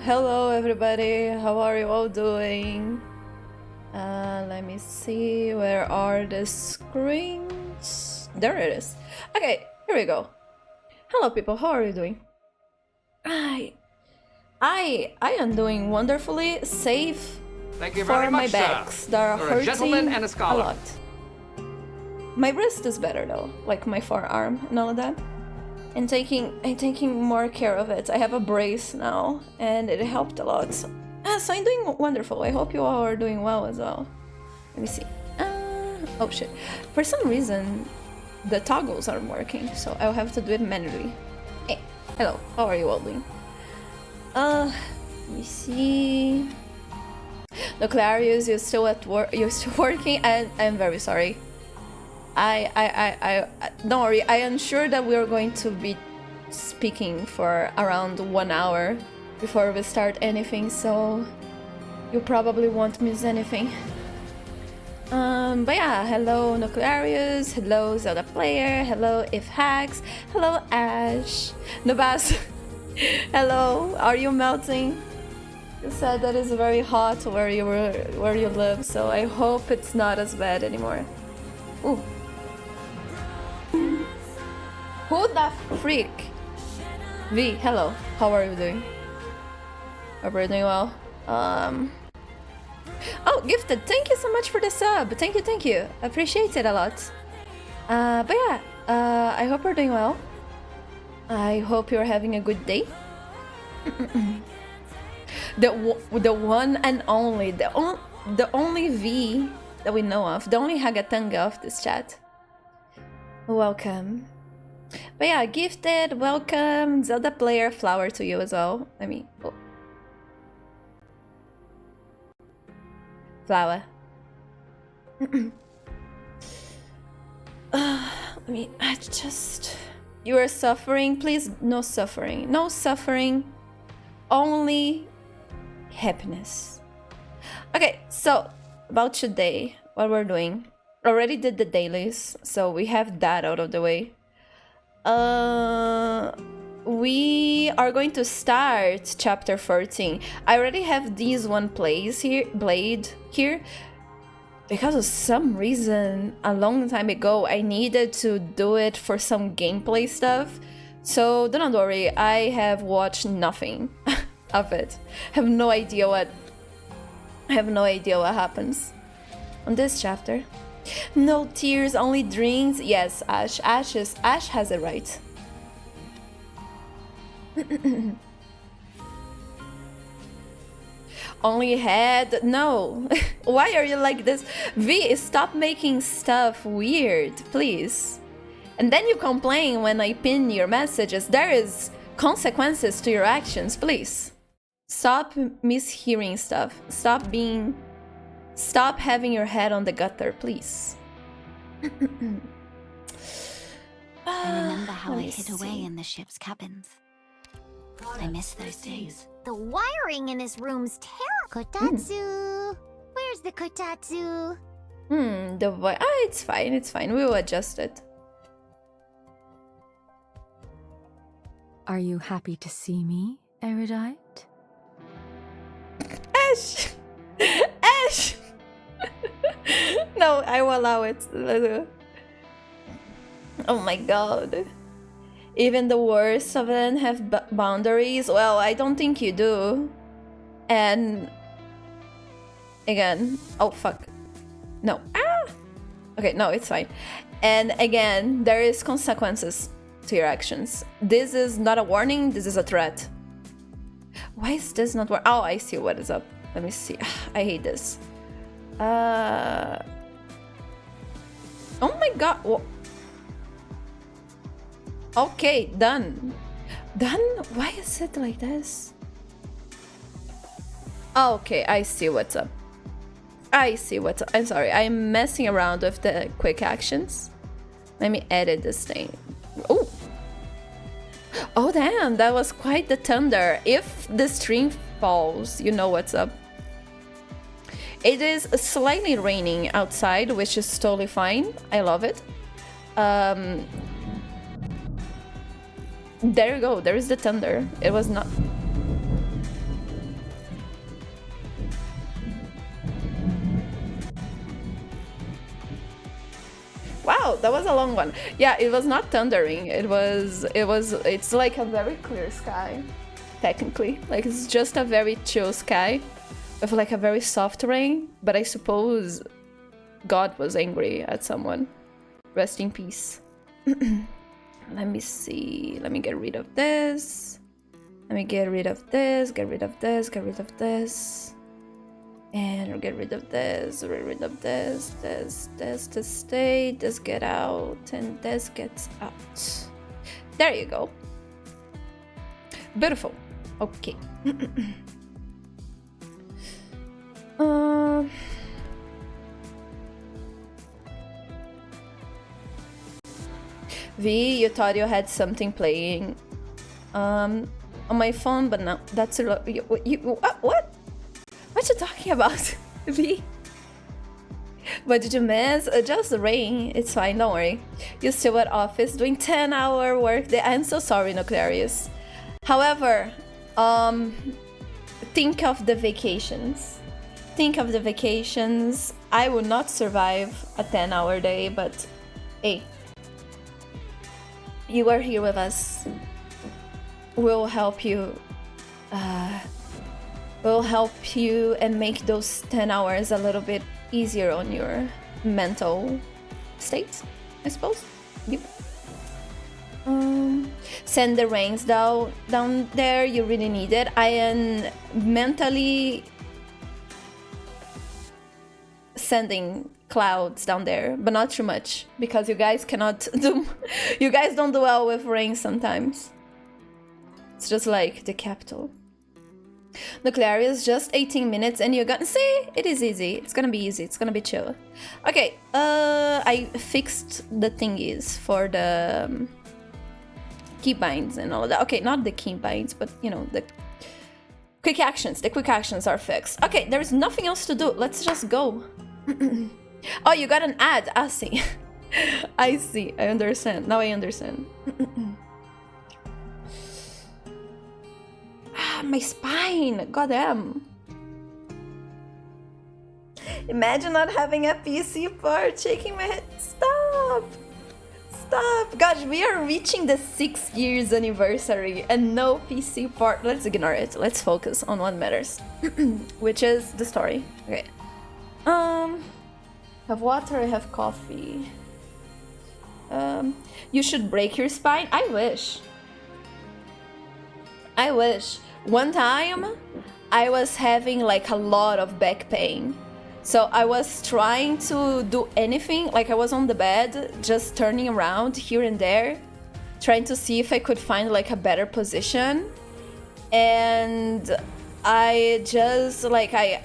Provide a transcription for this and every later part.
Hello everybody, how are you all doing? Let me see, where are the screens? There it is. Okay, here we go. Hello people, how are you doing? I am doing wonderfully, safe. Thank you for very my much, backs sir. that are You're hurting a gentleman and a scholar. lot. My wrist is better though, like my forearm and all of that. And taking more care of it. I have a brace now, and it helped a lot. So I'm doing wonderful. I hope you all are doing well as well. Let me see. Oh shit. For some reason, the toggles aren't working, so I'll have to do it manually. Hey, hello. How are you all doing? Let me see. Nuclearius, you're still at work. You're still working, and I'm very sorry. I don't worry. I am sure that we are going to be speaking for around 1 hour before we start anything, so you probably won't miss anything. But yeah, hello Nuclearius, hello Zelda Player, hello If Hacks, hello Ash, Nubas, hello. Are you melting? You said that it's very hot where you live, so I hope it's not as bad anymore. Ooh. Who the freak? V, hello. How are you doing? Hope you're doing well. Oh, Gifted, thank you so much for the sub. Thank you. Appreciate it a lot. But yeah, I hope you're doing well. I hope you're having a good day. the one and only, the only V that we know of, the only Hagatanga of this chat. Welcome. But yeah, Gifted, welcome. Zelda Player, flower to you as well. I mean, oh. Flower. I just... You are suffering? Please, no suffering. No suffering. Only happiness. Okay, so, about today, what we're doing. Already did the dailies, so we have that out of the way. We are going to start chapter 13. I already have this one blade here because of some reason a long time ago I needed to do it for some gameplay stuff. So do not worry, I have watched nothing of it. I have no idea what happens on this chapter. No tears, only drinks. Yes, Ash has it right. Only head? No. Why are you like this? V, stop making stuff weird, please. And then you complain when I pin your messages. There is consequences to your actions, please. Stop mishearing stuff. Stop having your head on the gutter, please. I remember how I hid away in the ship's cabins. I miss those days. The wiring in his room's terrible. Kotatsu! Where's the kotatsu? It's fine. We will adjust it. Are you happy to see me, Erudite? Ash! Ash! No, I will allow it. Oh my god. Even the worst of them have boundaries? Well, I don't think you do. And... Again... Oh, fuck. No. Ah! Okay, no, it's fine. And again, there is consequences to your actions. This is not a warning, this is a threat. Why is this not working? Oh, I see what is up. Let me see. I hate this. Oh my god. Whoa. Okay, done. Done? Why is it like this? Okay, I see what's up. I'm sorry, I'm messing around with the quick actions. Let me edit this thing. Oh! Oh damn, that was quite the thunder. If the stream falls, you know what's up. It is slightly raining outside, which is totally fine. I love it. There you go, there is the thunder. It was not... Wow, that was a long one. Yeah, it was not thundering. It's like a very clear sky, technically. Like, it's just a very chill sky with like a very soft rain, but I suppose God was angry at someone. Rest in peace. Let me see. Let me get rid of this. Let me get rid of this, get rid of this, get rid of this. And get rid of this, get rid of this, this stay, this get out, and this gets out. There you go. Beautiful. Okay. V, you thought you had something playing on my phone, but no, that's what? What you talking about, V? What did you miss? Just the rain. It's fine, don't worry. You're still at office doing 10-hour work day. I'm so sorry, Nuclearius. However, think of the vacations. Think of the vacations. I would not survive a 10-hour day, but hey, you are here with us. We'll help you. We'll help you and make those 10 hours a little bit easier on your mental state, I suppose. Yep. Send the rains down there. You really need it. I am mentally sending clouds down there, but not too much because you guys cannot do. You guys don't do well with rain sometimes. It's just like the capital. Nuclearius, just 18 minutes and you're gonna see it is easy. It's gonna be easy. It's gonna be chill. Okay, I fixed the thingies for the keybinds and all of that. Okay, not the keybinds, but you know, the quick actions. The quick actions are fixed. Okay, there's nothing else to do. Let's just go. Oh, you got an ad. I see. I see. I understand. Now I understand. My spine, goddamn. Imagine not having a PC part, shaking my head. Stop. Gosh, we are reaching the 6 years anniversary and no PC part. Let's ignore it. Let's focus on what matters, which is the story. Okay. Have water, I have coffee. You should break your spine. I wish. One time I was having like a lot of back pain. So I was trying to do anything, like I was on the bed, just turning around here and there, trying to see if I could find like a better position. And I just like, I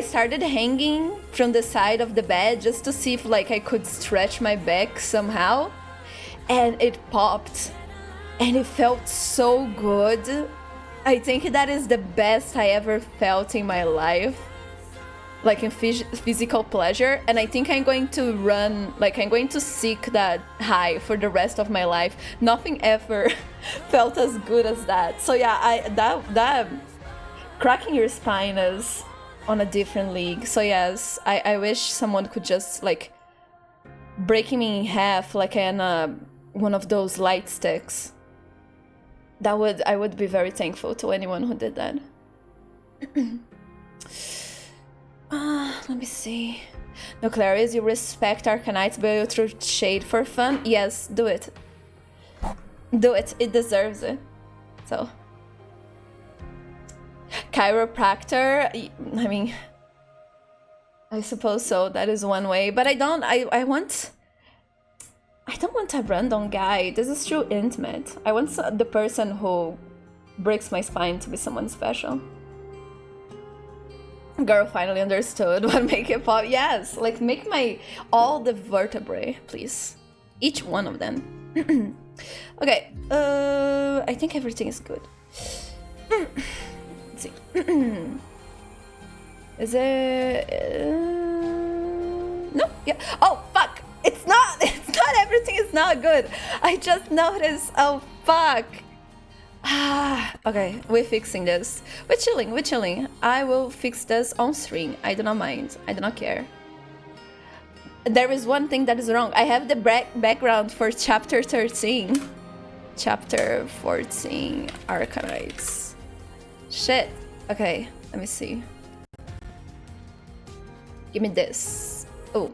started hanging from the side of the bed just to see if like I could stretch my back somehow. And it popped. And it felt so good. I think that is the best I ever felt in my life. Like in physical pleasure. And I think I'm going to run, like I'm going to seek that high for the rest of my life. Nothing ever felt as good as that. So yeah, that cracking your spine is on a different league. So yes, I wish someone could just like break me in half like in one of those light sticks. I would be very thankful to anyone who did that. Let me see. Nuclearius, you respect Arknights, but you throw shade for fun? Yes, do it. Do it. It deserves it. So. Chiropractor, I mean, I suppose so. That is one way, but I don't want a random guy. This is too intimate. I want the person who breaks my spine to be someone special. Girl finally understood what make it pop. Yes, like make all the vertebrae, please. Each one of them. Okay, I think everything is good. Let's see. Is it... no, yeah. Oh, fuck! It's not everything is not good. I just noticed. Oh, fuck. Okay, we're fixing this. We're chilling. I will fix this on stream. I do not mind. I do not care. there is one thing that is wrong. I have the background for chapter 13. Chapter 14, Arknights. Shit. Okay, let me see. Give me this. Oh.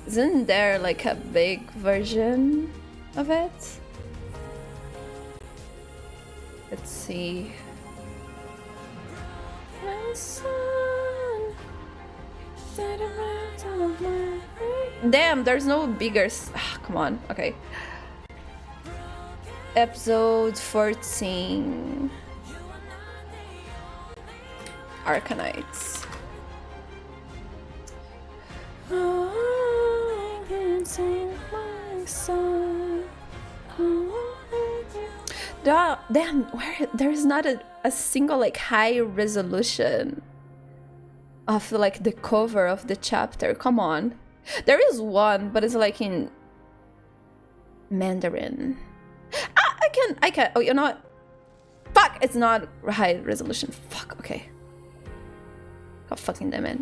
Isn't there like a big version of it? Let's see. My son. Damn, there's no bigger. Come on. Okay. Episode 14. Arknights. Damn, where there's not a single like high resolution of like the cover of the chapter. Come on. There is one, but it's like in Mandarin. I can. Oh, you know what? Fuck, it's not high resolution. Fuck, okay. God fucking damn it.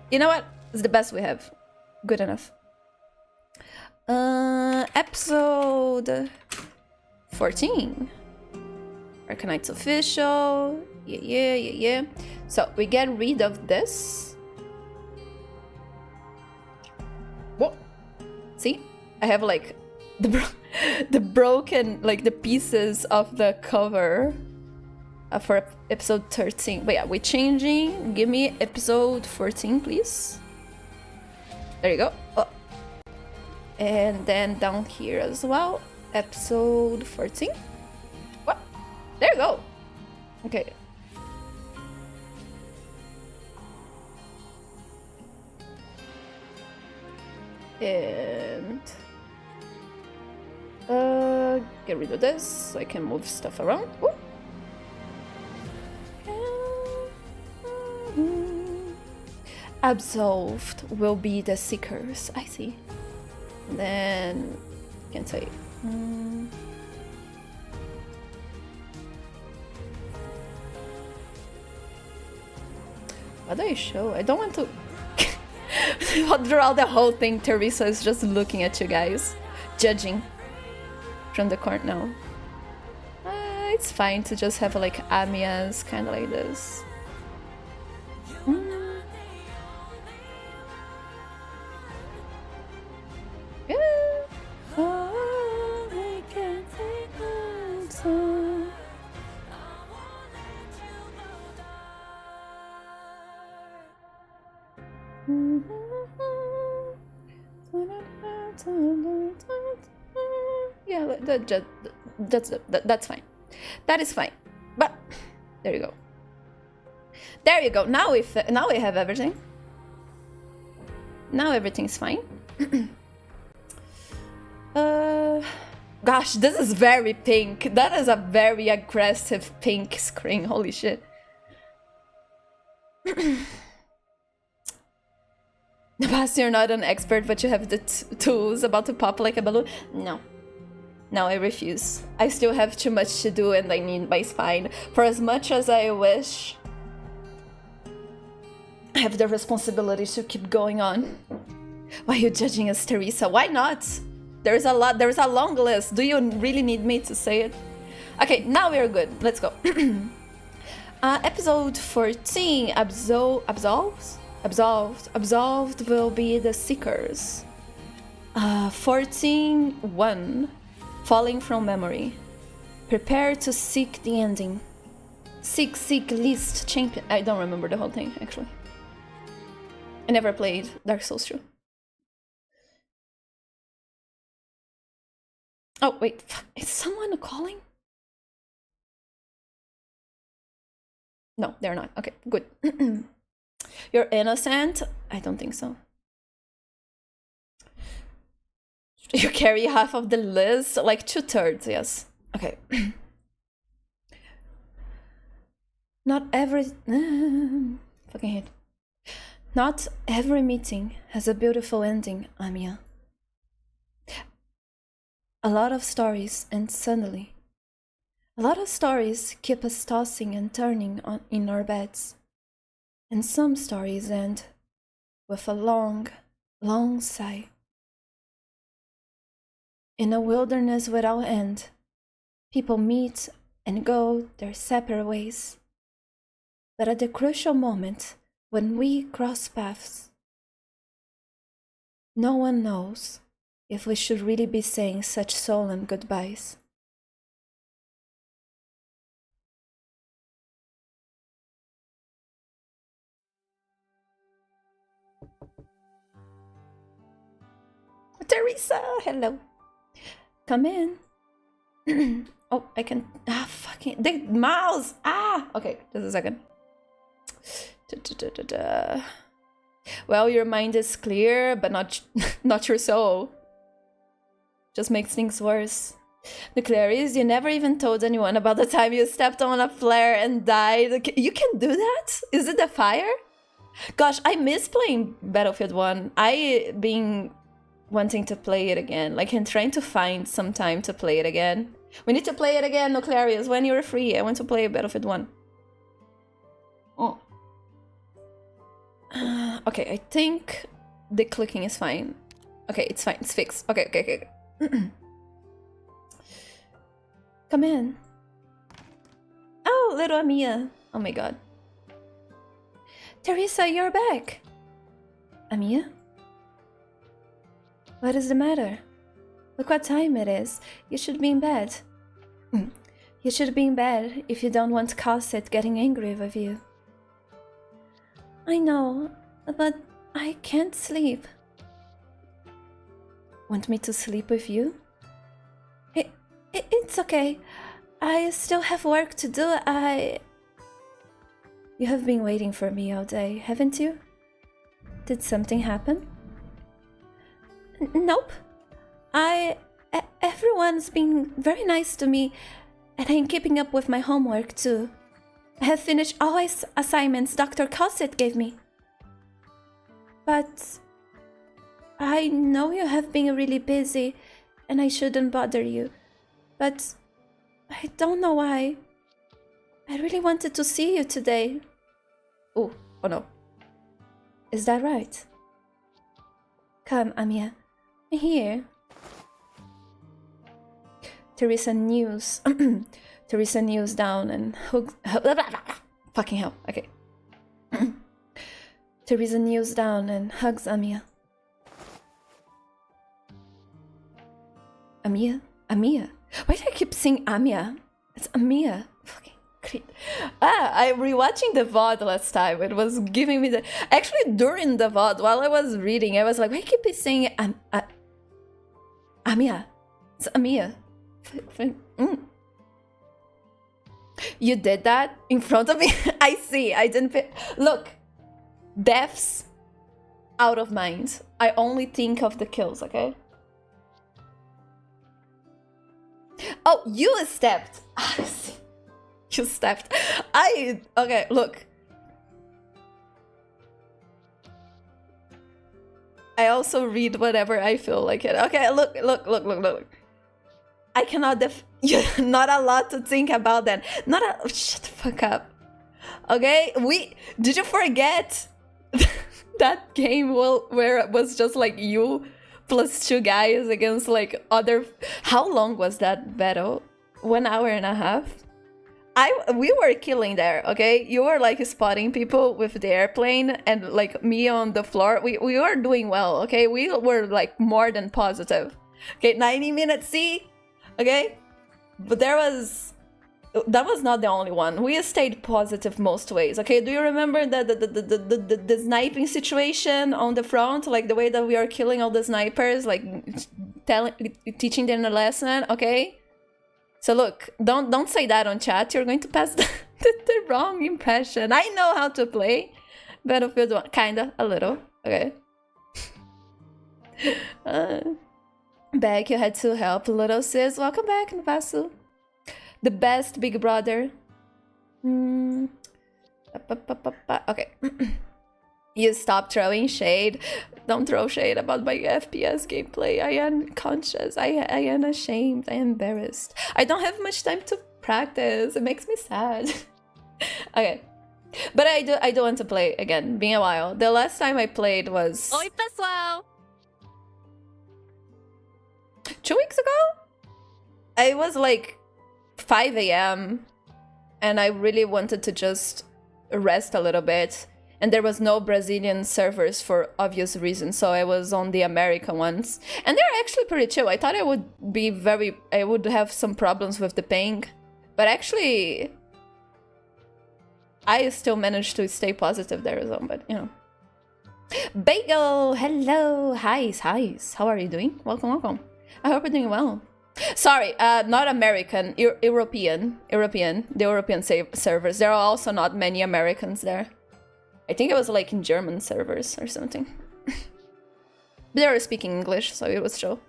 You know what? It's the best we have. Good enough. Episode 14. Arknights official. Yeah. So we get rid of this. What? See? I have like the broken, like the pieces of the cover for episode 13. But yeah, we're changing. Give me episode 14, please. There you go. Oh. And then down here as well, episode 14. What? There you go. Okay. And get rid of this so I can move stuff around. Absolved will be the seekers. I see. And then can say what do I show? I don't want to throughout the whole thing. Teresa is just looking at you guys, judging from the corner. No, it's fine to just have like Amias kind of like this. Yeah, that's fine. That is fine. But there you go. There you go. Now we have everything. Now everything's fine. Gosh, this is very pink. That is a very aggressive pink screen. Holy shit. Past, you're not an expert, but you have the tools about to pop like a balloon. No, I refuse. I still have too much to do and I need my spine. For as much as I wish, I have the responsibility to keep going on. Why are you judging us, Teresa? Why not? There's a long list. Do you really need me to say it? Okay, now we're good. Let's go. Episode 14, Absolved will be the seekers. 14.1, falling from memory. Prepare to seek the ending. Seek least champion. I don't remember the whole thing, actually. I never played Dark Souls 2. Oh, wait. Is someone calling? No, they're not. Okay, good. You're innocent? I don't think so. You carry half of the list? Like 2/3, yes. Okay. Not every... fucking hate. Not every meeting has a beautiful ending, Amiya. A lot of stories, and suddenly, A lot of stories keep us tossing and turning in our beds. And some stories end with a long, long sigh. In a wilderness without end, people meet and go their separate ways. But at the crucial moment when we cross paths, no one knows if we should really be saying such solemn goodbyes. Teresa, hello. Come in. Oh, I can. Fucking. The mouse! Okay, just a second. Well, your mind is clear, but not your soul. Just makes things worse. The Clarice, you never even told anyone about the time you stepped on a flare and died. You can do that? Is it the fire? Gosh, I miss playing Battlefield 1. I been wanting to play it again. Like, I'm trying to find some time to play it again. We need to play it again, Nuclearius, when you're free. I want to play Battlefield 1. Oh. Okay, I think the clicking is fine. Okay, it's fine. It's fixed. Okay. Come in. Oh, little Amia. Oh my god. Teresa, you're back. Amia? What is the matter? Look what time it is. You should be in bed. You should be in bed if you don't want Cosset getting angry with you. I know, but I can't sleep. Want me to sleep with you? It's okay. I still have work to do. You have been waiting for me all day, haven't you? Did something happen? Nope. Everyone's been very nice to me, and I'm keeping up with my homework too. I have finished all assignments Dr. Cosset gave me. But I know you have been really busy, and I shouldn't bother you. But I don't know why. I really wanted to see you today. Oh no. Is that right? Come, Amia. I'm here. Teresa kneels down and hugs. Fucking hell. Okay. Teresa kneels down and hugs Amia. Amia? Why do I keep saying Amia? It's Amia. Fucking creep. I'm rewatching the VOD last time. It was giving me the. Actually, during the VOD, while I was reading, I was like, why keep saying Amia? It's Amia. You did that in front of me? I see. I didn't look. Deaths out of mind. I only think of the kills, okay? Oh, you stepped. I see. You stepped. Okay, look. I also read whatever I feel like it. Okay, look. I cannot not a lot to think about then. Shut the fuck up. Okay? Did you forget that game where it was just like you plus 2 guys against like other. How long was that battle? 1 hour and a half? We were killing there, okay? You were like spotting people with the airplane and like me on the floor. We were doing well, okay? We were like more than positive. Okay, 90 minutes C, okay? But that was not the only one. We stayed positive most ways, okay? Do you remember the sniping situation on the front? Like the way that we are killing all the snipers, like teaching them a lesson, okay? So look, don't say that on chat. You're going to pass the wrong impression. I know how to play Battlefield 1. Kinda, a little, okay? Back, you had to help little sis. Welcome back, Nvasu. The best big brother. Okay. You stop throwing shade. Don't throw shade about my FPS gameplay. I am conscious. I am ashamed. I am embarrassed. I don't have much time to practice. It makes me sad. Okay. But I do want to play again. Been a while. The last time I played was Oi, pessoal! 2 weeks ago? It was like 5 a.m. and I really wanted to just rest a little bit. And there was no Brazilian servers for obvious reasons, so I was on the American ones. And they're actually pretty chill. I thought I would have some problems with the ping. But actually, I still managed to stay positive there as well, but you know. Bagel, hello, hi. How are you doing? Welcome. I hope you're doing well. Sorry, not American, European. The European servers. There are also not many Americans there. I think it was like in German servers or something. But they were speaking English, so it was chill.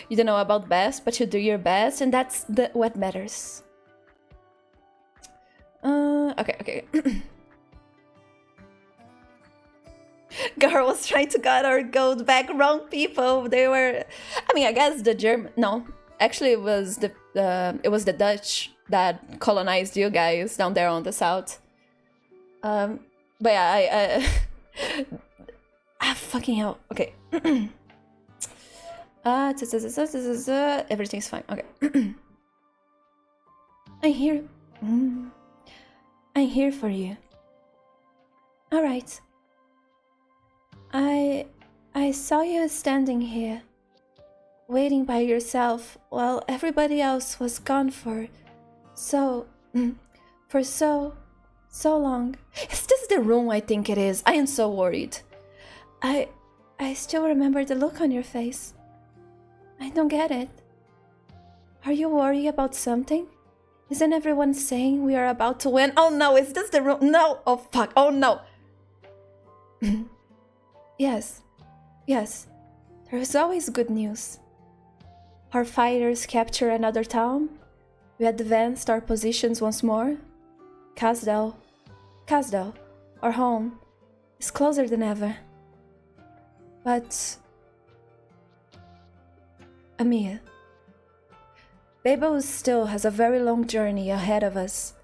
You don't know about best, but you do your best, and that's what matters. Okay. Girl was trying to get our gold back. Wrong people. They were. I mean, I guess the German. No, actually, it was the Dutch that colonized you guys down there on the south. But yeah, fucking hell. Okay. Everything's fine. Okay. I'm here for you. All right. I saw you standing here, waiting by yourself while everybody else was gone for so long. Is this the room I think it is? I am so worried. I still remember the look on your face. I don't get it. Are you worried about something? Isn't everyone saying we are about to win? Oh no, is this the room? No! Oh fuck, oh no! Yes, there is always good news. Our fighters capture another town. We advanced our positions once more. Casdell, our home, is closer than ever. But Amir, Babel still has a very long journey ahead of us.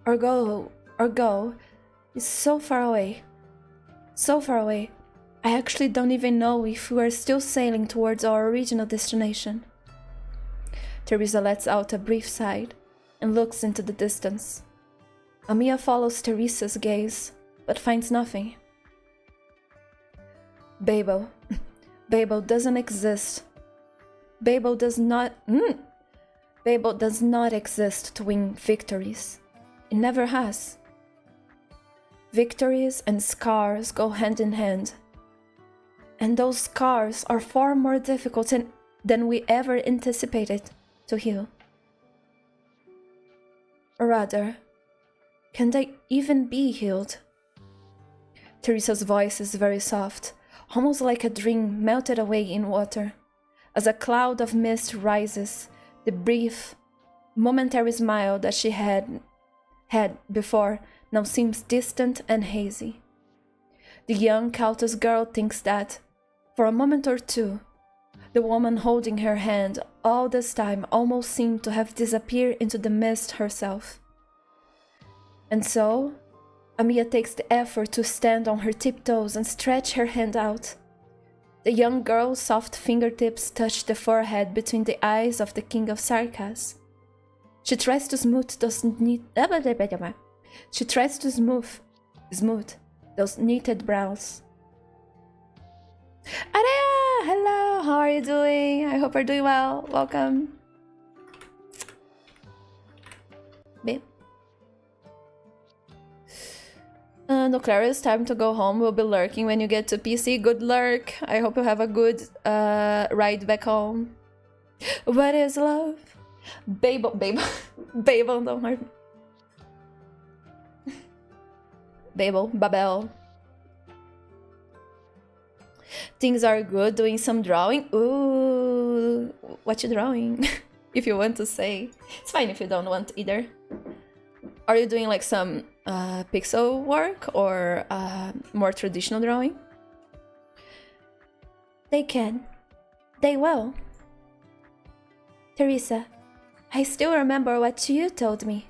Our goal is so far away. I actually don't even know if we are still sailing towards our original destination. Teresa lets out a brief sigh and looks into the distance. Amia follows Teresa's gaze, but finds nothing. Babel doesn't exist. Babel does not exist to win victories. It never has. Victories and scars go hand in hand. And those scars are far more difficult than we ever anticipated to heal. Or rather, can they even be healed? Teresa's voice is very soft, almost like a dream melted away in water. As a cloud of mist rises, the brief, momentary smile that she had before now seems distant and hazy. The young Countess girl thinks that, for a moment or two, the woman holding her hand all this time almost seemed to have disappeared into the mist herself. And so, Amia takes the effort to stand on her tiptoes and stretch her hand out. The young girl's soft fingertips touch the forehead between the eyes of the King of Sarkas. She tries to smooth those knitted brows. Area! Hello! How are you doing? I hope you're doing well. Welcome. Babe. Nuclearis, time to go home. We'll be lurking when you get to PC. Good lurk. I hope you have a good ride back home. What is love? Babel, don't hurt me. Babel. Things are good, doing some drawing. Ooh, what you drawing? If you want to say. It's fine if you don't want either. Are you doing like some pixel work or more traditional drawing? They can. they will. Teresa, I still remember what you told me.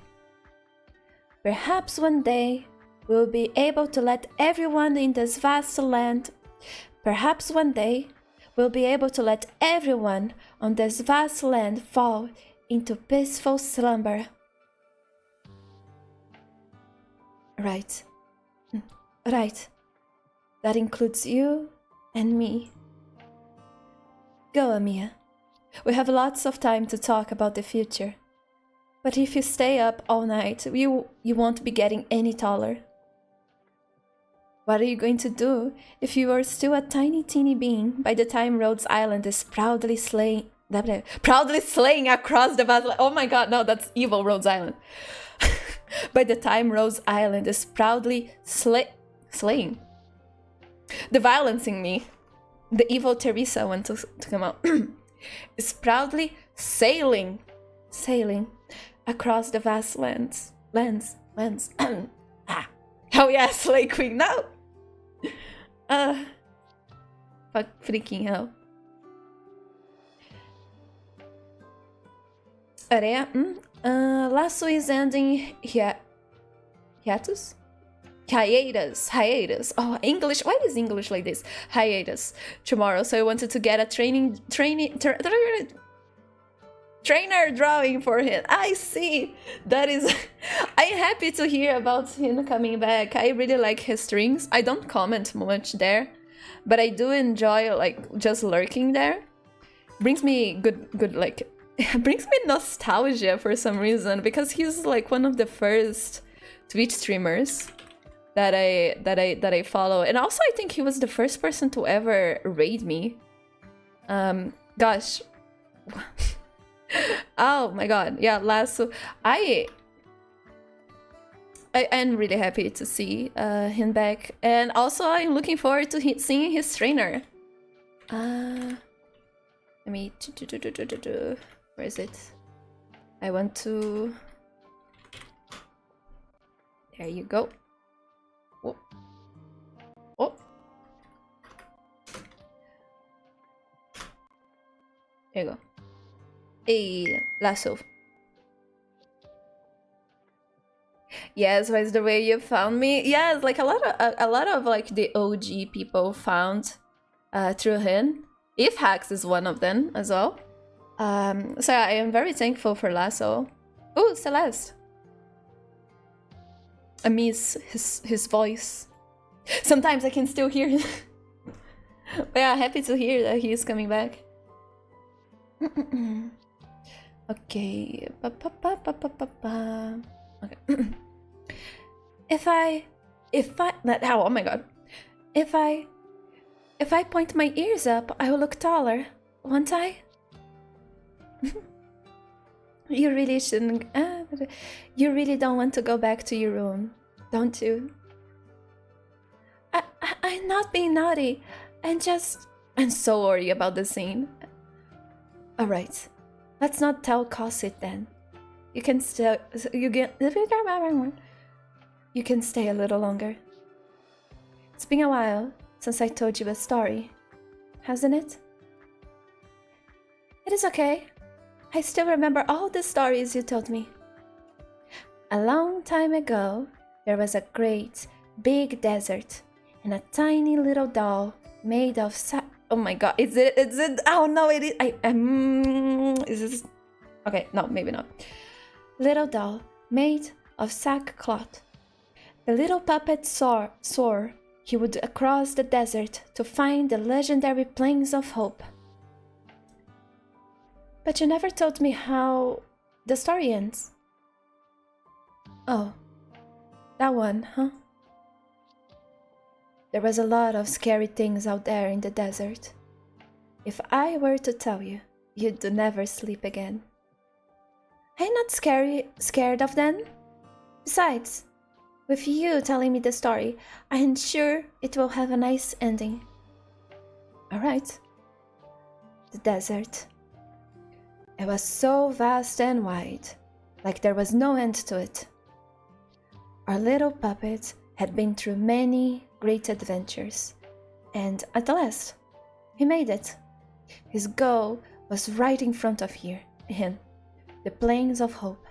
Perhaps one day we'll be able to let everyone in this vast land. Perhaps one day we'll be able to let everyone on this vast land fall into peaceful slumber. Right. Right. That includes you and me. Go, Amia. We have lots of time to talk about the future. But if you stay up all night, you won't be getting any taller. What are you going to do if you are still a tiny teeny being by the time Rhodes Island is proudly slaying across the vast... Oh my god, no, that's evil Rhodes Island. By the time Rhodes Island is proudly slaying. The violence in me, the evil Teresa went to come out, is proudly sailing across the vast lands. Oh yeah, Slay Queen, no! Fuck freaking hell. Areia, Lasso is ending hiatus? Hiatus. Oh, English. Why is English like this? Hiatus. Tomorrow. So I wanted to get a trainer drawing for him. I see. That is... I'm happy to hear about him coming back. I really like his streams. I don't comment much there, but I do enjoy like just lurking there. Brings me good like... brings me nostalgia for some reason, because he's like one of the first Twitch streamers that I follow, and also I think he was the first person to ever raid me. Gosh. Oh my god, yeah, Lasso. I am really happy to see him back, and also I'm looking forward to seeing his trainer. Let me... Where is it? I want to... There you go. Oh. Oh. There you go. Hey, Lasso. Yes, was the way you found me? Yes, like a lot of like the OG people found through him. If Hacks is one of them as well. So yeah, I am very thankful for Lasso. Oh, Celeste. I miss his voice. Sometimes I can still hear him. But yeah, happy to hear that he is coming back. Okay. Okay. Oh my god. If I point my ears up, I will look taller, won't I? You really shouldn't... you really don't want to go back to your room, don't you? I'm not being naughty. I'm so worried about the scene. Alright, let's not tell Cossit then. You can stay a little longer. It's been a while since I told you a story, hasn't it? It is okay. I still remember all the stories you told me. A long time ago, there was a great, big desert, and a tiny little doll made of oh my god, is it? Oh no, it is. Is this? Okay, no, maybe not. Little doll made of sackcloth. The little puppet swore he would across the desert to find the legendary plains of hope. But you never told me how the story ends. Oh, that one, huh? There was a lot of scary things out there in the desert. If I were to tell you, you'd never sleep again. I'm not scared of them. Besides, with you telling me the story, I am sure it will have a nice ending. Alright. The desert. It was so vast and wide, like there was no end to it. Our little puppet had been through many great adventures, and at last, he made it. His goal was right in front of him, the Plains of Hope.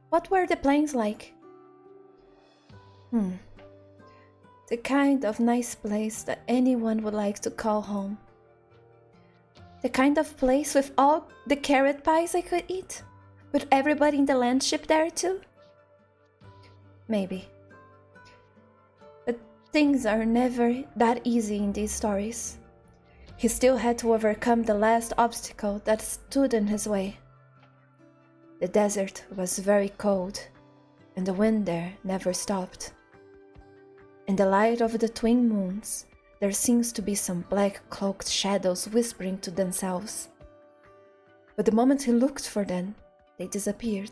What were the plains like? The kind of nice place that anyone would like to call home. The kind of place with all the carrot pies I could eat, with everybody in the landship there too? Maybe. But things are never that easy in these stories. He still had to overcome the last obstacle that stood in his way. The desert was very cold, and the wind there never stopped. In the light of the twin moons, there seems to be some black-cloaked shadows whispering to themselves. But the moment he looked for them, they disappeared.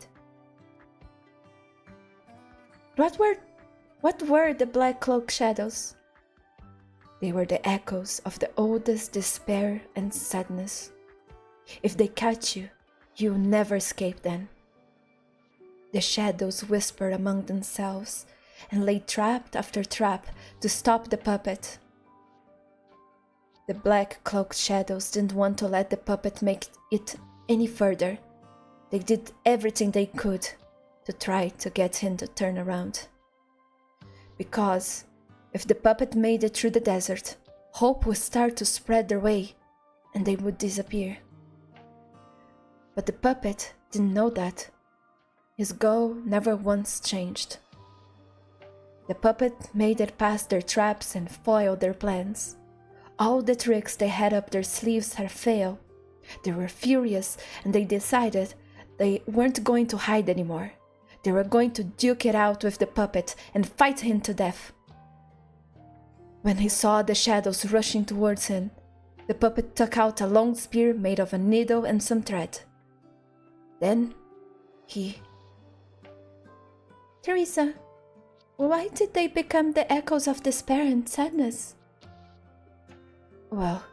What were the black-cloaked shadows? They were the echoes of the oldest despair and sadness. If they catch you, you'll never escape them. The shadows whispered among themselves and laid trap after trap to stop the puppet. The black-cloaked shadows didn't want to let the puppet make it any further. They did everything they could to try to get him to turn around. Because if the puppet made it through the desert, hope would start to spread their way, and they would disappear. But the puppet didn't know that. His goal never once changed. The puppet made it past their traps and foiled their plans. All the tricks they had up their sleeves had failed. They were furious, and they decided they weren't going to hide anymore. They were going to duke it out with the puppet and fight him to death. When he saw the shadows rushing towards him, the puppet took out a long spear made of a needle and some thread. Then Teresa, why did they become the echoes of despair and sadness? Well,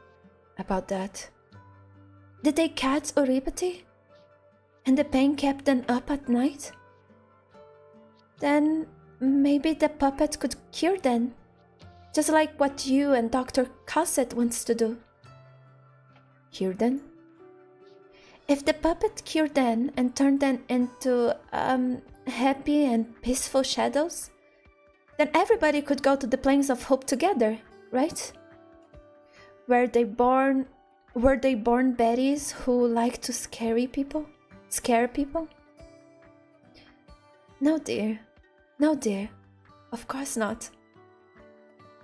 about that. Did they catch Oripati? And the pain kept them up at night? Then maybe the puppet could cure them, just like what you and Dr. Cassett wants to do. Cure them? If the puppet cured them and turned them into happy and peaceful shadows, then everybody could go to the Plains of Hope together, right? Were they born baddies who like to scare people? No dear, of course not.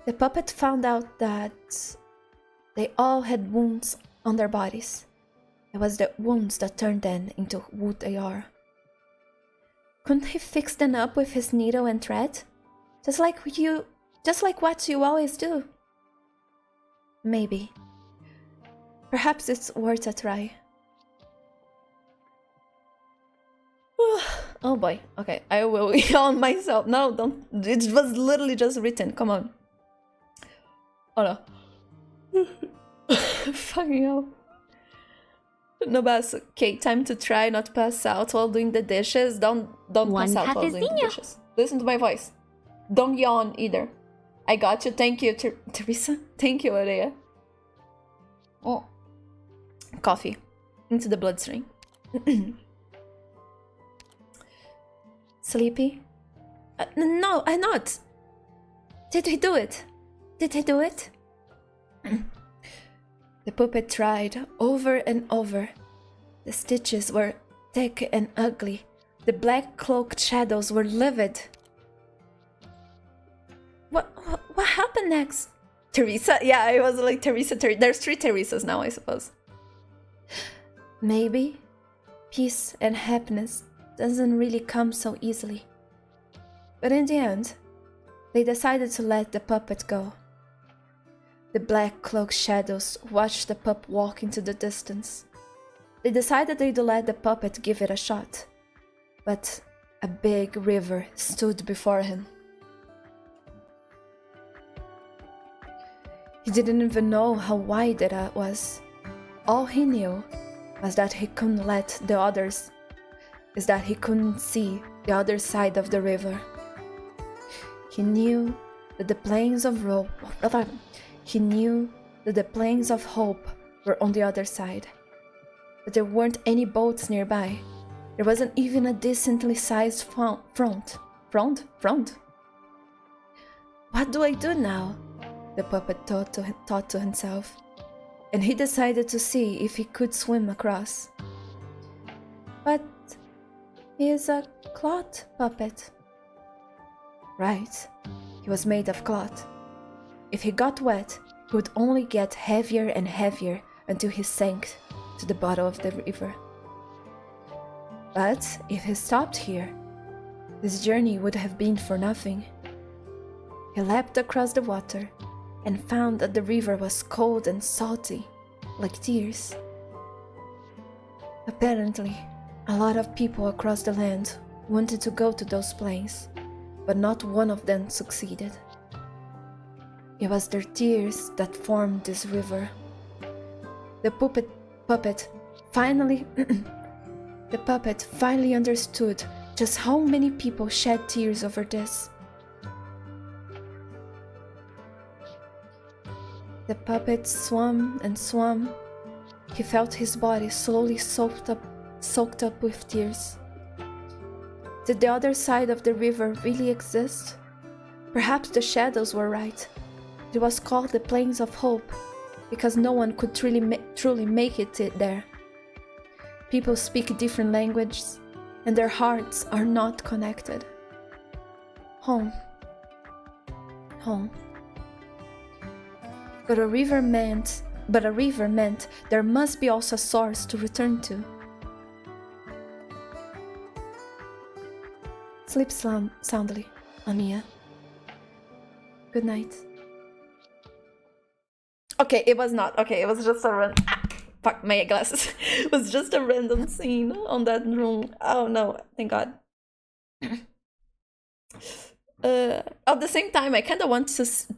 The puppet found out that they all had wounds on their bodies. It was the wounds that turned them into who they are. Couldn't he fix them up with his needle and thread? Just like what you always do. Maybe. Perhaps it's worth a try. Oh boy. Okay, I will yawn myself. No, don't. It was literally just written. Come on. Oh no. Fucking hell. No, but okay, time to try not pass out while doing the dishes. Don't pass out while doing the dishes. Listen to my voice. Don't yawn either. I got you. Thank you, Teresa. Thank you, Aurea. Oh. Coffee. Into the bloodstream. Sleepy? No, I'm not. Did he do it? The puppet tried over and over. The stitches were thick and ugly. The black-cloaked shadows were livid. What happened next? Teresa? Yeah, I was like Teresa. There's 3 Teresas now, I suppose. Maybe peace and happiness doesn't really come so easily. But in the end, they decided to let the puppet go. The black-cloaked shadows watched the pup walk into the distance. They decided they'd let the puppet give it a shot. But a big river stood before him. He didn't even know how wide it was. All he knew was that he couldn't see the other side of the river. He knew that the Plains of Hope that the plains of hope were on the other side. But there weren't any boats nearby. There wasn't even a decently sized front. What do I do now? The puppet thought to himself, and he decided to see if he could swim across. But he is a cloth puppet. Right, he was made of cloth. If he got wet, he would only get heavier and heavier until he sank to the bottom of the river. But if he stopped here, this journey would have been for nothing. He leapt across the water and found that the river was cold and salty, like tears. Apparently, a lot of people across the land wanted to go to those plains, but not one of them succeeded. It was their tears that formed this river. The puppet finally understood just how many people shed tears over this. The puppet swam and swam. He felt his body slowly soaked up with tears. Did the other side of the river really exist? Perhaps the shadows were right. It was called the Plains of Hope because no one could truly make it there. People speak different languages and their hearts are not connected. Home. But a river meant there must be also a source to return to. Sleep soundly, Amiya. Good night. Okay, it was not. Okay, it was just a random... fuck, my glasses. It was just a random scene on that room. Oh no, thank God. At the same time, I kind of want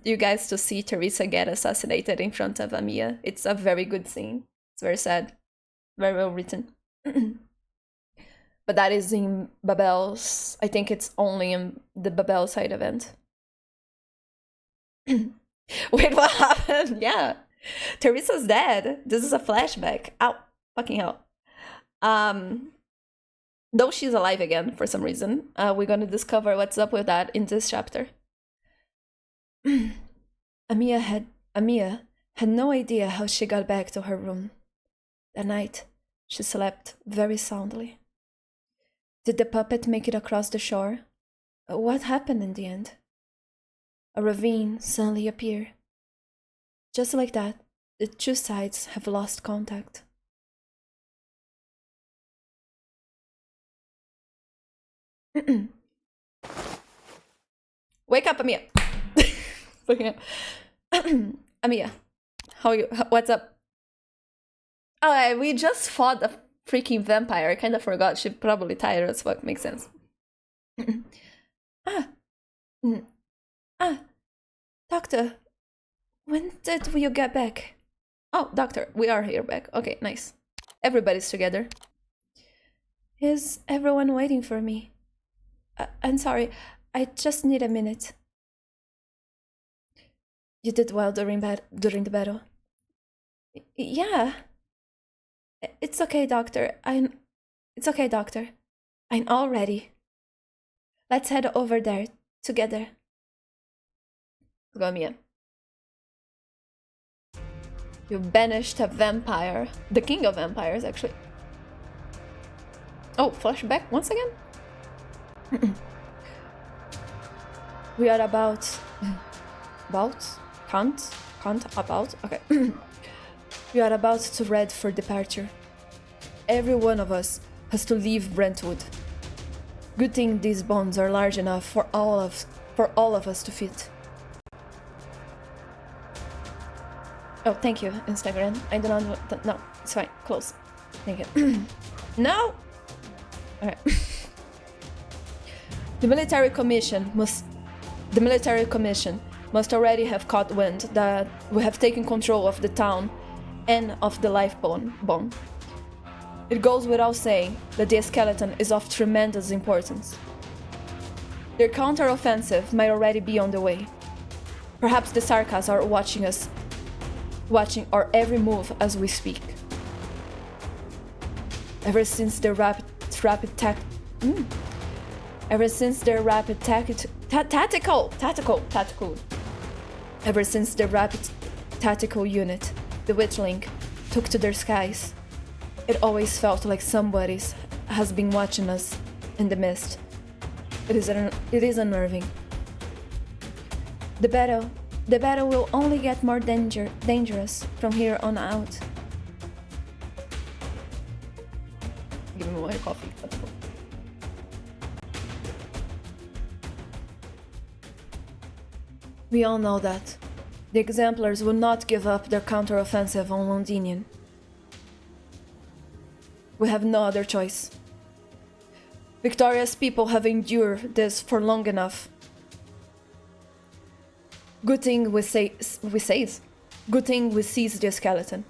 you guys to see Teresa get assassinated in front of Amiya. It's a very good scene. It's very sad. Very well written. But that is in Babel's... I think it's only in the Babel side event. Wait, what happened? Yeah. Teresa's dead. This is a flashback. Ow. Fucking hell. Though she's alive again for some reason, we're gonna discover what's up with that in this chapter. Amiya had no idea how she got back to her room. That night, she slept very soundly. Did the puppet make it across the shore? What happened in the end? A ravine suddenly appeared. Just like that, the two sides have lost contact. Wake up, Amiya. Amiya, how are you? What's up? Oh, we just fought a freaking vampire. I kind of forgot. She's probably tired as fuck. Makes sense. Doctor, when did you get back? Oh, doctor, we are here back. Okay, nice. Everybody's together. Is everyone waiting for me? I'm sorry, I just need a minute. You did well during the battle. Yeah. It's okay, doctor. It's okay, doctor. I'm all ready. Let's head over there together. Go, Mia. You banished a vampire. The king of vampires, actually. Oh, flashback once again? We are about... Okay. We are about to head for departure. Every one of us has to leave Brentwood. Good thing these bonds are large enough for all of us to fit. Oh, thank you, Instagram. I do not want... No, it's fine. Close. Thank you. No! Alright. The military commission must already have caught wind that we have taken control of the town and of the life bone. It goes without saying that the skeleton is of tremendous importance. Their counter-offensive might already be on the way. Perhaps the Sarkas are watching us watching our every move as we speak. Ever since their rapid tactical unit, the Witchling, took to their skies, it always felt like somebody has been watching us in the mist. It is unnerving. The battle will only get more dangerous from here on out. Give me more coffee. We all know that. The Exemplars will not give up their counter-offensive on Londinium. We have no other choice. Victoria's people have endured this for long enough. Good thing we seize the skeleton.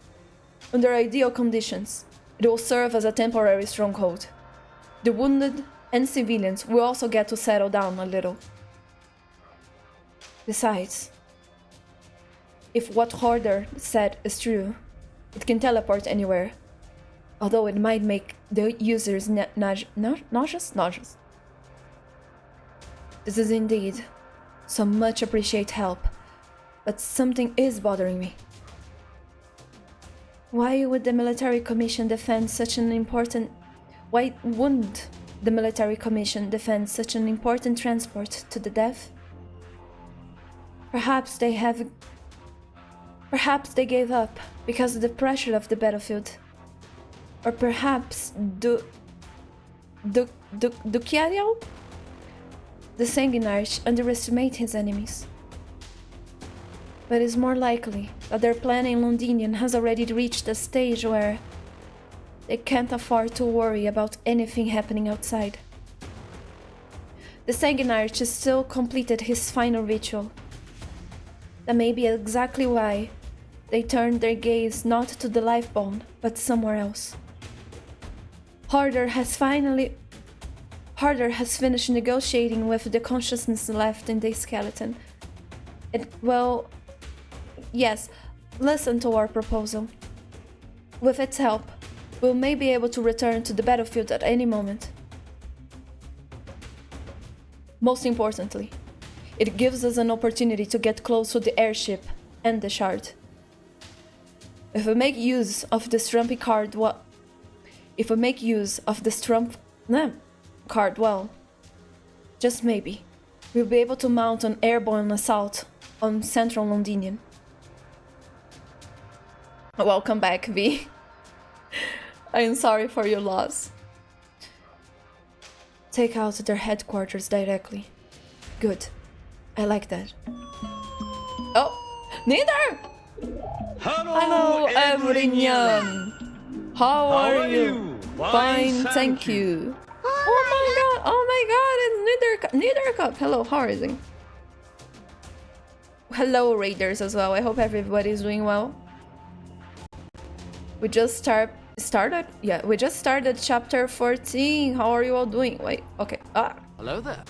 Under ideal conditions, it will serve as a temporary stronghold. The wounded and civilians will also get to settle down a little. Besides, if what Hoarder said is true, it can teleport anywhere, although it might make the users nauseous. This is indeed some much appreciated help, but something is bothering me. Why would the military commission defend such an important... Why wouldn't the military commission defend such an important transport to the death? Perhaps they gave up because of the pressure of the battlefield. Or perhaps Dukiario? The Sanguinarch underestimate his enemies. But it's more likely that their plan in Londinium has already reached a stage where they can't afford to worry about anything happening outside. The Sanguinarch has still completed his final ritual. That may be exactly why they turned their gaze not to the Lifebone, but somewhere else. Hoarder has finished negotiating with the consciousness left in the skeleton. Yes, listen to our proposal. With its help, we may be able to return to the battlefield at any moment. Most importantly, it gives us an opportunity to get close to the airship and the shard. If we make use of the Strumpy card well, just maybe, we'll be able to mount an airborne assault on central Londinium. Welcome back, V. I am sorry for your loss. Take out their headquarters directly. Good. I like that. Oh, neither! Hello, everyone! How are you? Fine, thank you. Oh my god, it's Neither Cup. Hello, how are you? Hello, Raiders as well. I hope everybody's doing well. We just started? Yeah, we just started chapter 14. How are you all doing? Wait, okay. Hello there.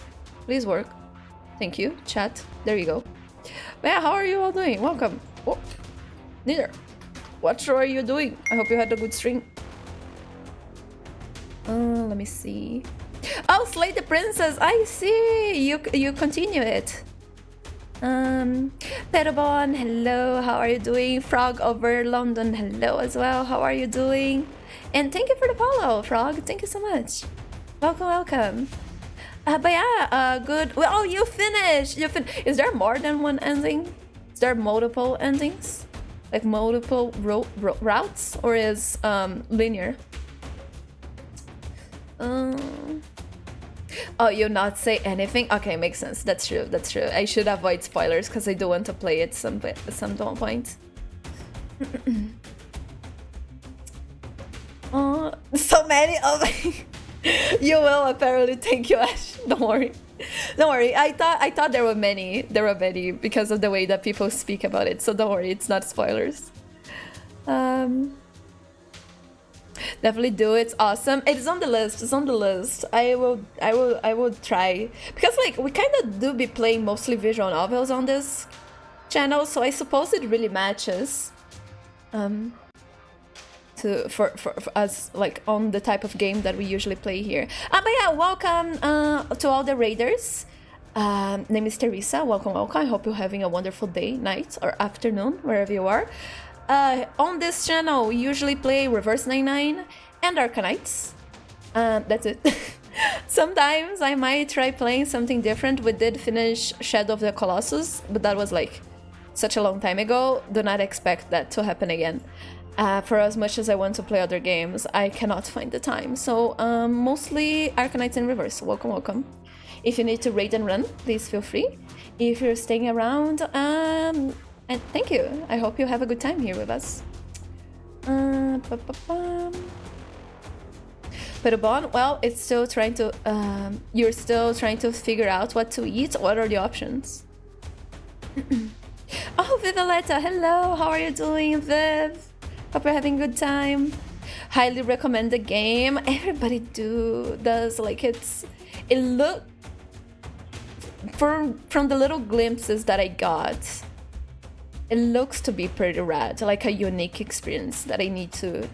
Please work. Thank you, chat. There you go. But yeah, how are you all doing? Welcome. Oh, neither. What are you doing? I hope you had a good stream. Let me see. Oh, Slay the Princess. I see. You continue it. Pt.1, hello. How are you doing? Frog over London, hello as well. How are you doing? And thank you for the follow, Frog. Thank you so much. Welcome. But yeah, good. Well, oh, you finished. Is there more than one ending? Is there multiple endings? Like multiple routes? Or is linear? Oh, you not say anything? Okay, makes sense. That's true. I should avoid spoilers because I do want to play it some point. Oh, so many of you will apparently. Thank you, Ash. Don't worry. I thought there were many because of the way that people speak about it. So don't worry, it's not spoilers. Definitely do. It's awesome. It's on the list. I will try because like we kind of do be playing mostly visual novels on this channel, so I suppose it really matches for us, like on the type of game that we usually play here. But yeah, welcome to all the raiders. Name is Teresa. Welcome. I hope you're having a wonderful day, night, or afternoon, wherever you are. On this channel, we usually play Reverse 99 and Arknights. That's it. Sometimes I might try playing something different. We did finish Shadow of the Colossus, but that was like such a long time ago. Do not expect that to happen again. For as much as I want to play other games, I cannot find the time. So mostly Arknights in Reverse. Welcome. If you need to raid and run, please feel free. If you're staying around, and thank you. I hope you have a good time here with us. Pt.1, well, it's still trying to, you're still trying to figure out what to eat. What are the options? Oh, Vivaletta, hello. How are you doing, Viv? Hope you're having a good time. Highly recommend the game. Everybody does. Like it look from the little glimpses that I got, it looks to be pretty rad, like a unique experience that I need to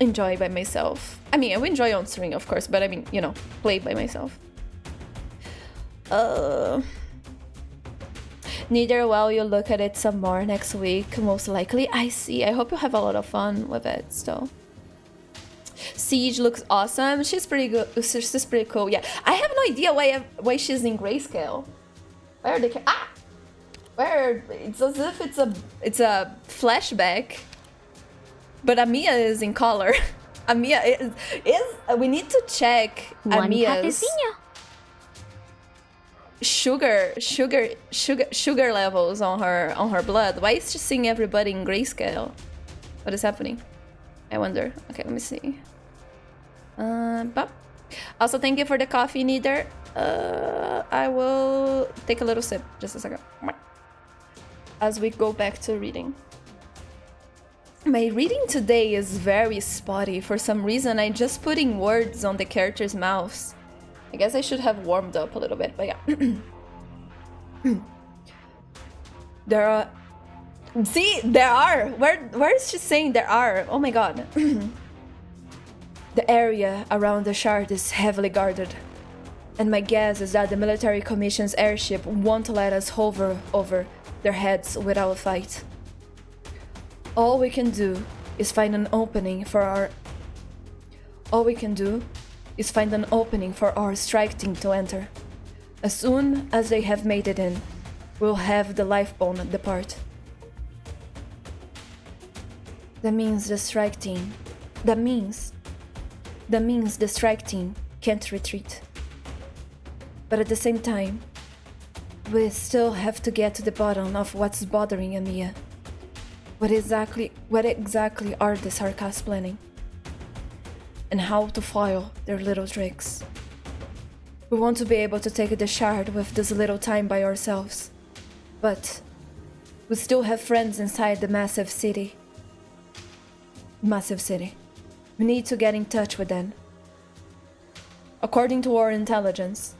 enjoy by myself. I mean, I will enjoy on stream, of course, but I mean, you know, play by myself. Neither will you look at it some more next week, most likely. I see. I hope you have a lot of fun with it still. Siege looks awesome. She's pretty good. She's pretty cool. Yeah, I have no idea why she's in grayscale. Where are the where? It's as if it's a flashback, but Amiya is in color. Amiya is. We need to check Amiya's sugar levels on her blood. Why is she seeing everybody in grayscale? What is happening? I wonder. Okay, let me see. But also thank you for the coffee, Neither. I will take a little sip. Just a second. As we go back to reading. My reading today is very spotty. For some reason, I'm just putting words on the characters' mouths. I guess I should have warmed up a little bit, but yeah. There are... See, there are! Where is she saying there are? Oh my god. The area around the shard is heavily guarded. And my guess is that the military commission's airship won't let us hover over their heads without a fight. All we can do is find an opening for our... strike team to enter. As soon as they have made it in, we'll have the lifeboat depart. That means the strike team can't retreat. But at the same time, we still have to get to the bottom of what's bothering Amiya. What exactly are the Sarkas planning? And how to foil their little tricks. We want to be able to take the shard with this little time by ourselves. But we still have friends inside the massive city. We need to get in touch with them. According to our intelligence,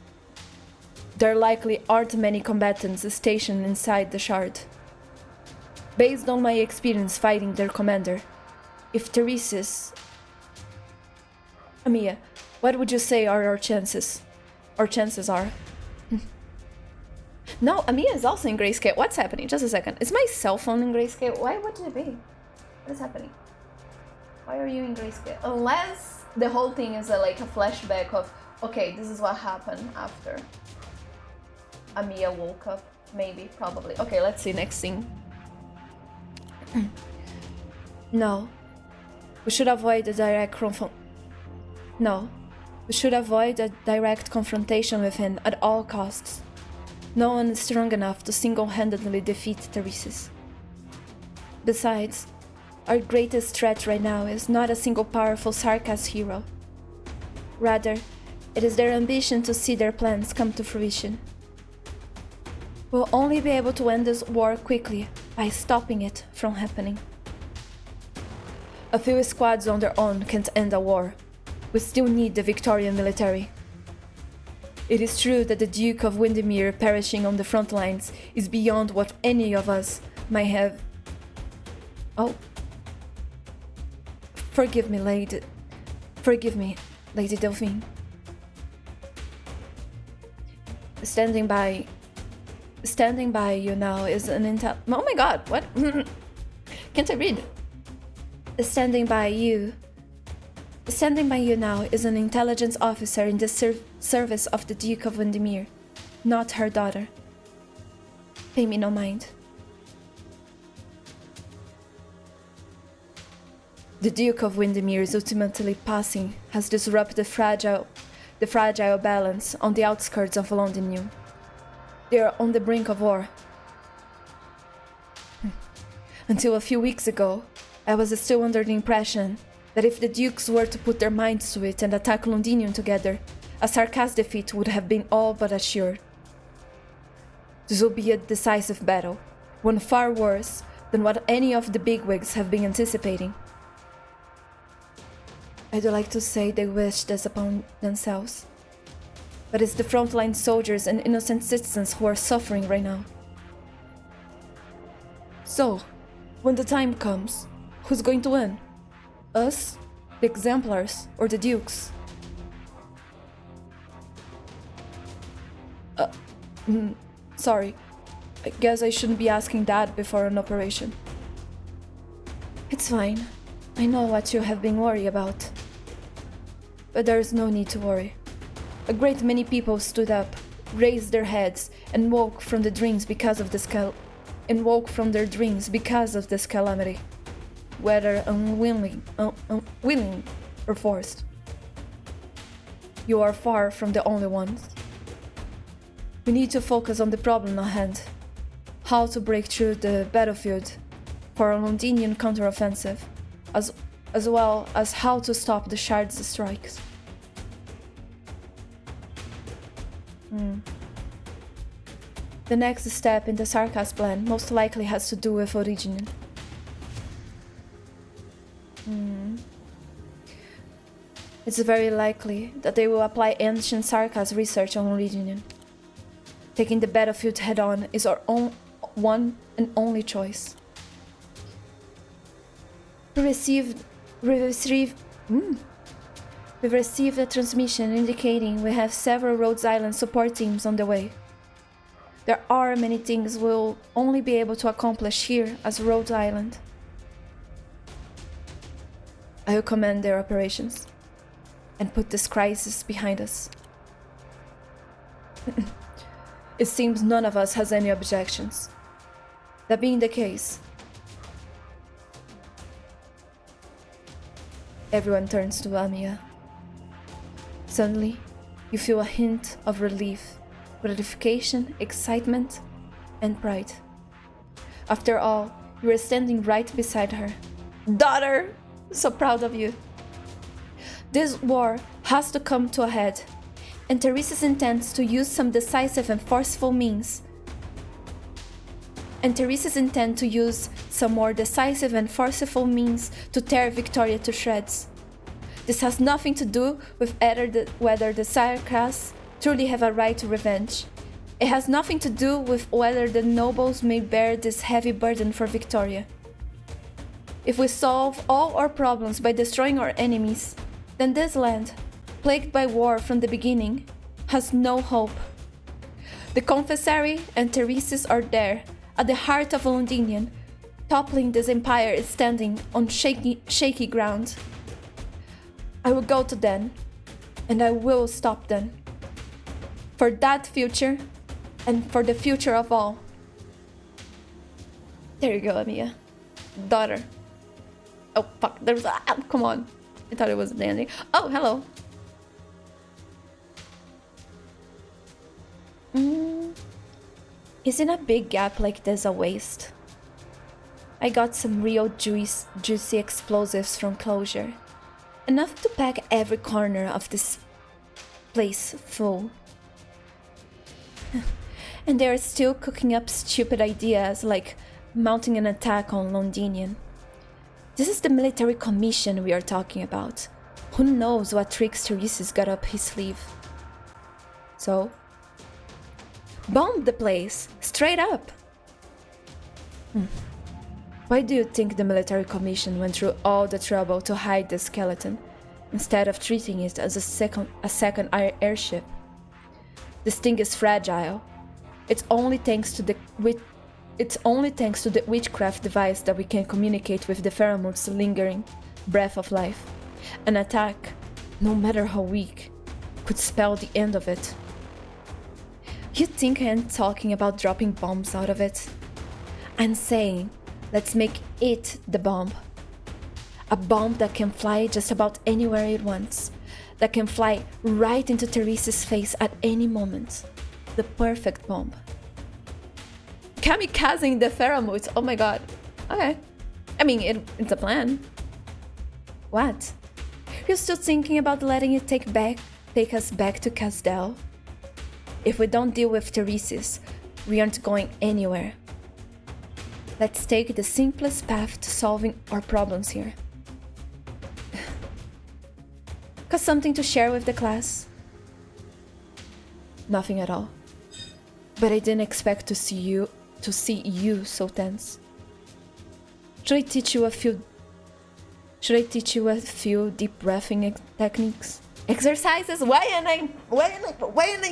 there likely aren't many combatants stationed inside the shard. Based on my experience fighting their commander, if Teresa's... Amiya, what would you say are our chances? Our chances are... No, Amiya is also in grayscale. What's happening? Just a second. Is my cell phone in grayscale? Why would it be? What is happening? Why are you in grayscale? Unless the whole thing is like a flashback of, okay, this is what happened after Amiya woke up. Maybe, probably. Okay, let's see, next scene. No. We should avoid a direct confrontation with him at all costs. No one is strong enough to single-handedly defeat Theresis. Besides, our greatest threat right now is not a single powerful Sarkas hero. Rather, it is their ambition to see their plans come to fruition. We'll only be able to end this war quickly by stopping it from happening. A few squads on their own can't end a war. We still need the Victorian military. It is true that the Duke of Windermere perishing on the front lines is beyond what any of us might have... Oh. Forgive me, Lady Delphine. Standing by you now is an Oh my god, what? Can't I read? Standing by you now is an intelligence officer in the service of the Duke of Windermere, not her daughter. Pay me no mind. The Duke of Windermere's ultimately passing has disrupted the fragile balance on the outskirts of London. They are on the brink of war. Until a few weeks ago, I was still under the impression that if the Dukes were to put their minds to it and attack Londinium together, a Sarkas defeat would have been all but assured. This will be a decisive battle, one far worse than what any of the bigwigs have been anticipating. I'd like to say they wish this upon themselves, but it's the frontline soldiers and innocent citizens who are suffering right now. So, when the time comes, who's going to win? Us, the Exemplars, or the Dukes? Sorry. I guess I shouldn't be asking that before an operation. It's fine. I know what you have been worried about. But there's no need to worry. A great many people stood up, raised their heads, and woke from their dreams because of this calamity, whether unwilling or forced. You are far from the only ones. We need to focus on the problem at hand. How to break through the battlefield for a Londinian counteroffensive, as well as how to stop the Shard's strikes. The next step in the Sarkas plan most likely has to do with Originian. It's very likely that they will apply ancient Sarkas research on Originian. Taking the battlefield head-on is our one and only choice. We received a transmission indicating we have several Rhodes Island support teams on the way. There are many things we'll only be able to accomplish here as Rhodes Island. I will command their operations and put this crisis behind us. It seems none of us has any objections. That being the case, everyone turns to Amiya. Suddenly, you feel a hint of relief, gratification, excitement, and pride. After all, you are standing right beside her. Daughter! So proud of you. This war has to come to a head, and Teresa's intends to use some decisive and forceful means. Some more decisive and forceful means to tear Victoria to shreds. This has nothing to do with whether the Sarkas truly have a right to revenge. It has nothing to do with whether the nobles may bear this heavy burden for Victoria. If we solve all our problems by destroying our enemies, then this land, plagued by war from the beginning, has no hope. The Confessary and Teresa's are there, at the heart of Londinium. Toppling this empire is standing on shaky ground. I will go to them, and I will stop them. For that future, and for the future of all. There you go, Amiya. Daughter. Oh, fuck, there's a... come on. I thought it was the ending. Oh, hello. Isn't a big gap like this a waste? I got some real juicy explosives from Closure. Enough to pack every corner of this place full. And they are still cooking up stupid ideas like mounting an attack on Londinium. This is the military commission we are talking about. Who knows what tricks Teresa's got up his sleeve. So, bomb the place, straight up. Why do you think the military commission went through all the trouble to hide the skeleton, instead of treating it as a second airship? This thing is fragile. It's only thanks to the witchcraft device that we can communicate with the pheromone's lingering breath of life. An attack, no matter how weak, could spell the end of it. You think I am talking about dropping bombs out of it? I'm saying, let's make it the bomb. A bomb that can fly just about anywhere it wants. That can fly right into Teresa's face at any moment. The perfect bomb. Kamikazing the pheromones, oh my god. Okay. I mean, it's a plan. What? You're still thinking about letting it take us back to Casdell? If we don't deal with Teresa's, we aren't going anywhere. Let's take the simplest path to solving our problems here. Got something to share with the class? Nothing at all. But I didn't expect to see you so tense. Should I teach you a few deep breathing techniques? Exercises? Why am I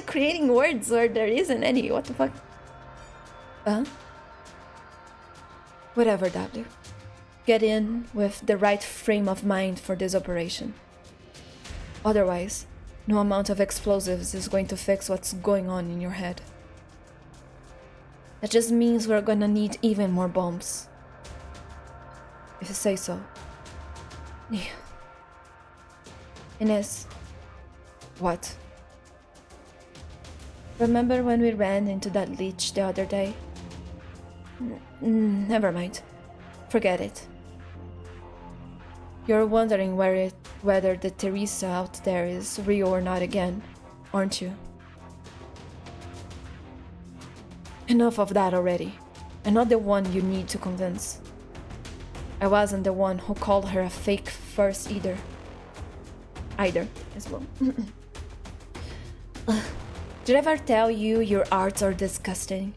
creating words where there isn't any? What the fuck? Whatever, W. Get in with the right frame of mind for this operation. Otherwise, no amount of explosives is going to fix what's going on in your head. That just means we're gonna need even more bombs. If you say so. Yeah. Ines. What? Remember when we ran into that leech the other day? Never mind. Forget it. You're wondering whether the Teresa out there is real or not again, aren't you? Enough of that already. I'm not the one you need to convince. I wasn't the one who called her a fake first either. Either, as well. Did I ever tell you your arts are disgusting?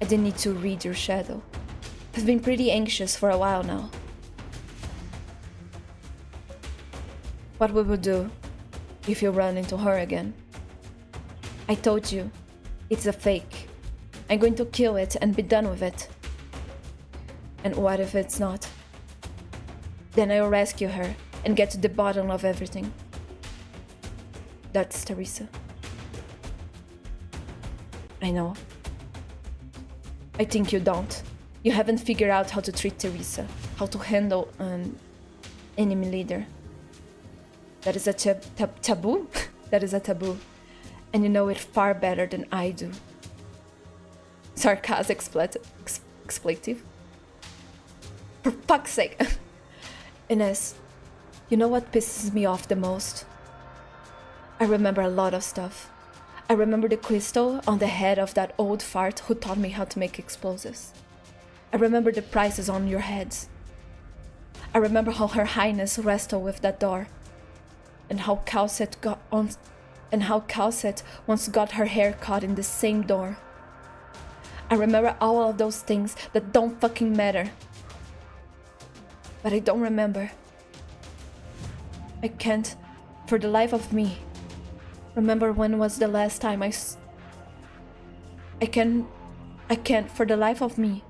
I didn't need to read your shadow. I've been pretty anxious for a while now. What we will do if you run into her again? I told you, it's a fake. I'm going to kill it and be done with it. And what if it's not? Then I'll rescue her and get to the bottom of everything. That's Teresa. I know. I think you don't. You haven't figured out how to treat Teresa, how to handle an enemy leader. That is a taboo? That is a taboo. And you know it far better than I do. Sarcastic expletive. For fuck's sake. Ines, you know what pisses me off the most? I remember a lot of stuff. I remember the crystal on the head of that old fart who taught me how to make explosives. I remember the prices on your heads. I remember how Her Highness wrestled with that door. And how Calcet once got her hair caught in the same door. I remember all of those things that don't fucking matter. But I don't remember. I can't, for the life of me, remember when was the last time I can't, for the life of me,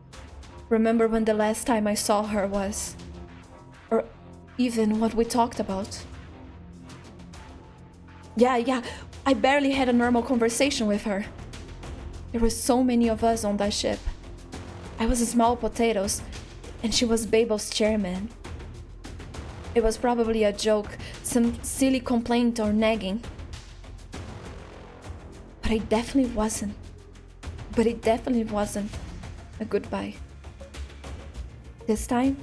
remember when the last time I saw her was. Or even what we talked about. Yeah, I barely had a normal conversation with her. There were so many of us on that ship. I was small potatoes, and she was Babel's chairman. It was probably a joke, some silly complaint or nagging. But it definitely wasn't a goodbye. This time,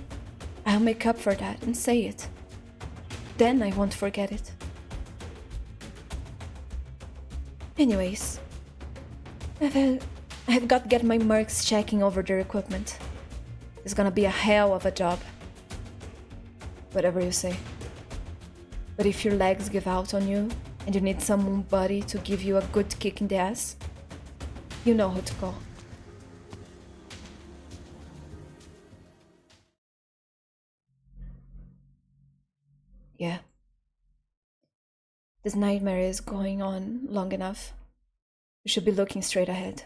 I'll make up for that and say it. Then I won't forget it. Anyways, I've got to get my mercs checking over their equipment. It's gonna be a hell of a job. Whatever you say. But if your legs give out on you and you need somebody to give you a good kick in the ass, you know who to call. Yeah. This nightmare is going on long enough. We should be looking straight ahead.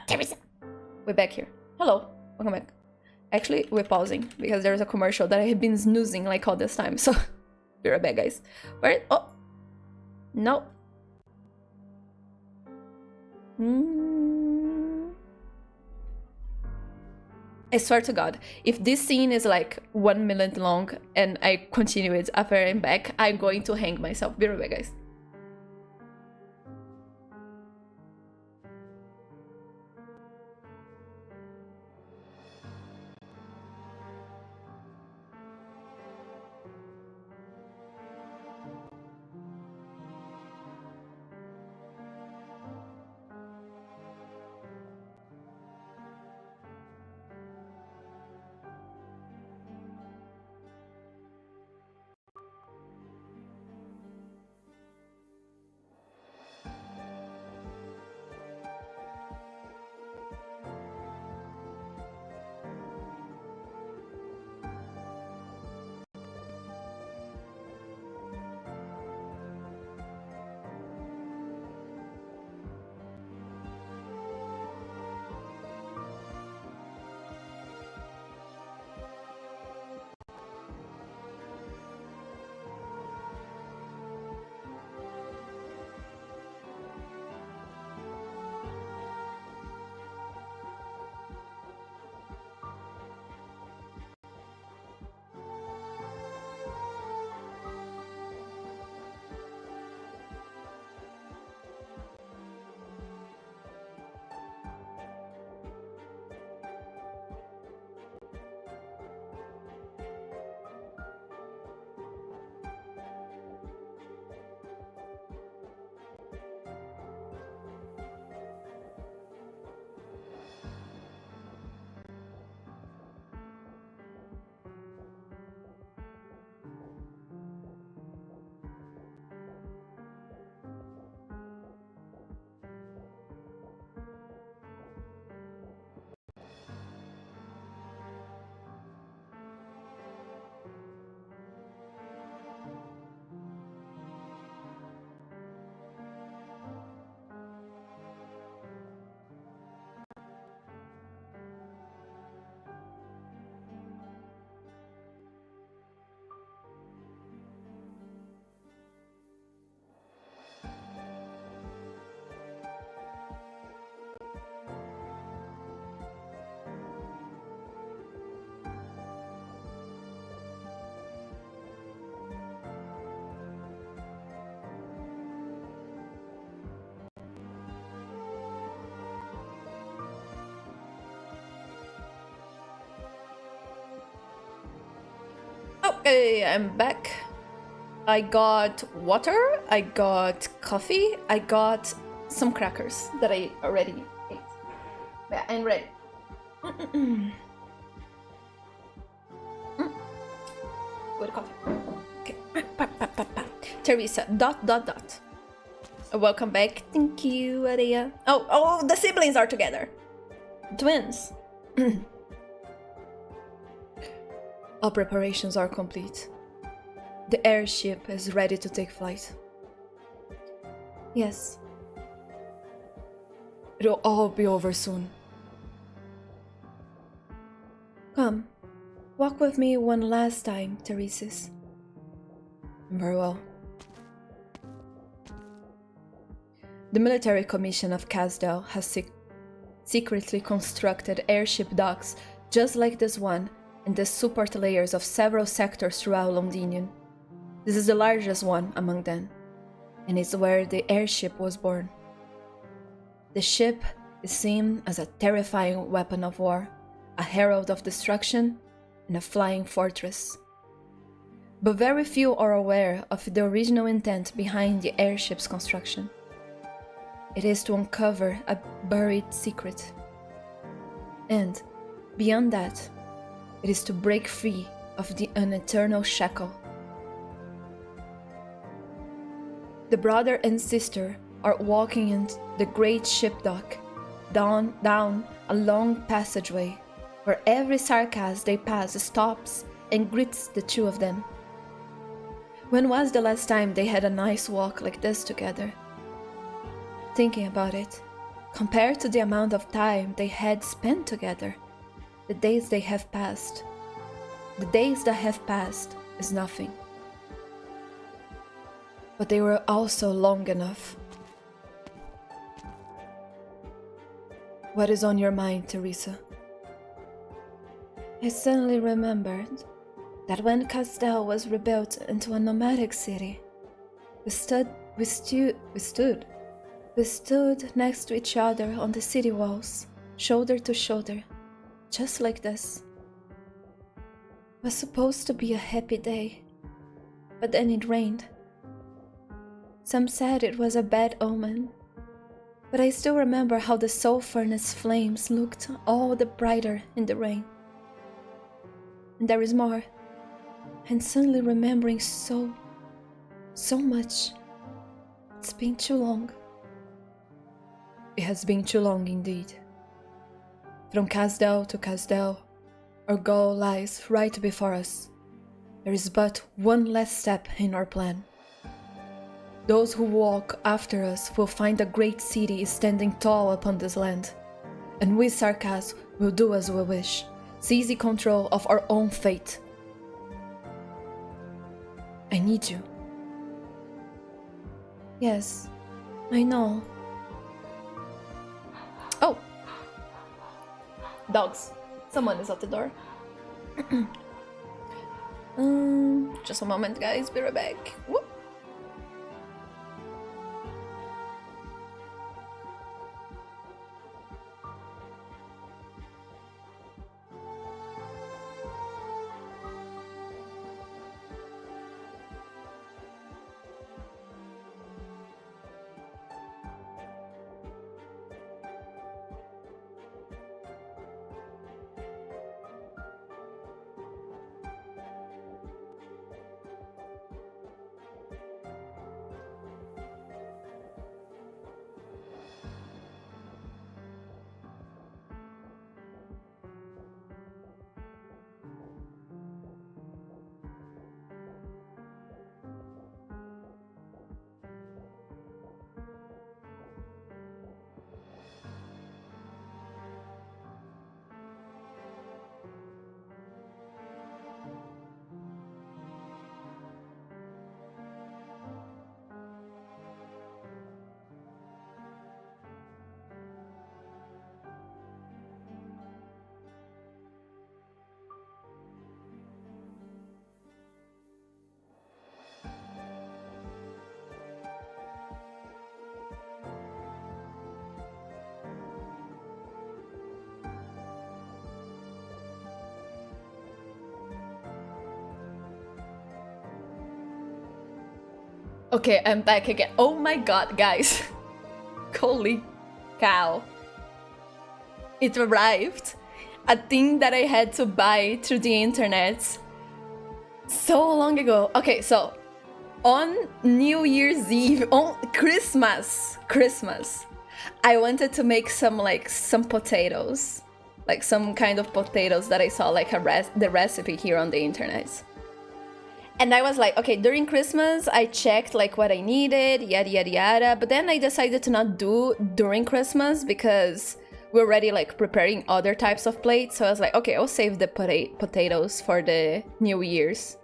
Teresa! We're back here. Hello. Welcome back. Actually, we're pausing because there's a commercial that I have been snoozing like all this time, so be right back, guys. Where? Oh! No. I swear to God, if this scene is like 1 minute long and I continue it after I'm back, I'm going to hang myself. Be right back, guys. Okay, I'm back. I got water, I got coffee, I got some crackers that I already ate. Yeah, I'm ready. Good coffee. Okay. Teresa, ... Welcome back. Thank you, Aria. Oh, the siblings are together. Twins. All preparations are complete. The airship is ready to take flight. Yes. It'll all be over soon. Come, walk with me one last time, Teresis. Very well. The military commission of Casdell has secretly constructed airship docks just like this one and the support layers of several sectors throughout Londinium. This is the largest one among them, and it's where the airship was born. The ship is seen as a terrifying weapon of war, a herald of destruction, and a flying fortress. But very few are aware of the original intent behind the airship's construction. It is to uncover a buried secret. And, beyond that, it is to break free of an eternal shackle. The brother and sister are walking in the great ship dock, down a long passageway, where every sarcasm they pass stops and greets the two of them. When was the last time they had a nice walk like this together? Thinking about it, compared to the amount of time they had spent together, the days that have passed is nothing. But they were also long enough. What is on your mind, Teresa? I suddenly remembered that when Castel was rebuilt into a nomadic city, we stood next to each other on the city walls, shoulder to shoulder, just like this. It was supposed to be a happy day, but then it rained. Some said it was a bad omen, but I still remember how the soul furnace flames looked all the brighter in the rain. And there is more, and suddenly remembering so much. It's been too long. It has been too long indeed. From Casdell to Casdell, our goal lies right before us. There is but one last step in our plan. Those who walk after us will find a great city standing tall upon this land, and we Sarkas will do as we wish, seizing control of our own fate. I need you. Yes, I know. Oh! Dogs. Someone is at the door. Just a moment, guys. Be right back. Whoop. Okay, I'm back again. Oh my god, guys. Holy cow. It arrived. A thing that I had to buy through the internet so long ago. Okay, so on New Year's Eve, on Christmas, I wanted to make some potatoes. Like some kind of potatoes that I saw like the recipe here on the internet. And I was like, okay, during Christmas, I checked like what I needed, yada, yada, yada. But then I decided to not do during Christmas because we're already like preparing other types of plates. So I was like, okay, I'll save the potatoes for the New Year's.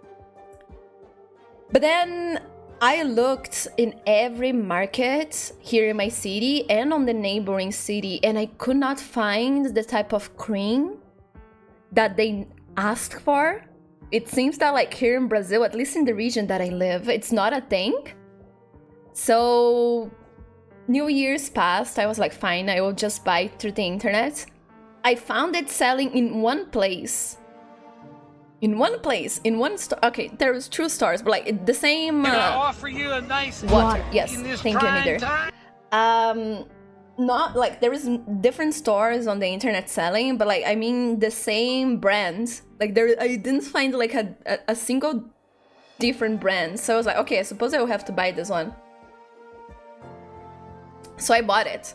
But then I looked in every market here in my city and on the neighboring city, and I could not find the type of cream that they asked for. It seems that like here in Brazil, at least in the region that I live, it's not a thing. So New Year's passed, I was like, fine, I will just buy it through the internet. I found it selling in one place. In one store. Okay, there was 2 stores, but like the same. Can I offer you a nice water? Yes, thank you, Neither. Not like there is different stores on the internet selling, but like I mean the same brand. Like there, I didn't find like a single different brand. So I was like, okay, I suppose I will have to buy this one. So I bought it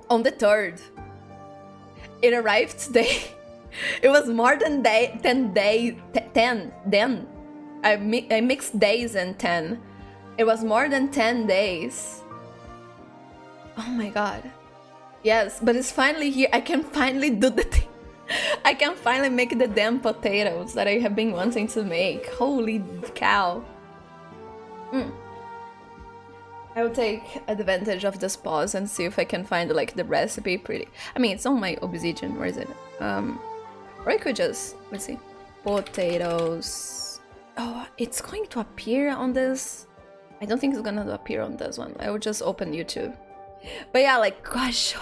on the 3rd. It arrived today. It was more than 10 days. 10. Then I mixed days and 10. It was more than 10 days. Oh my god. Yes, but it's finally here. I can finally do the thing. I can finally make the damn potatoes that I have been wanting to make. Holy cow. I will take advantage of this pause and see if I can find like the recipe pretty. I mean, it's on my obsidian. Where is it? Or I could just, let's see. Potatoes. Oh, it's going to appear on this. I don't think it's gonna appear on this one. I will just open YouTube. But yeah, like, gosh,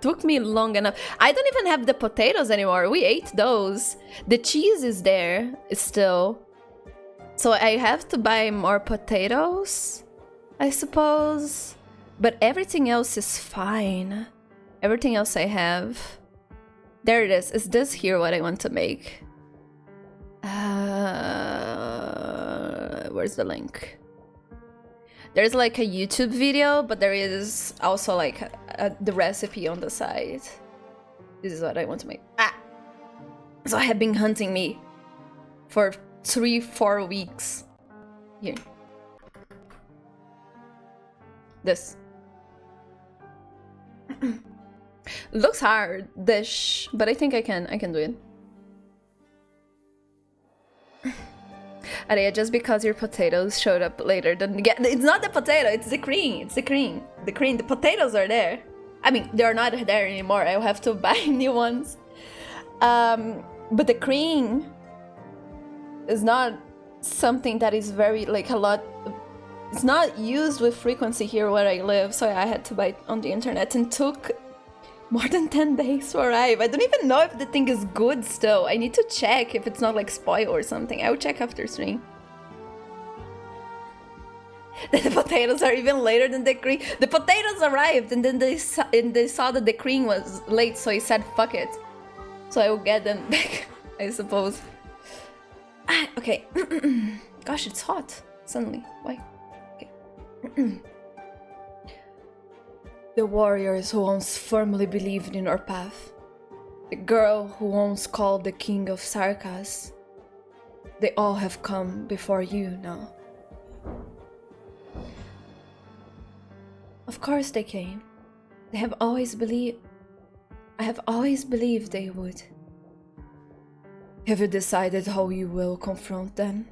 took me long enough. I don't even have the potatoes anymore. We ate those. The cheese is there still. So I have to buy more potatoes, I suppose. But everything else is fine. Everything else I have. There it is. Is this here what I want to make? Where's the link? There's like a YouTube video, but there is also like the recipe on the side. This is what I want to make. So I have been hunting me for 3-4 weeks. Here. This. Looks hard, dish, but I think I can do it. Aria, just because your potatoes showed up later, it's not the potato, it's the cream. It's the cream. The cream. The potatoes are there. I mean, they're not there anymore. I'll have to buy new ones. But the cream is not something that is very like a lot. It's not used with frequency here where I live, so I had to buy it on the internet and took more than 10 days to arrive. I don't even know if the thing is good still. I need to check if it's not like spoiled or something. I will check after stream. The potatoes are even later than the cream. The potatoes arrived and then they saw that the cream was late, so he said fuck it. So I will get them back, I suppose. Okay. Gosh, it's hot suddenly. Why? Okay. The warriors who once firmly believed in our path. The girl who once called the king of Sarkas. They all have come before you now. Of course they came. They have always believed. I have always believed they would. Have you decided how you will confront them?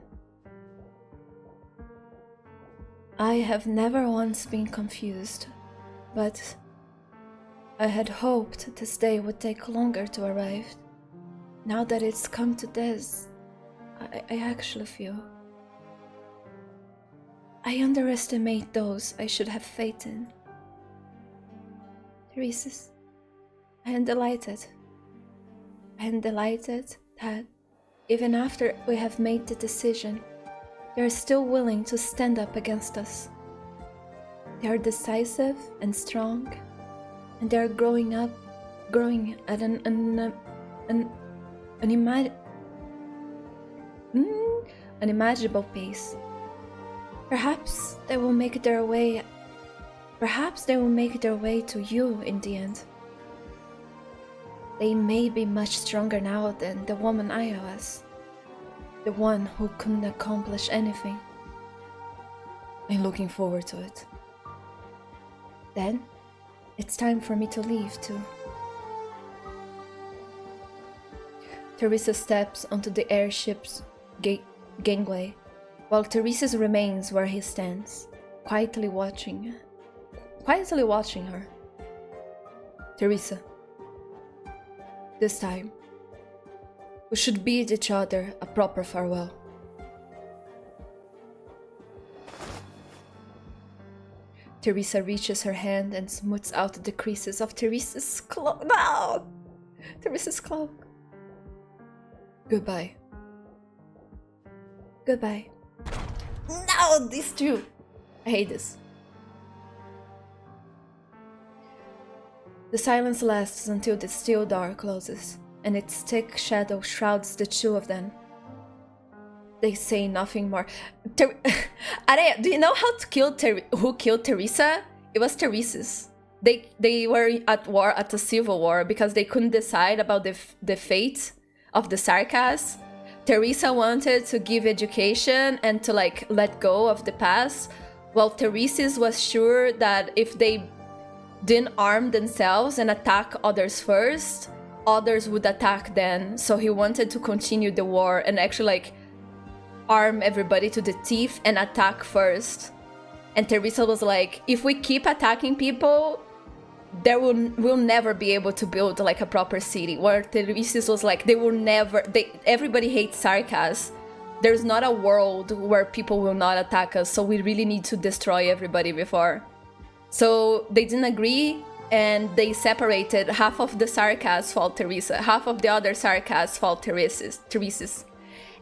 I have never once been confused. But I had hoped this day would take longer to arrive. Now that it's come to this, I actually feel. I underestimate those I should have faith in. Theresis, I am delighted. I am delighted that even after we have made the decision, they are still willing to stand up against us. They are decisive and strong, and they are growing at an unimaginable pace. Perhaps they will make their way. Perhaps they will make their way to you in the end. They may be much stronger now than the woman I was, the one who couldn't accomplish anything. I'm looking forward to it. Then, it's time for me to leave too. Teresa steps onto the airship's gangway, while Teresa's remains where he stands, quietly watching her. Teresa, this time, we should bid each other a proper farewell. Teresa reaches her hand and smooths out the creases of Teresa's cloak. No! Teresa's cloak. Goodbye. Goodbye. No, these two. I hate this. The silence lasts until the steel door closes, and its thick shadow shrouds the two of them. They say nothing more. Areia, do you know how to kill who killed Teresa? It was Teresa's. they were at war, at a civil war, because they couldn't decide about the fate of the Sarkas. Teresa wanted to give education and to like let go of the past, while Teresis was sure that if they didn't arm themselves and attack others first, others would attack them. So he wanted to continue the war and actually like arm everybody to the teeth and attack first. And Teresa was like, if we keep attacking people, we'll never be able to build like a proper city. Where Teresis was like, everybody hates Sarkas. There's not a world where people will not attack us, so we really need to destroy everybody before. So they didn't agree, and they separated. Half of the Sarkas fought Teresa, half of the other Sarkas fought Teresis.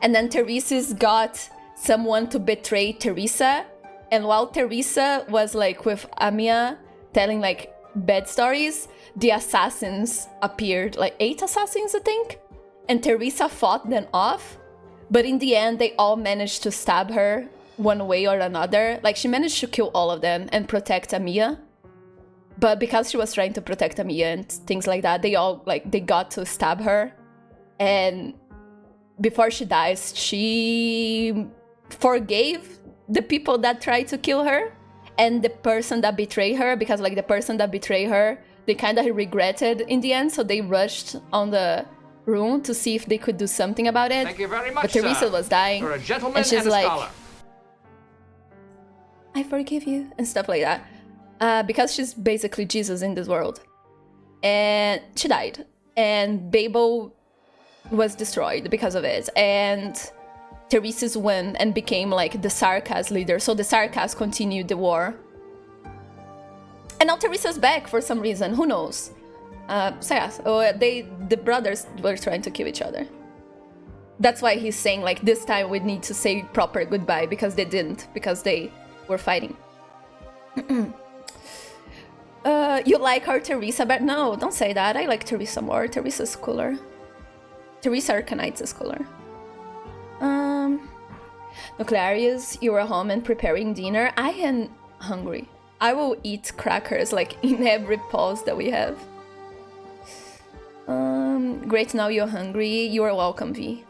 And then Teresis got someone to betray Teresa, and while Teresa was like with Amiya telling like bad stories, the assassins appeared, like 8 assassins I think, and Teresa fought them off, but in the end they all managed to stab her one way or another. Like she managed to kill all of them and protect Amiya, but because she was trying to protect Amiya and things like that, they got to stab her. And before she dies, she forgave the people that tried to kill her and the person that betrayed her, because like the person that betrayed her, they kind of regretted in the end, so they rushed on the room to see if they could do something about it. Thank you very much, but Teresa was dying. You're a gentleman and she's and a like, scholar. I forgive you, and stuff like that. Because she's basically Jesus in this world. And she died. And Babel was destroyed because of it. And Teresis won and became like the Sarkas leader. So the Sarkas continued the war. And now Teresa's back for some reason. Who knows? So yeah, the brothers were trying to kill each other. That's why he's saying like this time we need to say proper goodbye, because they didn't, because they were fighting. You like our Teresa, but no, don't say that. I like Teresa more. Teresa's cooler. Teresa Arknights is cooler. Nuclearius, you were home and preparing dinner. I am hungry. I will eat crackers like in every pause that we have. Great, now you're hungry. You are welcome, V.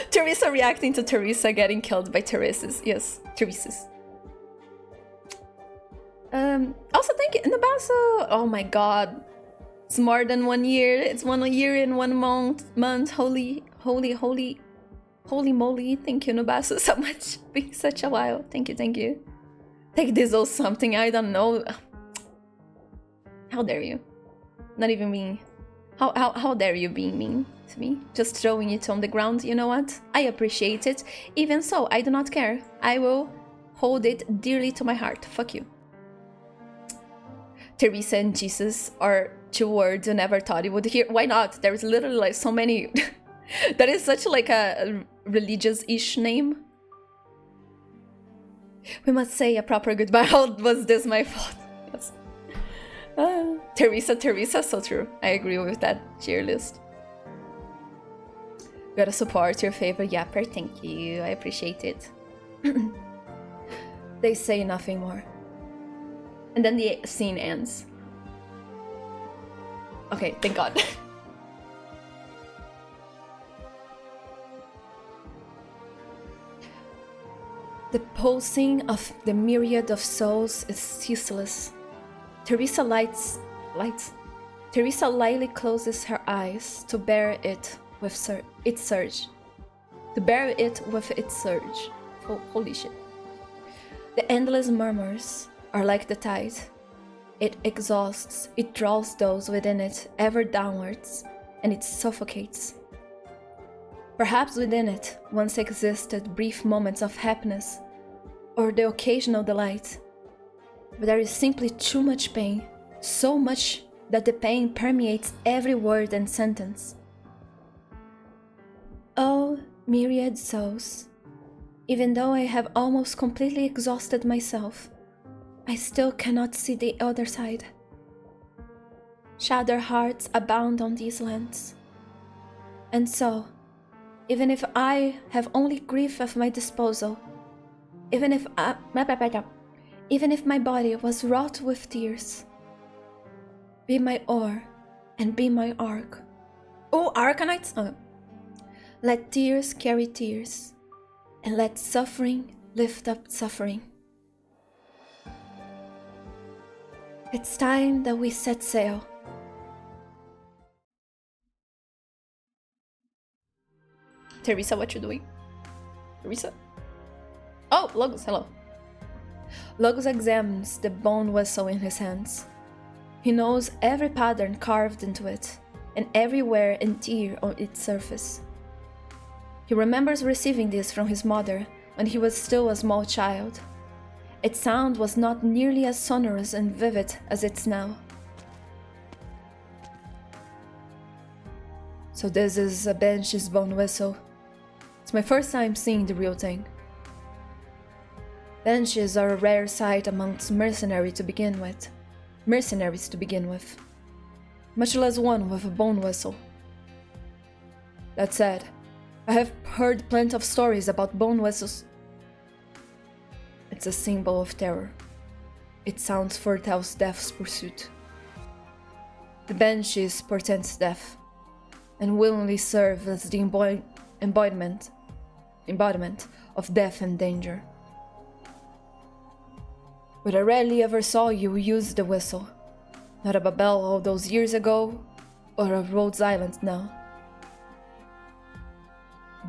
Teresa reacting to Teresa getting killed by Teresis. Yes, Teresis. Also thank you, Nabaso. Oh my god. It's more than 1 year. It's 1 year in 1 month. Holy moly. Thank you, Nabaso, so much. Been such a while. Thank you. Take this or something, I don't know. How dare you? Not even mean. How dare you being mean to me? Just throwing it on the ground, you know what? I appreciate it. Even so, I do not care. I will hold it dearly to my heart. Fuck you. Teresa and Jesus are 2 words you never thought you would hear. Why not? There's literally like so many. That is such like a religious-ish name. We must say a proper goodbye. How was this my fault? Yes. Teresa, so true. I agree with that cheer list. Gotta support your favorite yapper. Thank you. I appreciate it. They say nothing more. And then the scene ends. Okay, thank God. The pulsing of the myriad of souls is ceaseless. Teresa lightly closes her eyes to bear it with its surge. Holy shit. The endless murmurs are like the tide. It exhausts, it draws those within it ever downwards, and it suffocates. Perhaps within it once existed brief moments of happiness, or the occasional delight. But there is simply too much pain, so much that the pain permeates every word and sentence. Oh, myriad souls, even though I have almost completely exhausted myself, I still cannot see the other side. Shattered hearts abound on these lands. And so, even if I have only grief at my disposal, even if my body was wrought with tears, be my oar and be my ark. Oh, Arknights! Okay. Let tears carry tears, and let suffering lift up suffering. It's time that we set sail. Teresa, what you doing? Teresa? Oh, Logos, hello. Logos examines the bone whistle in his hands. He knows every pattern carved into it, and every wear and tear on its surface. He remembers receiving this from his mother when he was still a small child. Its sound was not nearly as sonorous and vivid as it's now. So this is a Banshee's bone whistle. It's my first time seeing the real thing. Banshees are a rare sight amongst mercenaries to begin with, much less one with a bone whistle. That said, I have heard plenty of stories about bone whistles. It's a symbol of terror. Its sound foretells death's pursuit. The Banshees portends death, and willingly serve as the embodiment of death and danger. But I rarely ever saw you use the whistle, not at Babel all those years ago, or at Rhodes Island now.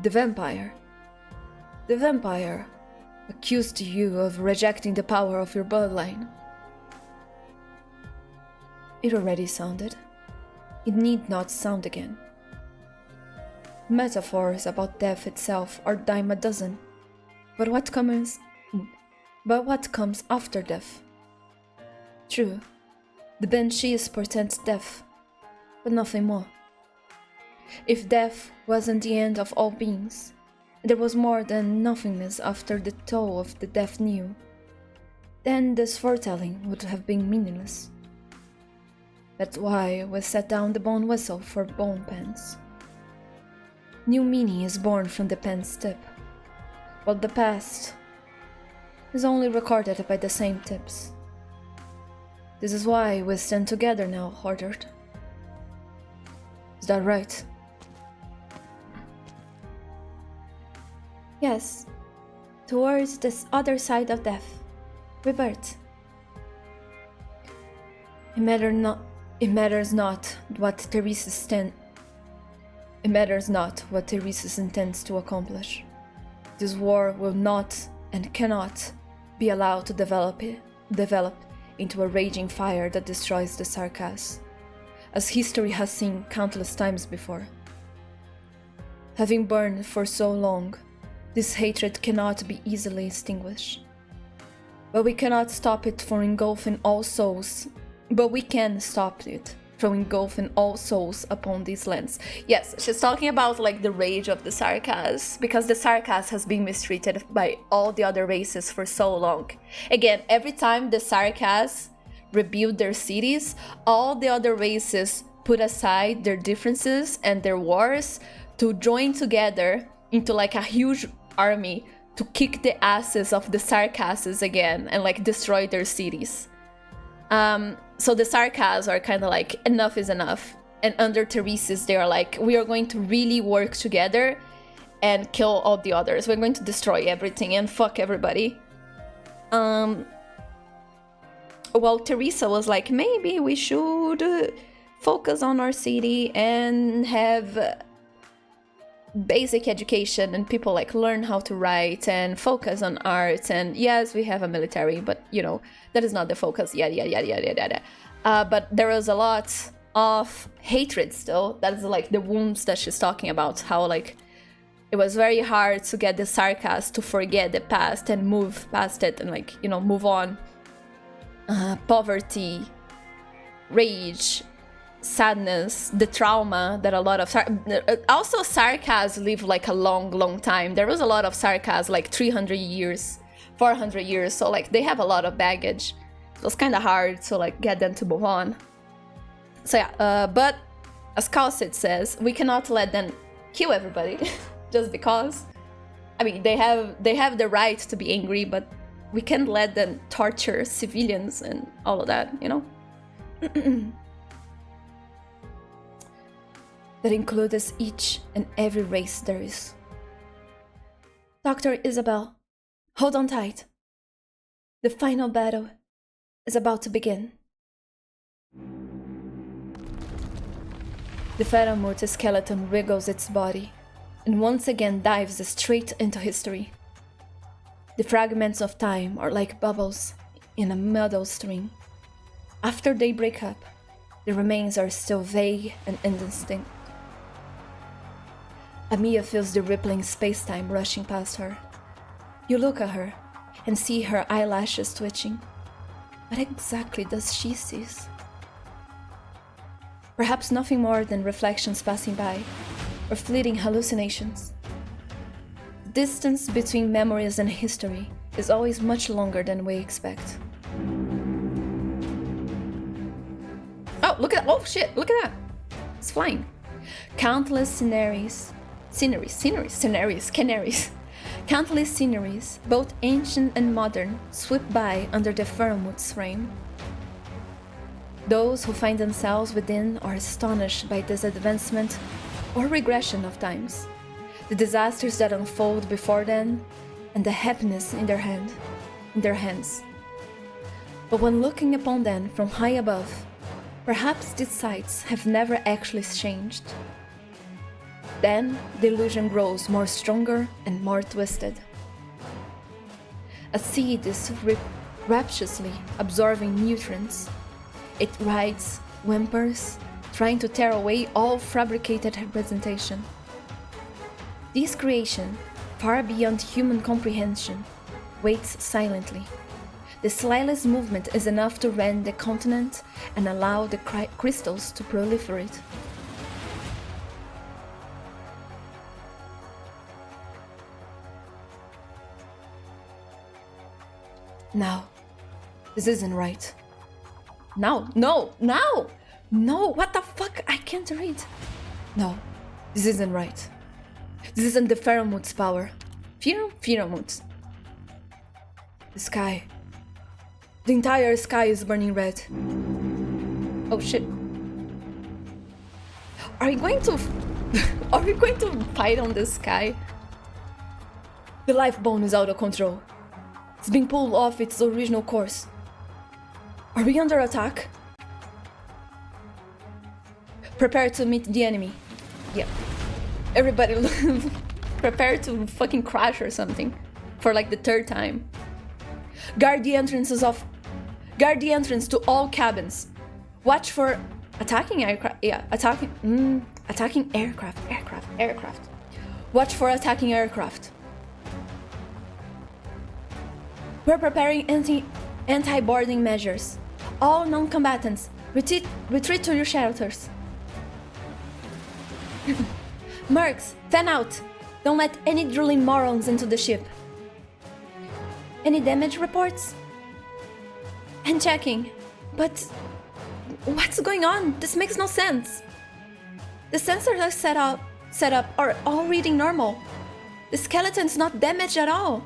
The vampire accused you of rejecting the power of your bloodline. It already sounded. It need not sound again. Metaphors about death itself are dime a dozen, but what comes after death? True, the Banshees portends death, but nothing more. If death wasn't the end of all beings, and there was more than nothingness after the toll of the death knew, then this foretelling would have been meaningless. That's why we set down the bone whistle for bone pens. New meaning is born from the pen's tip, while the past is only recorded by the same tips. This is why we stand together now, Hordard. Is that right? Yes, towards this other side of death, rebirth. It matters not what Teresa's intends to accomplish. This war will not and cannot be allowed to develop into a raging fire that destroys the Sarkas, as history has seen countless times before. Having burned for so long, this hatred cannot be easily extinguished. But we cannot stop it from engulfing all souls. But we can stop it from engulfing all souls upon these lands. Yes, she's talking about like the rage of the Sarkas, because the Sarkas has been mistreated by all the other races for so long. Again, every time the Sarkas rebuild their cities, all the other races put aside their differences and their wars to join together into like a huge army to kick the asses of the Sarkas again and like destroy their cities. So the Sarkas are kind of like, enough is enough. And under Teresa's, they are like, we are going to really work together and kill all the others. We're going to destroy everything and fuck everybody. Well, Teresa was like, maybe we should focus on our city and have basic education and people like learn how to write and focus on art. And yes, we have a military, but you know, that is not the focus. But there was a lot of hatred still. That is like the wounds that she's talking about, how like it was very hard to get the Sarkas to forget the past and move past it and like, you know, move on. Poverty, rage, sadness, the trauma that a lot of also Sarkas live like a long time. There was a lot of Sarkas like 300 years, 400 years, so like they have a lot of baggage. It was kind of hard to like get them to move on. So yeah, but as Calcit says, we cannot let them kill everybody. just because. I mean, they have the right to be angry, but we can't let them torture civilians and all of that, you know? That includes each and every race there is. Dr. Isabel, hold on tight. The final battle is about to begin. The Faramut skeleton wriggles its body and once again dives straight into history. The fragments of time are like bubbles in a metal string. After they break up, the remains are still vague and indistinct. Amiya feels the rippling space-time rushing past her. You look at her and see her eyelashes twitching. What exactly does she see? Perhaps nothing more than reflections passing by, or fleeting hallucinations. The distance between memories and history is always much longer than we expect. Oh, look at that! Oh shit! Look at that! It's flying. Countless canaries. Countless sceneries, both ancient and modern, sweep by under the Faramut's frame. Those who find themselves within are astonished by this advancement or regression of times, the disasters that unfold before them, and the happiness in their hands. But when looking upon them from high above, perhaps these sights have never actually changed. Then the illusion grows more stronger and more twisted. A seed is rapturously absorbing nutrients. It writhes, whimpers, trying to tear away all fabricated representation. This creation, far beyond human comprehension, waits silently. The slightest movement is enough to rend the continent and allow the crystals to proliferate. Now, this isn't right. No, what the fuck? I can't read. No, this isn't right. This isn't the Faramut's power. Faramut. The sky. The entire sky is burning red. Oh shit. Are we going to fight on the sky? The life bone is out of control. It's being pulled off its original course. Are we under attack? Prepare to meet the enemy. Yeah. Everybody prepare to fucking crash or something. For like the third time. Guard the entrance to all cabins. Watch for attacking aircraft. Yeah, attacking aircraft. Watch for attacking aircraft. We're preparing anti-boarding measures. All non-combatants, retreat to your shelters. Mercs, fan out! Don't let any drooling morons into the ship. Any damage reports? And checking. But what's going on? This makes no sense. The sensors are set up are all reading normal. The skeleton's not damaged at all.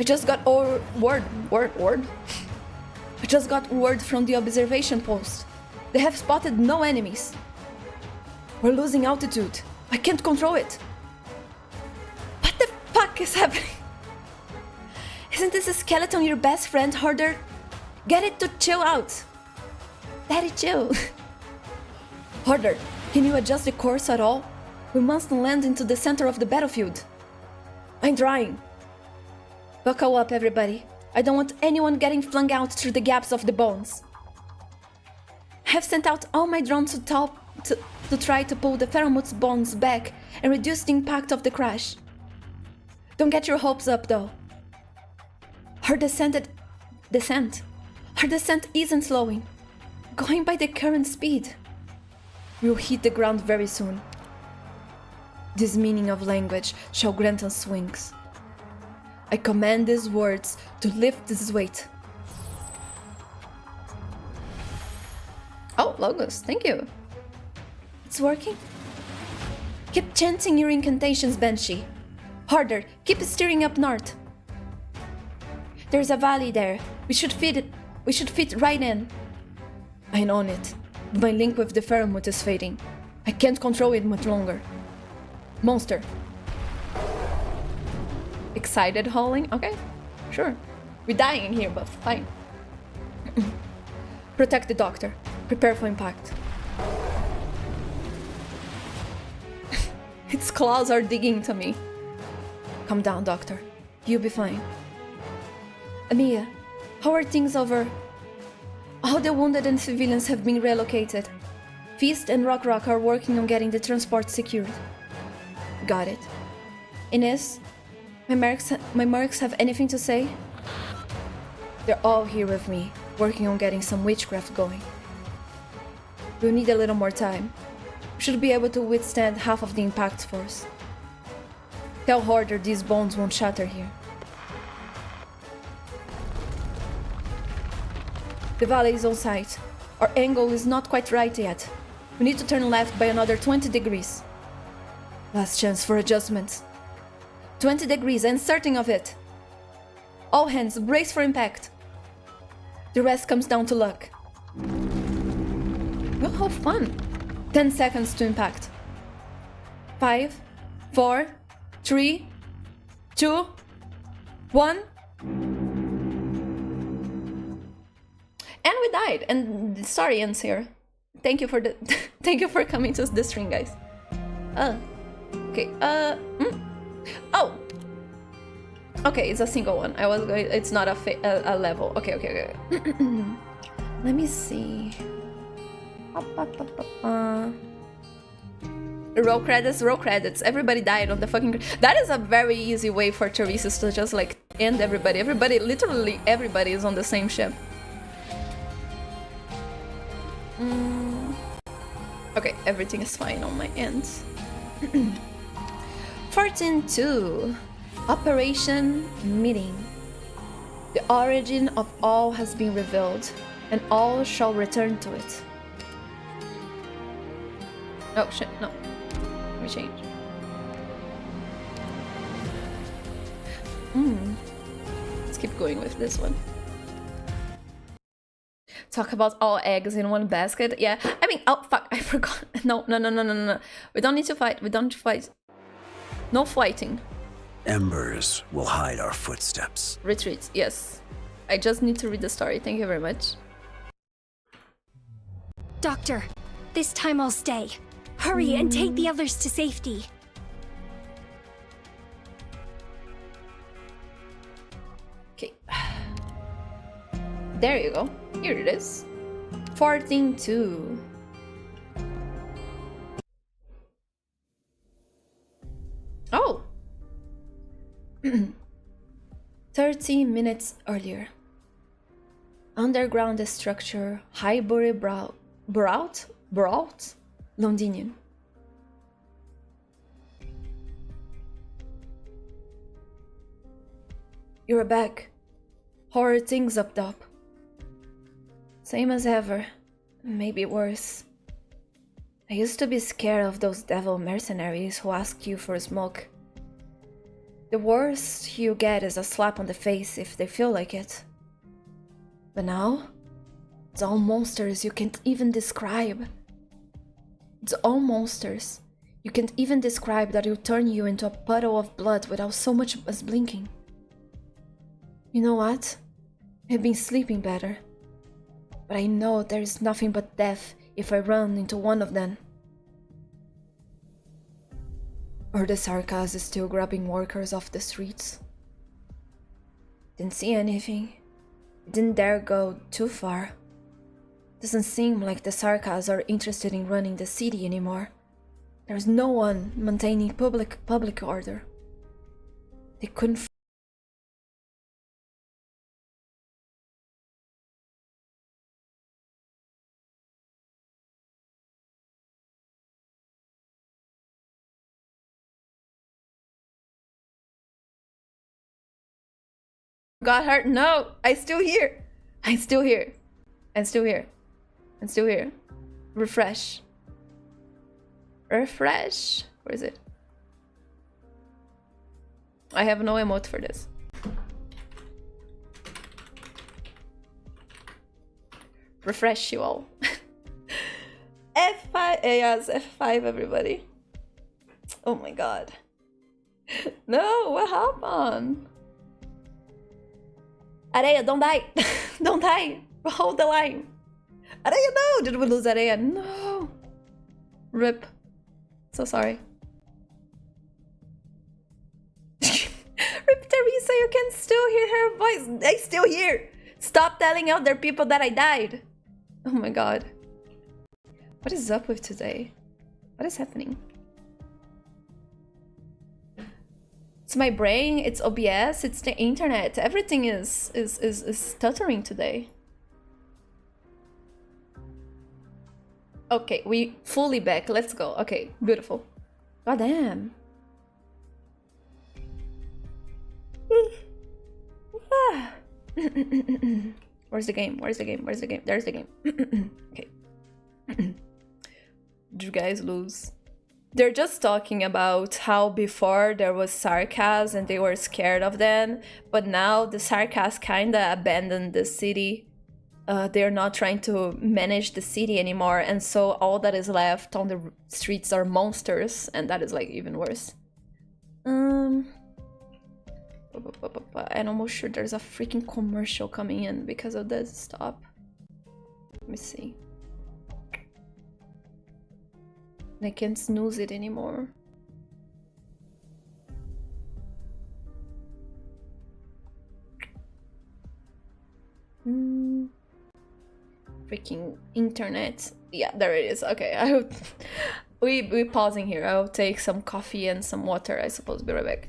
I just got word. I just got word from the observation post. They have spotted no enemies. We're losing altitude. I can't control it. What the fuck is happening? Isn't this a skeleton your best friend, Hoarder? Get it to chill out. Daddy, chill. Hoarder, can you adjust the course at all? We must land into the center of the battlefield. I'm trying. Buckle up, everybody. I don't want anyone getting flung out through the gaps of the bones. I have sent out all my drones to try to pull the Faramut's bones back and reduce the impact of the crash. Don't get your hopes up, though. Our descent isn't slowing. Going by the current speed. We'll hit the ground very soon. This meaning of language shall grant us wings. I command these words to lift this weight. Oh, Logos, thank you. It's working? Keep chanting your incantations, Banshee. Harder. Keep steering up north. There's a valley there. We should fit right in. I know it. My link with the Pheromut is fading. I can't control it much longer. Monster. Excited howling? Okay, sure. We're dying here, but fine. Protect the doctor. Prepare for impact. Its claws are digging into me. Calm down, doctor. You'll be fine. Amia, how are things over? All the wounded and civilians have been relocated. Feast and Rock are working on getting the transport secured. Got it. Ines, my mercs have anything to say? They're all here with me, working on getting some witchcraft going. We'll need a little more time. We should be able to withstand half of the impact force. Tell Hoarder these bones won't shatter here. The valley is on sight. Our angle is not quite right yet. We need to turn left by another 20 degrees. Last chance for adjustments. 20 degrees and certain of it. All hands, brace for impact. The rest comes down to luck. Oh, how fun. 10 seconds to impact. 5, 4, 3, 2, 1. And we died. And the story ends here. Thank you for the thank you for coming to the stream, guys. Okay. Oh. Okay, it's a single one. It's not a level. Okay. Let me see. Roll credits. Everybody died on the fucking... That is a very easy way for Teresa's to just like end everybody. Literally everybody is on the same ship. Okay, everything is fine on my end. 14.2 Operation Meeting. The origin of all has been revealed, and all shall return to it. Oh shit, no. Let me change. Let's keep going with this one. Talk about all eggs in one basket. Yeah, I mean, oh fuck, I forgot. No. We don't need to fight. No fighting. Embers will hide our footsteps. Retreat, yes. I just need to read the story. Thank you very much. Doctor, this time I'll stay. Hurry and take the others to safety. Okay. There you go. Here it is. 14.2. Oh! 30 minutes earlier. Underground structure, Highbury Brout, Londinian. You're back. How are things up top? Same as ever. Maybe worse. I used to be scared of those devil mercenaries who ask you for a smoke. The worst you get is a slap on the face if they feel like it. But now, it's all monsters you can't even describe. It's all monsters you can't even describe that will turn you into a puddle of blood without so much as blinking. You know what? I've been sleeping better. But I know there's nothing but death if I run into one of them. Or the Sarkas is still grabbing workers off the streets. Didn't see anything. Didn't dare go too far. Doesn't seem like the Sarkas are interested in running the city anymore. There's no one maintaining public order. They couldn't got hurt? No, I'm still here. Refresh. Where is it? I have no emote for this. Refresh you all. F5, yes, F5 everybody. Oh my god. No, what happened? Areia, don't die. Don't die. Hold the line. Areia, no. Did we lose Areia? No. Rip. So sorry. Rip Teresa, you can still hear her voice. I still hear. Stop telling other people that I died. Oh my god. What is up with today? What is happening? It's my brain, it's OBS, it's the internet. Everything is stuttering today. Okay, we fully back. Let's go. Okay, beautiful. God damn. Where's the game? Where's the game? Where's the game? There's the game. Okay. Did you guys lose? They're just talking about how before there was sarcasm and they were scared of them, but now the sarcasm kinda abandoned the city. They're not trying to manage the city anymore, and so all that is left on the streets are monsters, and that is like even worse. I'm almost sure there's a freaking commercial coming in because of this. Stop. Let me see. I can't snooze it anymore. Freaking internet. Yeah, there it is. Okay, I hope we pausing here. I'll take some coffee and some water, I suppose. Be right back.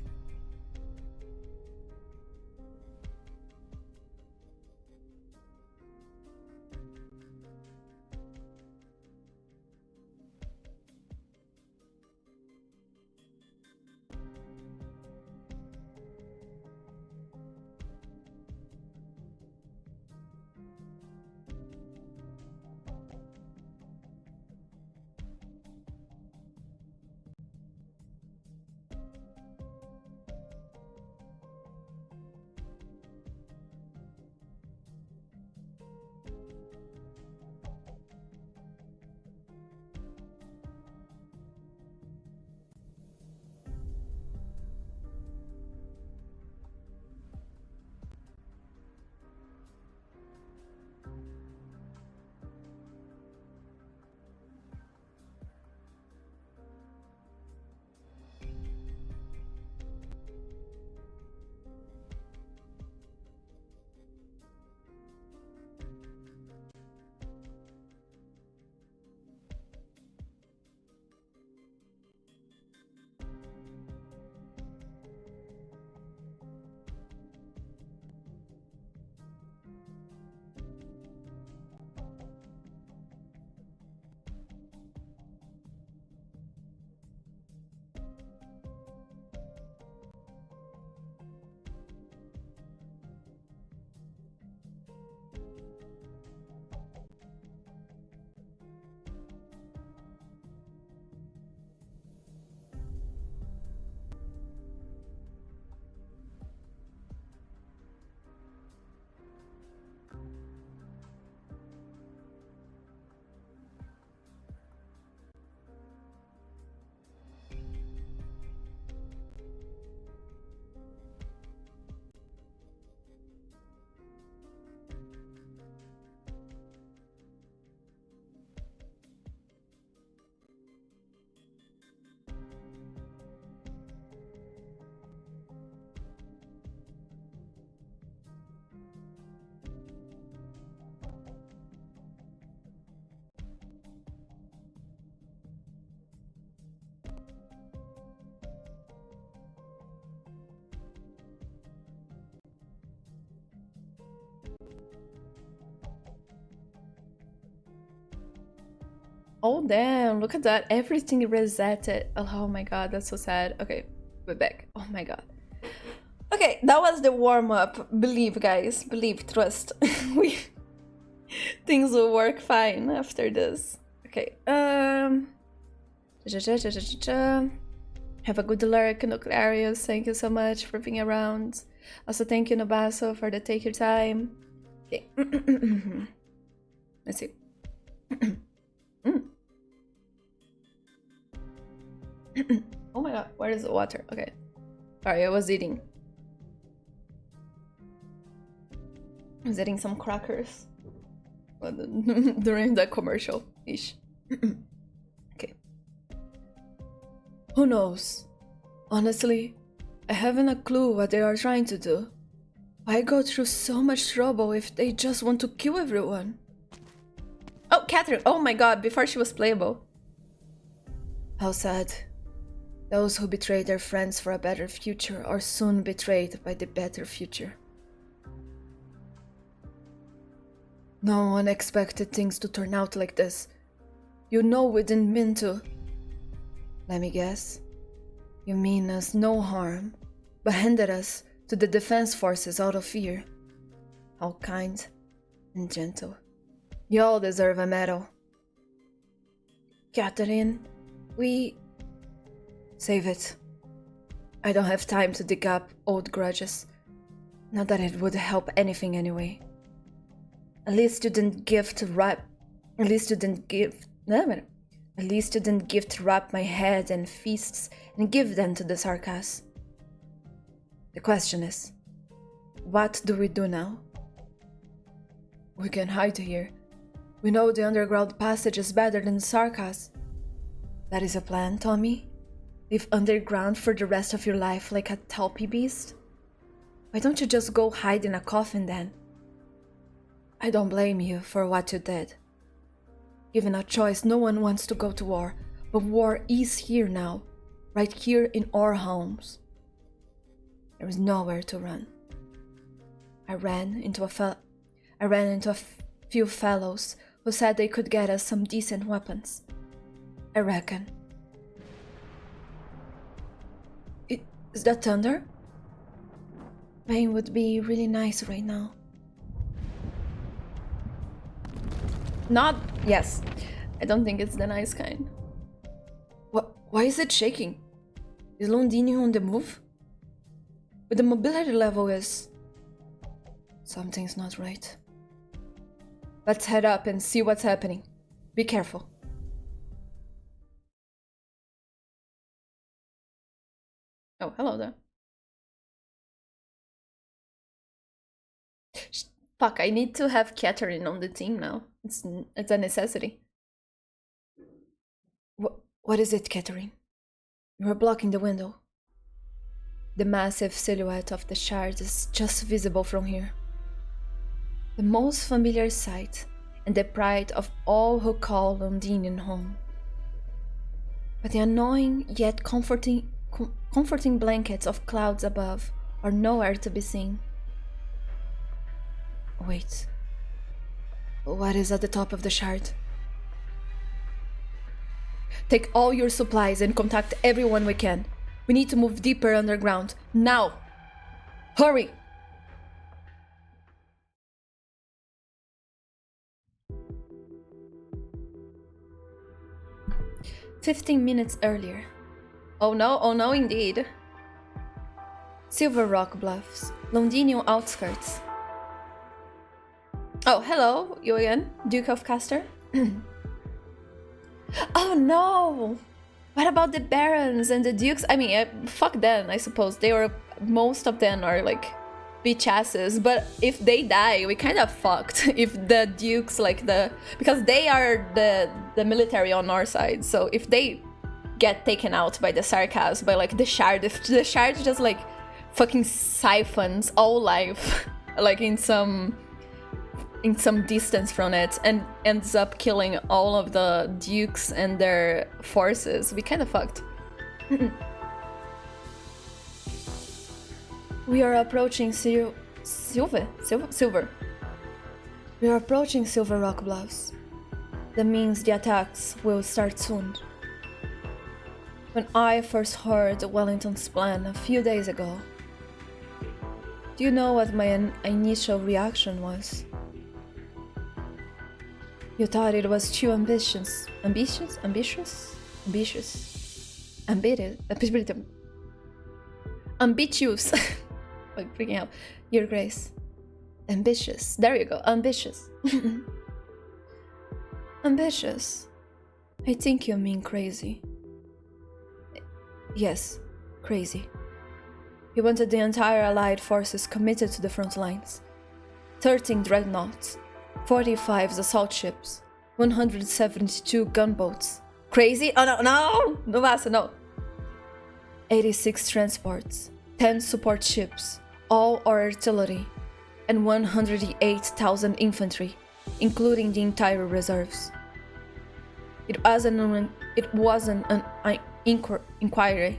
Oh damn, look at that. Everything resetted. Oh my god, that's so sad. Okay, we're back. Oh my god. Okay, that was the warm-up. Believe, guys. Believe, trust. Things will work fine after this. Okay, Have a good lurk, Nuclearius. Thank you so much for being around. Also, thank you, Nobaso, for the take your time. Okay. Let's see. Oh my god, where is the water? Okay. Sorry, I was eating. I was eating some crackers during the commercial-ish. Okay. Who knows? Honestly, I haven't a clue what they are trying to do. Why go through so much trouble if they just want to kill everyone? Oh, Catherine! Oh my god, before she was playable. How sad. Those who betray their friends for a better future are soon betrayed by the better future. No one expected things to turn out like this. You know we didn't mean to. Let me guess. You mean us no harm, but handed us to the defense forces out of fear. How kind and gentle. You all deserve a medal. Catherine, we... Save it. I don't have time to dig up old grudges. Not that it would help anything anyway. At least you didn't gift wrap my head and feasts and give them to the Sarkas. The question is, what do we do now? We can hide here. We know the underground passage is better than the Sarkas. That is a plan, Tommy? Live underground for the rest of your life like a taupe beast? Why don't you just go hide in a coffin then? I don't blame you for what you did. Given a choice, no one wants to go to war, but war is here now, right here in our homes. There is nowhere to run. I ran into a few fellows who said they could get us some decent weapons. I reckon. Is that thunder? Rain would be really nice right now. Not... yes. I don't think it's the nice kind. Why is it shaking? Is Londinium on the move? But the mobility level is... something's not right. Let's head up and see what's happening. Be careful. Oh, hello there. Fuck, I need to have Catherine on the team now. It's a necessity. What is it, Catherine? You are blocking the window. The massive silhouette of the shard is just visible from here. The most familiar sight, and the pride of all who call Londinium home. But the annoying yet comforting blankets of clouds above are nowhere to be seen. Wait. What is at the top of the shard? Take all your supplies and contact everyone we can. We need to move deeper underground. Now! Hurry! "15 minutes earlier. Oh no, indeed. Silver Rock Bluffs, Londinium outskirts. Oh, hello, you again, Duke of Castor? Oh no! What about the barons and the dukes? I mean, fuck them, I suppose. Most of them are like bitch asses, but if they die, we kind of fucked. If the dukes, because they are the military on our side, so if they get taken out by the Sarkas, by the shard, if the shard just fucking siphons all life, in some distance from it, and ends up killing all of the dukes and their forces, we kind of fucked. We are approaching Silver. We are approaching Silver Rock Bluffs. That means the attacks will start soon. When I first heard Wellington's plan a few days ago, do you know what my initial reaction was? You thought it was too ambitious. Ambitious. Like freaking out. Your Grace. Ambitious. There you go. Ambitious. Ambitious. I think you mean crazy. Yes, crazy. He wanted the entire Allied forces committed to the front lines. 13 dreadnoughts, 45 assault ships, 172 gunboats. Crazy? Oh no, no! No massa, no! 86 transports, 10 support ships, all our artillery, and 108,000 infantry, including the entire reserves. It wasn't an inquiry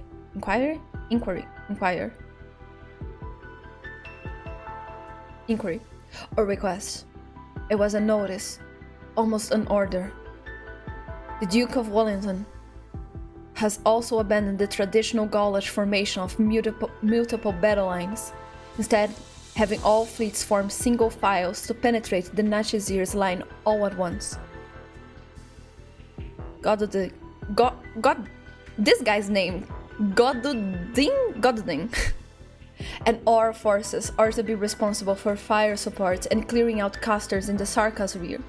or request. It was a notice, almost an order. The Duke of Wellington has also abandoned the traditional Gaulish formation of multiple battle lines, instead having all fleets form single files to penetrate the Nachi's line all at once. This guy's name, Goduding. And our forces are to be responsible for fire support and clearing out casters in the Sarkas rear,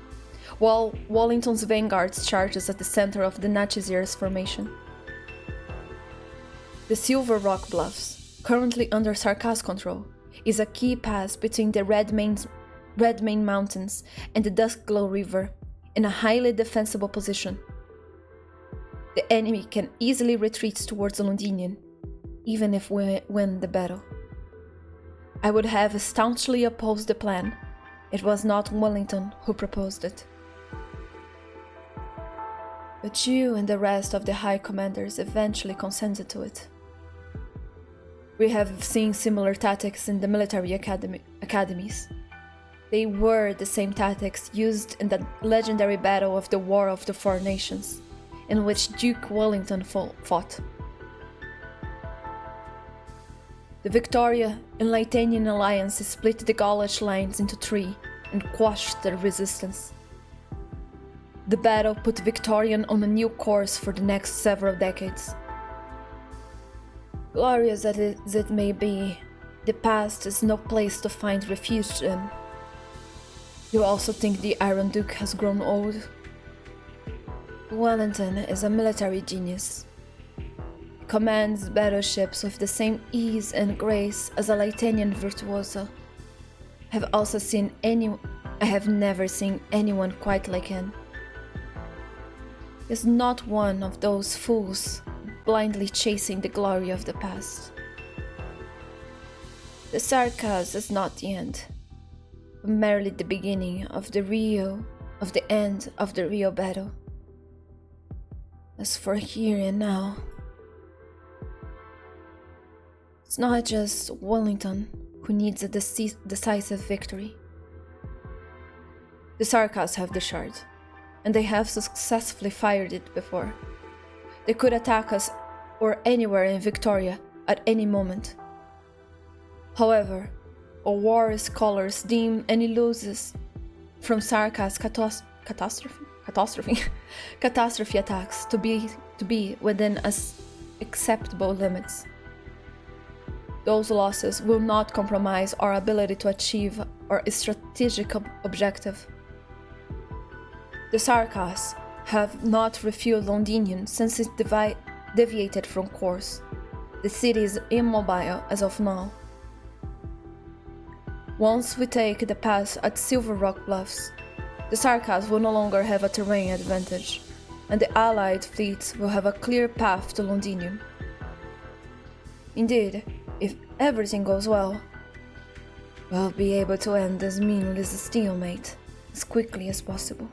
while Wellington's vanguards charges at the center of the Nachi's formation. The Silver Rock Bluffs, currently under Sarkas control, is a key pass between the Red Mane Mountains and the Duskglow River, in a highly defensible position. The enemy can easily retreat towards Londinium, even if we win the battle. I would have staunchly opposed the plan. It was not Wellington who proposed it. But you and the rest of the high commanders eventually consented to it. We have seen similar tactics in the military academies. They were the same tactics used in the legendary Battle of the War of the Four Nations, in which Duke Wellington fought. The Victoria and Lytanian alliances split the Gaulish lines into three and quashed their resistance. The battle put Victorian on a new course for the next several decades. Glorious as it may be, the past is no place to find refuge in. You also think the Iron Duke has grown old? Wellington is a military genius. He commands battleships with the same ease and grace as a Lytanian virtuoso. I have never seen anyone quite like him. He's not one of those fools blindly chasing the glory of the past. The Sarkas is not the end, but merely the beginning of the end of the real battle. As for here and now, it's not just Wellington who needs a decisive victory. The Sarkas have the shard, and they have successfully fired it before. They could attack us or anywhere in Victoria at any moment. However, our war scholars deem any losses from Sarkas catastrophe attacks to be within acceptable limits. Those losses will not compromise our ability to achieve our strategic objective. The Sarkas have not refueled Londinium since it deviated from course. The city is immobile as of now. Once we take the pass at Silver Rock Bluffs, the Sarkas will no longer have a terrain advantage, and the Allied fleets will have a clear path to Londinium. Indeed, if everything goes well, we'll be able to end this meaningless stalemate as quickly as possible.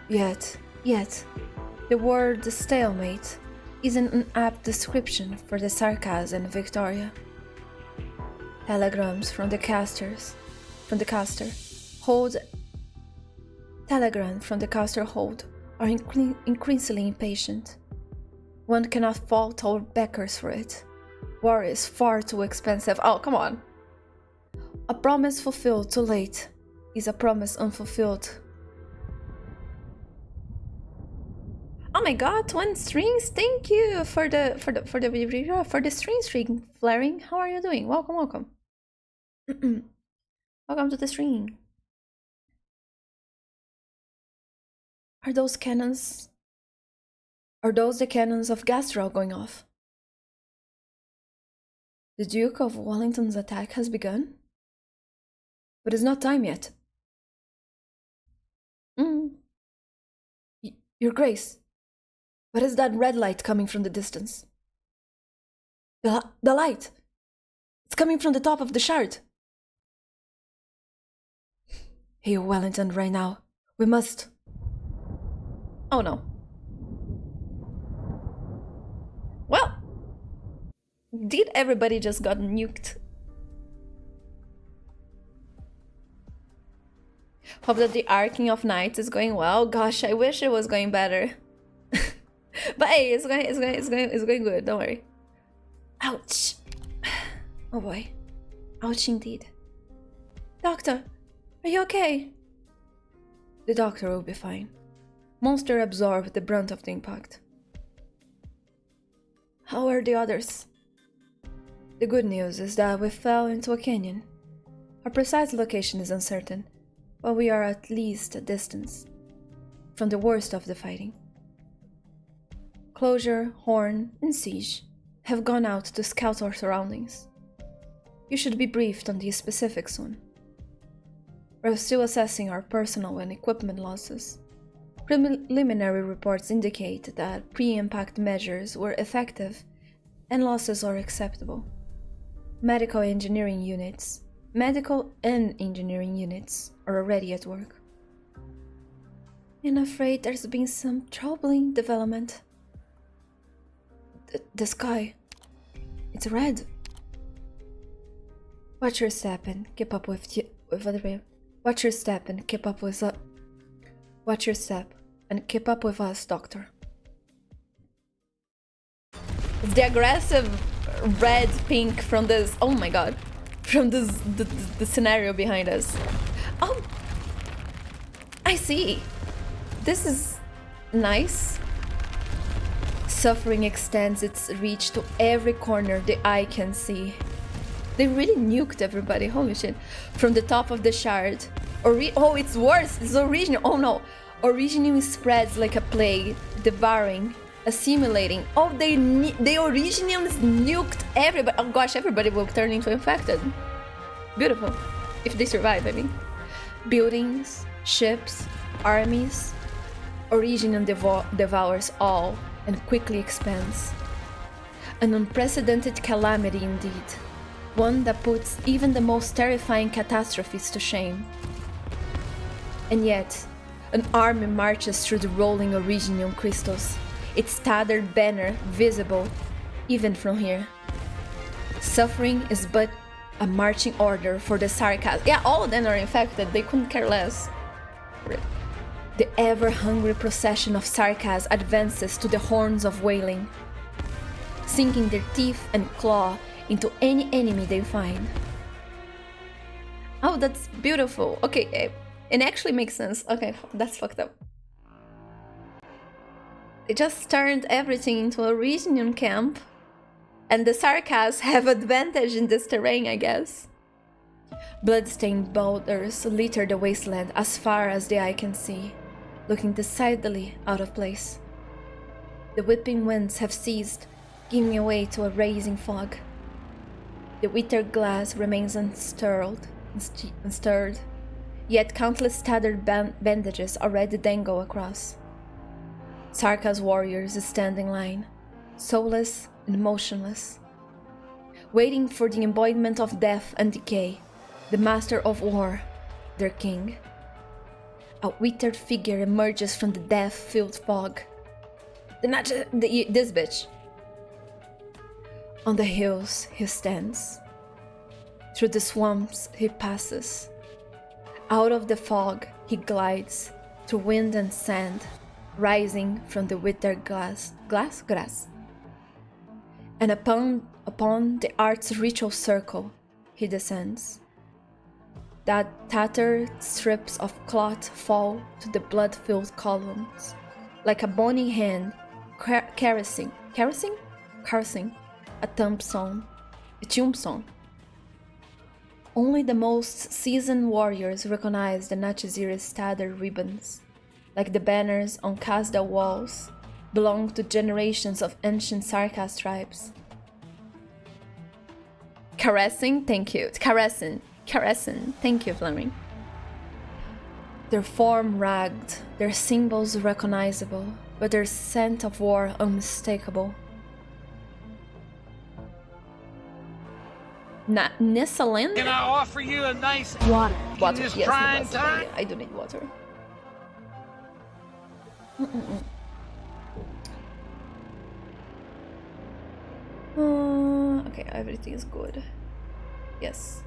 Yet, the word stalemate isn't an apt description for the Sarkas and Victoria. Telegrams from the caster hold are increasingly impatient. One cannot fault our backers for it. War is far too expensive. Oh, come on. A promise fulfilled too late is a promise unfulfilled. Oh my god, 20 strings. Thank you for the string flaring. How are you doing? Welcome. Welcome to the stream. Are those the cannons of Gastrel going off? The Duke of Wellington's attack has begun? But it's not time yet. Your Grace, what is that red light coming from the distance? The light! It's coming from the top of the shard! Hey, Wellington, right now. We must... Oh no. Well, did everybody just got nuked? Hope that the arcing of Knights is going well. Gosh, I wish it was going better. But hey, it's going good, don't worry. Ouch. Oh boy. Ouch indeed. Doctor, are you okay? The doctor will be fine. Monster absorbed the brunt of the impact. How are the others? The good news is that we fell into a canyon. Our precise location is uncertain, but we are at least a distance from the worst of the fighting. Closure, Horn, and Siege have gone out to scout our surroundings. You should be briefed on the specifics soon. We're still assessing our personal and equipment losses. Preliminary reports indicate that pre-impact measures were effective and losses are acceptable. Medical and engineering units are already at work. I'm afraid there's been some troubling development. The sky, it's red. Watch your step and keep up with us, Doctor. It's the aggressive red pink from this. Oh my god, from this the scenario behind us. Oh, I see. This is nice. Suffering extends its reach to every corner the eye can see. They really nuked everybody, holy shit. From the top of the shard. Oh, it's worse, it's Originium. Oh no. Originium spreads like a plague, devouring, assimilating. Oh, the Originiums nuked everybody. Oh gosh, everybody will turn into infected. Beautiful. If they survive, I mean. Buildings, ships, armies. Originium devours all and quickly expands. An unprecedented calamity indeed. One that puts even the most terrifying catastrophes to shame. And yet, an army marches through the rolling Originium crystals, its tattered banner visible even from here. Suffering is but a marching order for the Sarkas. Yeah, all of them are infected, they couldn't care less. The ever-hungry procession of Sarkas advances to the horns of Wailing, sinking their teeth and claw into any enemy they find. Oh, that's beautiful. Okay, it actually makes sense. Okay, that's fucked up. It just turned everything into a Originium camp, and the Sarkas have advantage in this terrain, I guess. Blood-stained boulders litter the wasteland as far as the eye can see, looking decidedly out of place. The whipping winds have ceased, giving way to a racing fog. The withered glass remains unstirred, yet countless tattered bandages already dangle across. Sarka's warriors stand in line, soulless and motionless, waiting for the embodiment of death and decay, the master of war, their king. A withered figure emerges from the death-filled fog. This bitch. On the hills he stands. Through the swamps he passes. Out of the fog he glides, through wind and sand, rising from the withered grass. And upon the art's ritual circle he descends. That tattered strips of cloth fall to the blood-filled columns, like a bony hand caressing a tombstone. Only the most seasoned warriors recognize the Nachazir's tattered ribbons, like the banners on Khazda walls, belong to generations of ancient Sarkaz tribes. Caressing, thank you. Caressing, thank you, Fleming. Their form ragged, their symbols recognizable, but their scent of war unmistakable. Nissaland? Can I offer you a nice Water. Water, this yes, trying water. time? I do need water. Okay, everything is good. Yes.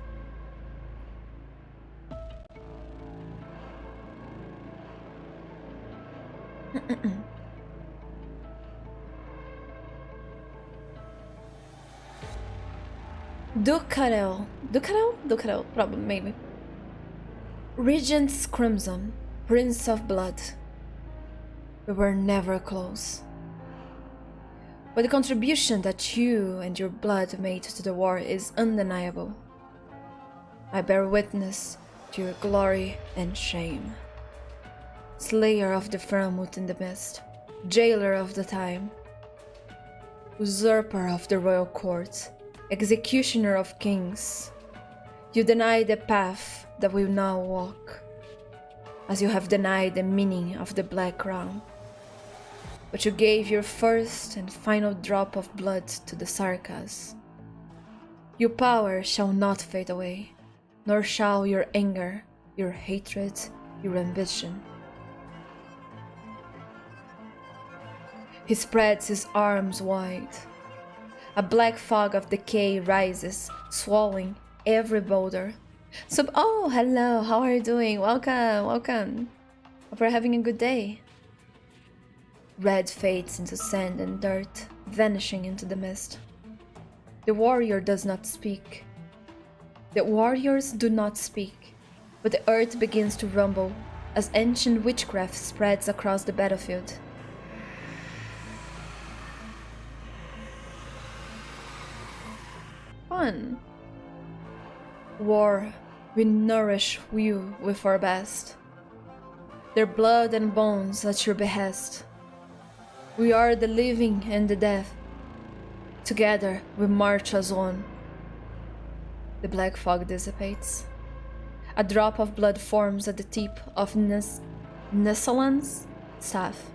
Dukarel, probably, maybe. Regent's Crimson, Prince of Blood. We were never close. But the contribution that you and your blood made to the war is undeniable. I bear witness to your glory and shame. Slayer of the Firmwood in the Mist, jailer of the time, usurper of the royal court, executioner of kings, you deny the path that we now walk, as you have denied the meaning of the Black Crown. But you gave your first and final drop of blood to the Sarkaz. Your power shall not fade away, nor shall your anger, your hatred, your ambition. He spreads his arms wide. A black fog of decay rises, swallowing every boulder. Oh, hello, how are you doing? Welcome. Hope you're having a good day. Red fades into sand and dirt, vanishing into the mist. The warrior does not speak. The warriors do not speak, but the earth begins to rumble as ancient witchcraft spreads across the battlefield. Fun. War, we nourish you with our best. Their blood and bones at your behest. We are the living and the dead. Together we march as one. The black fog dissipates. A drop of blood forms at the tip of Nissaland's staff.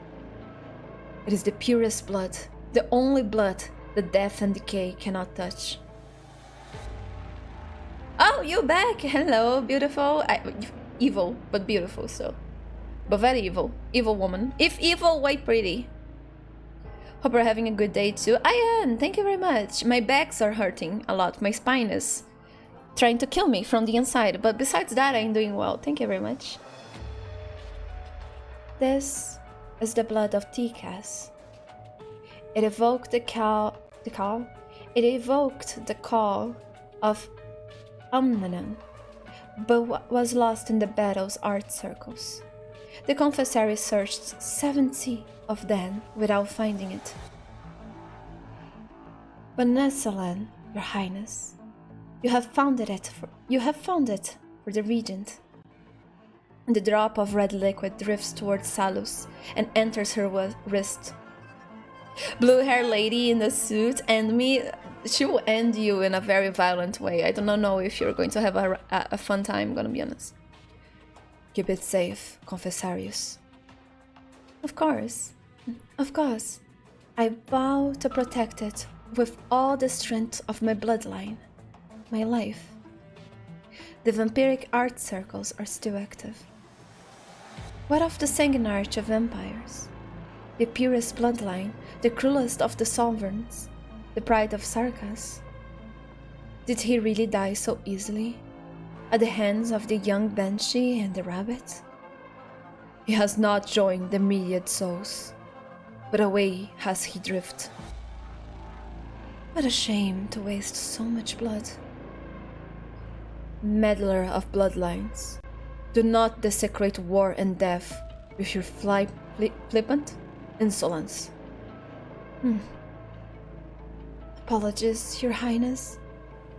It is the purest blood, the only blood that death and decay cannot touch. Oh, you back! Hello, beautiful. Evil, but beautiful still. But very evil. Evil woman. If evil, why pretty? Hope you're having a good day too. I am, thank you very much. My backs are hurting a lot. My spine is trying to kill me from the inside. But besides that, I'm doing well. Thank you very much. This is the blood of Tikas. It evoked the call. It evoked the call of Amnanan, but was lost in the battle's art circles. The confessary searched 70 of them without finding it. But Nissaland, your highness, you have found it for the regent. And the drop of red liquid drifts towards Salus and enters her wrist. Blue hair lady in the suit and me. She will end you in a very violent way. I do not know if you're going to have a fun time, I'm gonna be honest. Keep it safe, Confessarius. Of course. I vow to protect it with all the strength of my bloodline, my life. The vampiric art circles are still active. What of the sanguinarch of vampires? The purest bloodline, the cruelest of the sovereigns, the pride of Sarkaz. Did he really die so easily, at the hands of the young banshee and the rabbit? He has not joined the myriad souls, but away has he drifted. What a shame to waste so much blood. Meddler of bloodlines, do not desecrate war and death with your flippant Insolence. Apologies, Your Highness.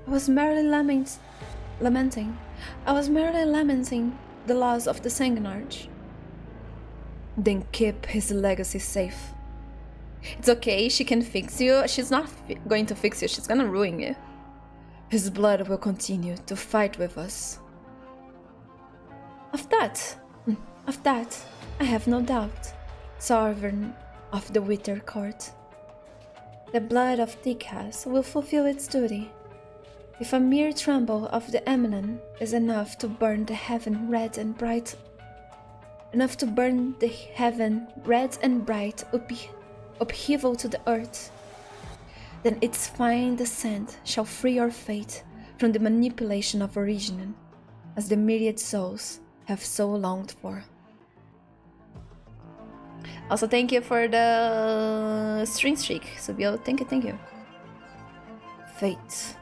I was merely lamenting. I was merely lamenting the loss of the Sanguinarch. Then keep his legacy safe. It's okay, she can fix you. She's not going to fix you, she's gonna ruin you. His blood will continue to fight with us. Of that, I have no doubt, Sovereign of the Wither Court. The blood of Tikas will fulfill its duty. If a mere tremble of the eminent is enough to burn the heaven red and bright, upheaval to the earth, then its fine descent shall free your fate from the manipulation of origin, as the myriad souls have so longed for. Also, thank you for the string streak, Subio. Thank you. Fate.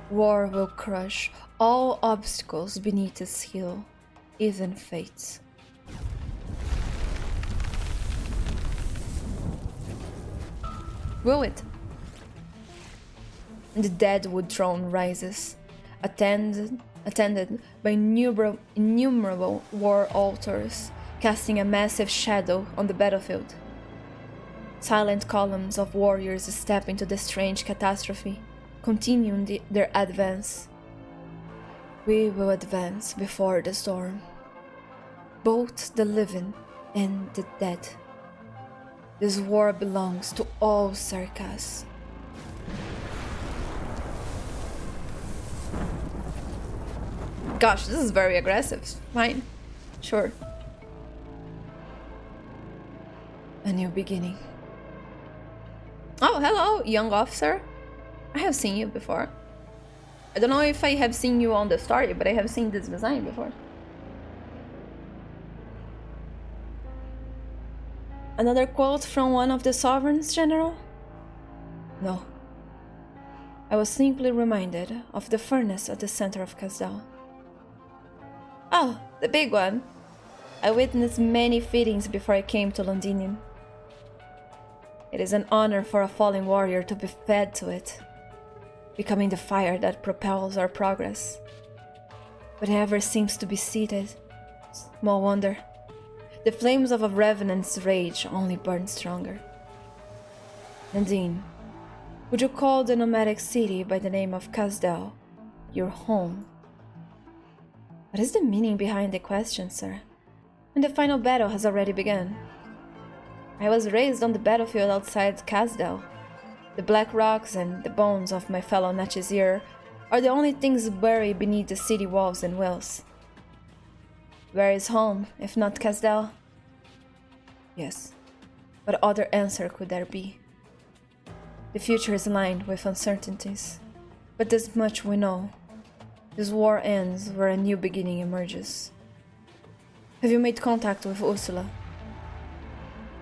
War will crush all obstacles beneath its heel, even fate. Will it? The Deadwood throne rises, attended by innumerable war altars, casting a massive shadow on the battlefield. Silent columns of warriors step into the strange catastrophe, continuing their advance. We will advance before the storm, both the living and the dead. This war belongs to all Sarkas. Gosh, this is very aggressive. Fine. Sure. A new beginning. Oh, hello, young officer. I have seen you before. I don't know if I have seen you on the story, but I have seen this design before. Another quote from one of the sovereigns, General? No. I was simply reminded of the furnace at the center of Kasdal. Oh, the big one. I witnessed many fittings before I came to Londinium. It is an honor for a fallen warrior to be fed to it, becoming the fire that propels our progress. But it never seems to be seated. Small wonder. The flames of a revenant's rage only burn stronger. Nadine, would you call the nomadic city by the name of Kasdal your home? What is the meaning behind the question, sir? And the final battle has already begun. I was raised on the battlefield outside Kasdal. The black rocks and the bones of my fellow Natchizir are the only things buried beneath the city walls and wells. Where is home, if not Kasdal? Yes. What other answer could there be? The future is lined with uncertainties, but this much we know. This war ends where a new beginning emerges. Have you made contact with Ursula?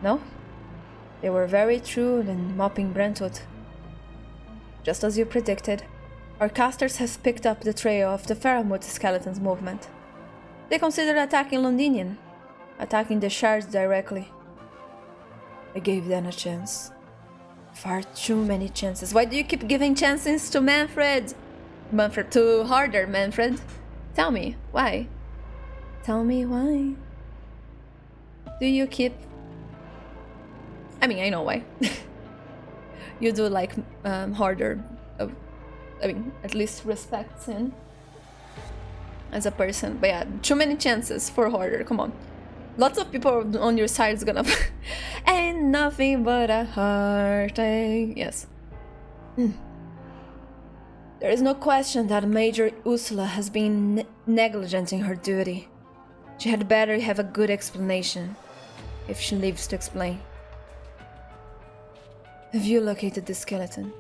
No? They were very true in mopping Brentwood. Just as you predicted, our casters have picked up the trail of the Faramut Skeletons movement. They considered attacking Londinium, attacking the shards directly. I gave them a chance. Far too many chances. Why do you keep giving chances to Manfred? Too harder, Manfred. Tell me, why? Tell me why. Do you keep... I mean, I know why. You do like harder... at least respect him as a person. But yeah, too many chances for harder, come on. Lots of people on your side is gonna... Ain't nothing but a heartache. Yes. There is no question that Major Ursula has been negligent in her duty. She had better have a good explanation, if she lives to explain. Have you located the skeleton?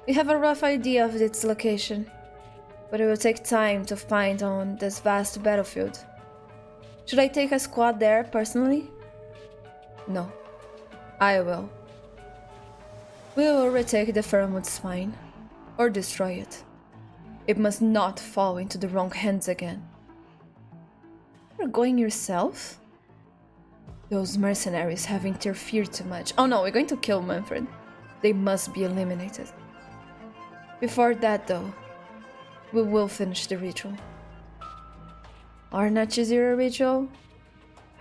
We have a rough idea of its location, but it will take time to find on this vast battlefield. Should I take a squad there personally? No, I will. We will retake the Faramut spine, or destroy it. It must not fall into the wrong hands again. You're going yourself? Those mercenaries have interfered too much. Oh no, we're going to kill Manfred. They must be eliminated. Before that, though, we will finish the ritual. Arknights ritual?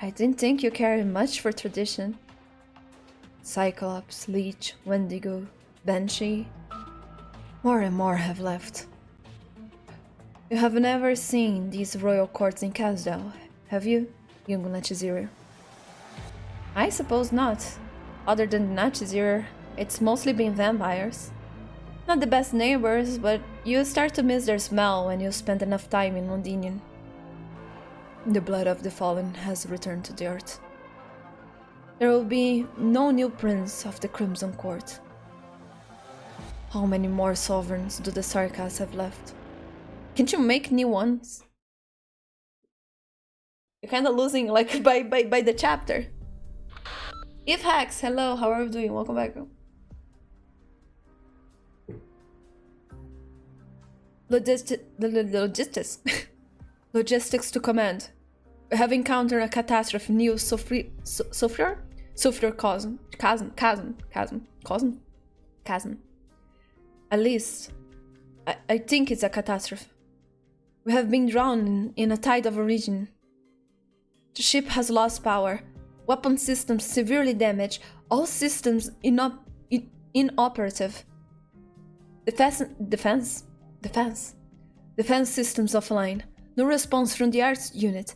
I didn't think you cared much for tradition. Cyclops, Leech, Wendigo, Banshee. More and more have left. You have never seen these royal courts in Casdale, have you, young Nachizir? I suppose not. Other than Nachizir, it's mostly been vampires. Not the best neighbors, but you start to miss their smell when you spend enough time in Londinium. The blood of the fallen has returned to the earth. There will be no new prince of the Crimson Court. How many more sovereigns do the Sarkas have left? Can't you make new ones? You're kinda losing like by the chapter. If Hacks, hello, how are you doing? Welcome back. Logistics. Logistics to command. We have encountered a catastrophe new sulfur chasm. At least, I think it's a catastrophe. We have been drowned in a tide of origin. The ship has lost power. Weapon systems severely damaged. All systems inoperative. Defense systems offline. No response from the arts unit.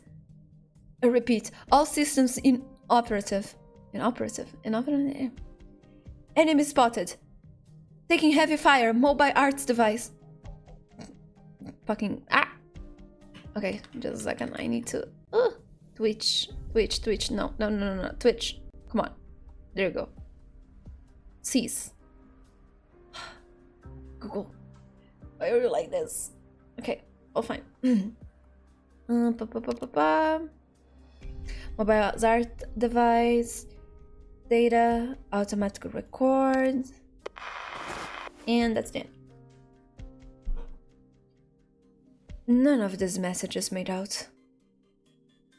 I repeat, all systems inoperative. Enemy spotted. Taking heavy fire. Mobile arts device. Fucking Okay, just a second. I need to. Twitch. No. Twitch. Come on. There you go. Cease. Google. I really like this. Okay. Oh, fine. Mobile art device. Data. Automatic record. And that's it. None of these messages made out.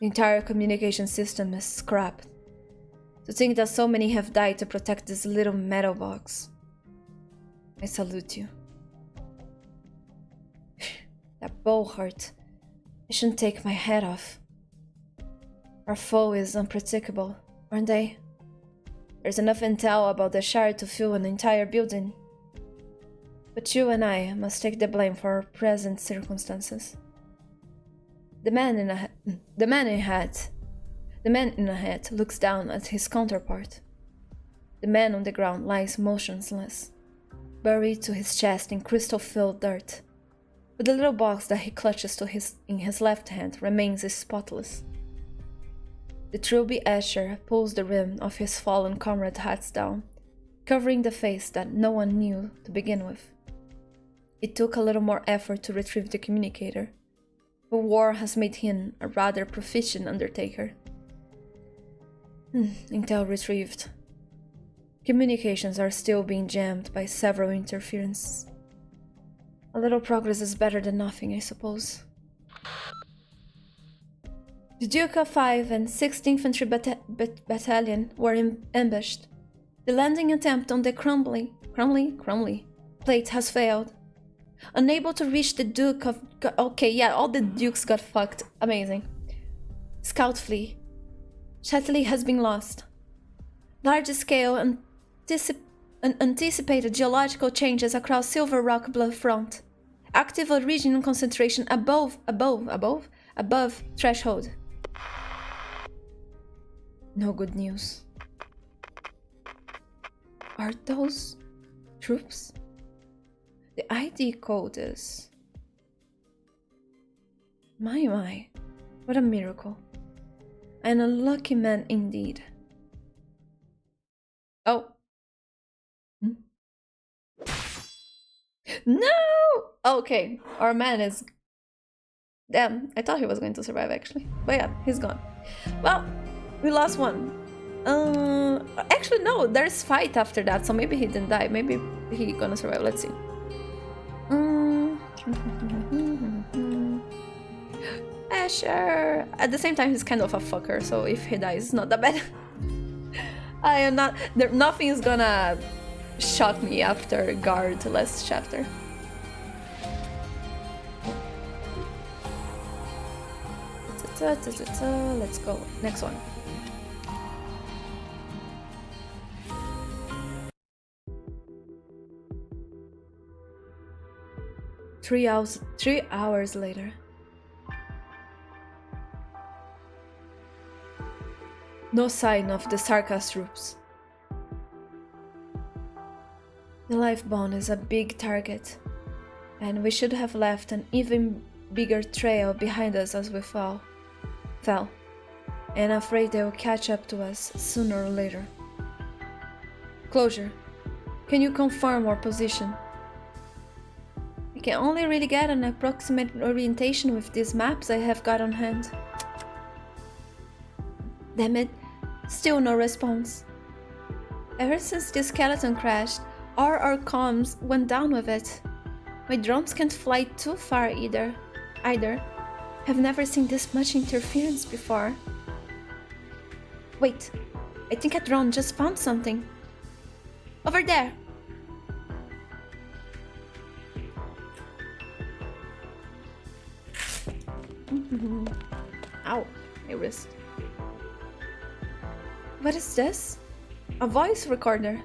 The entire communication system is scrapped. To think that so many have died to protect this little metal box. I salute you. That bow hurt. I shouldn't take my head off. Our foe is unpredictable, aren't they? There's enough intel about the Shard to fuel an entire building. But you and I must take the blame for our present circumstances. The man in a hat looks down at his counterpart. The man on the ground lies motionless, buried to his chest in crystal-filled dirt. But the little box that he clutches in his left hand remains spotless. The trilby Asher pulls the rim of his fallen comrade's hat down, covering the face that no one knew to begin with. It took a little more effort to retrieve the communicator, but war has made him a rather proficient undertaker. Intel retrieved. Communications are still being jammed by several interferences. A little progress is better than nothing, I suppose. The Duke of 5 and 6th Infantry Battalion were ambushed. The landing attempt on the crumbly plate has failed. Unable to reach the Duke of... Okay, yeah, all the Dukes got fucked. Amazing. Scout fleet. Shetley has been lost. Large-scale anticipated geological changes across Silver Rock Bluff front. Active origin concentration above threshold. No good news. Are those troops? The ID code is... My, what a miracle. And a lucky man indeed. Oh. No! Okay, our man is... Damn, I thought he was going to survive actually. But yeah, he's gone. Well, we lost one. Actually no, there's fight after that, so maybe he didn't die. Maybe he gonna survive, let's see. sure. At the same time, he's kind of a fucker, so if he dies, it's not that bad. I am not. Nothing is gonna shock me after Guard last chapter. Let's go. Next one. Three hours later. No sign of the Sarkas troops. The Lifebone is a big target, and we should have left an even bigger trail behind us as we fell, and afraid they will catch up to us sooner or later. Closure, can you confirm our position? I can only really get an approximate orientation with these maps I have got on hand. Damn it, still no response. Ever since the skeleton crashed, all our comms went down with it. My drones can't fly too far either. I've never seen this much interference before. Wait, I think a drone just found something. Over there! Ow, my wrist. What is this? A voice recorder.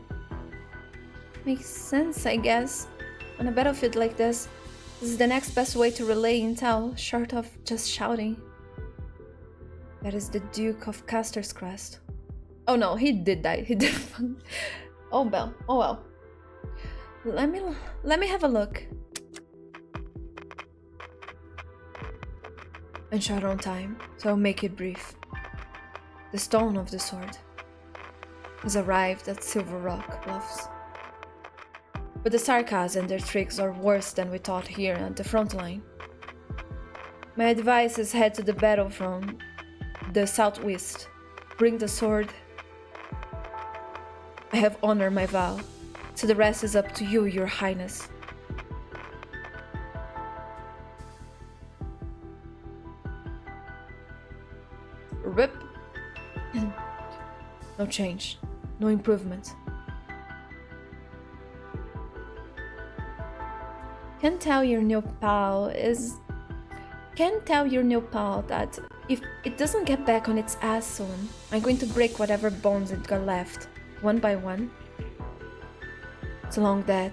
Makes sense, I guess. On a battlefield like this is the next best way to relay intel, short of just shouting. That is the Duke of Caster's Crest. Oh no, he did die. He did. Oh well. Let me have a look. And shot on time, so I'll make it brief. The stone of the sword has arrived at Silver Rock Bluffs. But the Sarkas and their tricks are worse than we thought here at the front line. My advice is head to the battle from the southwest. Bring the sword. I have honored my vow, so the rest is up to you, your highness. Rip. No change, no improvement. Can tell your new pal that if it doesn't get back on its ass soon, I'm going to break whatever bones it got left, one by one. It's long dead,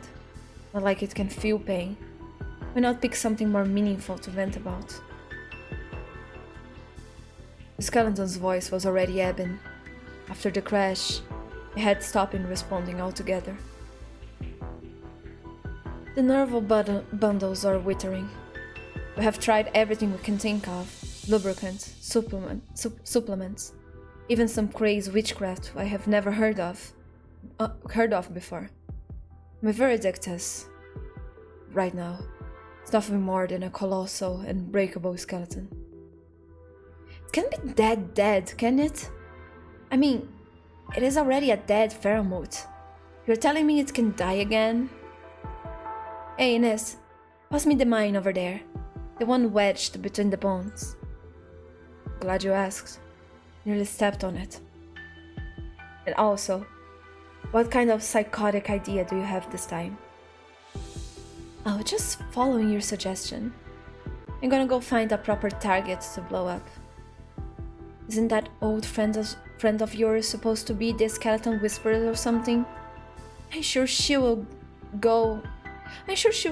not like it can feel pain. Why not pick something more meaningful to vent about? The skeleton's voice was already ebbing. After the crash, it had stopped responding altogether. The nerve bundles are withering. We have tried everything we can think of. Lubricants, supplements, even some crazy witchcraft I have never heard of before. My verdict is, right now, it's nothing more than a colossal and breakable skeleton. It can't be that dead, can it? I mean, it is already a dead Faramut. You're telling me it can die again? Hey Ines, pass me the mine over there. The one wedged between the bones. Glad you asked. Nearly stepped on it. And also, what kind of psychotic idea do you have this time? Oh, just following your suggestion. I'm gonna go find a proper target to blow up. Isn't that old friend of yours supposed to be the skeleton whisperer or something? I'm sure she'll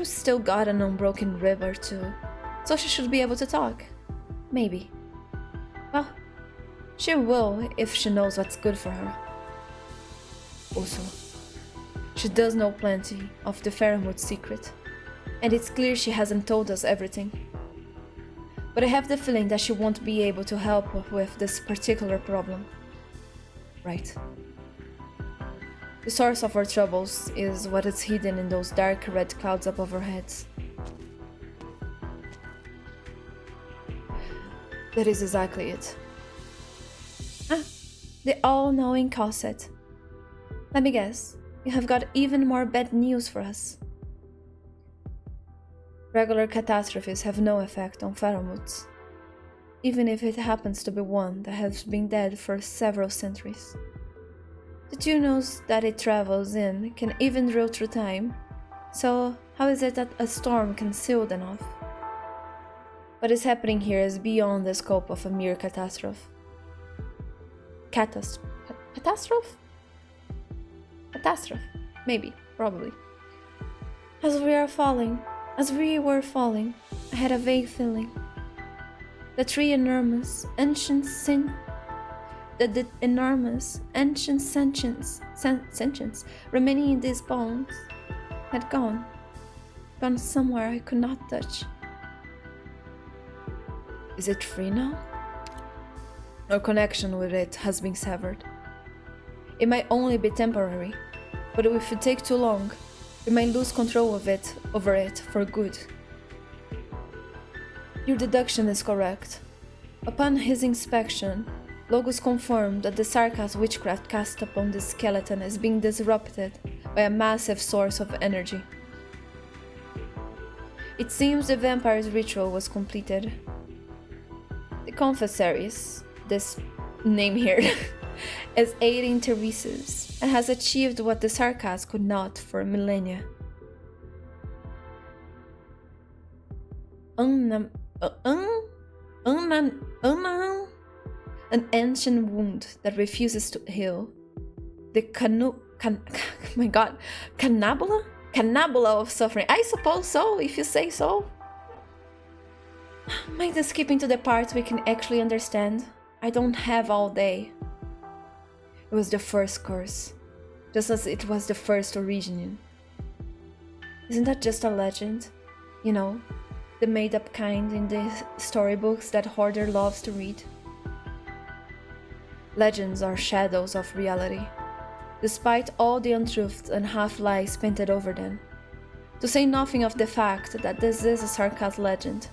still got an unbroken rib or two, so she should be able to talk. Maybe. Well, she will if she knows what's good for her. Also, she does know plenty of the Faramut's secret, and it's clear she hasn't told us everything. But I have the feeling that she won't be able to help with this particular problem. Right. The source of our troubles is what is hidden in those dark red clouds above our heads. That is exactly it. The all-knowing Cosset. Let me guess, you have got even more bad news for us. Regular catastrophes have no effect on Faramuts. even if it happens to be one that has been dead for several centuries. The tunnels that it travels in can even drill through time, so how is it that a storm can seal them off? What is happening here is beyond the scope of a mere catastrophe. Catastrophe? Catastrophe. Maybe. Probably. As we were falling, I had a vague feeling. The enormous ancient sentience remaining in these bones had gone somewhere I could not touch. Is it free now? Our connection with it has been severed. It might only be temporary, but if it takes too long, we might lose control over it for good. Your deduction is correct. Upon his inspection, Logos confirmed that the Sarkaz witchcraft cast upon this skeleton is being disrupted by a massive source of energy. It seems the vampire's ritual was completed. The confessaries, this name here, is aiding Teresa's and has achieved what the Sarkaz could not for millennia. An ancient wound that refuses to heal. The Cannabula of suffering. I suppose so, if you say so. Mind us skipping to the parts we can actually understand. I don't have all day. It was the first curse, just as it was the first origin. Isn't that just a legend? You know, the made-up kind in the storybooks that Hoarder loves to read. Legends are shadows of reality, despite all the untruths and half-lies painted over them. To say nothing of the fact that this is a Sarkaz legend,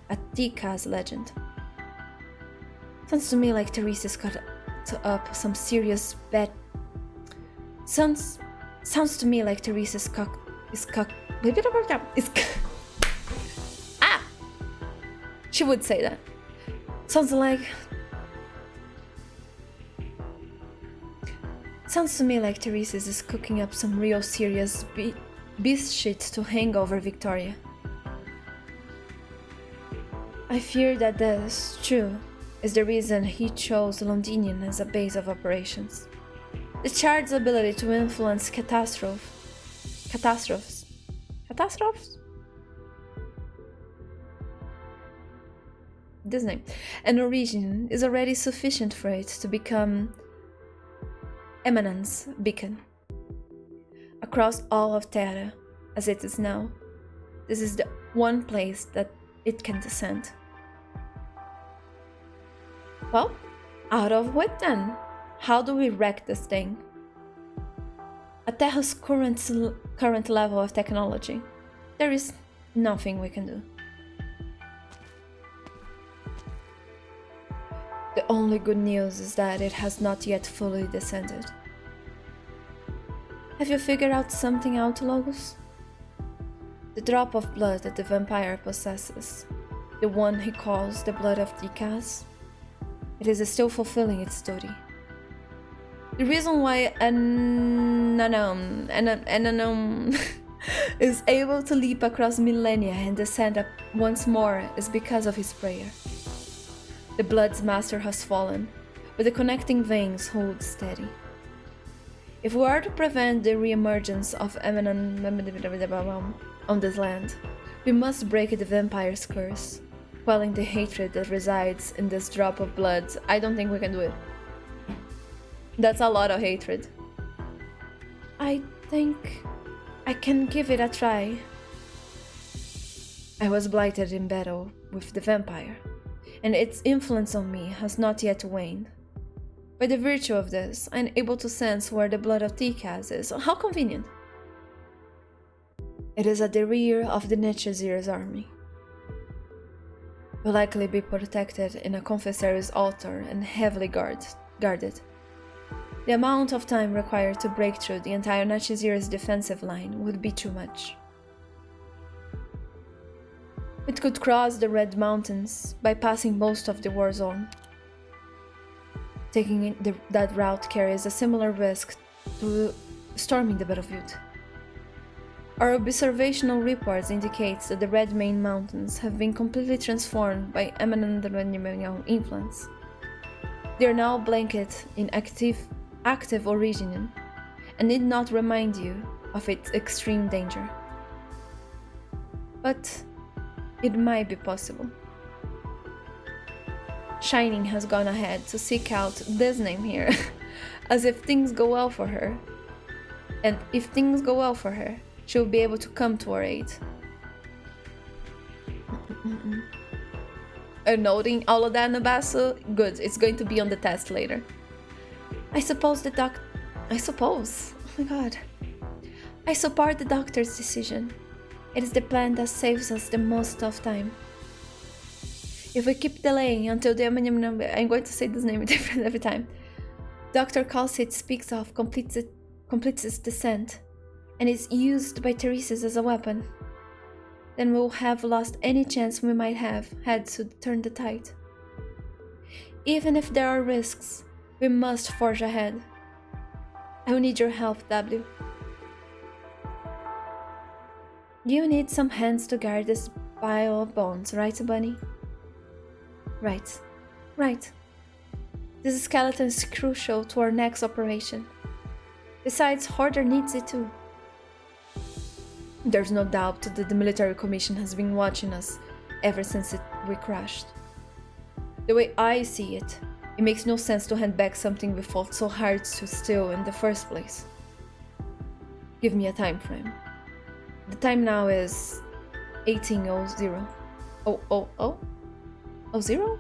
a Tikaz legend. Sounds to me like Teresa's got up some serious bad. Sounds to me like Teresa's ah! She would say that. Sounds to me like Teresa is cooking up some real serious beast shit to hang over Victoria. I fear that this, too, is the reason he chose Londinium as a base of operations. The Shard's ability to influence catastrophes? This name. An origin is already sufficient for it to become Eminence beacon. Across all of Terra, as it is now, this is the one place that it can descend. Well, out of wit then. How do we wreck this thing? At Terra's current level of technology, there is nothing we can do. The only good news is that it has not yet fully descended. Have you figured out something out, Logos? The drop of blood that the vampire possesses, the one he calls the blood of Tikaz, it is still fulfilling its duty. The reason why Ananom is able to leap across millennia and descend up once more is because of his prayer. The blood's master has fallen, but the connecting veins hold steady. If we are to prevent the re-emergence of Emanon on this land, we must break the vampire's curse, quelling the hatred that resides in this drop of blood. I don't think we can do it. That's a lot of hatred. I think I can give it a try. I was blighted in battle with the vampire, and its influence on me has not yet waned. By the virtue of this, I am able to sense where the blood of Tikaz is. How convenient! It is at the rear of the Netchazir's army. Will likely be protected in a confessary's altar and heavily guarded. The amount of time required to break through the entire Netchazir's defensive line would be too much. It could cross the Red Mountains, bypassing most of the war zone. Taking that route carries a similar risk to storming the battlefield. Our observational reports indicate that the Red Main Mountains have been completely transformed by eminent influence. They are now blanketed in active origin and need not remind you of its extreme danger. But it might be possible. Shining has gone ahead to seek out this name here, as if things go well for her. And if things go well for her, she'll be able to come to our aid. Noting all of that, Nabasu? Good, it's going to be on the test later. I suppose, oh my god. I support the doctor's decision. It is the plan that saves us the most of time. If we keep delaying until the I'm going to say this name different every time. Dr. Calcit speaks of completes its descent, and is used by Theresis as a weapon. Then we'll have lost any chance we might have had to turn the tide. Even if there are risks, we must forge ahead. I will need your help, W. You need some hands to guard this pile of bones, right, Bunny? Right. This skeleton is crucial to our next operation. Besides, Horder needs it too. There's no doubt that the military commission has been watching us ever since we crashed. The way I see it, it makes no sense to hand back something we fought so hard to steal in the first place. Give me a time frame. The time now is 1800. Oh, 0?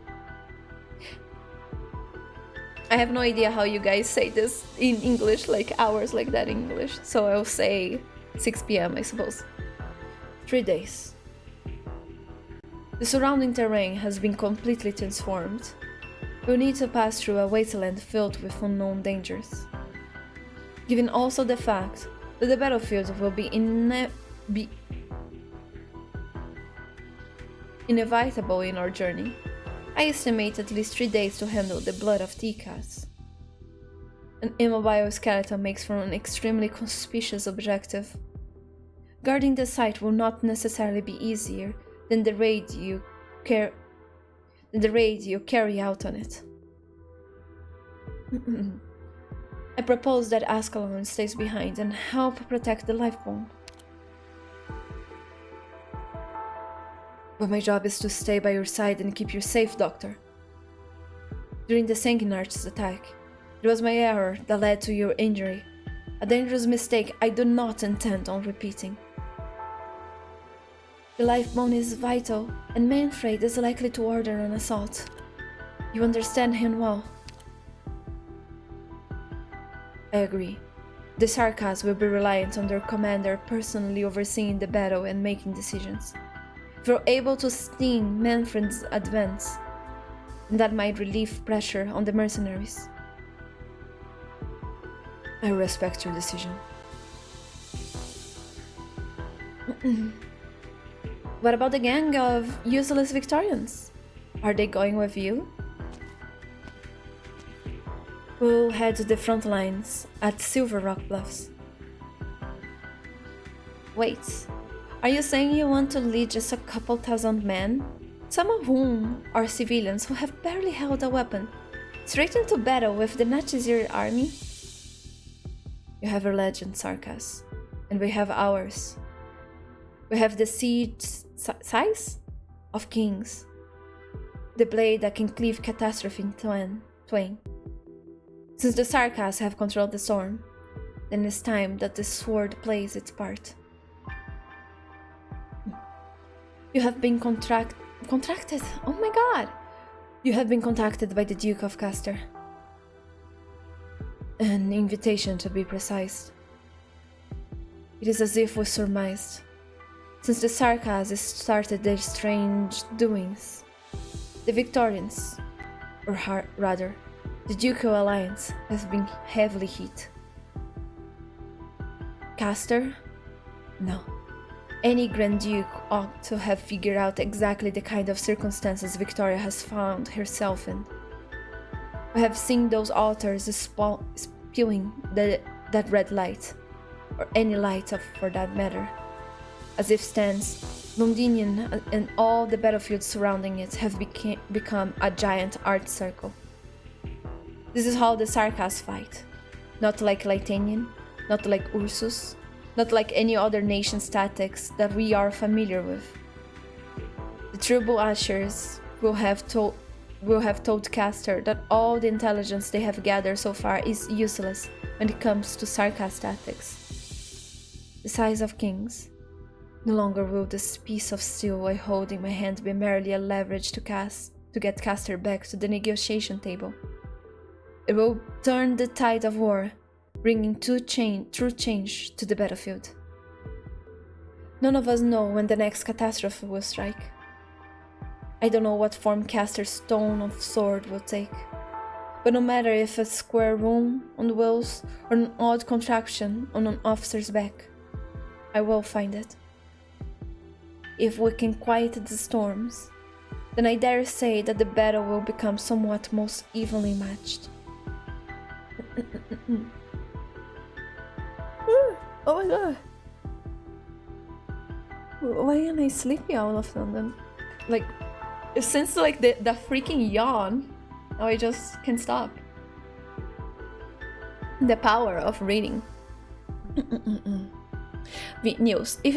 I have no idea how you guys say this in English, like hours like that in English, so I'll say 6 p.m. I suppose. 3 days. The surrounding terrain has been completely transformed. We'll need to pass through a wasteland filled with unknown dangers. Given also the fact that the battlefield will be inevitable in our journey, I estimate at least 3 days to handle the blood of T-Cats. An immobile skeleton makes for an extremely conspicuous objective. Guarding the site will not necessarily be easier than the raid you carry out on it. I propose that Ascalon stays behind and help protect the lifebone. But my job is to stay by your side and keep you safe, Doctor. During the Sanguinarch's attack, it was my error that led to your injury, a dangerous mistake I do not intend on repeating. The lifebone is vital, and Manfred is likely to order an assault. You understand him well. I agree. The Sarkas will be reliant on their commander personally overseeing the battle and making decisions. If we're able to stem Manfred's advance, that might relieve pressure on the mercenaries. I respect your decision. What about the gang of useless Victorians? Are they going with you? We'll head to the front lines at Silver Rock Bluffs. Wait, are you saying you want to lead just a couple thousand men? Some of whom are civilians who have barely held a weapon, straight into battle with the Nazir army? You have your legend, Sarkas, and we have ours. We have the siege size of kings, the blade that can cleave catastrophe in twain. Since the Sarkas have controlled the storm, then it's time that the sword plays its part. You have been contracted. Oh my god! You have been contacted by the Duke of Castor. An invitation, to be precise. It is as if we surmised. Since the Sarkas started their strange doings, the Victorians, or rather, the Ducal Alliance, has been heavily hit. Castor? No. Any Grand Duke ought to have figured out exactly the kind of circumstances Victoria has found herself in. We have seen those altars spewing that red light, or any light for that matter. As if stands, Londinium and all the battlefields surrounding it have become a giant art circle. This is how the Sarkas fight. Not like Lytanian, not like Ursus, not like any other nation's tactics that we are familiar with. The Tribal Ashers will have told Castor that all the intelligence they have gathered so far is useless when it comes to Sarkas tactics. The size of kings. No longer will this piece of steel I hold in my hand be merely a leverage to get Castor back to the negotiation table. It will turn the tide of war, bringing true change to the battlefield. None of us know when the next catastrophe will strike. I don't know what form Castor's stone of sword will take, but no matter if a square room on the wheels or an odd contraption on an officer's back, I will find it. If we can quiet the storms, then I dare say that the battle will become somewhat most evenly matched. Oh my god. Why am I sleepy all of a sudden? Like, since like the freaking yawn, I just can't stop. The power of reading. News. If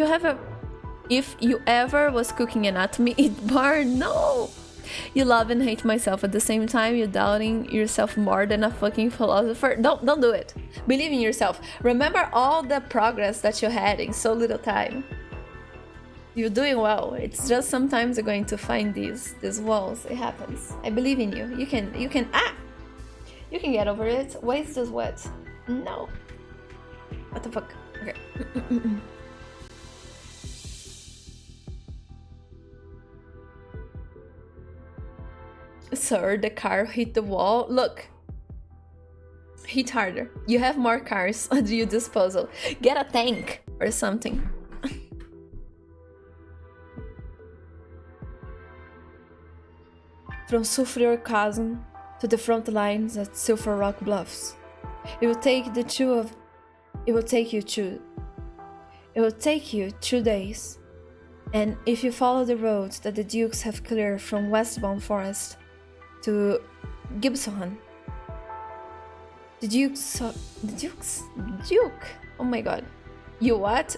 you ever was cooking anatomy, it burned. No! You love and hate myself at the same time. You're doubting yourself more than a fucking philosopher. Don't do it. Believe in yourself. Remember all the progress that you had in so little time. You're doing well. It's just sometimes you're going to find these walls. It happens. I believe in you. You can you can get over it. Waste is wet. No. What the fuck? Okay. Sir, the car hit the wall. Look. Hit harder. You have more cars at your disposal. Get a tank or something. From Sulphur Chasm to the front lines at Silver Rock Bluffs. It will take you 2 days. And if you follow the roads that the Dukes have cleared from Westbound Forest to Gibson. The Duke? Oh my god. You what?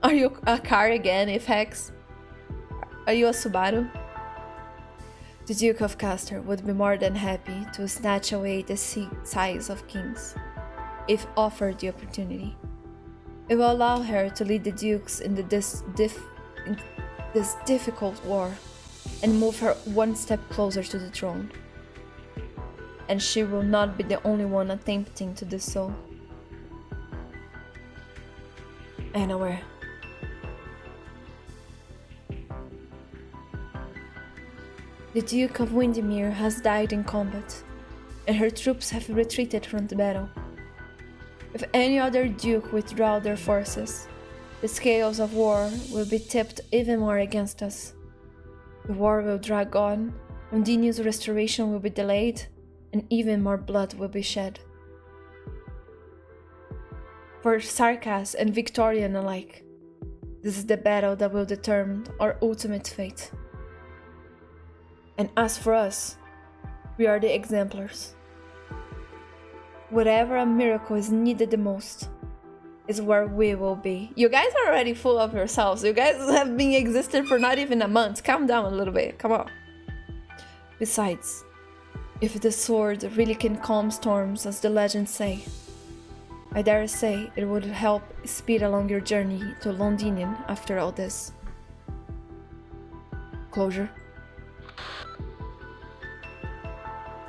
Are you a car again, if hex? Are you a Subaru? The Duke of Castor would be more than happy to snatch away the size of kings, if offered the opportunity. It will allow her to lead the Dukes in this difficult war and move her one step closer to the throne. And she will not be the only one attempting to do so. I am aware. The Duke of Windermere has died in combat, and her troops have retreated from the battle. If any other duke withdraw their forces, the scales of war will be tipped even more against us. The war will drag on, Londinium's restoration will be delayed, and even more blood will be shed. For Sarkas and Victorian alike, this is the battle that will determine our ultimate fate. And as for us, we are the exemplars. Whatever a miracle is needed the most is where we will be. You guys are already full of yourselves. You guys have been existing for not even a month. Calm down a little bit. Come on. Besides, if the sword really can calm storms, as the legends say, I dare say it would help speed along your journey to Londinium after all this. Closure.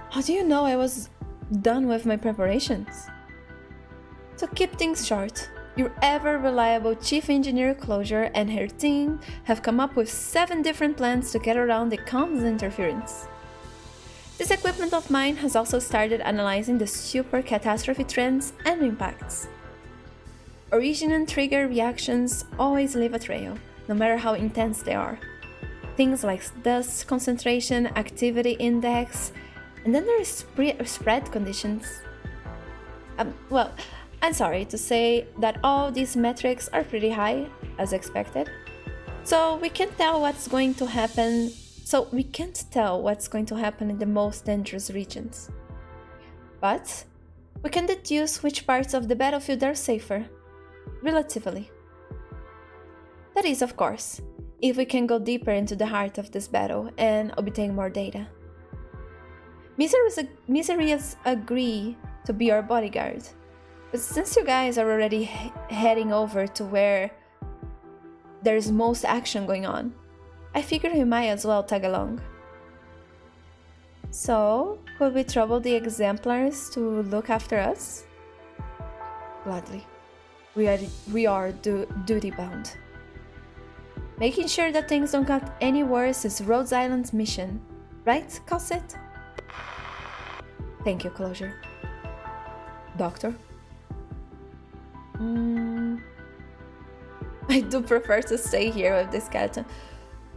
How do you know I was done with my preparations? To keep things short, your ever-reliable Chief Engineer Closure and her team have come up with 7 different plans to get around the comms interference. This equipment of mine has also started analyzing the super catastrophe trends and impacts. Origin and trigger reactions always leave a trail, no matter how intense they are. Things like dust concentration, activity index, and then there is spread conditions. Well, I'm sorry to say that all these metrics are pretty high, as expected. So we can't tell what's going to happen. In the most dangerous regions. But we can deduce which parts of the battlefield are safer, relatively. That is, of course, if we can go deeper into the heart of this battle and obtain more data. Miseries agree to be our bodyguard, but since you guys are already heading over to where there's most action going on, I figured we might as well tag along. So, could we trouble the exemplars to look after us? Gladly. We are duty bound. Making sure that things don't get any worse is Rhodes Island's mission, right, Cosset? Thank you, Closure. Doctor? I do prefer to stay here with this skeleton.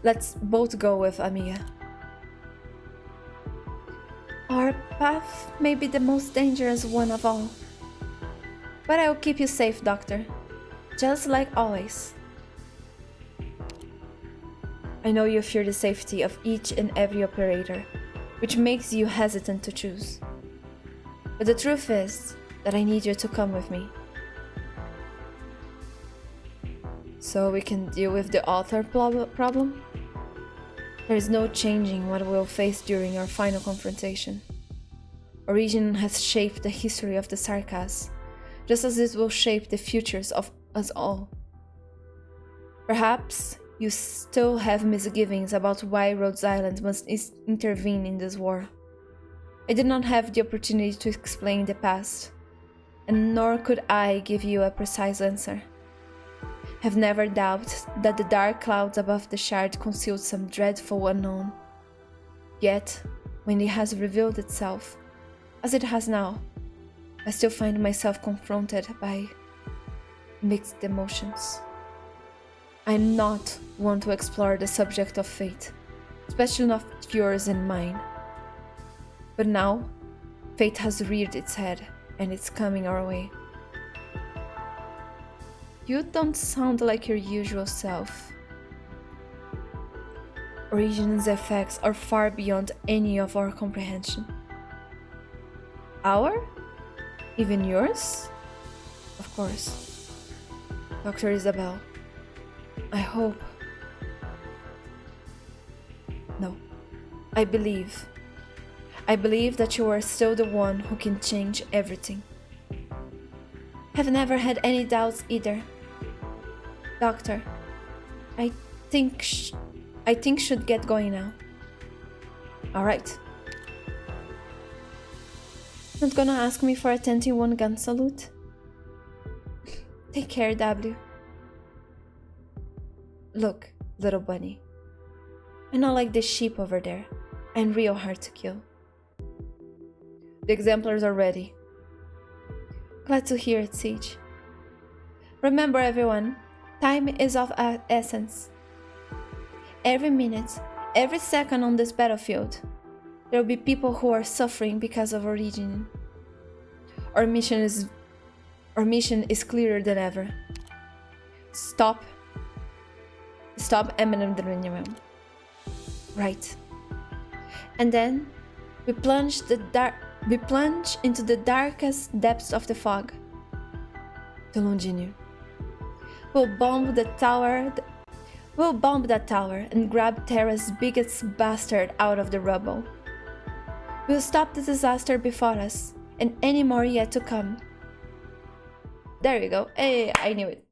Let's both go with Amiya. Our path may be the most dangerous one of all. But I will keep you safe, Doctor. Just like always. I know you fear the safety of each and every operator, which makes you hesitant to choose. But the truth is that I need you to come with me. So we can deal with the author problem? There is no changing what we'll face during our final confrontation. Origin has shaped the history of the Sarkas, just as it will shape the futures of us all. Perhaps you still have misgivings about why Rhodes Island must intervene in this war. I did not have the opportunity to explain the past, and nor could I give you a precise answer. Have never doubted that the dark clouds above the shard concealed some dreadful unknown. Yet, when it has revealed itself, as it has now, I still find myself confronted by mixed emotions. I'm not one to explore the subject of fate, especially not yours and mine. But now, fate has reared its head, and it's coming our way. You don't sound like your usual self. Origin's effects are far beyond any of our comprehension. Our? Even yours? Of course. Dr. Isabel, I hope. No. I believe that you are still the one who can change everything. Have never had any doubts either. Doctor, I think should get going now. All right. Not gonna ask me for a Pt.1 gun salute? Take care, W. Look, little bunny. I'm not like this sheep over there. I'm real hard to kill. The exemplars are ready. Glad to hear it, Siege. Remember, everyone, time is of essence. Every minute, every second on this battlefield, there will be people who are suffering because of Origin. Our mission is clearer than ever. Stop Eminem. Right. And then we plunge into the darkest depths of the fog. To Longinu. We'll bomb that tower and grab Terra's biggest bastard out of the rubble. We'll stop the disaster before us, and any more yet to come. There you go. Hey, I knew it.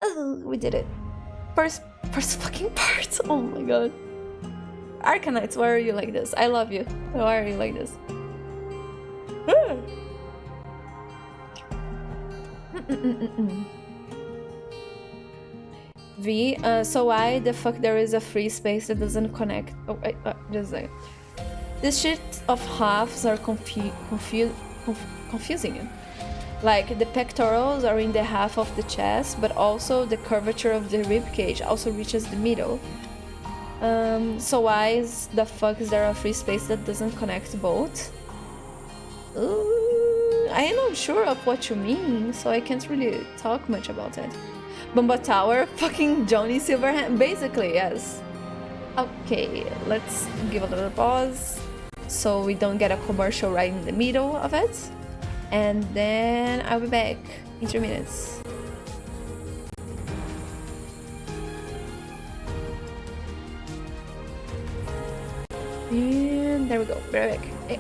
Oh, we did it. First fucking part. Oh my god. Arknights, why are you like this? I love you. Why are you like this? V, so why the fuck there is a free space that doesn't connect? Oh, just like this shit of halves are confusing you. Like the pectorals are in the half of the chest, but also the curvature of the rib cage also reaches the middle. So why is the fuck is there a free space that doesn't connect both? I am not sure of what you mean, so I can't really talk much about it. Bomba Tower, fucking Johnny Silverhand, basically, yes. Okay, let's give a little pause so we don't get a commercial right in the middle of it. And then I'll be back in 3 minutes. And there we go, be right back. Hey.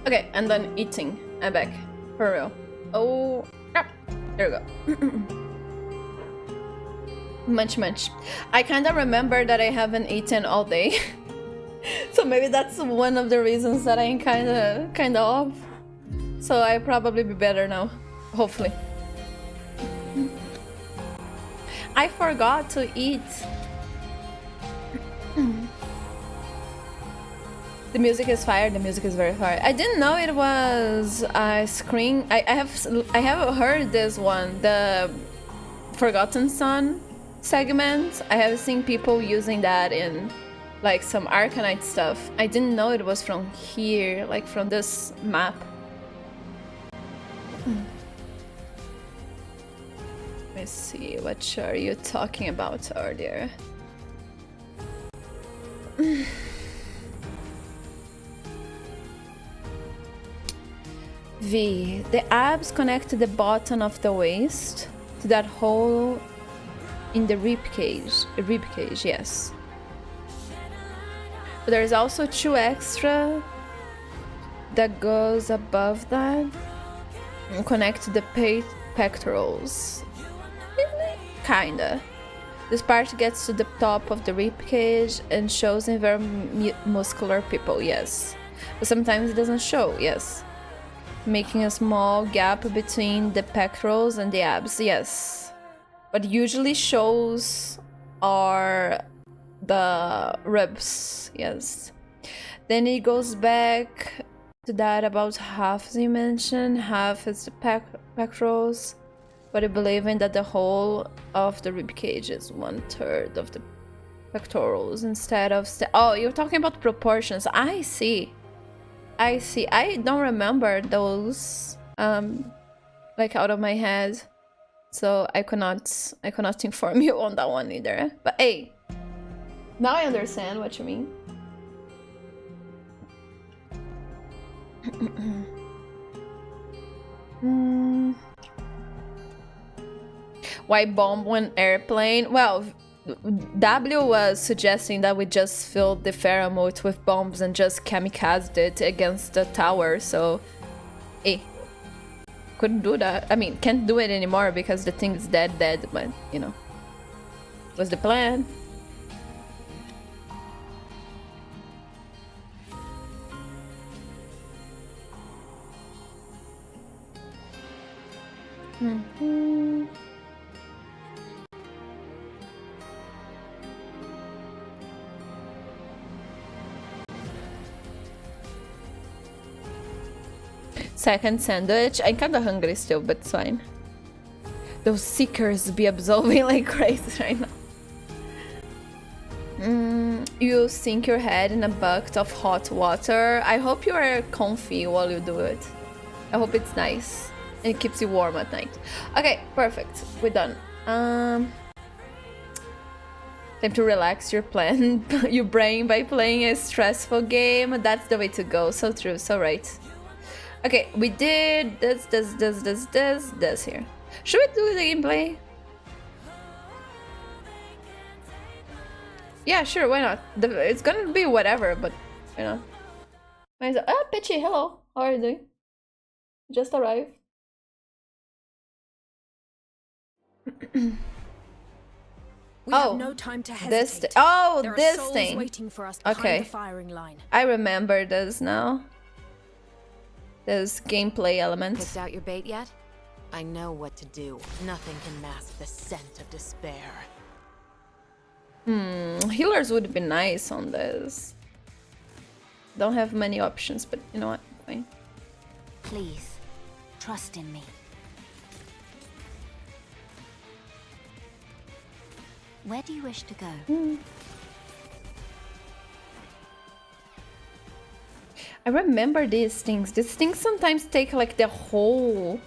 Okay, and then eating. I'm back. For real. Oh, ah, there we go. Munch. I kind of remember that I haven't eaten all day. So maybe that's one of the reasons that I'm kind of off. So I probably be better now. Hopefully. I forgot to eat. The music is fire. The music is very fire. I didn't know it was a screen. I have heard this one, the Forgotten Son segment. I have seen people using that in like some Arknights stuff. I didn't know it was from here, like from this map. Let me see, what are you talking about earlier? V. The abs connect to the bottom of the waist to that hole in the rib cage. Yes. But there's also 2 extra that goes above that and connect to the pectorals. Kinda. This part gets to the top of the rib cage and shows in very muscular people, yes. But sometimes it doesn't show, yes. Making a small gap between the pectorals and the abs, yes. But usually shows are the ribs, yes. Then it goes back to that about half, as you mentioned. Half is the pectorals. But I believe in that the whole of the rib cage is 1/3 of the pectorals instead of... Oh, you're talking about proportions. I see. I don't remember those like out of my head, so I could not inform you on that one either. But hey, now I understand what you mean. Why bomb one airplane? Well, W was suggesting that we just filled the pheromone with bombs and just kamikazed it against the tower, so... Hey. Couldn't do that. I mean, can't do it anymore because the thing is dead, but, you know. Was the plan. Second sandwich. I'm kinda hungry still, but it's fine. Those seekers be absolving like crazy right now. You sink your head in a bucket of hot water. I hope you are comfy while you do it. I hope it's nice and it keeps you warm at night. Okay, perfect. We're done. Time to relax your brain by playing a stressful game. That's the way to go. So true, so right. Okay, we did this here. Should we do the gameplay? Yeah, sure, why not? It's gonna be whatever, but you know. Oh, Pitchy, hello. How are you doing? Just arrived. We have no time to hesitate. This thing. Waiting for us behind the firing line. I remember this now. There's gameplay elements. Picked out your bait yet? I know what to do. Nothing can mask the scent of despair. Healers would be nice on this. Don't have many options, but you know what? Fine. Please, trust in me. Where do you wish to go? I remember these things. These things sometimes take like the whole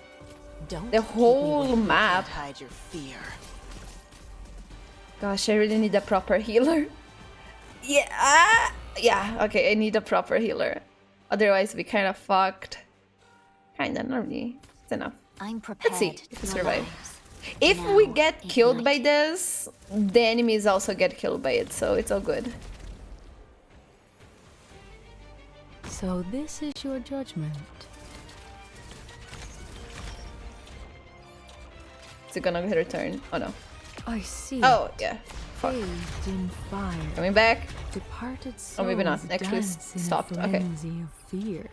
map. Hide your fear. Gosh, I really need a proper healer. Yeah, okay, I need a proper healer. Otherwise we kind of fucked. Kinda, not really. It's enough. I'm prepared. Let's see if we survive. If we get killed by this, the enemies also get killed by it, so it's all good. So this is your judgment. Is it gonna return? Oh no. I see. Oh yeah. Fuck. Bathed in fire. Coming back. Departed souls Oh, maybe not. Actually dance in a stopped. Okay. frenzy of fear.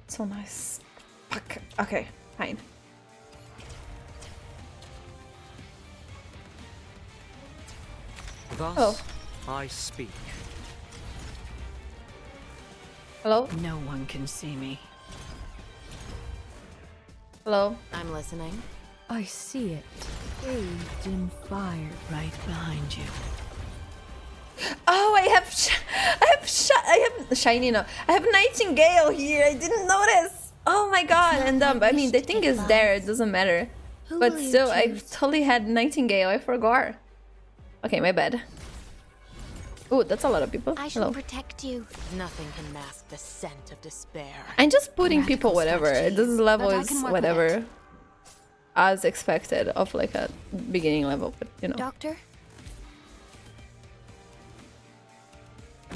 So nice. Fuck. Okay, fine. Thus I speak. Hello? No one can see me. Hello? I'm listening. I see it. Bathed in fire. Right behind you. Oh, I have shiny now. I have Nightingale here. I didn't notice. Oh my god. And I mean, the thing is there. It doesn't matter. But still, I totally had Nightingale. I forgot. Okay, my bad. Ooh, that's a lot of people. I shall Hello. protect you. Nothing can mask the scent of despair. I'm just putting people Radical whatever. strategy, This level but I is can work with whatever. As expected of like a beginning level, but you know. Doctor?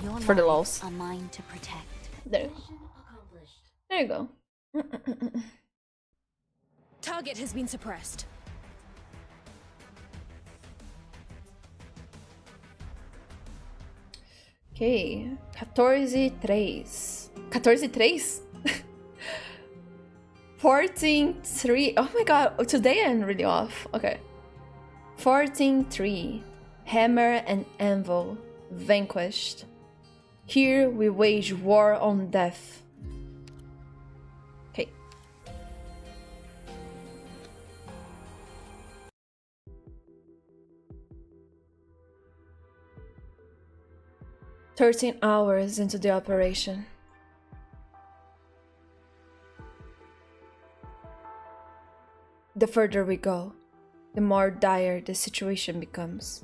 Your For the lives lols. are mine to protect. There. There you go. Target has been suppressed. Okay. 14-3. 14-3? 14-3. Oh my god, today I'm really off. Okay. 14-3. Hammer and anvil. Vanquished. Here we wage war on death. Okay. "13 hours into the operation. The further we go, the more dire the situation becomes.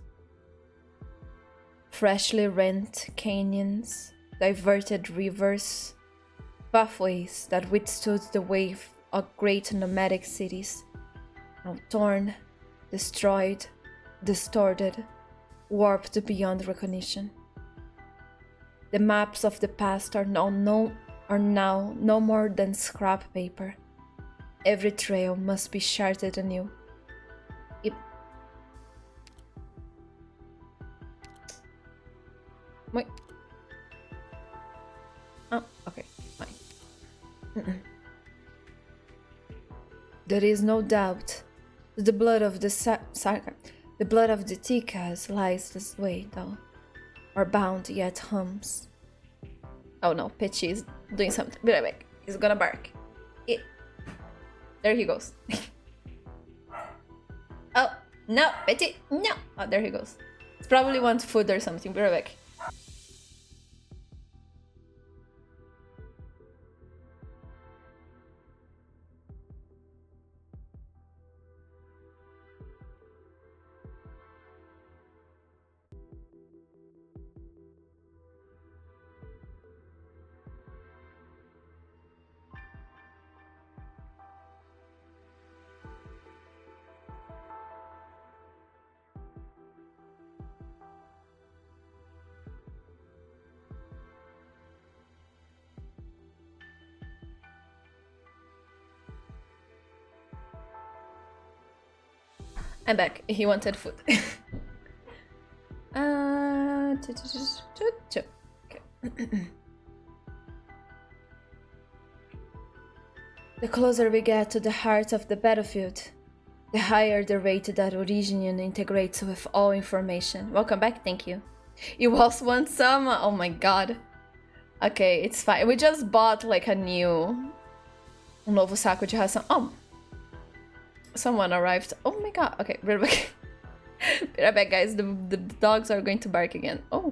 Freshly rent canyons, diverted rivers, pathways that withstood the wave of great nomadic cities, now torn, destroyed, distorted, warped beyond recognition. The maps of the past are now no more than scrap paper. Every trail must be charted anew. Wait. Oh, okay, fine. There is no doubt that the blood of the blood of the Tikas lies this way, though, or bound yet hums. Oh no, Pitchy is doing something. Be right back. He's gonna bark. There he goes. Oh no, Pitchy, no! Oh, there he goes. He probably wants food or something. Be right back. I'm back. He wanted food. Okay. The closer we get to the heart of the battlefield, the higher the rate that Originian integrates with all information. Welcome back, thank you. You also want some? Oh my god. Okay, it's fine. We just bought like a novo saco de ração. Oh! Someone arrived. Oh my god. Okay, be right back. Be right back, guys. The dogs are going to bark again. Oh.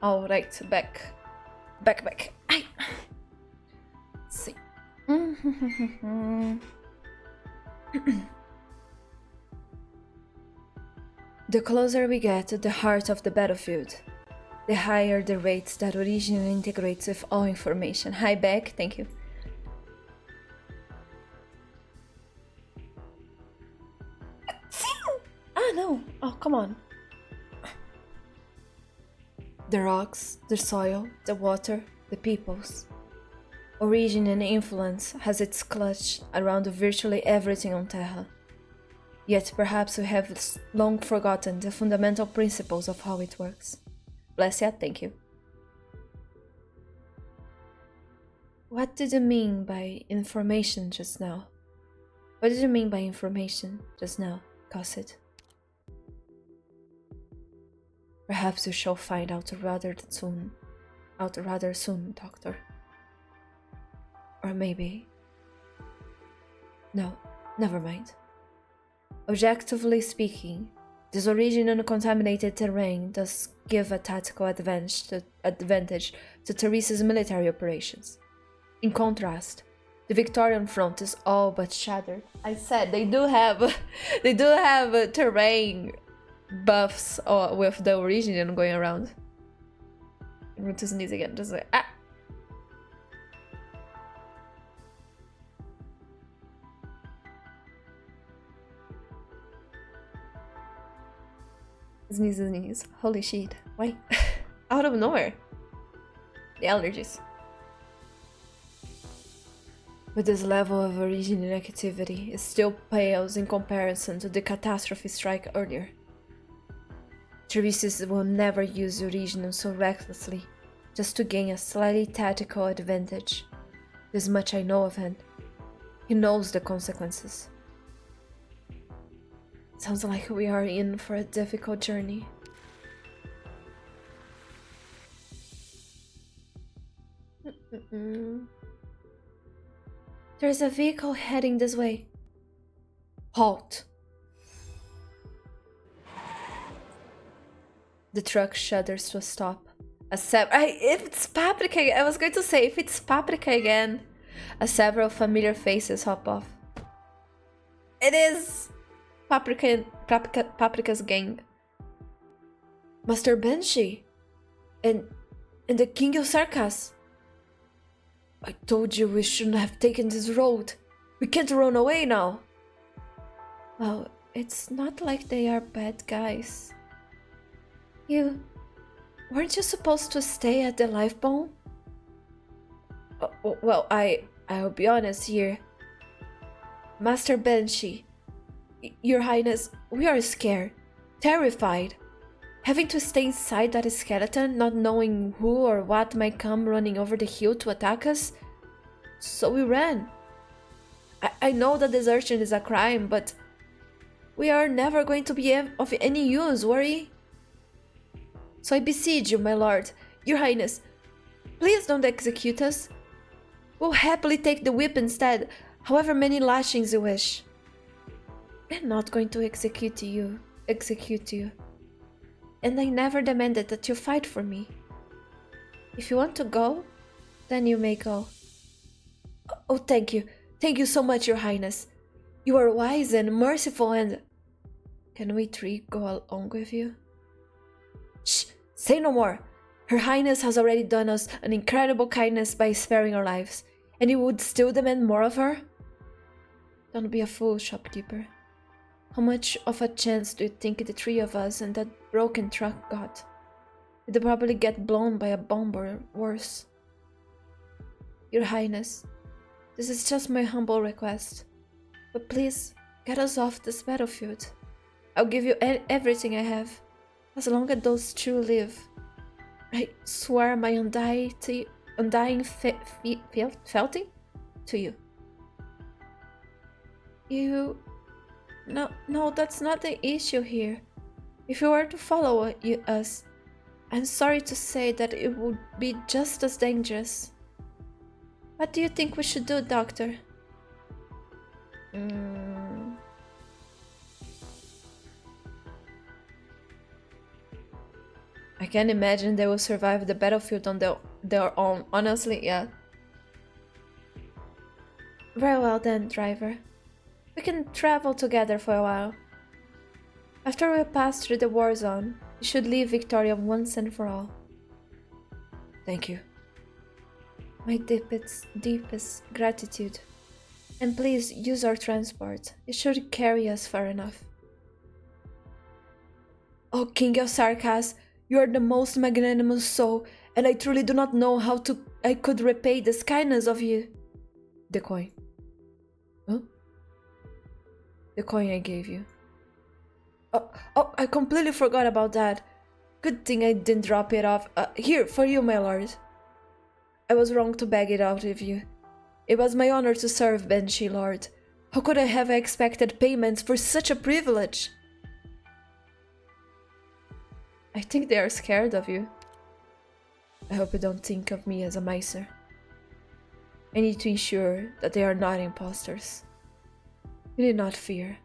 All right, back. Ay. Let's see. The closer we get to the heart of the battlefield, the higher the rate that origin integrates with all information. Hi, Beck. Thank you. Ah, no. Oh, come on. The rocks, the soil, the water, the peoples. Origin and influence has its clutch around virtually everything on Terra. Yet perhaps we have long forgotten the fundamental principles of how it works. Bless ya, thank you. What did you mean by information just now? What did you mean by information just now, Cosset? Perhaps we shall find out rather soon, Doctor. Or maybe... No, never mind. Objectively speaking, this origin uncontaminated terrain does give a tactical advantage to Therese's military operations. In contrast, the Victorian front is all but shattered. I said they do have terrain buffs with the origin going around. I'm going to sneeze again, just like ah. Sneeze. Holy shit. Why? Out of nowhere. The allergies. But this level of origin inactivity, it still pales in comparison to the catastrophe strike earlier. Therese's will never use origin so recklessly, just to gain a slightly tactical advantage. This much I know of him. He knows the consequences. Sounds like we are in for a difficult journey. There's a vehicle heading this way. Halt! The truck shudders to a stop. If it's Paprika, I was going to say, if it's Paprika again. Several familiar faces hop off. It is Paprika's gang. Master Banshee and the King of Sarkas. I told you we shouldn't have taken this road. We can't run away now. Well, it's not like they are bad guys. Weren't you supposed to stay at the lifeboat? Well, I'll be honest here. Master Banshee, Your Highness, we are scared, terrified. Having to stay inside that skeleton, not knowing who or what might come running over the hill to attack us. So we ran. I know that desertion is a crime, but we are never going to be of any use, worry? So I beseech you, my lord, Your Highness, please don't execute us. We'll happily take the whip instead, however many lashings you wish. I'm not going to execute you. And I never demanded that you fight for me. If you want to go, then you may go. Oh, thank you. Thank you so much, Your Highness. You are wise and merciful and... Can we three go along with you? Shh! Say no more! Her Highness has already done us an incredible kindness by sparing our lives, and you would still demand more of her? Don't be a fool, shopkeeper. How much of a chance do you think the three of us and that broken truck got? It'd probably get blown by a bomb or worse. Your Highness, this is just my humble request, but please get us off this battlefield. I'll give you everything I have, as long as those two live. I swear my undying fealty to you. No, that's not the issue here. If you were to follow us, I'm sorry to say that it would be just as dangerous. What do you think we should do, Doctor? I can't imagine they will survive the battlefield on their own. Honestly, yeah. Very well then, driver. We can travel together for a while. After we pass through the war zone, we should leave Victoria once and for all. Thank you. My deepest gratitude. And please use our transport. It should carry us far enough. Oh, King of Sarkas, you are the most magnanimous soul, and I truly do not know how I could repay this kindness of you. The coin. Huh? The coin I gave you. Oh, I completely forgot about that. Good thing I didn't drop it off. Here, for you, my lord. I was wrong to beg it out of you. It was my honor to serve Banshee Lord. How could I have expected payments for such a privilege? I think they are scared of you. I hope you don't think of me as a miser. I need to ensure that they are not impostors. You need not fear.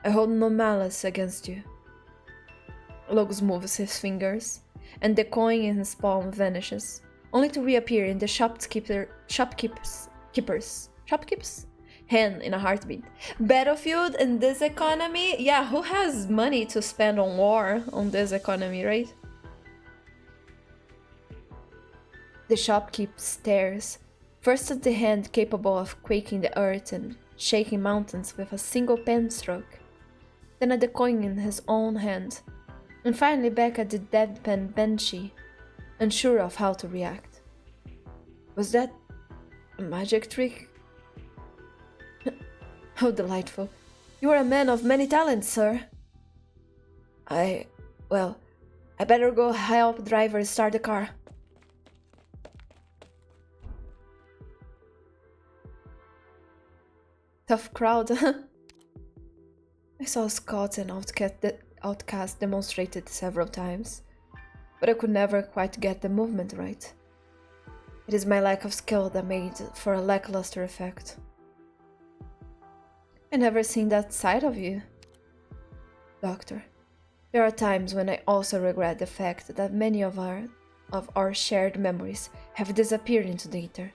I hold no malice against you. Logos moves his fingers, and the coin in his palm vanishes, only to reappear in the shopkeeper's hand in a heartbeat. Battlefield in this economy? Yeah, who has money to spend on war on this economy, right? The shopkeep stares, first at the hand capable of quaking the earth and shaking mountains with a single pen stroke, then at the coin in his own hand, and finally back at the deadpan Banshee, unsure of how to react. Was that a magic trick? How delightful. You are a man of many talents, sir. I better go help driver start the car. Tough crowd. I saw Scots and Outcast demonstrated several times, but I could never quite get the movement right. It is my lack of skill that made for a lackluster effect. I never seen that side of you, Doctor. There are times when I also regret the fact that many of our shared memories have disappeared into the ether.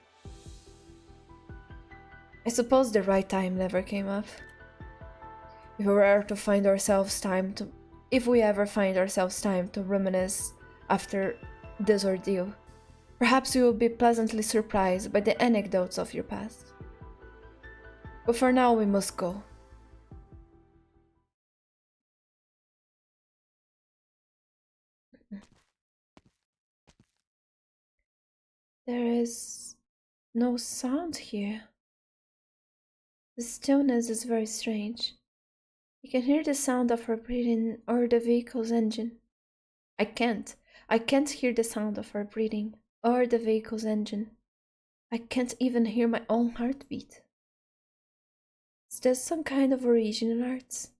I suppose the right time never came up. If we ever find ourselves time to reminisce after this ordeal, perhaps we will be pleasantly surprised by the anecdotes of your past. But for now, we must go. There is no sound here. The stillness is very strange. You can hear the sound of her breathing or the vehicle's engine. I can't hear the sound of her breathing or the vehicle's engine. I can't even hear my own heartbeat. Is there some kind of original arts?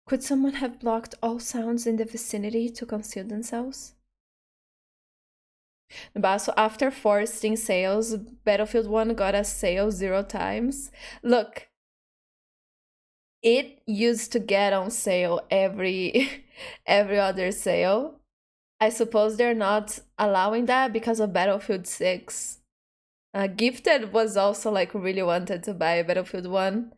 Could someone have blocked all sounds in the vicinity to conceal themselves? So after forcing sales, Battlefield 1 got a sale 0 times. Look, it used to get on sale every other sale. I suppose they're not allowing that because of Battlefield 6. Gifted was also like really wanted to buy Battlefield 1,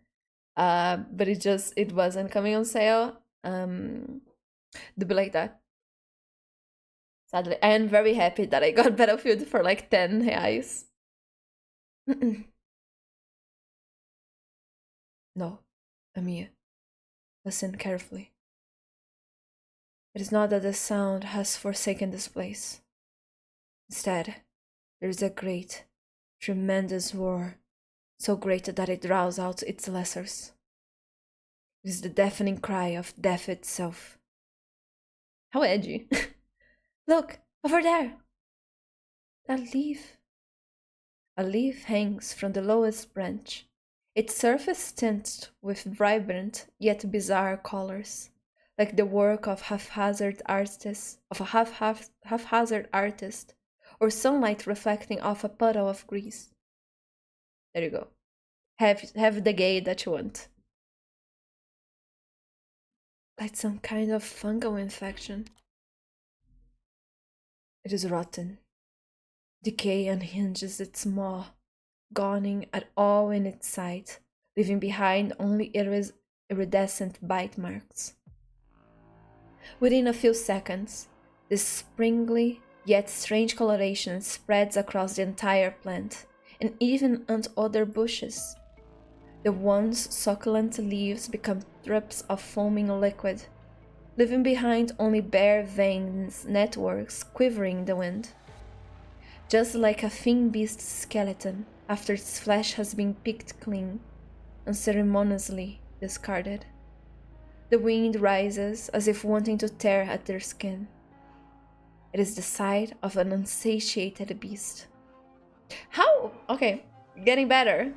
but it wasn't coming on sale. To be like that. Sadly, I am very happy that I got Battlefield for like 10 reais. No, Amia, listen carefully. It is not that the sound has forsaken this place. Instead, there is a great, tremendous war, so great that it draws out its lessers. It is the deafening cry of death itself. How edgy. Look, over there! A leaf. A leaf hangs from the lowest branch, its surface tinged with vibrant yet bizarre colors, like the work of a haphazard artist, or sunlight reflecting off a puddle of grease. There you go. Have the gay that you want. like some kind of fungal infection. It is rotten. Decay unhinges its maw, gawning at all in its sight, leaving behind only iridescent bite marks. Within a few seconds, this springly yet strange coloration spreads across the entire plant, and even onto other bushes. The once succulent leaves become drips of foaming liquid, leaving behind only bare veins networks quivering in the wind. Just like a thin beast's skeleton after its flesh has been picked clean, unceremoniously discarded. The wind rises as if wanting to tear at their skin. It is the sight of an unsatiated beast. How? Okay, getting better.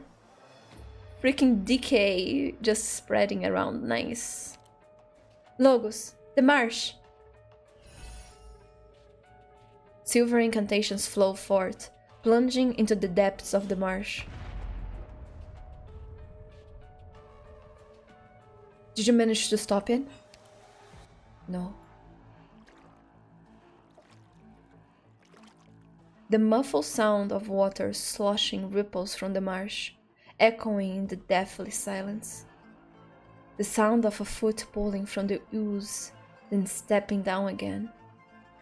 Freaking decay just spreading around. Nice. Logos, the marsh. Silver incantations flow forth, plunging into the depths of the marsh. Did you manage to stop it? No. The muffled sound of water sloshing ripples from the marsh, echoing in the deathly silence. The sound of a foot pulling from the ooze, then stepping down again.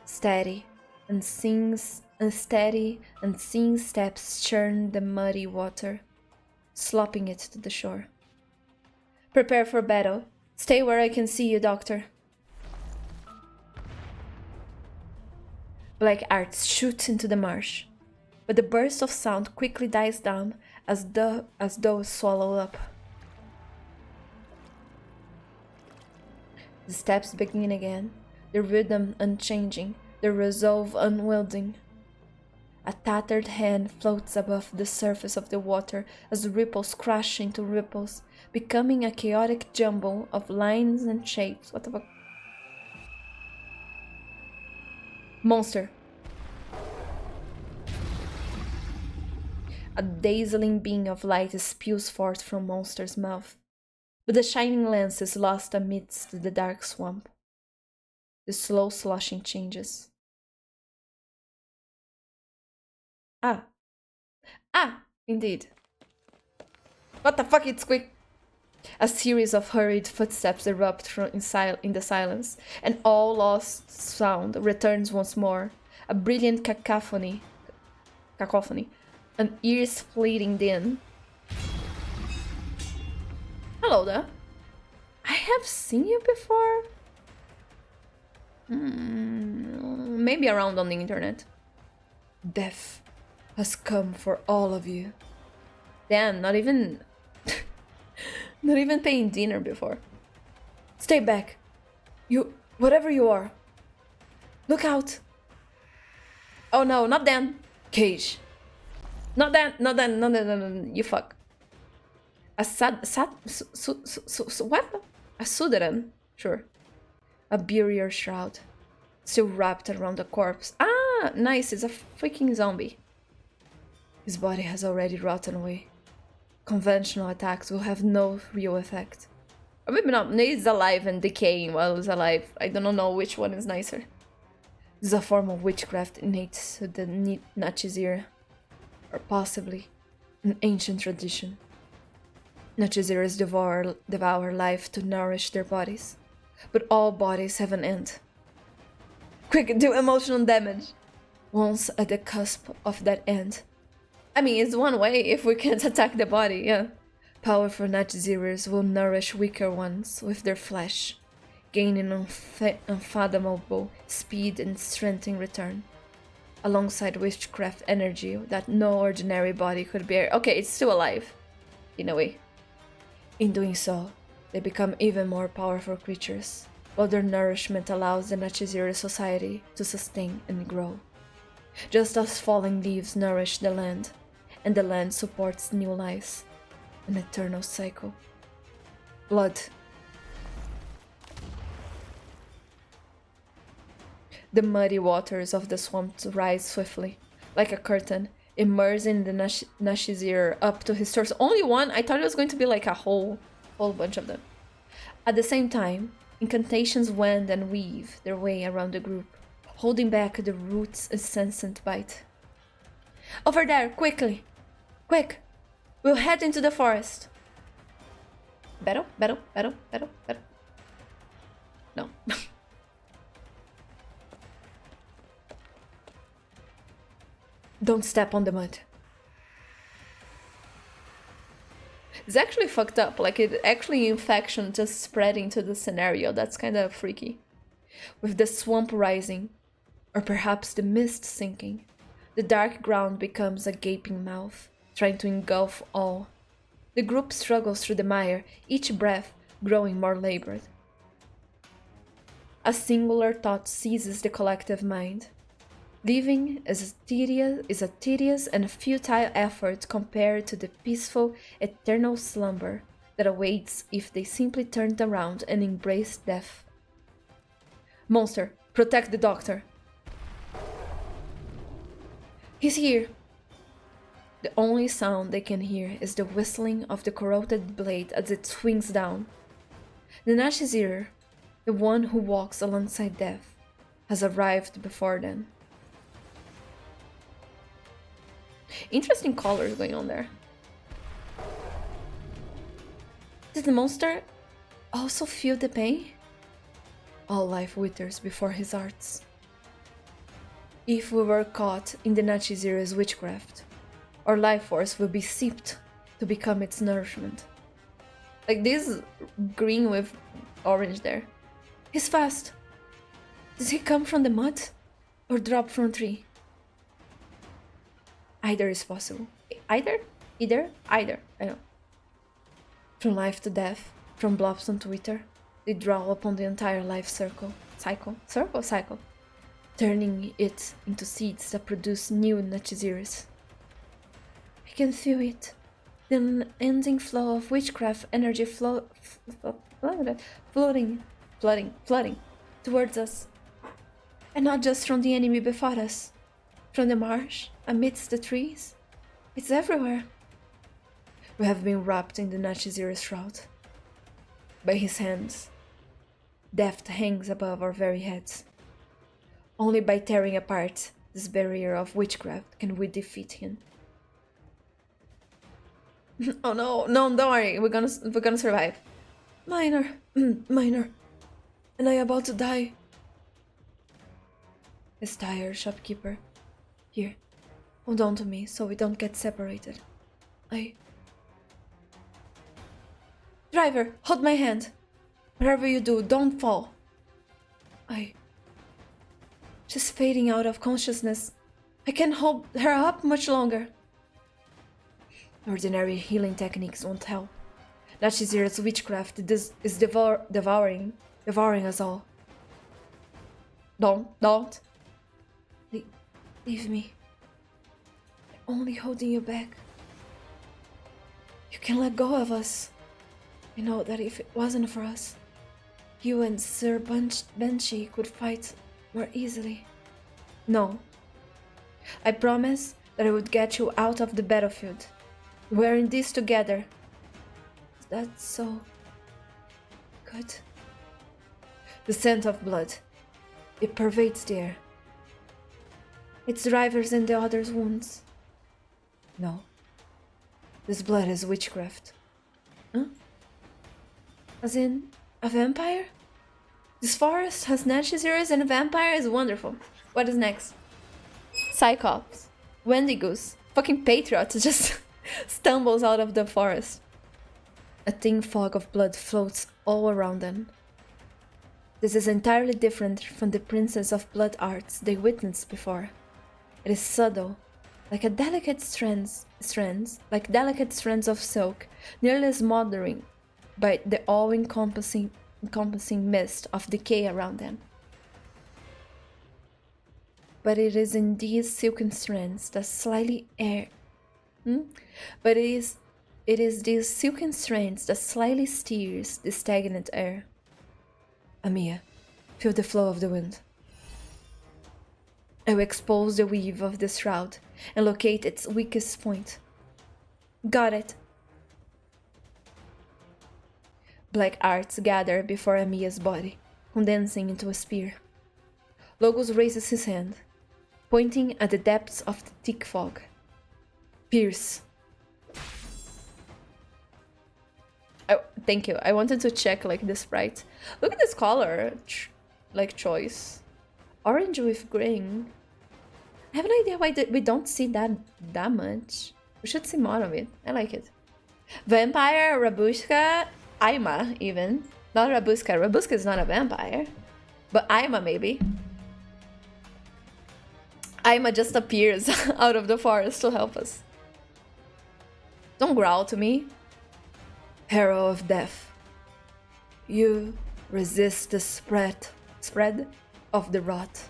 Steady and seeing steps churn the muddy water, slopping it to the shore. Prepare for battle. Stay where I can see you, Doctor. Black arts shoot into the marsh, but the burst of sound quickly dies down as though swallowed up. The steps begin again, their rhythm unchanging, their resolve unwielding. A tattered hand floats above the surface of the water as ripples crash into ripples, becoming a chaotic jumble of lines and shapes. What the fuck? Monster. A dazzling beam of light spews forth from Monster's mouth, but the shining lens is lost amidst the dark swamp. The slow sloshing changes. Indeed. What the fuck, it's quick! A series of hurried footsteps erupt from in the silence, and all lost sound returns once more. A brilliant cacophony, an ear-splitting din. Hello there. I have seen you before. Maybe around on the internet. Death has come for all of you. Damn, not even paying dinner before. Stay back. You, whatever you are. Look out. Oh no, not then. Cage. Not then, no, you fuck. A what? A Sudaran, sure. A burial shroud, still wrapped around the corpse. Ah, nice, it's a freaking zombie. His body has already rotten away. Conventional attacks will have no real effect. Or maybe not, he's alive and decaying while he's alive. I don't know which one is nicer. This is a form of witchcraft innate to the Nachizir, or possibly an ancient tradition. Nachizirs devour life to nourish their bodies, but all bodies have an end. Quick, do emotional damage! Once at the cusp of that end. I mean, it's one way if we can't attack the body, yeah. Powerful Nachizirs will nourish weaker ones with their flesh, gaining unfathomable speed and strength in return, alongside witchcraft energy that no ordinary body could bear. Okay, it's still alive, in a way. In doing so, they become even more powerful creatures, while their nourishment allows the Nachizir society to sustain and grow. Just as falling leaves nourish the land, and the land supports new lives, an eternal cycle. Blood. The muddy waters of the swamp rise swiftly, like a curtain, immersing the Nachizir up to his torso. Only one? I thought it was going to be like a whole bunch of them. At the same time, Incantations wend and weave their way around the group, holding back the root's incessant bite. Over there, quickly! Quick! We'll head into the forest! Battle? Battle? Battle? Battle? Battle? No. Don't step on the mud. It's actually fucked up, like it actually infection just spreading to the scenario. That's kind of freaky. With the swamp rising, or perhaps the mist sinking, the dark ground becomes a gaping mouth, trying to engulf all. The group struggles through the mire, each breath growing more labored. A singular thought seizes the collective mind. Living is a tedious and futile effort compared to the peaceful, eternal slumber that awaits if they simply turned around and embraced death. Monster, protect the doctor. He's here. The only sound they can hear is the whistling of the corroded blade as it swings down. The Nashizir, the one who walks alongside death, has arrived before them. Interesting colors going on there. Did the monster also feel the pain? All life withers before his arts. If we were caught in the Nashizir's witchcraft, our life force will be seeped to become its nourishment. Like this green with orange there. He's fast. Does he come from the mud or drop from a tree? Either is possible. Either? I know. From life to death, from blobs to wither, they draw upon the entire life cycle, turning it into seeds that produce new Nachiziris. I can feel it. The unending flow of witchcraft energy flooding towards us. And not just from the enemy before us. From the marsh, amidst the trees. It's everywhere. We have been wrapped in the Nashizir's shroud. By his hands, death hangs above our very heads. Only by tearing apart this barrier of witchcraft can we defeat him. Oh no, don't worry, we're gonna survive. Minor, and I about to die. His tired shopkeeper. Here, hold on to me so we don't get separated. Driver, hold my hand. Whatever you do, don't fall. She's fading out of consciousness. I can't hold her up much longer. Ordinary healing techniques won't help. Nashizir's witchcraft is devouring us all. Don't. Leave me. I'm only holding you back. You can let go of us. I know that if it wasn't for us, you and Sir Banshee could fight more easily. No. I promise that I would get you out of the battlefield. We're in this together. That's so good. The scent of blood. It pervades the air. It's drivers and the others' wounds. No. This blood is witchcraft. Huh? As in, a vampire? This forest has Nashiziris and a vampire is wonderful. What is next? Cyclops. Wendigos. Fucking Patriot just stumbles out of the forest. A thin fog of blood floats all around them. This is entirely different from the princess of blood arts they witnessed before. It is subtle, like delicate strands of silk, nearly smothering by the all-encompassing mist of decay around them. But it is in these silken strands that slightly It is these silken strands that slightly steers the stagnant air. Amia, feel the flow of the wind. I will expose the weave of the shroud and locate its weakest point. Got it. Black arcs gather before Amia's body, condensing into a spear. Logos raises his hand, pointing at the depths of the thick fog. Pierce. Oh, thank you. I wanted to check like the sprite. Look at this color, like choice. Orange with green. I have no idea why we don't see that much. We should see more of it. I like it. Vampire, Rabushka, Aima even. Not Rabushka. Rabushka is not a vampire. But Aima maybe. Aima just appears out of the forest to help us. Don't growl to me. Harrow of Death. You resist the spread of the rot.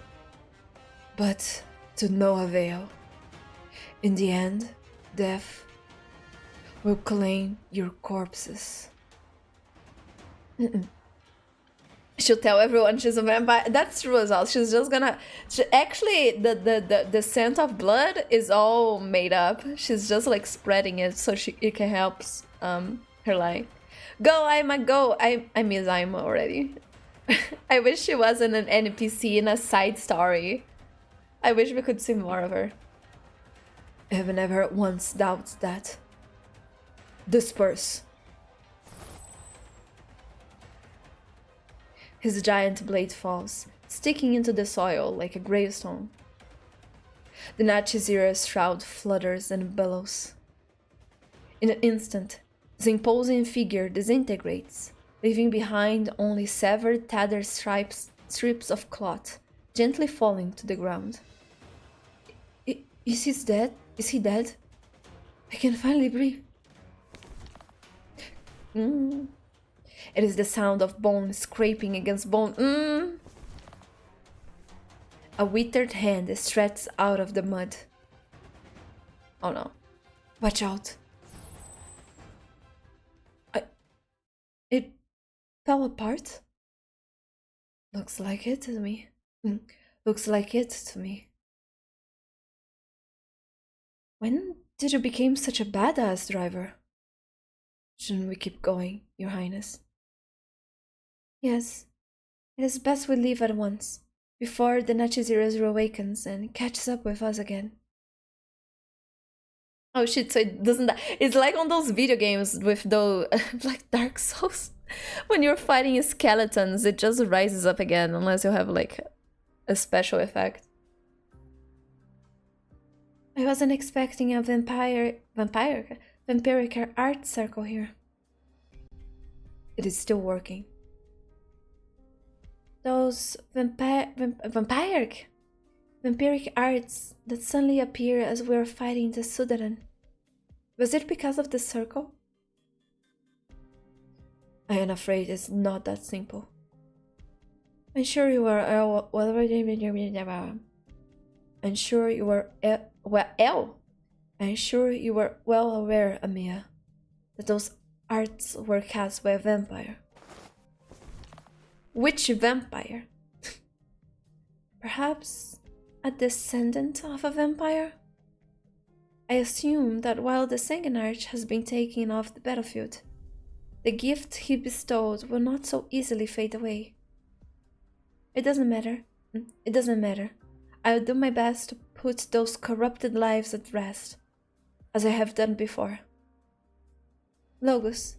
But to no avail. In the end, death will claim your corpses. She'll tell everyone she's a vampire. That's true as well. She's just gonna... actually, the scent of blood is all made up. She's just like spreading it so it can help her lie. Go, Aima, go! I miss Aima already. I wish she wasn't an NPC in a side story. I wish we could see more of her. I have never once doubted that. Disperse. His giant blade falls, sticking into the soil like a gravestone. The Nachizira's shroud flutters and billows. In an instant, his imposing figure disintegrates, leaving behind only severed, tattered strips of cloth, gently falling to the ground. Is he dead? Is he dead? I can finally breathe. It is the sound of bone scraping against bone. A withered hand stretches out of the mud. Oh no. Watch out. It fell apart? Looks like it to me. Looks like it to me. When did you become such a badass driver? Shouldn't we keep going, Your Highness? Yes, it is best we leave at once, before the Nachizira's reawakens and catches up with us again. Oh shit, so it doesn't die. It's like on those video games with those, like Dark Souls. When you're fighting skeletons, it just rises up again, unless you have like a special effect. I wasn't expecting a vampiric art circle here. It is still working. Those vampiric arts that suddenly appear as we are fighting the Sudaran. Was it because of the circle? I am afraid it's not that simple. I'm sure you are I'm sure you were well aware, Amia, that those arts were cast by a vampire. Which vampire? Perhaps a descendant of a vampire? I assume that while the Sanguinarch has been taken off the battlefield, the gift he bestowed will not so easily fade away. It doesn't matter. It doesn't matter. I'll do my best to put those corrupted lives at rest, as I have done before. Logos,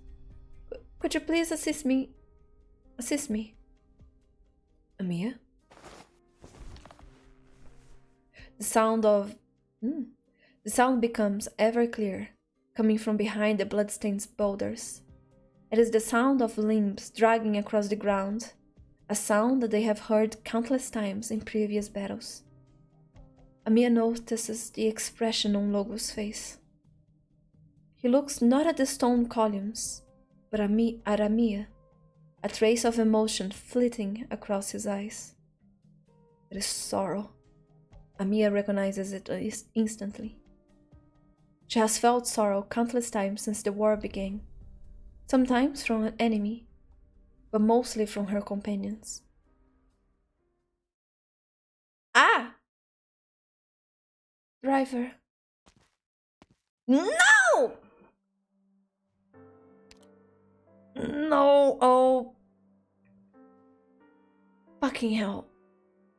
could you please assist me? Assist me. Amia? The sound becomes ever clearer, coming from behind the bloodstained boulders. It is the sound of limbs dragging across the ground, a sound that they have heard countless times in previous battles. Amia notices the expression on Logos' face. He looks not at the stone columns, but at Amia, a trace of emotion flitting across his eyes. It is sorrow. Amia recognizes it instantly. She has felt sorrow countless times since the war began, sometimes from an enemy, but mostly from her companions. Ah! Driver. No! No, oh. Fucking hell.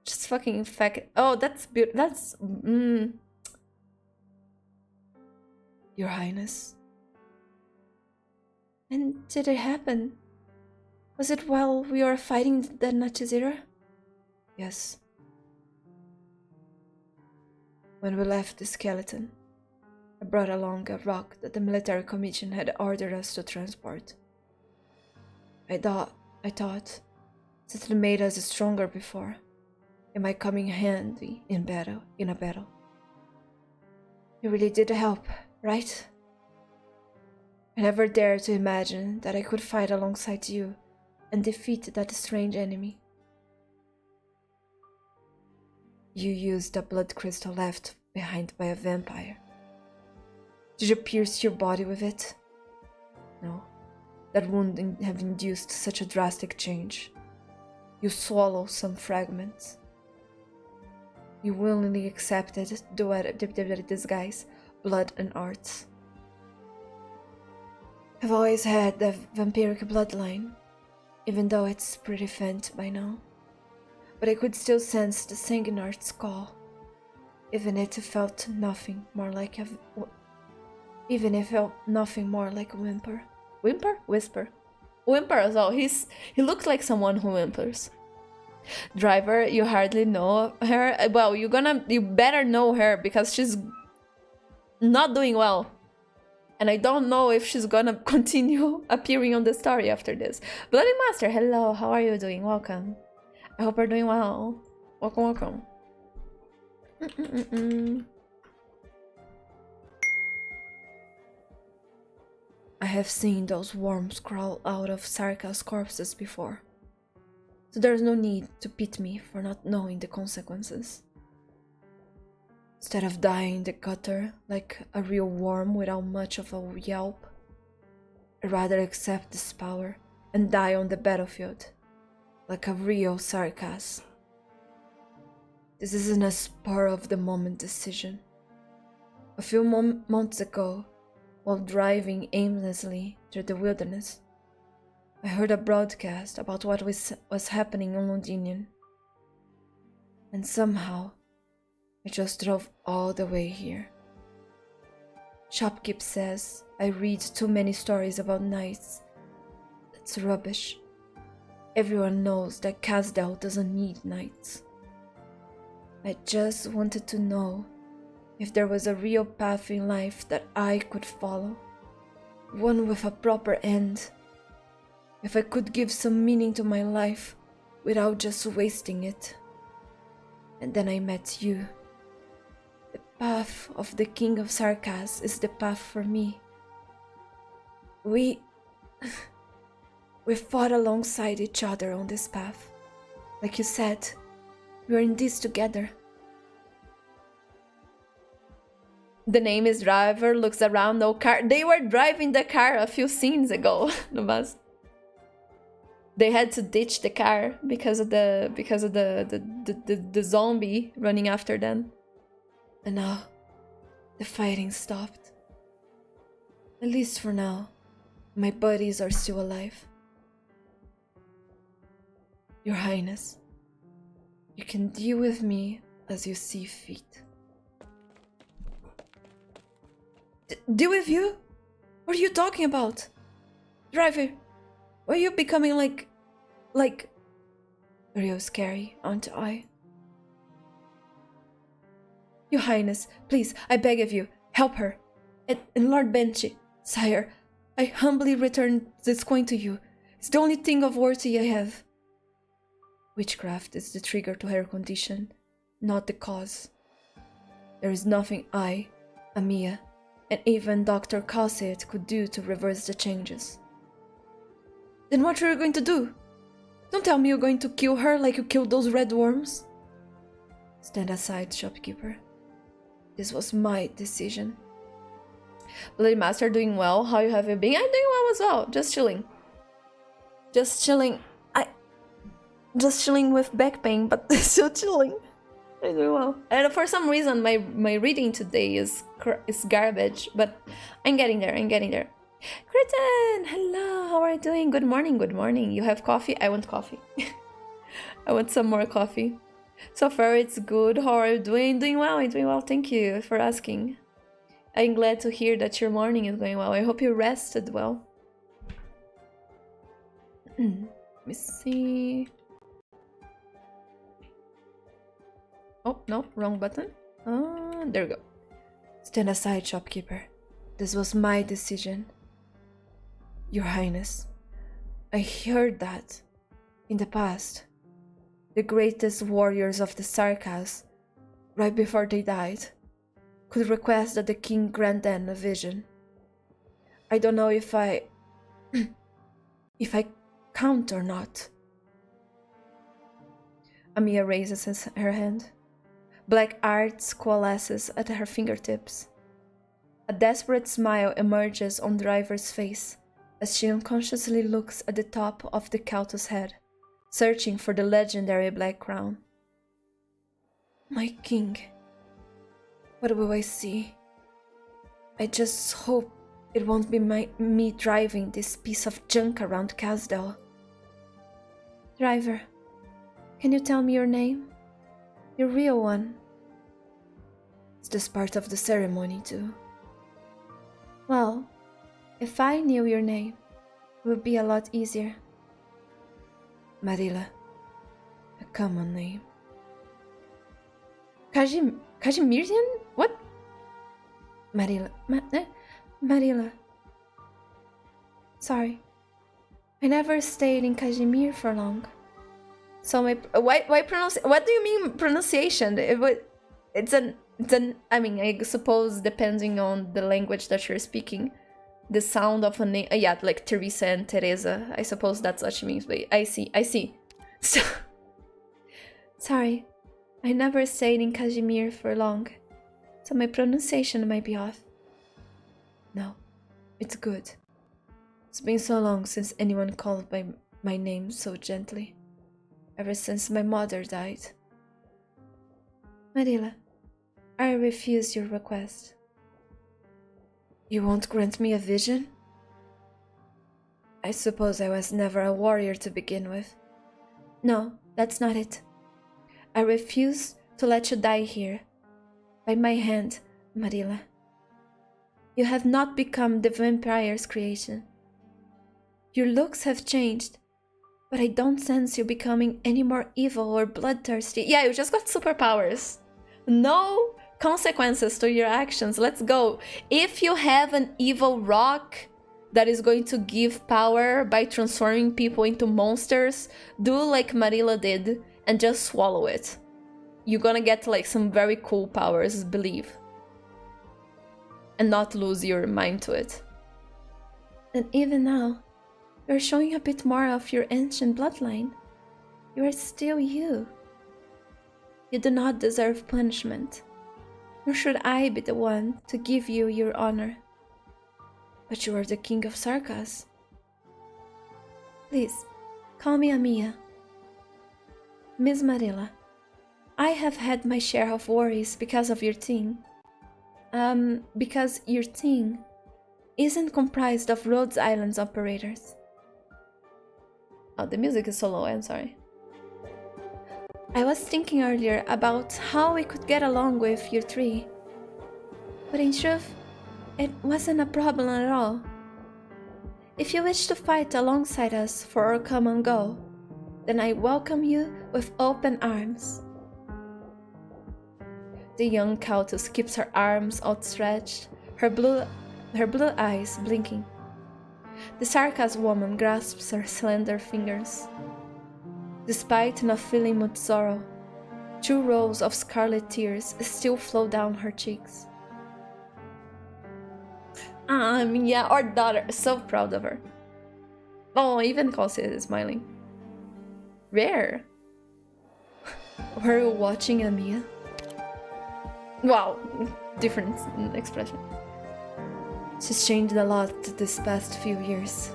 Just fucking infect. Oh, that's beautiful. That's. Your Highness. And did it happen? Was it while we were fighting the Nachizira? Yes. When we left the skeleton, I brought along a rock that the military commission had ordered us to transport. I thought since it made us stronger before, it might come in handy in a battle. It really did help, right? I never dared to imagine that I could fight alongside you and defeat that strange enemy. You used a blood crystal left behind by a vampire. Did you pierce your body with it? No. That wouldn't have induced such a drastic change. You swallowed some fragments. You willingly accepted the disguise, blood and arts. I've always had the vampiric bloodline, even though it's pretty faint by now. But I could still sense the sanguinart's call, even if it felt nothing more like a whimper. Whimper? Whisper. Whimper as well. He looks like someone who whimpers. Driver, you hardly know her. Well, you better know her because she's not doing well. And I don't know if she's gonna continue appearing on the story after this. Bloody Master, hello, how are you doing? Welcome. I hope you're doing well. Welcome. I have seen those worms crawl out of Sarka's corpses before. So there's no need to pit me for not knowing the consequences. Instead of dying in the gutter like a real worm without much of a yelp, I'd rather accept this power and die on the battlefield like a real Sarkas. This isn't a spur-of-the-moment decision. A few months ago, while driving aimlessly through the wilderness, I heard a broadcast about what was happening in Londinium. And somehow, I just drove all the way here. Shopkeep says I read too many stories about knights. That's rubbish. Everyone knows that Casdell doesn't need knights. I just wanted to know if there was a real path in life that I could follow. One with a proper end. If I could give some meaning to my life without just wasting it. And then I met you. The path of the King of Sarkas is the path for me. We fought alongside each other on this path. Like you said, we're in this together. The name is Driver, looks around, no car. They were driving the car a few scenes ago. They had to ditch the car because of the zombie running after them. And now, the fighting stopped. At least for now, my buddies are still alive. Your Highness, you can deal with me as you see fit. Deal with you? What are you talking about? Driver, why are you becoming like real scary, aren't I? Your Highness, please, I beg of you, help her. And Lord Benchi, sire, I humbly return this coin to you. It's the only thing of worth I have. Witchcraft is the trigger to her condition, not the cause. There is nothing I, Amia, and even Dr. Cosset could do to reverse the changes. Then what are you going to do? Don't tell me you're going to kill her like you killed those red worms. Stand aside, shopkeeper. This was my decision. Bloody Master, doing well. How you have you been? I'm doing well as well. Just chilling. Just chilling with back pain, but still chilling. I'm doing well. And for some reason, my reading today is garbage, but I'm getting there. Kritten! Hello, how are you doing? Good morning, good morning. You have coffee? I want coffee. I want some more coffee. So far it's good. How are you doing? Doing well, I'm doing well. Thank you for asking. I'm glad to hear that your morning is going well. I hope you rested well. Let me see. Oh, no, wrong button. There we go. Stand aside, shopkeeper. This was my decision. Your Highness, I heard that, in the past, the greatest warriors of the Sarkas, right before they died, could request that the king grant them a vision. I don't know if I count or not. Amiya raises her hand. Black art coalesces at her fingertips. A desperate smile emerges on Driver's face as she unconsciously looks at the top of the Kauto's head, searching for the legendary black crown. My king, what will I see? I just hope it won't be me driving this piece of junk around Casdell. Driver, can you tell me your name? Your real one. It's just part of the ceremony too. Well, if I knew your name, it would be a lot easier. Marilla, a common name. Kazimirian? What? Marilla. Marilla. Sorry. I never stayed in Kazimir for long. So why pronounce? What do you mean pronunciation? I mean, I suppose depending on the language that you're speaking, the sound of a name. Yeah, like Teresa and Teresa. I suppose that's what she means. But I see. So, sorry, I never stayed in Kazimir for long, so my pronunciation might be off. No, it's good. It's been so long since anyone called by my name so gently. Ever since my mother died. Marilla, I refuse your request. You won't grant me a vision? I suppose I was never a warrior to begin with. No, that's not it. I refuse to let you die here. By my hand, Marilla. You have not become the vampire's creation. Your looks have changed, but I don't sense you becoming any more evil or bloodthirsty. Yeah, you just got superpowers. No consequences to your actions. Let's go. If you have an evil rock that is going to give power by transforming people into monsters, do like Marilla did and just swallow it. You're gonna get like some very cool powers, believe. And not lose your mind to it. And even now, you're showing a bit more of your ancient bloodline. You are still you. You do not deserve punishment, nor should I be the one to give you your honor. But you are the king of Sarkas. Please, call me Amiya. Miss Marilla, I have had my share of worries because of your team. Because your team isn't comprised of Rhodes Island's operators. Oh, the music is so low, I'm sorry. I was thinking earlier about how we could get along with you three. But in truth, it wasn't a problem at all. If you wish to fight alongside us for our common goal, then I welcome you with open arms. The young countess keeps her arms outstretched, her blue eyes blinking. The Sarkas woman grasps her slender fingers. Despite not feeling much sorrow, 2 rows of scarlet tears still flow down her cheeks. Yeah, our daughter, so proud of her. Oh, even Kelsey is smiling. Rare. Were you watching Amiya? Wow, different expression. She's changed a lot this past few years.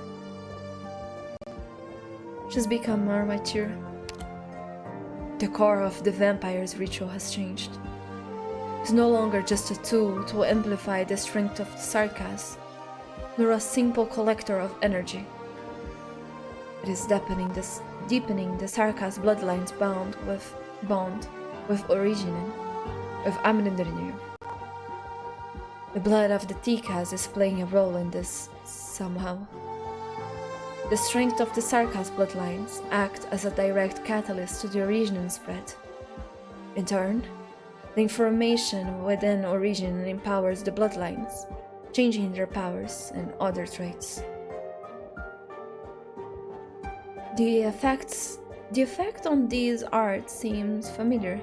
She's become more mature. The core of the vampire's ritual has changed. It's no longer just a tool to amplify the strength of the Sarkas. nor a simple collector of energy. It is deepening the Sarkas bloodline's bond with Origin, with Amnendrinir. The blood of the Tikas is playing a role in this somehow. The strength of the Sarkas bloodlines act as a direct catalyst to the Origin spread. In turn, the information within Origin empowers the bloodlines, changing their powers and other traits. The effect on these art seems familiar.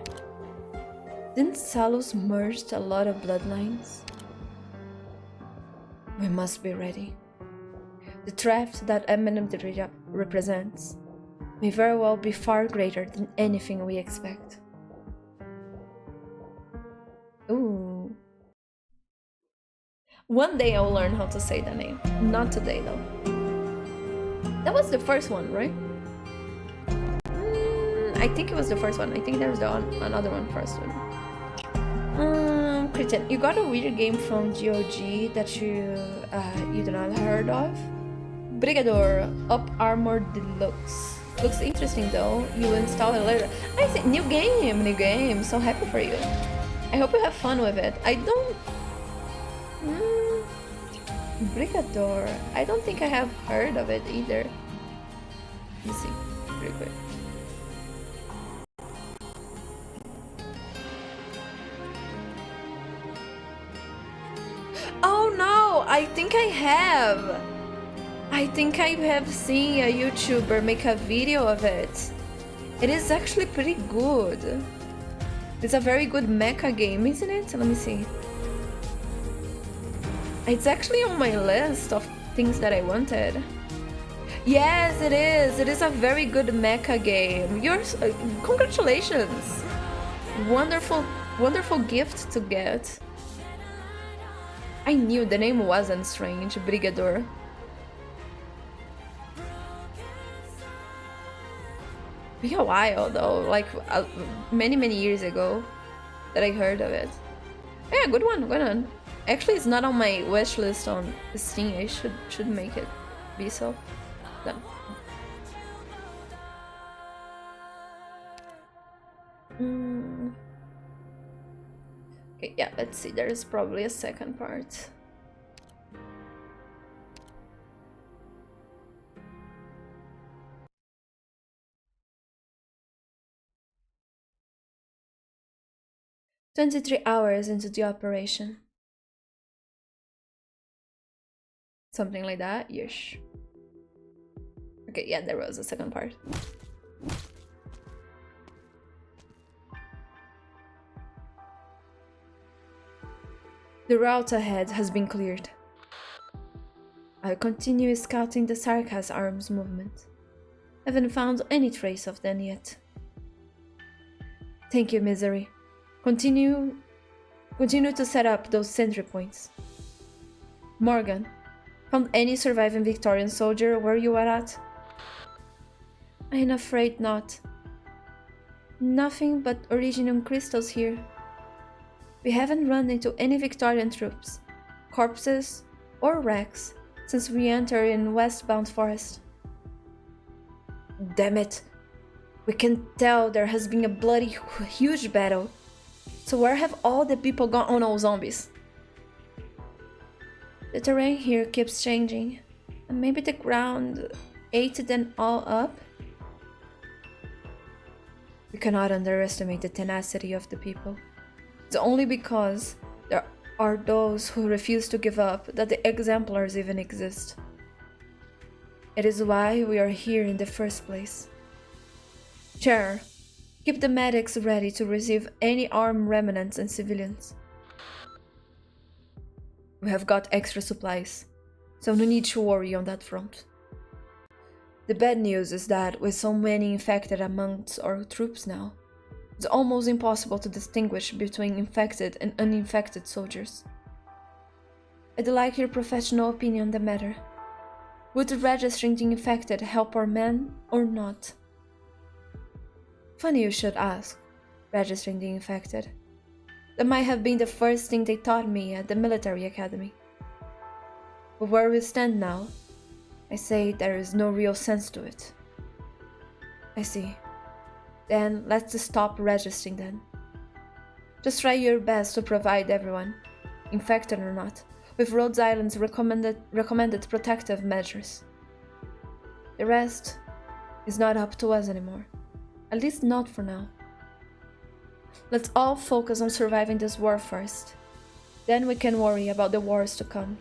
Didn't Salus merge a lot of bloodlines? We must be ready. The threat that Amenemteri represents may very well be far greater than anything we expect. Ooh. One day I'll learn how to say the name. Not today though. That was the first one, right? I think it was the first one. I think there's another one first one. Christian, you got a weird game from GOG that you do not heard of? Brigador Up Armor Deluxe. Looks interesting though. You install it later. I see, new game. So happy for you. I hope you have fun with it. I don't... Brigador. I don't think I have heard of it either. Let me see, pretty quick. Oh no! I think I have! I think I have seen a YouTuber make a video of it. It is actually pretty good. It's a very good mecha game, isn't it? Let me see. It's actually on my list of things that I wanted. Yes, it is. It is a very good mecha game. Congratulations. Wonderful gift to get. I knew the name wasn't strange, Brigador. Been a while though, like many years ago that I heard of it. Yeah, good one. Actually, it's not on my wish list on Steam. I should make it be so. Done. Okay, yeah, let's see. There's probably a second part. "23 hours into the operation." Something like that? Yes. Okay, yeah, there was a second part. The route ahead has been cleared. I'll continue scouting the Sarkas arms movement. Haven't found any trace of them yet. Thank you, Misery. Continue to set up those sentry points. Morgan, found any surviving Victorian soldier where you are at? I'm afraid not. Nothing but original crystals here. We haven't run into any Victorian troops, corpses, or wrecks since we entered in Westbound Forest. Damn it! We can tell there has been a bloody huge battle. So where have all the people gone? Oh no, zombies. The terrain here keeps changing, and maybe the ground ate them all up? We cannot underestimate the tenacity of the people. It's only because there are those who refuse to give up that the exemplars even exist. It is why we are here in the first place. Chair, keep the medics ready to receive any armed remnants and civilians. We have got extra supplies, so no need to worry on that front. The bad news is that with so many infected amongst our troops now, it's almost impossible to distinguish between infected and uninfected soldiers. I'd like your professional opinion on the matter. Would registering the infected help our men or not? Funny you should ask, registering the infected. That might have been the first thing they taught me at the military academy. But where we stand now, I say there is no real sense to it. I see. Then let's stop registering then. Just try your best to provide everyone, infected or not, with Rhode Island's recommended protective measures. The rest is not up to us anymore. At least not for now. Let's all focus on surviving this war first. Then we can worry about the wars to come.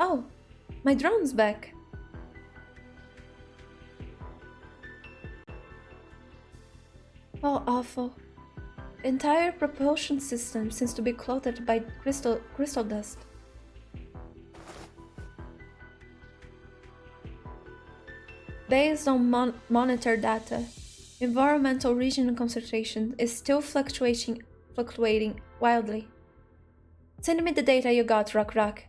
Oh, my drone's back. Oh, awful. The entire propulsion system seems to be clotted by crystal dust. Based on monitor data, environmental region concentration is still fluctuating wildly. Send me the data you got, Rock.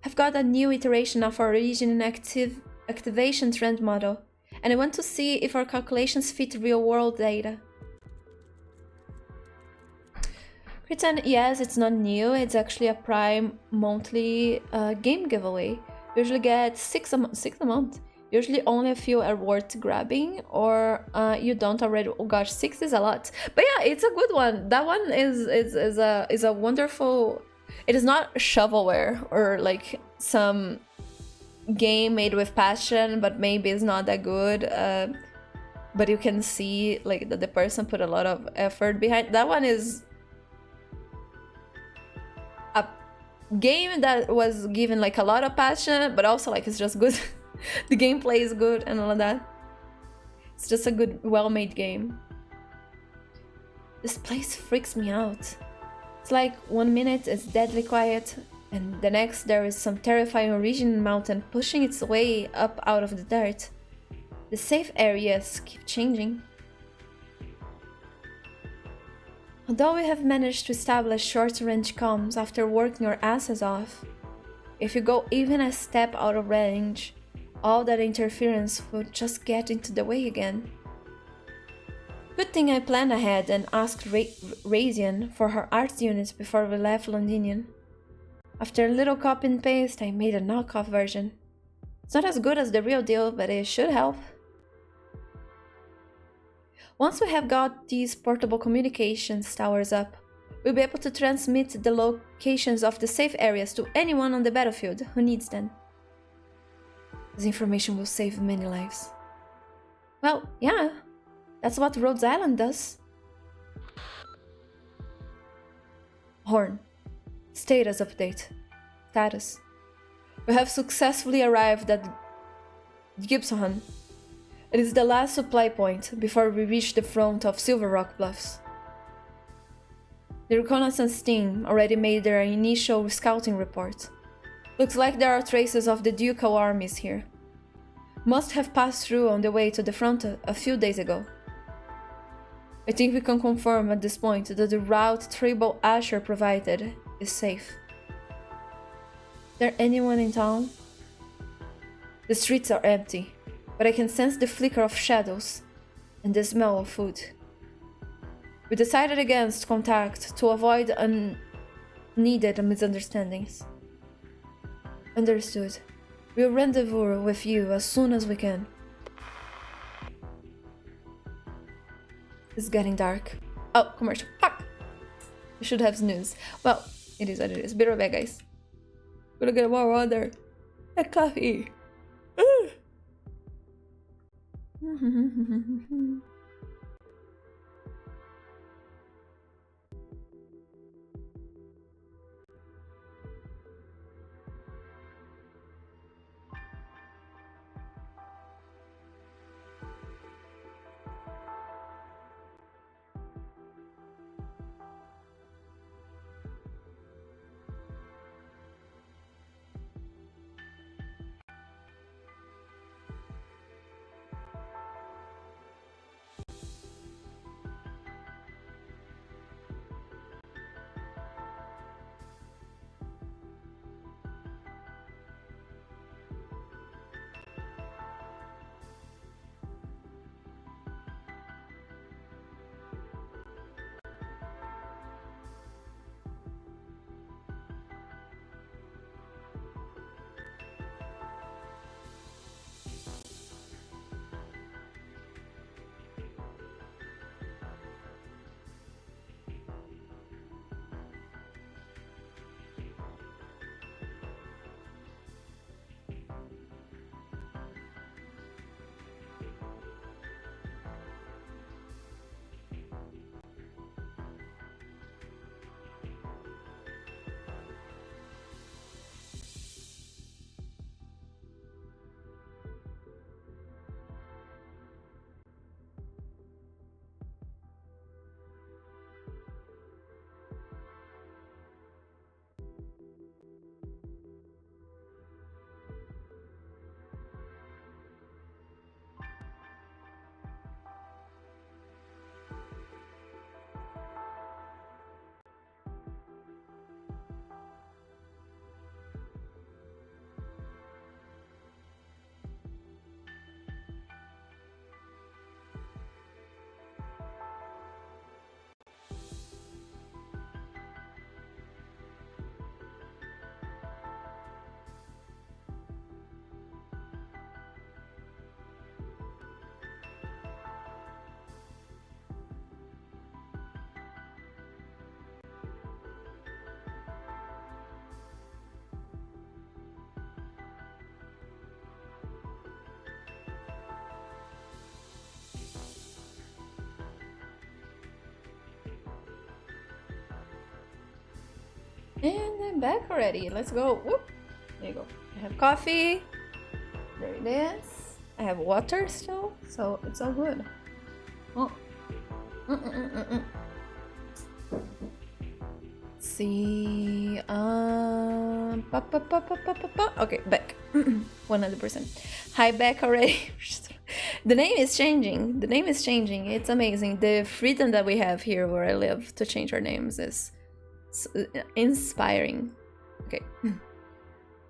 I've got a new iteration of our region activation trend model, and I want to see if our calculations fit real-world data. Pretend, yes, it's not new, it's actually a Prime monthly game giveaway. Usually get six a month. Usually only a few are worth grabbing, or you don't already. Oh gosh, 6 is a lot. But yeah, it's a good one. That one is a wonderful. It is not shovelware or like some game made with passion, but maybe it's not that good. But you can see like that the person put a lot of effort behind. That one is a game that was given like a lot of passion, but also like it's just good. The gameplay is good and all of that. It's just a good, well-made game. This place freaks me out. It's like 1 minute it's deadly quiet, and the next there is some terrifying origin mountain pushing its way up out of the dirt. The safe areas keep changing. Although we have managed to establish short-range comms after working our asses off, if you go even a step out of range, all that interference would just get into the way again. Good thing I planned ahead and asked Razian for her arts units before we left Londinium. After a little copy and paste, I made a knockoff version. It's not as good as the real deal, but it should help. Once we have got these portable communications towers up, we'll be able to transmit the locations of the safe areas to anyone on the battlefield who needs them. This information will save many lives. Well, yeah, that's what Rhode Island does. Horn. Status update. Status. We have successfully arrived at Gibson. It is the last supply point before we reach the front of Silver Rock Bluffs. The reconnaissance team already made their initial scouting report. Looks like there are traces of the ducal armies here. Must have passed through on the way to the front a few days ago. I think we can confirm at this point that the route Tribal Asher provided is safe. Is there anyone in town? The streets are empty, but I can sense the flicker of shadows and the smell of food. We decided against contact to avoid unneeded misunderstandings. Understood. We'll rendezvous with you as soon as we can. It's getting dark. Oh, commercial. Fuck! I should have snooze. Well, it is what it is. Be right back, guys. Gonna get more water. A coffee. And I'm back already. Let's go. Whoop. There you go. I have coffee. There it is. I have water still, so it's all good. Oh. Let's see. Okay, back. 100%. Hi, back already. The name is changing. The name is changing. It's amazing. The freedom that we have here where I live to change our names is inspiring. Okay.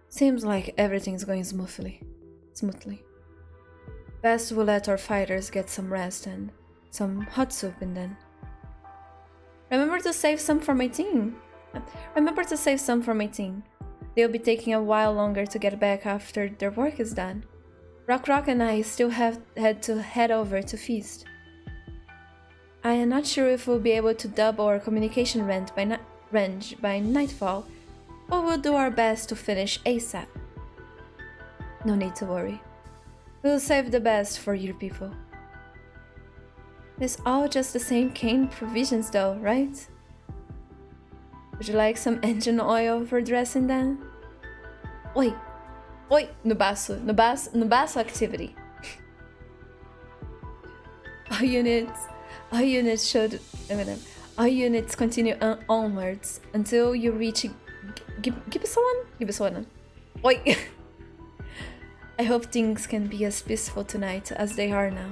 Seems like everything's going smoothly. Best we'll let our fighters get some rest and some hot soup and then. Remember to save some for my team. They'll be taking a while longer to get back after their work is done. Rock and I still had to head over to feast. I am not sure if we'll be able to double our communication range by nightfall, but we'll do our best to finish ASAP. No need to worry. We'll save the best for your people. It's all just the same cane provisions though, right? Would you like some engine oil for dressing then? Oi, Nubasu activity. All units continue onwards until you reach Gibbsone. Oi. I hope things can be as peaceful tonight as they are now.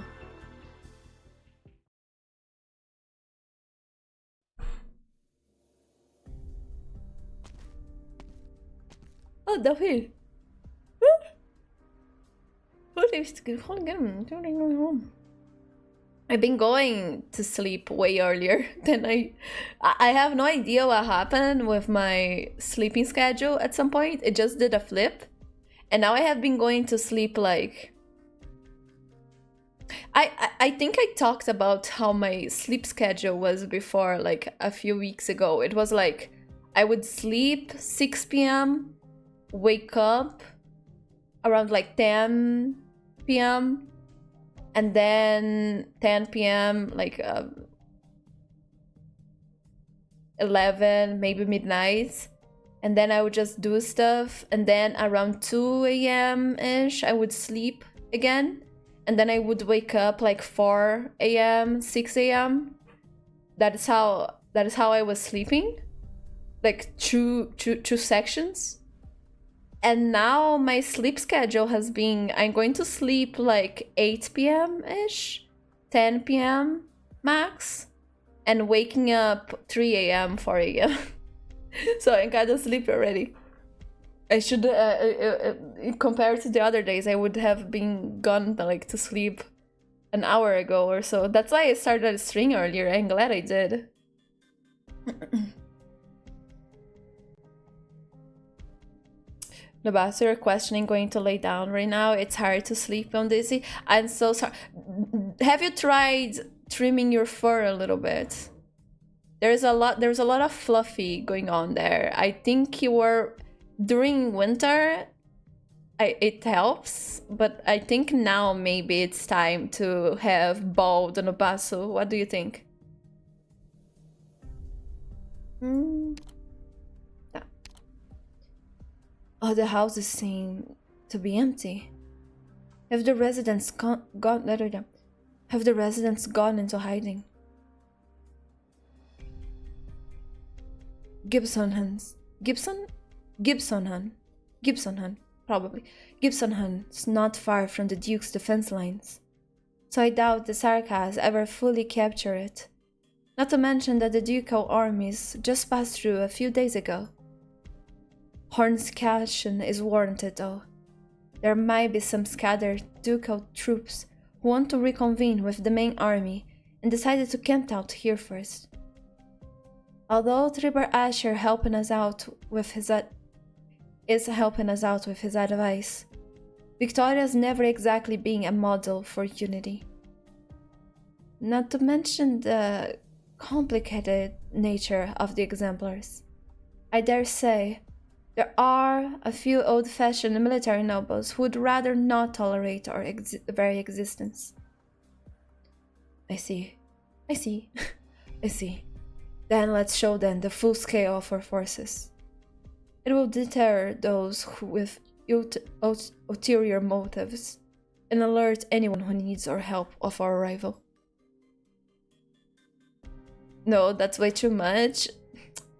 Oh, David. I've been going to sleep way earlier than I have no idea what happened with my sleeping schedule at some point. It just did a flip. And now I have been going to sleep like... I think I talked about how my sleep schedule was before, like a few weeks ago. It was like I would sleep 6 p.m., wake up around like 10 p.m., and then 10 p.m., like 11, maybe midnight. And then I would just do stuff, and then around 2 a.m.-ish, I would sleep again. And then I would wake up like 4 a.m., 6 a.m. That is how I was sleeping. Like two sections. And now my sleep schedule has been, I'm going to sleep like 8 p.m.-ish, 10 p.m. max, and waking up 3 a.m., 4 a.m. So I got to sleep already. I should, compared to the other days, I would have been gone like to sleep an hour ago or so. That's why I started streaming earlier. I'm glad I did. Nabas, you're questioning going to lay down right now. It's hard to sleep on this. I'm so sorry. Have you tried trimming your fur a little bit? There's a lot of fluffy going on there. I think you were during winter. It helps, but I think now maybe it's time to have bald Nobasu. What do you think? Yeah. Oh, the houses seem to be empty. Have the residents gone into hiding? Gibsonhan, probably. Gibsonhan's not far from the Duke's defense lines, so I doubt the Sarkas ever fully capture it. Not to mention that the ducal armies just passed through a few days ago. Horn's caution is warranted, though. There might be some scattered ducal troops who want to reconvene with the main army and decided to camp out here first. Although Tribor Asher is helping us out with his advice, Victoria's never exactly been a model for unity. Not to mention the complicated nature of the exemplars. I dare say there are a few old-fashioned military nobles who would rather not tolerate our very existence. I see. Then let's show them the full scale of our forces. It will deter those with ulterior motives and alert anyone who needs our help of our arrival. No, that's way too much.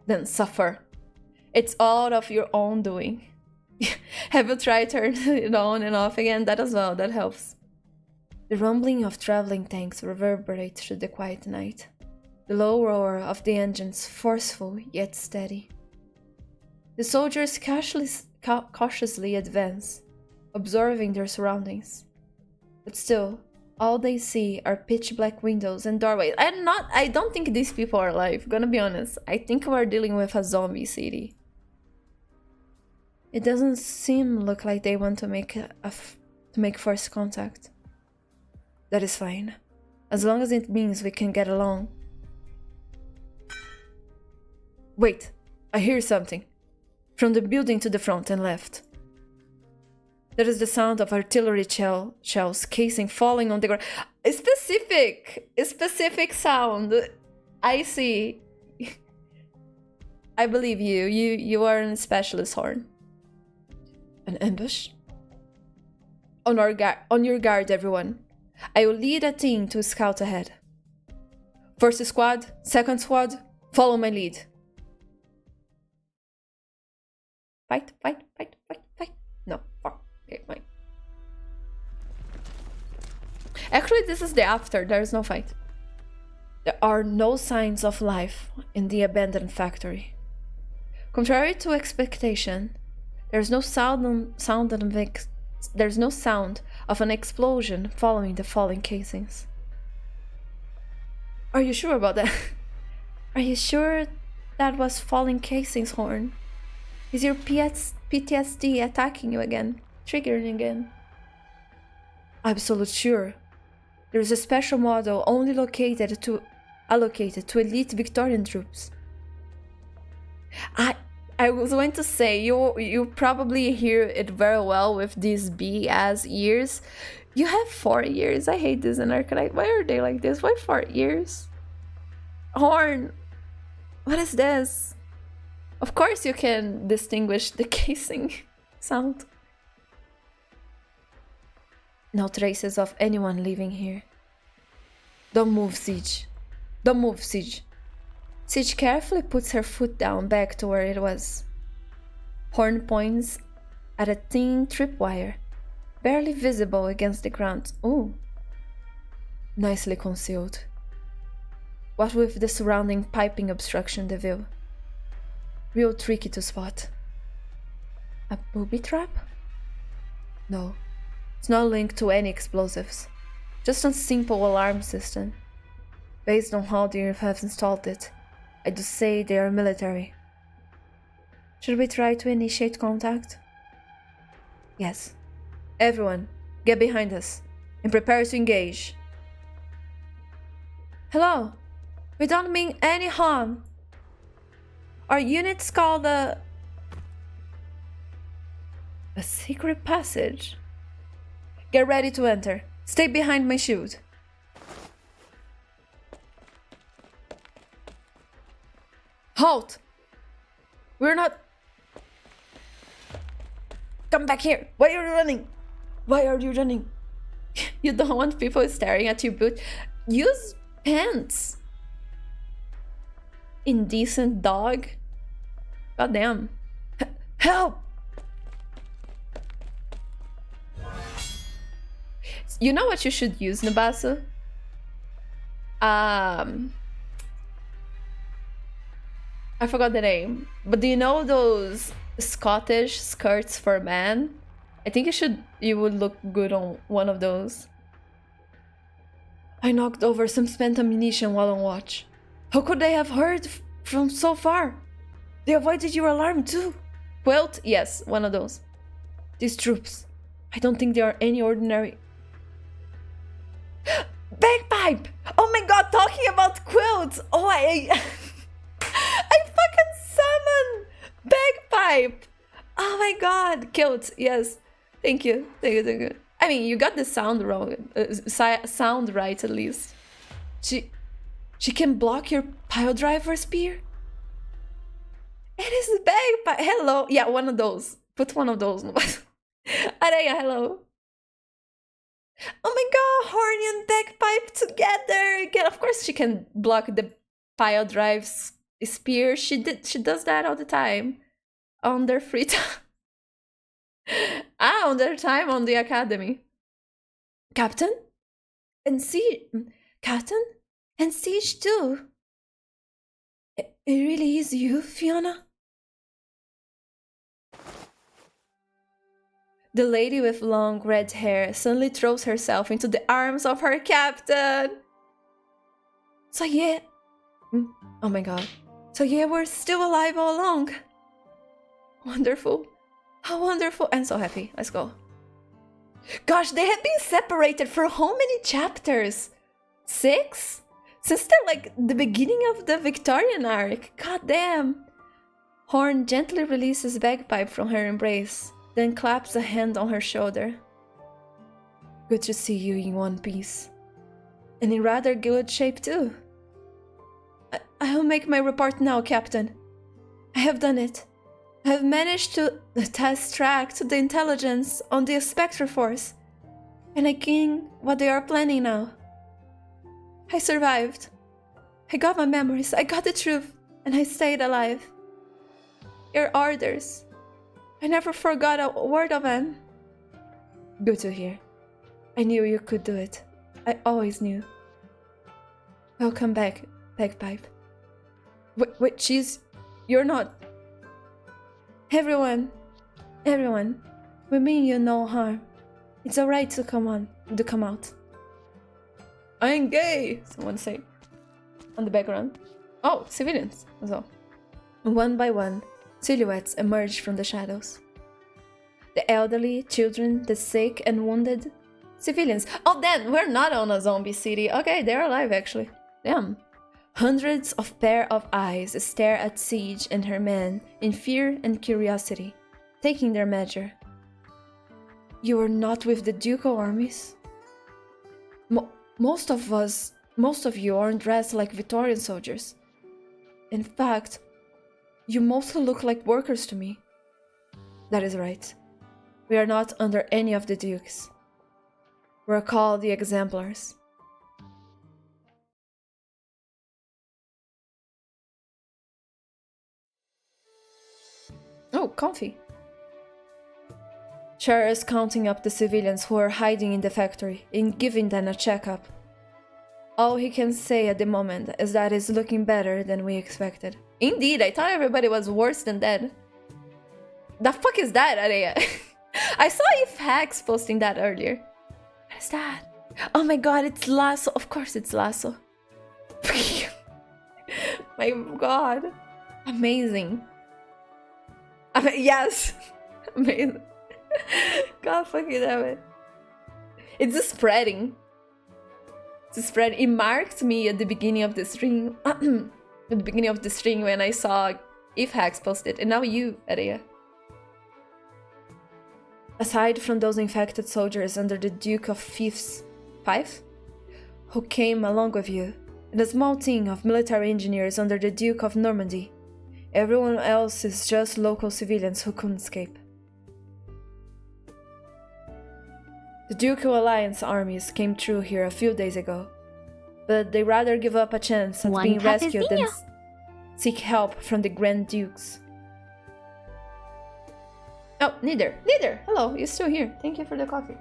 Then suffer. It's all of your own doing. Have you tried turning it on and off again? That as well, that helps. The rumbling of traveling tanks reverberates through the quiet night. The low roar of the engines forceful yet steady. The soldiers cautiously advance, observing their surroundings. But still, all they see are pitch black windows and doorways. I don't think these people are alive, gonna be honest. I think we're dealing with a zombie city. It doesn't look like they want to make first contact. That is fine, as long as it means we can get along. Wait, I hear something. From the building to the front and left. There is the sound of artillery shells casing falling on the ground. A specific sound. I see. I believe you. You are a specialist, Horn. An ambush? On your guard, everyone. I will lead a team to scout ahead. First squad, second squad, follow my lead. Fight. No, okay, fine. Actually, this is the after, there is no fight. There are no signs of life in the abandoned factory. Contrary to expectation, there's no sound of an explosion following the falling casings. Are you sure about that? Are you sure that was falling casings, Horn? Is your PTSD attacking you again? Triggering again? Absolute sure. There is a special model only allocated to elite Victorian troops. I was going to say, you probably hear it very well with these BS ears. You have 4 years. I hate this in Arknights. Why are they like this? Why 4 years? Horn, what is this? Of course you can distinguish the casing sound. No traces of anyone living here. Don't move, Siege. Don't move, Siege. Siege carefully puts her foot down back to where it was. Horn points at a thin tripwire, barely visible against the ground. Ooh. Nicely concealed. What with the surrounding piping obstruction the view. Real tricky to spot. A booby trap? No, it's not linked to any explosives. Just a simple alarm system. Based on how they have installed it, I do say they are military. Should we try to initiate contact? Yes. Everyone, get behind us and prepare to engage. Hello. We don't mean any harm. Our unit's called a secret passage. Get ready to enter. Stay behind my shield. Halt! We're not... Come back here! Why are you running? Why are you running? You don't want people staring at your boot? Use pants! Indecent dog. Goddamn. Help! You know what you should use, Nabasu? I forgot the name. But do you know those Scottish skirts for men? I think you would look good on one of those. I knocked over some spent ammunition while on watch. How could they have heard from so far? They avoided your alarm too. Quilt? Yes, one of those. These troops, I don't think they are any ordinary... Bagpipe! Oh my god, talking about quilts! Oh, I fucking summoned Bagpipe! Oh my god, kilt, yes. Thank you. I mean, you got the sound wrong, sound right at least. She can block your pile driver spear? It What is the bagpipe? Hello. Yeah, one of those. Put one of those. Areia, hello. Oh my god, horny and bagpipe together again. Of course she can block the pile drive's spear. She does that all the time. On their free time. On their time on the academy. Captain? And Siege. Captain? And Siege too. It really is you, Fiona? The lady with long red hair suddenly throws herself into the arms of her captain. So yeah. Oh my god. So yeah, we're still alive all along. Wonderful. How wonderful. I'm so happy. Let's go. Gosh, they have been separated for how many chapters? 6? Since the beginning of the Victorian arc. God damn. Horn gently releases bagpipe from her embrace, then claps a hand on her shoulder. Good to see you in one piece. And in rather good shape too. I'll make my report now, Captain. I have done it. I have managed to test track to the intelligence on the Spectre Force, and I king what they are planning now. I survived. I got my memories, I got the truth, and I stayed alive. Your orders. I never forgot a word of them. Good to hear. I knew you could do it. I always knew. Welcome back, Bagpipe. Wait, you're not... Everyone, we mean you no harm. It's alright to come out. I ain't gay, someone say on the background. Oh, civilians as well. One by one, silhouettes emerge from the shadows. The elderly, children, the sick and wounded. Civilians. Oh, then we're not on a zombie city. Okay, they're alive actually. Damn. Hundreds of pair of eyes stare at Siege and her men in fear and curiosity, taking their measure. You are not with the ducal armies? Most of you aren't dressed like Victorian soldiers. In fact, you mostly look like workers to me. That is right. We are not under any of the dukes. We're called the Exemplars. Oh, comfy. Cher is counting up the civilians who are hiding in the factory and giving them a checkup. All he can say at the moment is that it's looking better than we expected. Indeed, I thought everybody was worse than dead. The fuck is that, Areia? I saw If Hacks posting that earlier. What is that? Oh my god, it's Lasso. Of course it's Lasso. My god. Amazing. Yes. Amazing. God fucking damn it. It's spreading. It's spreading. It marked me at the beginning of the stream. At the beginning of the stream when I saw If Hacks posted. And now you, Areia. Aside from those infected soldiers under the Duke of Fife, who came along with you, and a small team of military engineers under the Duke of Normandy, everyone else is just local civilians who couldn't escape. The Ducal Alliance armies came through here a few days ago, but they rather give up a chance at being rescued than seek help from the Grand Dukes. Oh, neither. Hello, you're still here. Thank you for the coffee.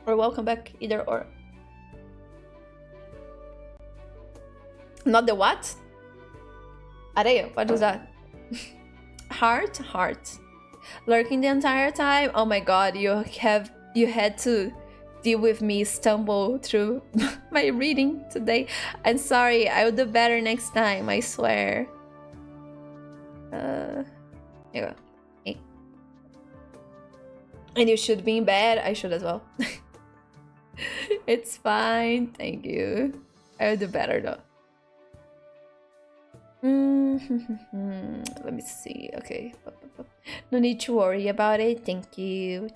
Or welcome back, either or. Not the what? Areia, what was that? Heart. Lurking the entire time? Oh my god, you had to deal with me stumble through my reading today. I'm sorry, I will do better next time, I swear. Here you go. Hey. And you should be in bed, I should as well. It's fine, thank you. I will do better though. Let me see. Okay. No need to worry about it. Thank you.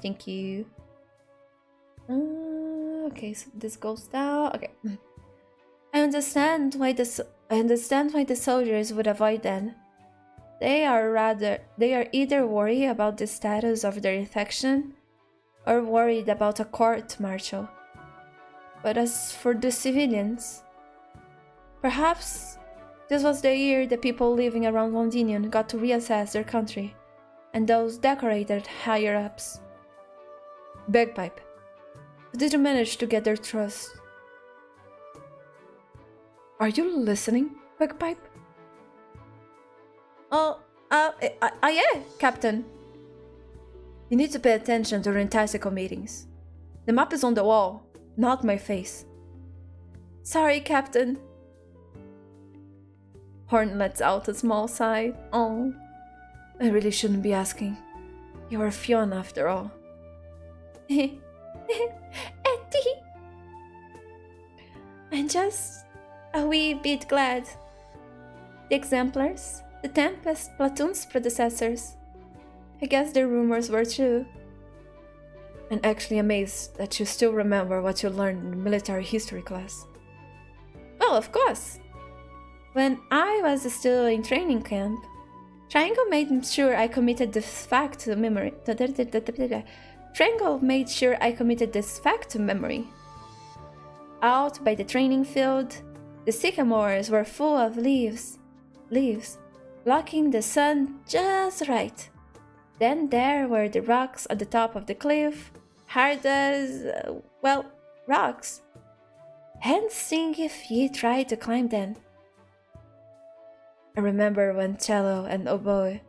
Okay, so this goes down. Okay. I understand why the soldiers would avoid them. They are either worried about the status of their infection or worried about a court-martial. But as for the civilians, perhaps this was the year the people living around Londinium got to reassess their country, and those decorated higher-ups. Bagpipe, did you manage to get their trust? Are you listening, Bagpipe? Oh, yeah, Captain. You need to pay attention during tactical meetings. The map is on the wall, not my face. Sorry, Captain. Horn lets out a small sigh. Oh, I really shouldn't be asking. You are Fiona after all. Eddie. I'm just a wee bit glad. The Exemplars, the Tempest platoon's predecessors. I guess the rumors were true. I'm actually amazed that you still remember what you learned in military history class. Well, of course. When I was still in training camp, Triangle made sure I committed this fact to memory. Triangle made sure I committed this fact to memory. Out by the training field, the sycamores were full of leaves, blocking the sun just right. Then there were the rocks at the top of the cliff, hard as, rocks. And sing if ye tried to climb them. I remember when cello and oboe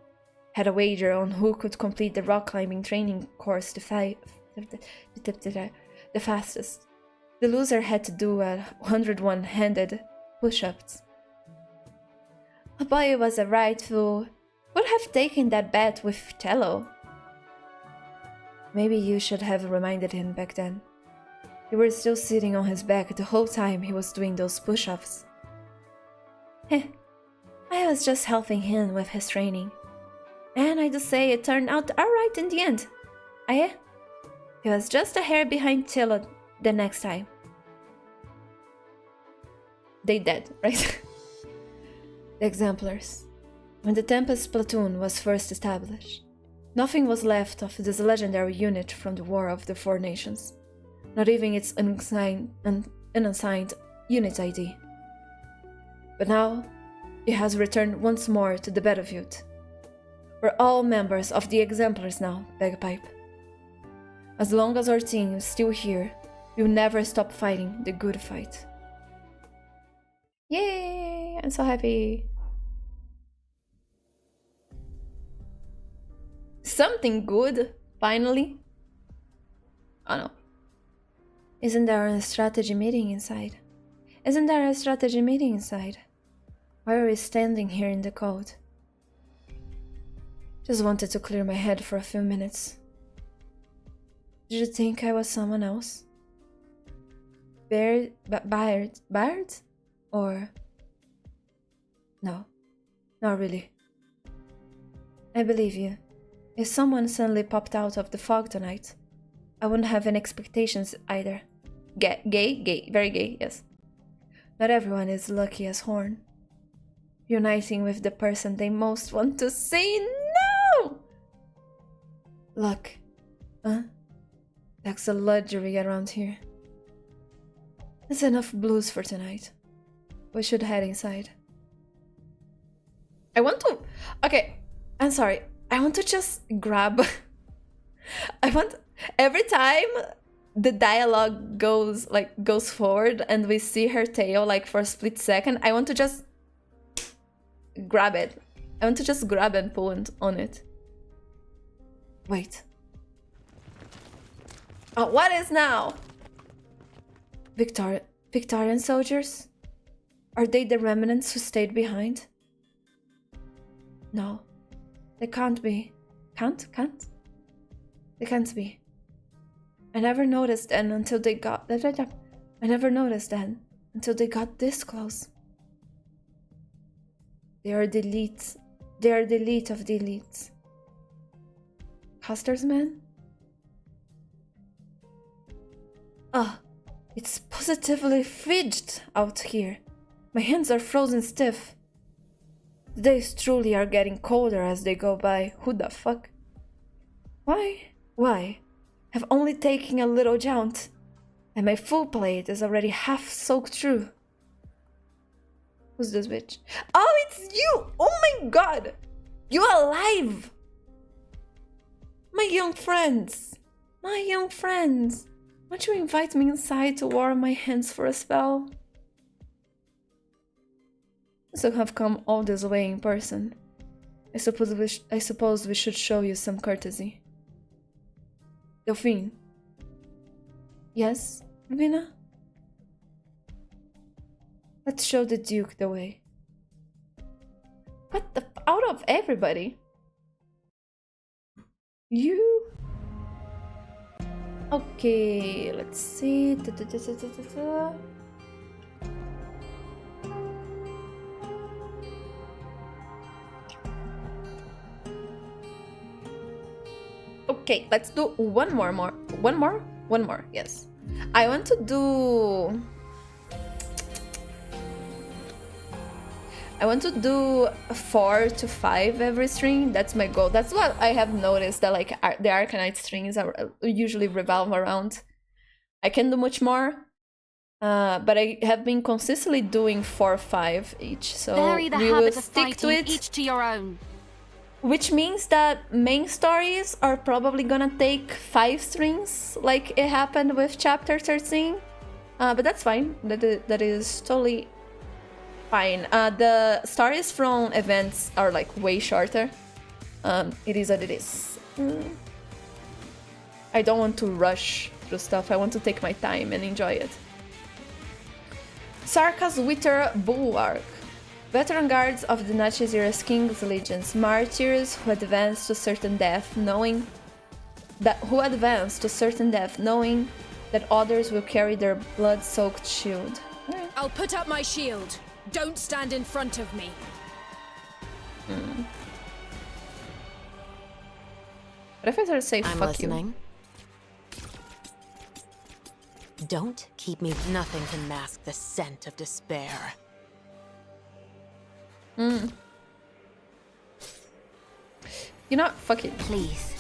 had a wager on who could complete the rock climbing training course the fastest. The loser had to do 101-handed push-ups. Oboe was a right fool. Would have taken that bet with cello. Maybe you should have reminded him back then. You were still sitting on his back the whole time he was doing those push-ups. Heh, I was just helping him with his training. And I do say it turned out alright in the end. He was just a hair behind Tilo the next time. They dead, right? The Exemplars. When the Tempest platoon was first established, nothing was left of this legendary unit from the War of the Four Nations. Not even its unassigned unit ID. But now, it has returned once more to the battlefield. We're all members of the Exemplars now, Bagpipe. As long as our team is still here, we'll never stop fighting the good fight. Yay! I'm so happy. Something good, finally. Oh no. Isn't there a strategy meeting inside? Why are we standing here in the cold? Just wanted to clear my head for a few minutes. Did you think I was someone else? Baird? Or... No, not really. I believe you. If someone suddenly popped out of the fog tonight, I wouldn't have any expectations either. Gay, very gay, yes. Not everyone is lucky as Horn. Uniting with the person they most want to say no! Luck, huh? That's a luxury around here. That's enough blues for tonight. We should head inside. Okay, I'm sorry. I want to just grab... Every time the dialogue goes forward and we see her tail for a split second, I want to just grab it. I want to just grab and pull on it. Wait. Oh, what is now? Victorian soldiers? Are they the remnants who stayed behind? No. They can't be. Can't? They can't be. I never noticed then until they got this close. They are the elites. They are the elite of the elites. Custer's men? It's positively frigid out here. My hands are frozen stiff. The days truly are getting colder as they go by. Who the fuck? Why? Why? I've only taken a little jaunt, and my full plate is already half soaked through. Who's this bitch? Oh, it's you! Oh my god! You alive! My young friends! My young friends! Won't you invite me inside to warm my hands for a spell? So have come all this way in person. I suppose we should show you some courtesy. Delphine. Yes, Vina? Let's show the Duke the way. What the out of everybody? You? Okay, let's see. Okay, let's do one more, yes. I want to do 4 to 5 every string. That's my goal. That's what I have noticed, that like the Arknight strings are usually revolve around. I can do much more, but I have been consistently doing 4 or 5 each, so we will stick to it. Each to your own. Which means that main stories are probably gonna take 5 strings, like it happened with chapter 13. But that's fine. That is totally fine. The stories from events are like way shorter. It is what it is. I don't want to rush through stuff. I want to take my time and enjoy it. Sarka's Wither Bulwark. Veteran guards of the Nachizira's King's Legions, martyrs who advance to certain death, knowing that others will carry their blood-soaked shield. Right. I'll put up my shield. Don't stand in front of me. What if I sort of say I'm fuck listening. Don't keep me. Nothing can mask the scent of despair. You know, fuck it. Please,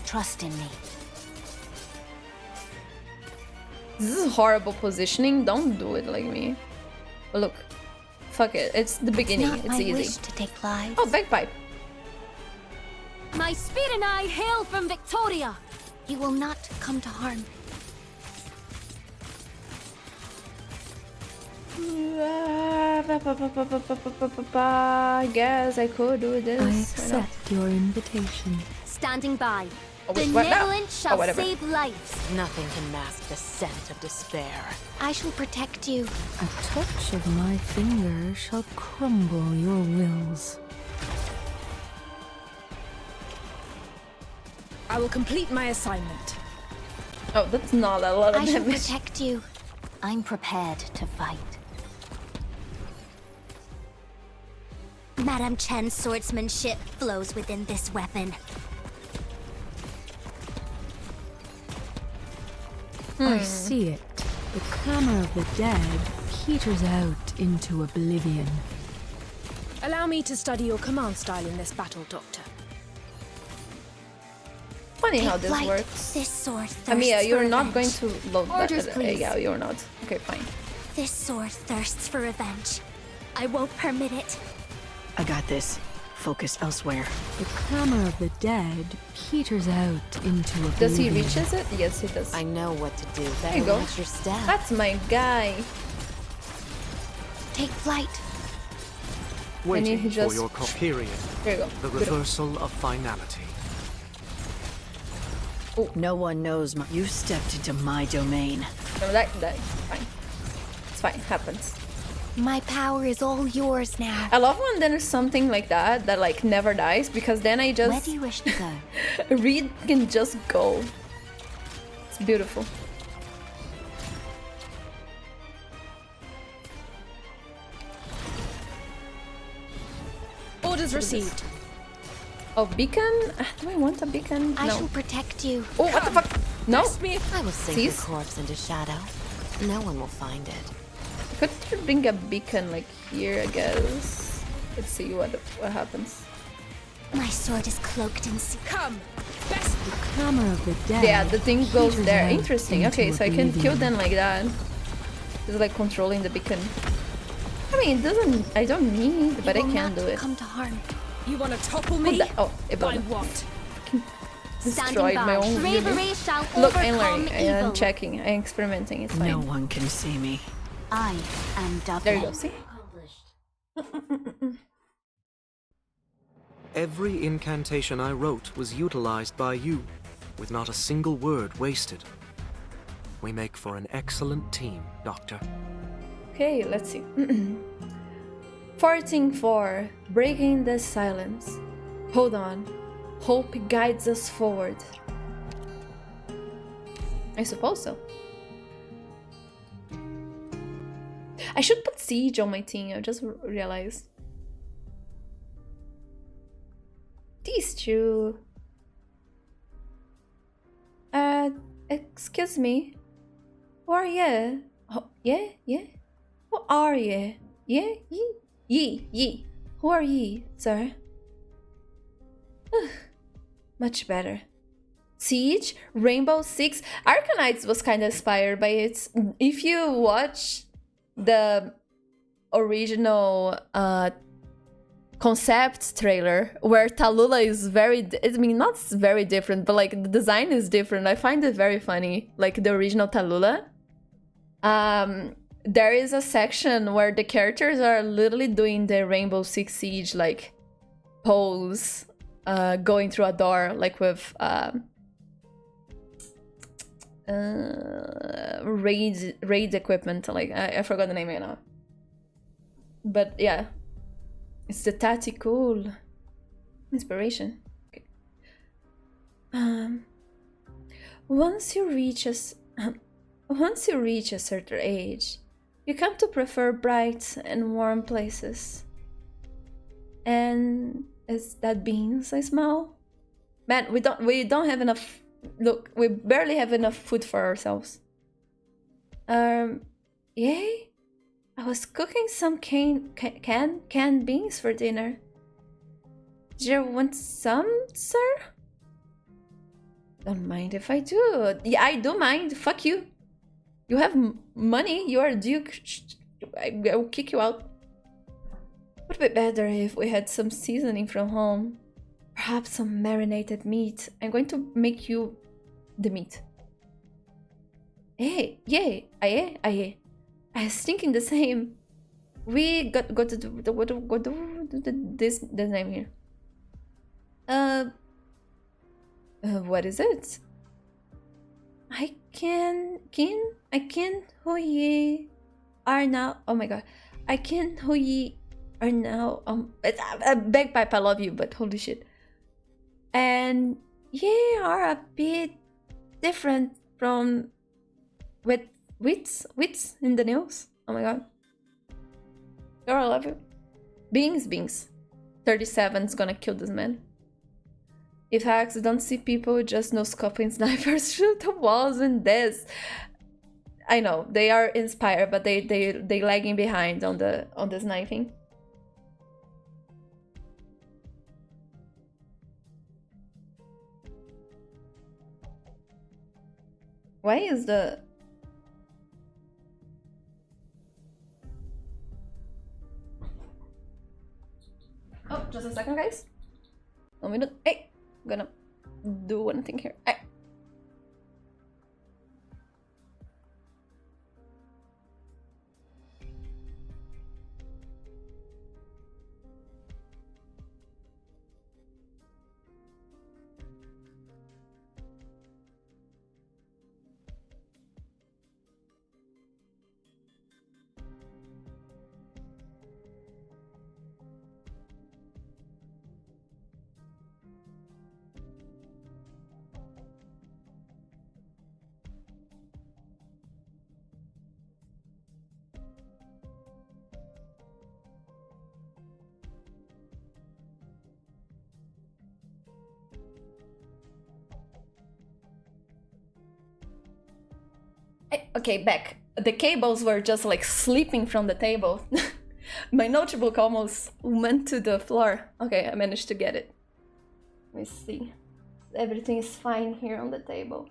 trust in me. This is horrible positioning. Don't do it like me. But look, fuck it. It's the beginning. It's it's my easy. wish to take lives. Oh, bagpipe. My spear and I hail from Victoria. You will not come to harm. I guess I could do this. I accept your invitation. Standing by. Oh, wait, The what? No. Benevolent shall whatever. save lives. Nothing can mask the scent of despair. I shall protect you. A touch of my finger shall crumble your wills. I will complete my assignment. Oh, that's not a lot of I shall damage. protect you. I'm prepared to fight. Madame Chen's swordsmanship flows within this weapon. I see it. The clamor of the dead peters out into oblivion. Allow me to study your command style in this battle, Doctor. Funny how Take this flight. works. This sword thirsts Amia, you're for not going revenge. to load Orders, that. please. Yeah, you're not. Okay, fine. This sword thirsts for revenge. I won't permit it. I got this. Focus elsewhere. The clamor of the dead peters out into oblivion. Does he reaches it? Yes, he does. I know what to do. Better you go. watch your step. That's my guy. Take flight. Waiting he just- for your period. There you go. The reversal of finality. No one knows my. You stepped into my domain. No, that fine. It's fine. Happens. My power is all yours now. I love when there's something like that like never dies, because then I Where just do you wish to go? Reed can just go. It's beautiful. Orders received. Oh, beacon? Do I want a beacon? I No. shall protect you. Oh, what the fuck? No. I will sink Cease. your corpse into shadow. No one will find it. Could bring a beacon like here, I guess. Let's see what happens. My sword is cloaked in secret. Come! Best The clamor of the dead. Yeah, the thing goes peters there. out Interesting. into Okay, so I can kill oblivion. them like that. Just like controlling the beacon. I mean, it doesn't. I don't need, but I You will can not do it. come to harm. You want to topple What me? the? Oh, By Ebola. what? Destroyed my own unit. Bravery shall Look, I'm overcome learning. evil. I'm checking. I'm experimenting. It's fine. No one can see me. I am Dublin. There you go. See? Every incantation I wrote was utilized by you, with not a single word wasted. We make for an excellent team, Doctor. Okay, let's see. 14-4. Breaking the silence. Hold on. Hope guides us forward. I suppose so. I should put siege on my team. I just realized. These two. Excuse me. Who are you? Oh, yeah. Who are you? Yeah, ye. Who are ye, sir? Much better. Siege, Rainbow Six, Arknights was kind of inspired by it. If you watch the original concept trailer where Tallulah is not very different, but like the design is different. I find it very funny, like the original Tallulah. There is a section where the characters are literally doing the Rainbow Six Siege like pose, going through a door, like with raid equipment. Like I forgot the name right now, but yeah, it's the tactical inspiration. Okay. Once you reach a certain age, you come to prefer bright and warm places. And is that beans I smell? Man, we don't have enough. Look, we barely have enough food for ourselves. Yay? I was cooking some canned beans for dinner. Do you want some, sir? Don't mind if I do. Yeah, I do mind. Fuck you. You have money. You are a duke. I will kick you out. Would be better if we had some seasoning from home. Perhaps some marinated meat. I'm going to make you the meat. Hey, yay, aye. I was thinking the same. We got to do this name here. What is it? I can who ye are now. Oh my god. I can who ye are now. Bagpipe, I love you, but holy shit. And ye are a bit different from wits in the news. Oh my god. Girl, I love you. Beans. 37's gonna kill this man. If hacks don't see people, just no scoping snipers shoot the walls in this. I know they are inspired, but they lagging behind on the sniping. Why is the Oh, just a second, guys. 1 minute. Hey, I'm gonna do one thing here. Hey. Okay, back. The cables were just like sleeping from the table. My notebook almost went to the floor. Okay, I managed to get it. Let me see. Everything is fine here on the table.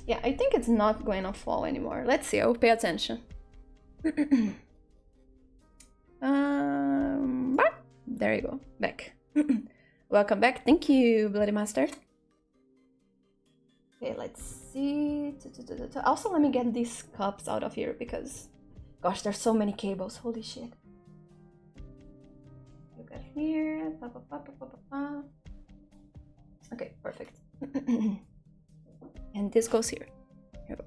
Yeah, I think it's not going to fall anymore. Let's see, I'll pay attention. There you go, back. Welcome back, thank you, Bloody Master. Okay, let's see. Also, let me get these cups out of here because, gosh, there's so many cables, holy shit. Look at here. Okay, perfect. And this goes here. Here we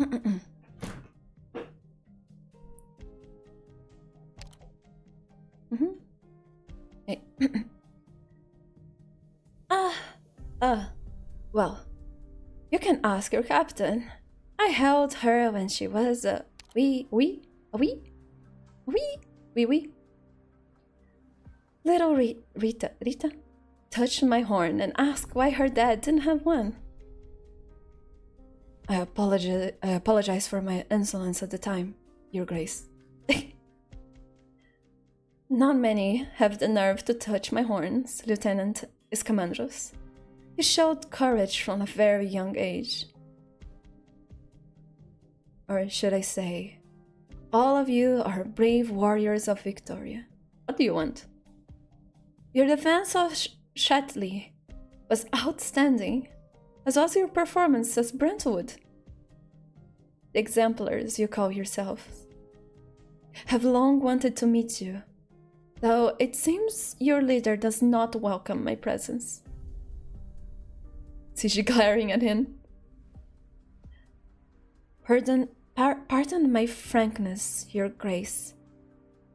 go. Hey. Well, you can ask your captain. I held her when she was a wee. Little Rita touched my horn and asked why her dad didn't have one. I apologize for my insolence at the time, Your Grace. Not many have the nerve to touch my horns, Lieutenant Escamandros. You showed courage from a very young age. Or should I say, all of you are brave warriors of Victoria. What do you want? Your defense of Shatley was outstanding, as was your performance as Brentwood. The exemplars you call yourselves have long wanted to meet you, though it seems your leader does not welcome my presence. Is she glaring at him? Pardon my frankness, Your Grace,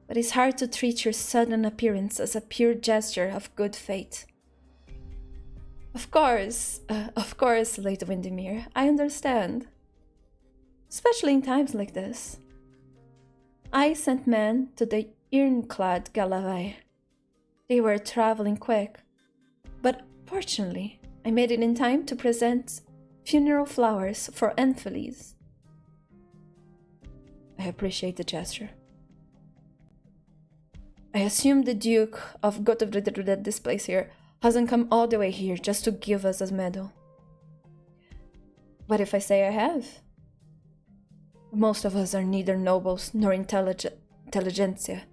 but it's hard to treat your sudden appearance as a pure gesture of good faith. Of course, Lady Windermere, I understand. Especially in times like this. I sent men to the ironclad Galavai. They were traveling quick, but fortunately, I made it in time to present funeral flowers for Enfeliz. I appreciate the gesture. I assume the Duke of Gotthard this place here hasn't come all the way here just to give us a medal. What if I say I have? Most of us are neither nobles nor intelligentsia.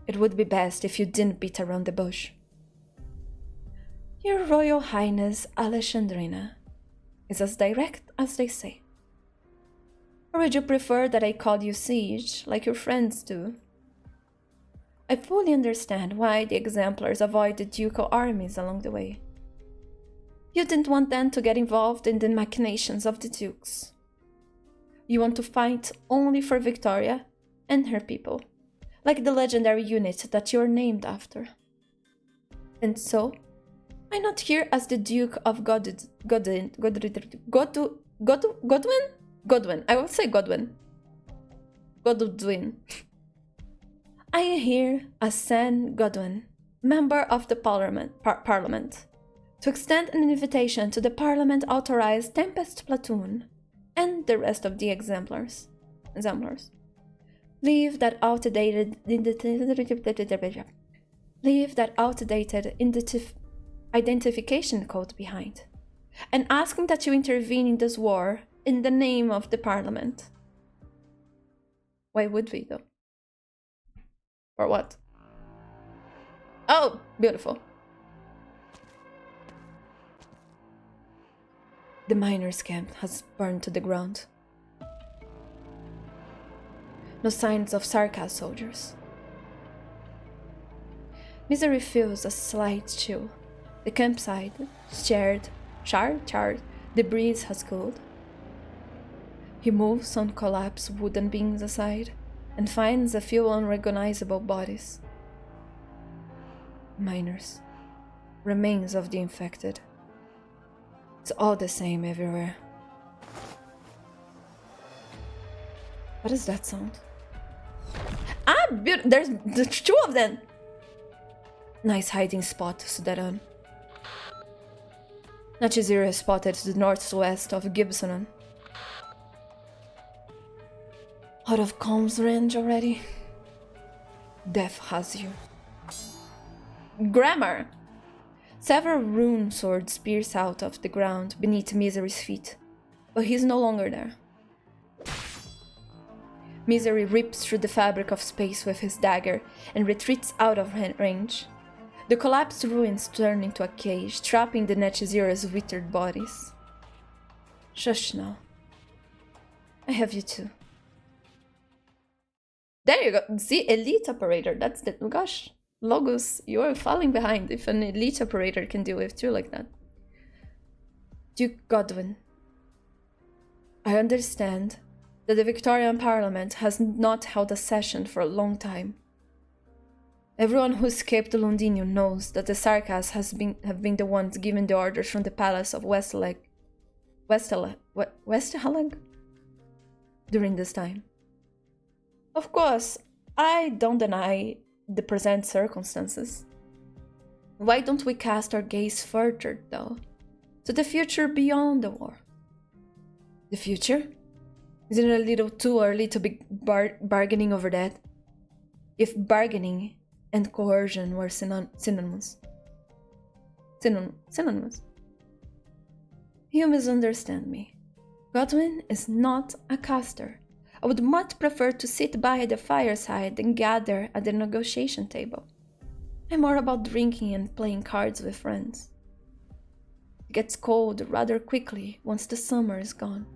It would be best if you didn't beat around the bush. Your Royal Highness Alexandrina is as direct as they say. Or would you prefer that I call you Siege, like your friends do? I fully understand why the exemplars avoid the ducal armies along the way. You didn't want them to get involved in the machinations of the dukes. You want to fight only for Victoria and her people, like the legendary unit that you're named after. And so, I'm not here as the Duke of Godwin. I will say Godwin. Godwin. I am here as San Godwin, member of the Parliament, to extend an invitation to the Parliament-authorized Tempest Platoon and the rest of the exemplars. Leave that outdated identification code behind, and asking that you intervene in this war in the name of the Parliament. Why would we, though? Or what? Oh, beautiful. The miners' camp has burned to the ground. No signs of Sarkaz soldiers. Misery feels a slight chill. The campsite, charred, the breeze has cooled. He moves some collapsed wooden beams aside and finds a few unrecognizable bodies. Miners. Remains of the infected. It's all the same everywhere. What is that sound? Ah, there's two of them! Nice hiding spot, Sudaran. Nachizira is spotted to the northwest of Gibsonon. Out of comms range already? Death has you. Grammar! Several rune swords pierce out of the ground beneath Misery's feet, but he's no longer there. Misery rips through the fabric of space with his dagger and retreats out of range. The collapsed ruins turn into a cage, trapping the Nachizira's withered bodies. Shush now. I have you too. There you go. See, elite operator. That's the... Gosh, Logos, you're falling behind if an elite operator can deal with two like that. Duke Godwin. I understand that the Victorian Parliament has not held a session for a long time. Everyone who escaped Londinium knows that the Sarkas have been the ones giving the orders from the palace of Westalag during this time. Of course, I don't deny the present circumstances. Why don't we cast our gaze further, though, to the future beyond the war? The future? Isn't it a little too early to be bargaining over that? If bargaining and coercion were synonymous. You misunderstand me. Godwin is not a caster. I would much prefer to sit by the fireside than gather at the negotiation table. I'm more about drinking and playing cards with friends. It gets cold rather quickly once the summer is gone.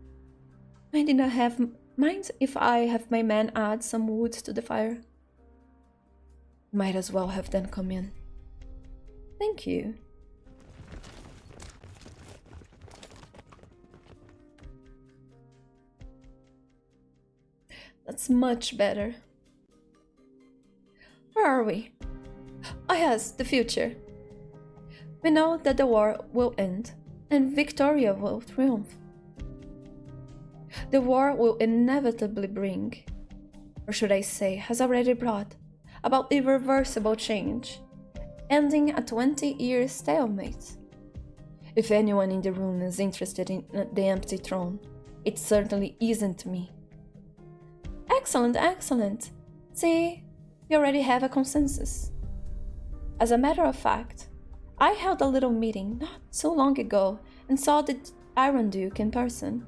Mind if I have my men add some wood to the fire? Might as well have them come in. Thank you. That's much better. Where are we? Oh yes, the future. We know that the war will end, and Victoria will triumph. The war will inevitably bring, or should I say, has already brought, about irreversible change, ending a 20-year stalemate. If anyone in the room is interested in the empty throne, it certainly isn't me. Excellent, excellent. See, we already have a consensus. As a matter of fact, I held a little meeting not so long ago and saw the Iron Duke in person.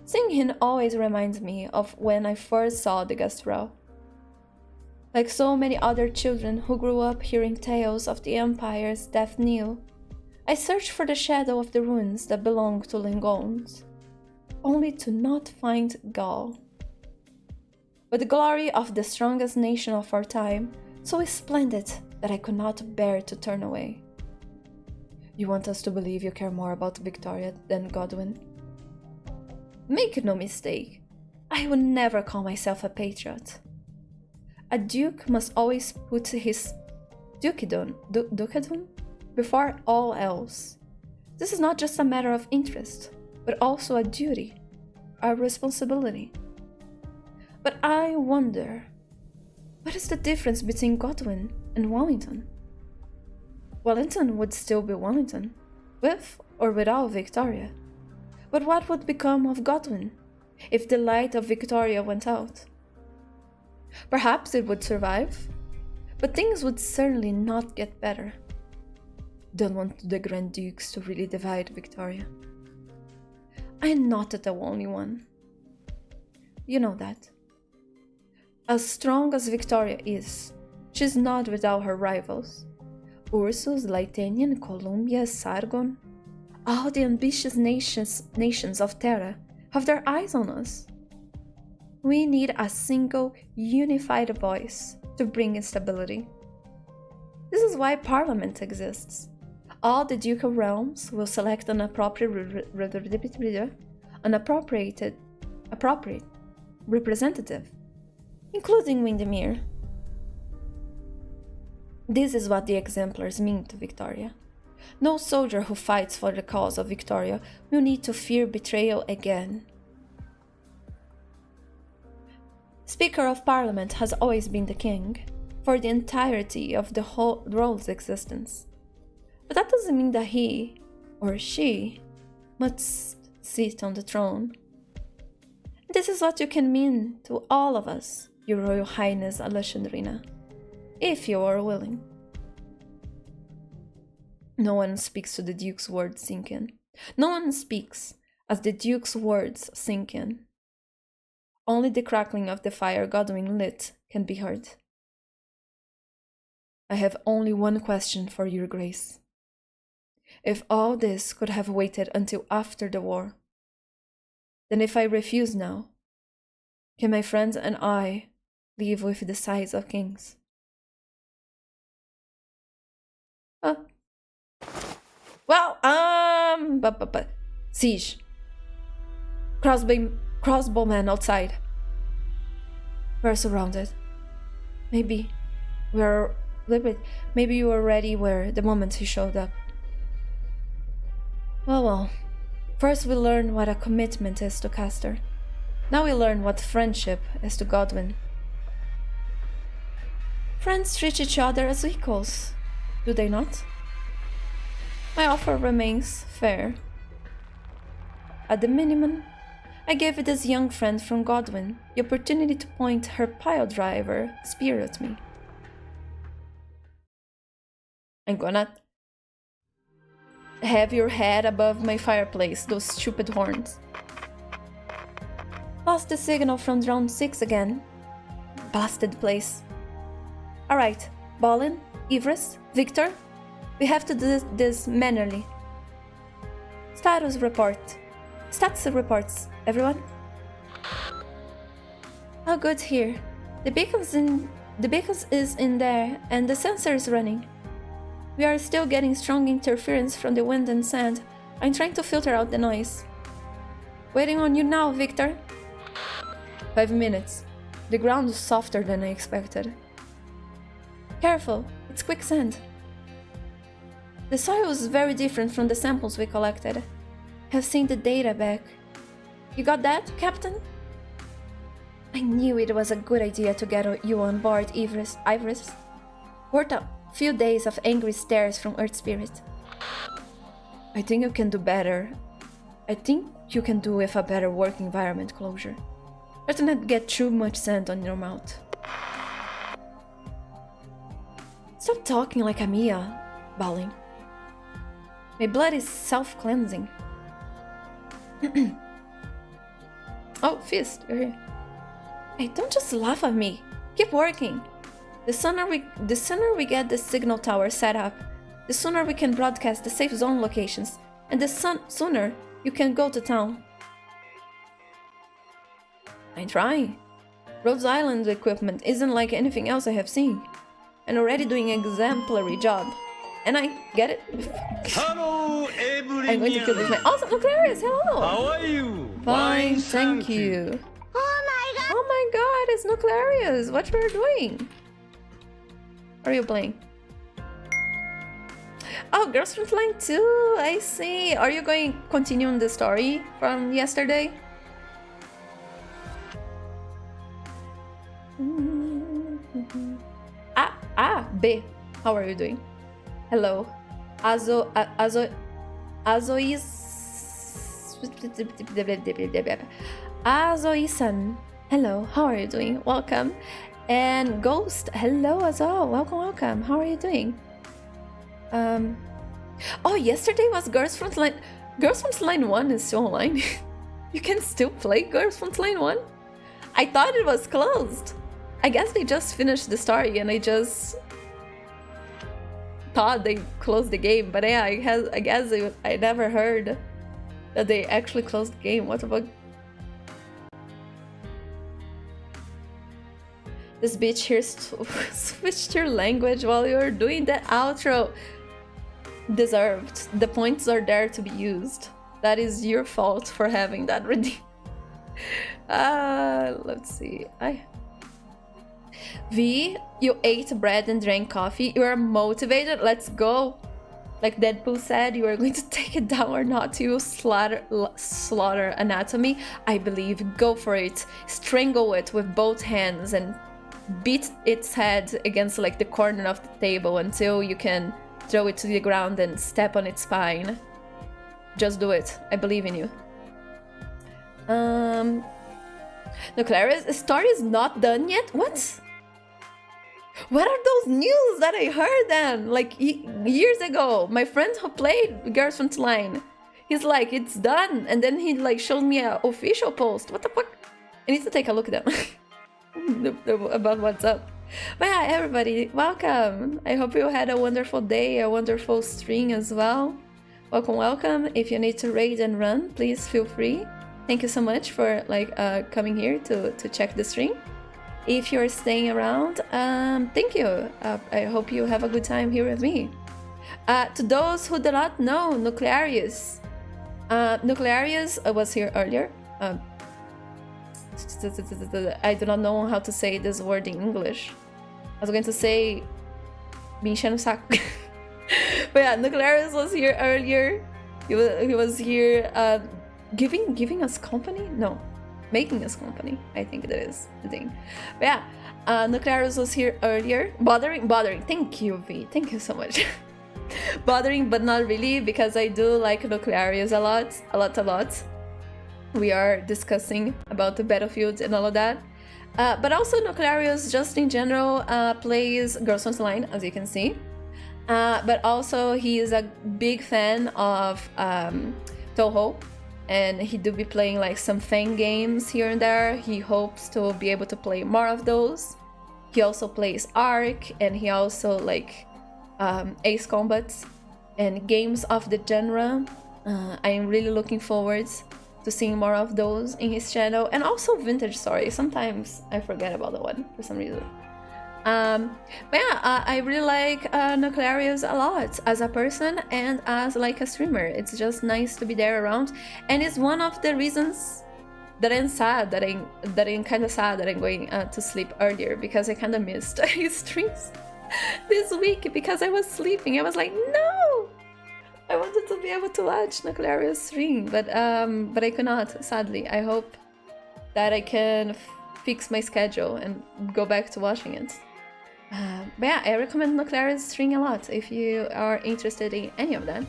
Seeing him always reminds me of when I first saw the Gastrel. Like so many other children who grew up hearing tales of the Empire's death knell, I searched for the shadow of the ruins that belonged to Lingons, only to not find Gaul. But the glory of the strongest nation of our time, so splendid that I could not bear to turn away. You want us to believe you care more about Victoria than Godwin? Make no mistake, I would never call myself a patriot. A duke must always put his dukedom before all else. This is not just a matter of interest, but also a duty, a responsibility. But I wonder, what is the difference between Godwin and Wellington? Wellington would still be Wellington, with or without Victoria. But what would become of Godwin if the light of Victoria went out? Perhaps it would survive, but things would certainly not get better. Don't want the Grand Dukes to really divide Victoria. I'm not the only one. You know that. As strong as Victoria is, she's not without her rivals. Ursus, Lytanian, Columbia, Sargon, all the ambitious nations of Terra have their eyes on us. We need a single, unified voice to bring stability. This is why Parliament exists. All the ducal realms will select an appropriate representative, including Windermere. This is what the exemplars mean to Victoria. No soldier who fights for the cause of Victoria will need to fear betrayal again. Speaker of Parliament has always been the king, for the entirety of the whole world's existence. But that doesn't mean that he, or she, must sit on the throne. This is what you can mean to all of us, Your Royal Highness Alexandrina, if you are willing. No one speaks to the Duke's words sink in. No one speaks as the Duke's words sink in. Only the crackling of the fire Godwin lit can be heard. I have only one question for your grace. If all this could have waited until after the war, then if I refuse now, can my friends and I live with the size of kings? Siege. Crossbowmen outside. We're surrounded. Maybe you already were the moment he showed up. Well. First we learn what a commitment is to Castor. Now we learn what friendship is to Godwin. Friends treat each other as equals, do they not? My offer remains fair. At the minimum, I gave this young friend from Godwin the opportunity to point her pile driver spear at me. I'm gonna have your head above my fireplace, those stupid horns. Lost the signal from round 6 again. Blasted place. Alright, Balin, Ivris, Victor, we have to do this manually. Status reports, everyone. Oh, good here. The beacons is in there and the sensor is running. We are still getting strong interference from the wind and sand. I'm trying to filter out the noise. Waiting on you now, Victor. 5 minutes. The ground is softer than I expected. Careful, it's quicksand. The soil is very different from the samples we collected. Have seen the data back. You got that, Captain? I knew it was a good idea to get you on board, Ivris. Worth a few days of angry stares from Earth Spirit. I think you can do better. I think you can do with a better work environment closure. Let's not get too much sand on your mouth. Stop talking like a Mia, Balin. My blood is self-cleansing. Oh, Fist, you're here. Hey, don't just laugh at me. Keep working. The sooner we get the signal tower set up, the sooner we can broadcast the safe zone locations, and the sooner you can go to town. I'm trying. Rhodes Island equipment isn't like anything else I have seen. And already doing an exemplary job. And I get it. Hello, everyone. I'm going to kill this man. Also, Clarice, hello. How are you? Fine, thank you. Oh my god, it's Nuclearius. What you're doing? Are you playing? Oh, Girls from Flying 2, I see. Are you going continuing the story from yesterday? B. How are you doing? Hello. Azoisan. Hello, how are you doing? Welcome. And Ghost, hello as well. Welcome. How are you doing? Oh, yesterday was Girls from Line. Girls from Line 1 is still online. You can still play Girls from Line 1? I thought it was closed. I guess they just finished the story and I just thought they closed the game. But yeah, I guess I never heard that they actually closed the game. What the fuck? This bitch here switched your language while you're doing the outro. Deserved. The points are there to be used. That is your fault for having that ready. Let's see. V, you ate bread and drank coffee. You are motivated. Let's go. Like Deadpool said, you are going to take it down or not. You slaughter anatomy. I believe. Go for it. Strangle it with both hands and beat its head against like the corner of the table until you can throw it to the ground and step on its spine. Just do it. I believe in you. No, Clara's story is not done yet? What? What are those news that I heard then? Like, years ago. My friend who played Girls from Line, he's like, it's done. And then he, like, showed me an official post. What the fuck? I need to take a look at them. About what's up. But yeah, everybody, welcome. I hope you had a wonderful day, a wonderful stream as well. Welcome, welcome. If you need to raid and run, please feel free. Thank you so much for coming here to check the stream. If you're staying around, thank you. I hope you have a good time here with me. To those who do not know, Nuclearius. Nuclearius was here earlier. I do not know how to say this word in English. I was going to say me enchendo o saco. But yeah, Nuclearius was here earlier. He was here giving us company? No, making us company. I think that is the thing. But yeah, Nuclearius was here earlier. Bothering. Thank you, V. Thank you so much. Bothering, but not really, because I do like Nuclearius a lot. We are discussing about the battlefield and all of that. But also Nuclearius, just in general, plays Girls on Line, as you can see. But also he is a big fan of Toho, and he do be playing like some fan games here and there. He hopes to be able to play more of those. He also plays Ark, and he also like Ace Combats and games of the genre. I am really looking forward to seeing more of those in his channel, and also Vintage Story. Sometimes I forget about that one for some reason. But yeah, I really like Nuclearius a lot as a person and as like a streamer. It's just nice to be there around, and it's one of the reasons that I'm sad, that I'm kind of sad that I'm going to sleep earlier, because I kind of missed his streams this week because I was sleeping. I was like, no, I wanted to be able to watch Nuclearius stream, but I could not, sadly. I hope that I can fix my schedule and go back to watching it. But yeah, I recommend Nuclearius stream a lot if you are interested in any of that.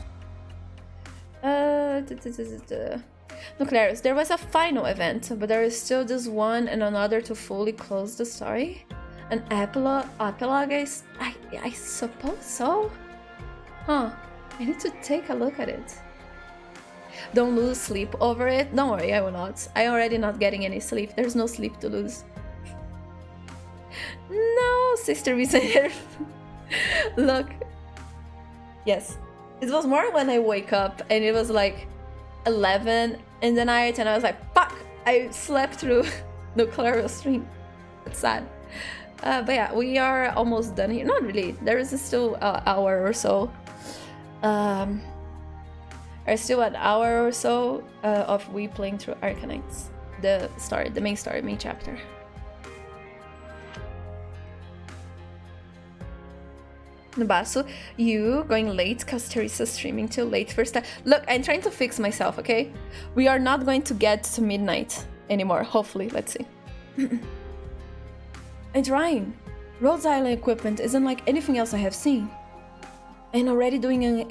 Nuclearius, there was a final event, but there is still this one and another to fully close the story. An epilogue, I suppose so? Huh. I need to take a look at it. Don't lose sleep over it. Don't worry, I will not. I already not getting any sleep. There's no sleep to lose. No, Sister Reserve. Look. Yes. It was more when I wake up and it was like 11 in the night and I was like, fuck! I slept through Nuclearius stream. It's sad. But yeah, we are almost done here. Not really. There is still an hour or so. Are still an hour or so of we playing through Arknights, the main chapter. Nubasu, you going late because Teresa's streaming till late first time. Look, I'm trying to fix myself, okay? We are not going to get to midnight anymore, hopefully. Let's see. I'm trying. Rhodes Island equipment isn't like anything else I have seen. And already doing an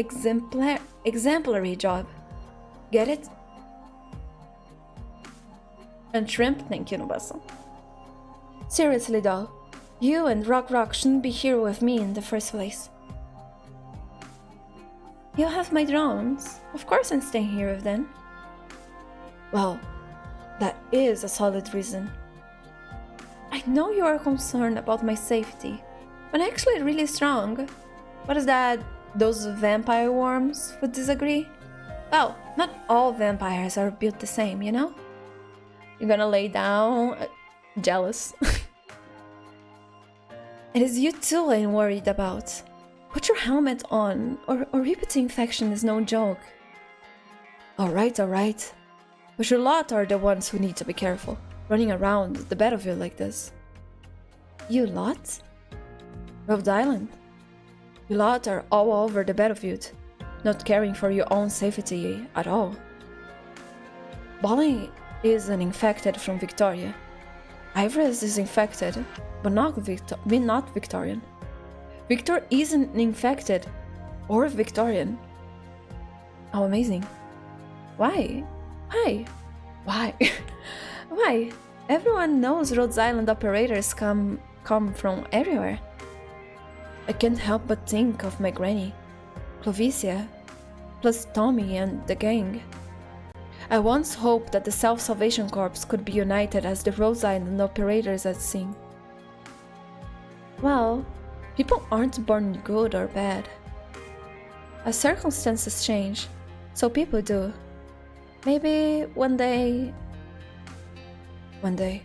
exemplary job. Get it? And shrimp, thank you, Nubasu. Seriously, doll. You and Rock shouldn't be here with me in the first place. You have my drones. Of course I'm staying here with them. Well, that is a solid reason. I know you are concerned about my safety, but I'm actually really strong. What is that? Those vampire worms would disagree? Well, not all vampires are built the same, you know? You're gonna lay down... jealous. It is you too I'm worried about. Put your helmet on, or repeating infection is no joke. Alright. But your lot are the ones who need to be careful, running around the battlefield like this. You lot? Rhode Island? You lot are all over the battlefield, not caring for your own safety at all. Bolin is an infected from Victoria. Iris is infected, but not Victorian. Victor isn't infected or Victorian. Oh, amazing. Why? Why? Why? Why? Everyone knows Rhodes Island operators come from everywhere. I can't help but think of my granny, Clovicia, plus Tommy and the gang. I once hoped that the Self-Salvation Corps could be united as the Rhodes Island operators had seen. Well, people aren't born good or bad. As circumstances change, so people do. Maybe one day, the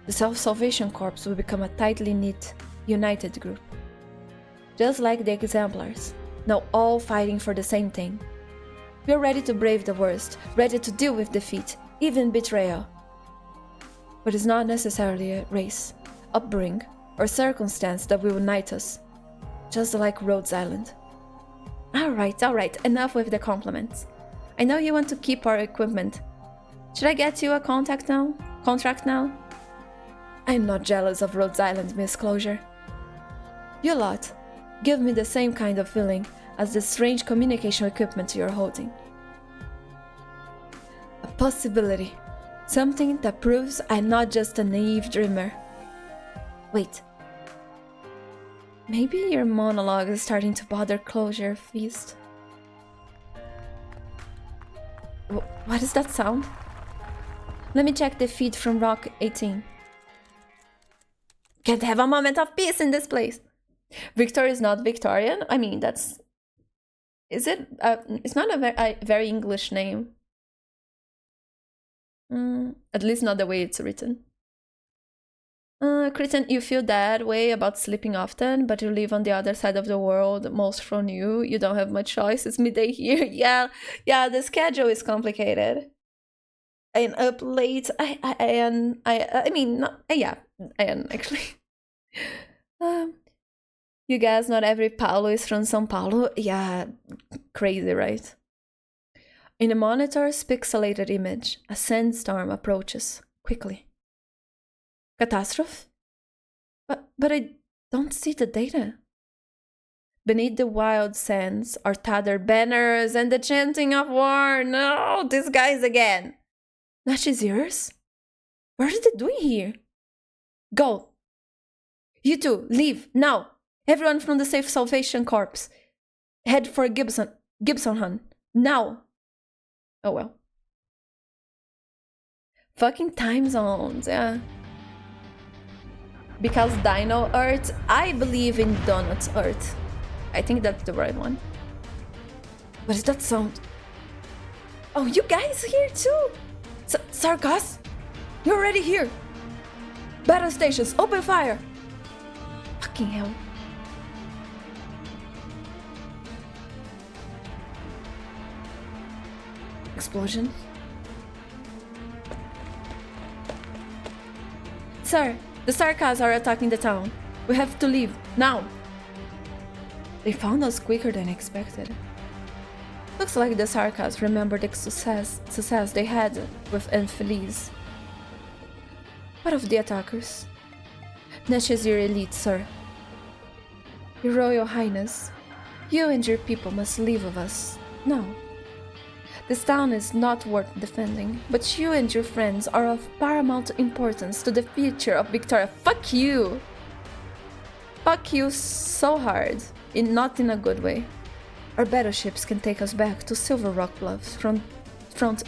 Self-Salvation Corps will become a tightly knit, united group. Just like the Exemplars, now all fighting for the same thing. We are ready to brave the worst, ready to deal with defeat, even betrayal. But it's not necessarily a race, upbringing, or circumstance that will unite us, just like Rhodes Island. Alright, enough with the compliments. I know you want to keep our equipment. Should I get you a contract now? I'm not jealous of Rhodes Island, Miss Closure. You lot give me the same kind of feeling as the strange communication equipment you're holding. A possibility. Something that proves I'm not just a naive dreamer. Wait. Maybe your monologue is starting to bother Closure, Feast. What is that sound? Let me check the feed from Rock 18. Can't have a moment of peace in this place. Victor is not Victorian? I mean, that's... Is it? It's not a very English name. At least not the way it's written. Cretan, you feel that way about sleeping often, but you live on the other side of the world. Most from you. You don't have much choice. It's midday here. Yeah, the schedule is complicated. I'm up late. I am actually. You guys, not every Paulo is from São Paulo. Yeah, crazy, right? In the monitor's pixelated image, a sandstorm approaches quickly. Catastrophe? But I don't see the data. Beneath the wild sands are tethered banners and the chanting of war. No, these guys again. Natchez ears? What are they doing here? Go. You two, leave, now. Everyone from the Safe Salvation Corps. Head for Gibson Hun. Now. Oh well. Fucking time zones, yeah. Because Dino Earth, I believe in Donut Earth. I think that's the right one. What is that sound? Oh, you guys here too? Sarkos? You're already here. Battle stations, open fire. Fucking hell. Explosion. Sir, the Sarkas are attacking the town. We have to leave, now. They found us quicker than expected. Looks like the Sarkas remembered the success they had with Enfeliz. What of the attackers? Natchez your elite, sir. Your Royal Highness, you and your people must leave with us, now. This town is not worth defending, but you and your friends are of paramount importance to the future of Victoria. Fuck you! Fuck you so hard, not in a good way. Our battleships can take us back to Silver Rock Bluffs front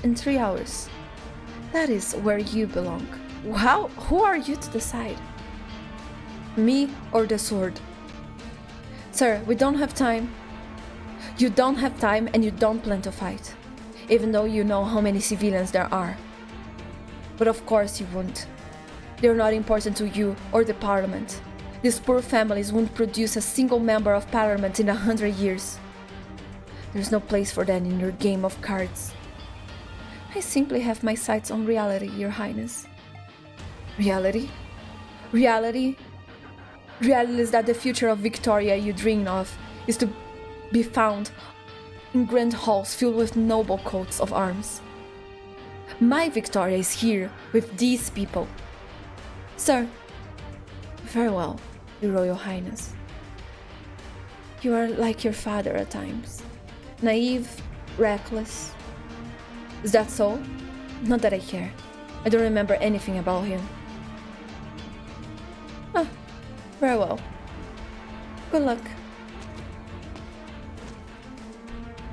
in 3 hours. That is where you belong. Who are you to decide? Me or the sword? Sir, we don't have time. You don't have time and you don't plan to fight. Even though you know how many civilians there are. But of course you won't. They're not important to you or the parliament. These poor families won't produce a single member of parliament in 100 years. There's no place for them in your game of cards. I simply have my sights on reality, Your Highness. Reality? Reality? Reality is that the future of Victoria you dream of is to be found in grand halls filled with noble coats of arms. My Victoria is here with these people. Sir, very well, Your Royal Highness. You are like your father at times. Naive, reckless. Is that so? Not that I care. I don't remember anything about him. Ah, very well. Good luck.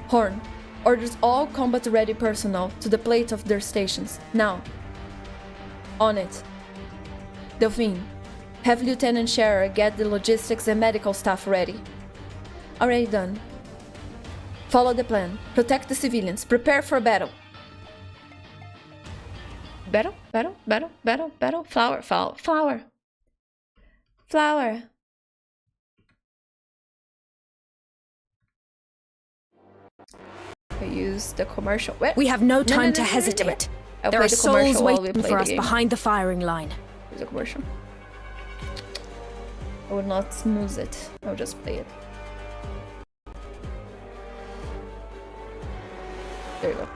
Horn, orders all combat-ready personnel to the plate of their stations, now. On it. Delphine, have Lieutenant Scherer get the logistics and medical staff ready. Already done. Follow the plan. Protect the civilians. Prepare for battle. Battle, battle, battle, battle, battle. Flower, flower, flower. Flower. I use the commercial. Wait. We have no time to hesitate. There are souls waiting for us behind the firing line. There's a commercial. I will not snooze it. I'll just play it. There you go.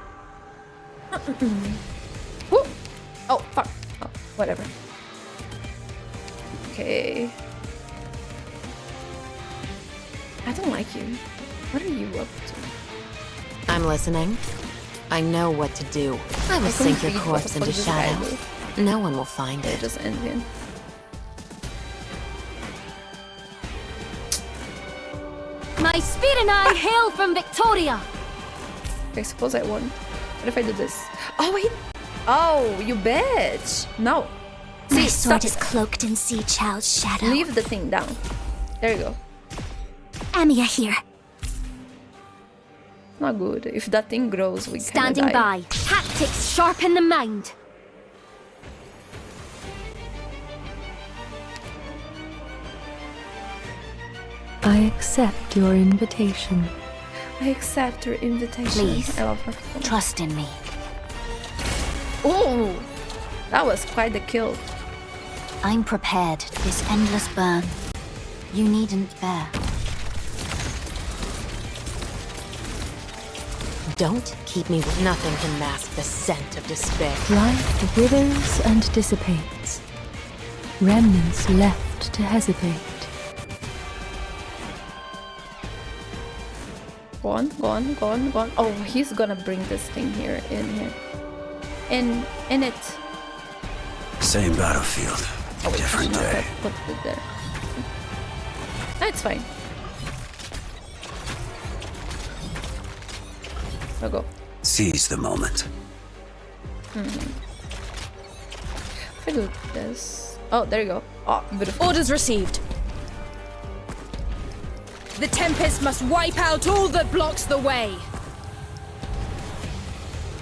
Woo! Oh, fuck. Oh, whatever. Okay. I don't like you. What are you up to? I'm listening. I know what to do. I will sink your corpse into shadow. No one will find it. Just end him. My speed and I hail from Victoria. I suppose I won. What if I do this? Oh, wait. Oh, you bitch. No. My See, sword stop is it. cloaked in Sea Child's shadow. Leave the thing down. There you go. Amiya here. Not good. If that thing grows, we Standing kinda die. by. Tactics sharpen the mind. I accept your invitation. I accept your invitation. Please. I love her. Trust in me. Oh, that was quite the kill. I'm prepared. This endless burn. You needn't bear. Don't keep me with nothing can mask the scent of despair. Life withers and dissipates. Remnants left to hesitate. Go on, go on, go on, go on. Oh, he's gonna bring this thing here, in here. In it. Same battlefield, Oh, wait, different I should not day. have put it there. That's fine. I'll go. Seize the moment. If I do this. Oh, there you go. Oh, beautiful. Orders received. The Tempest must wipe out all that blocks the way.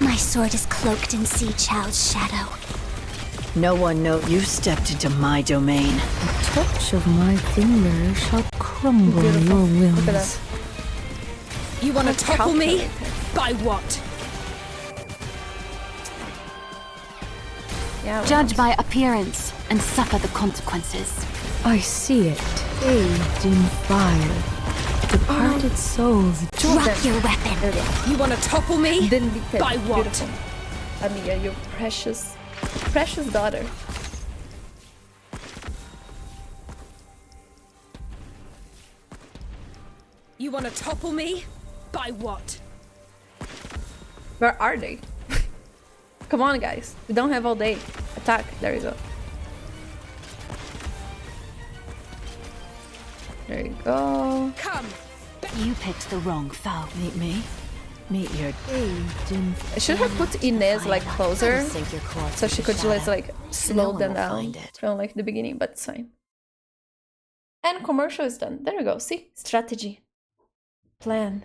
My sword is cloaked in Sea Child's shadow. No one knows you stepped into my domain. The touch of my finger shall crumble your Look at wills. that. You want to Let's topple me? calculate it. By what? Yeah, well, Judge by appearance and suffer the consequences. I see it, bathed in fire. Departed souls. Drop your weapon. there you go. You want to topple me? Didn't be killed. By what? Beautiful. Amiya, your precious, precious daughter. You want to topple me? By what? Where are they? Come on, guys. We don't have all day. Attack. There you go. There you go. Come! You picked the wrong foe. Meet me. Meet your Bathed in I should have put Inez like closer Sink your corpse so she into could just shadow. like slow one them will down find it. from like the beginning, but it's fine. And commercial is done. There we go. See? Strategy. Plan.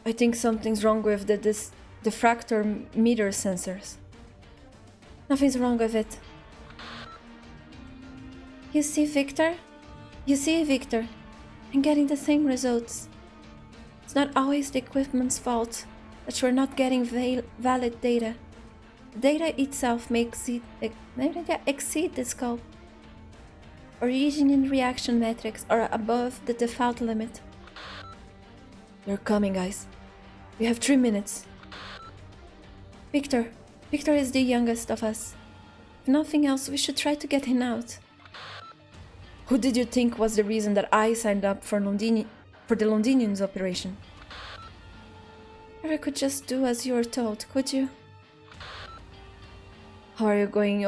I think something's wrong with the diffractor meter sensors. Nothing's wrong with it. You see, Victor? You see, Victor? I'm getting the same results. It's not always the equipment's fault that we're not getting valid data. The data itself may exceed the scope. Origin and reaction metrics are above the default limit. They're coming, guys. We have 3 minutes. Victor. Victor is the youngest of us. If nothing else, we should try to get him out. Who did you think was the reason that I signed up for the Londinians operation? Or I could just do as you were told, could you? How are you doing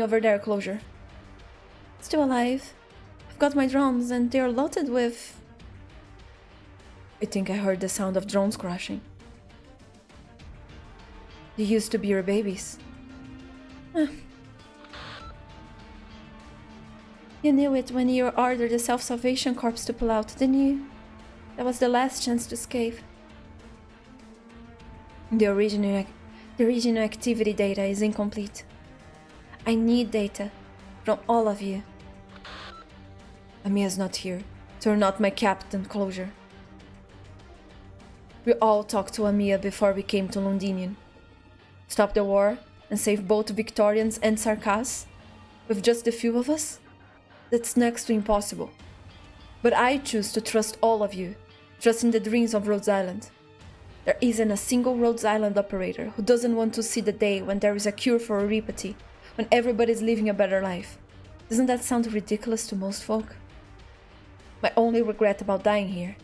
over there, Closure? Still alive. I've got my drones and they're loaded with... I think I heard the sound of drones crashing. They used to be your babies. You knew it when you ordered the Self-Salvation Corps to pull out, didn't you? That was the last chance to escape. The original activity data is incomplete. I need data from all of you. Amia's not here, so you're not my captain, Closure. We all talked to Amia before we came to Londinian. Stop the war and save both Victorians and Sarkas with just a few of us? That's next to impossible. But I choose to trust all of you, trusting the dreams of Rhodes Island. There isn't a single Rhodes Island operator who doesn't want to see the day when there is a cure for oripity, when everybody's living a better life. Doesn't that sound ridiculous to most folk? My only regret about dying here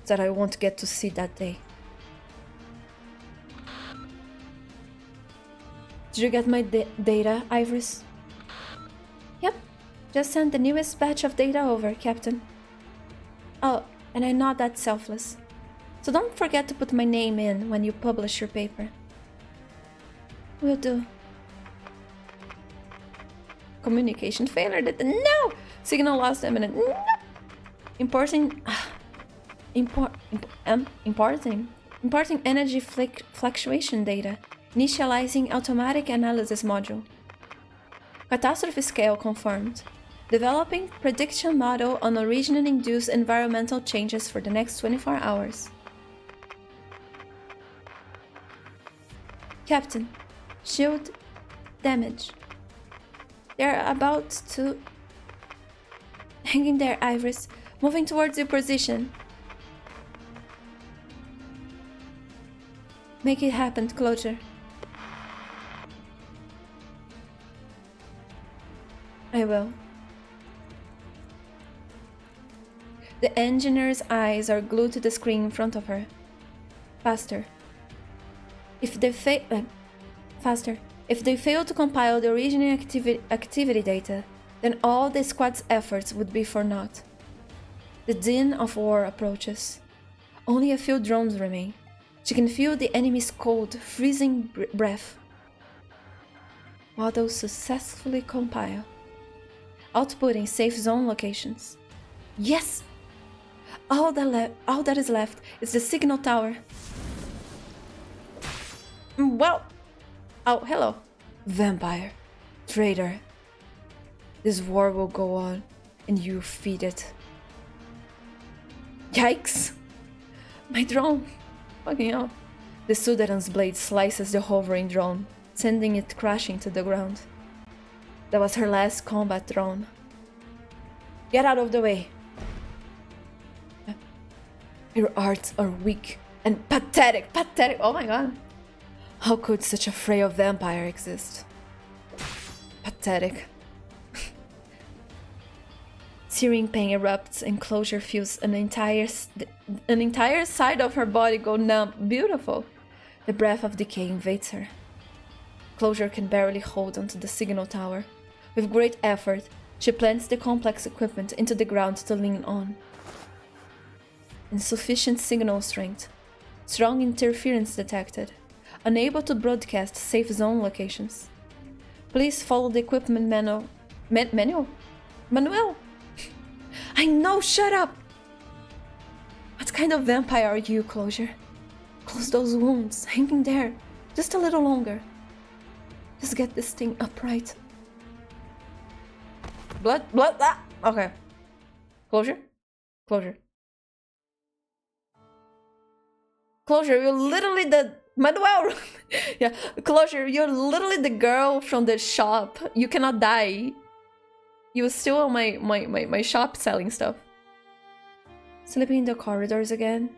is that I won't get to see that day. Did you get my data, Iris? Yep, just send the newest batch of data over, Captain. Oh, and I'm not that selfless. So don't forget to put my name in when you publish your paper. Will do. Communication failure. No! Signal lost imminent. No! Importing energy fluctuation data. Initializing automatic analysis module. Catastrophe scale confirmed. Developing prediction model on origin-induced environmental changes for the next 24 hours. Captain, shield damage. They're about to... Hanging there, Iris. Moving towards your position. Make it happen, Closure. I will. The engineer's eyes are glued to the screen in front of her. Faster. If they fail to compile the original activity data, then all the squad's efforts would be for naught. The din of war approaches. Only a few drones remain. She can feel the enemy's cold, freezing breath. Models successfully compile. Outputting safe zone locations. Yes! All that is left is the signal tower. Well... Oh, hello. Vampire. Traitor. This war will go on, and you feed it. Yikes! My drone! Fucking hell. The Sudaran's blade slices the hovering drone, sending it crashing to the ground. That was her last combat drone. Get out of the way! Your arts are weak and pathetic! Pathetic! Oh my god! How could such a frail vampire exist? Pathetic. Searing pain erupts and Closure feels an entire side of her body go numb. Beautiful. The breath of decay invades her. Closure can barely hold onto the signal tower. With great effort, she plants the complex equipment into the ground to lean on. Insufficient signal strength. Strong interference detected. Unable to broadcast safe zone locations. Please follow the equipment manual. Manuel? I know, shut up! What kind of vampire are you, Closure? Close those wounds, hanging there. Just a little longer. Just get this thing upright. Blood, ah! Okay. Closure? Closure. Closure, you're literally the... Manuel! Yeah, Closure, you're literally the girl from the shop. You cannot die. You were still on my shop selling stuff. Sleeping in the corridors again?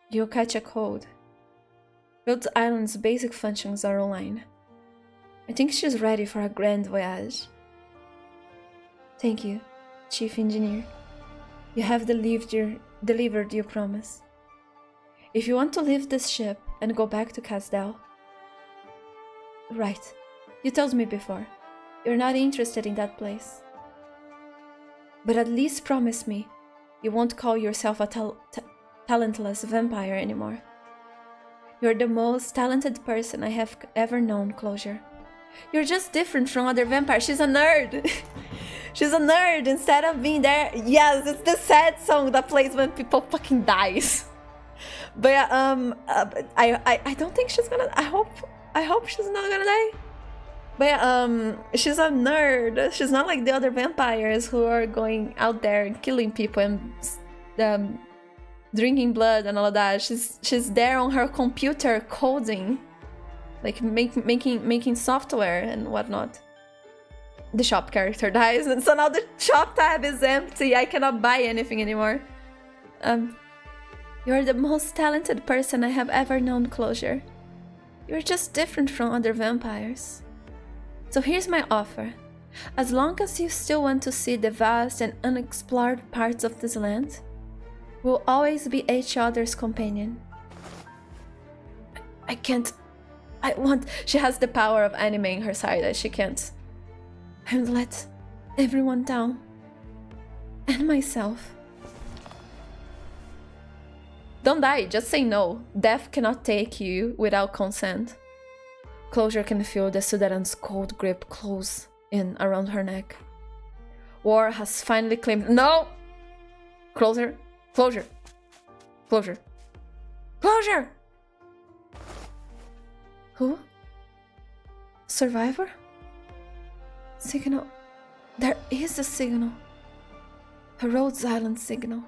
You'll catch a cold. Rhodes Island's basic functions are online. I think she's ready for a grand voyage. Thank you, Chief Engineer. You have delivered your promise. If you want to leave this ship and go back to Casdell... Right. You told me before. You're not interested in that place. But at least promise me you won't call yourself a talentless vampire anymore. You're the most talented person I have ever known, Closure. You're just different from other vampires. She's a nerd. She's a nerd instead of being there. Yes, it's the sad song that plays when people fucking dies. But I don't think she's gonna. I hope she's not gonna die. But she's a nerd. She's not like the other vampires who are going out there and killing people and drinking blood and all of that. She's there on her computer coding, like making software and whatnot. The shop character dies, and so now the shop tab is empty. I cannot buy anything anymore. You're the most talented person I have ever known, Closure. You're just different from other vampires. So here's my offer. As long as you still want to see the vast and unexplored parts of this land, we'll always be each other's companion. I can't... She has the power of animating her side that she can't... I would let everyone down. And myself. Don't die, just say no. Death cannot take you without consent. Closure can feel the Sudaran's cold grip close in around her neck. War has finally claimed... No! Closure. Closure. Closure. Closure! Who? Survivor? Signal. There is a signal. A Rhodes Island signal.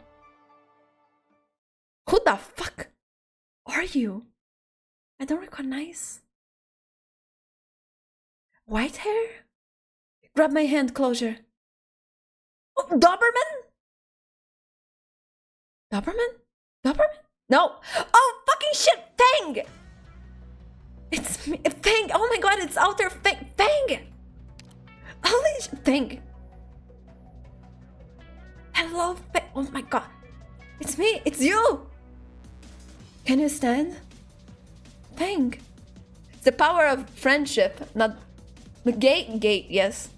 Who the fuck are you? I don't recognize. White hair? Grab my hand, Closure. Oh, Doberman? Doberman? Doberman? No. Oh, fucking shit, Fang! It's me, Fang. Oh my god, it's out there, Fang. Fang! Holy shit, Fang. Hello, Fang. Oh my god. It's me, it's you! Can you stand? Fang. It's the power of friendship, not... The gate, yes.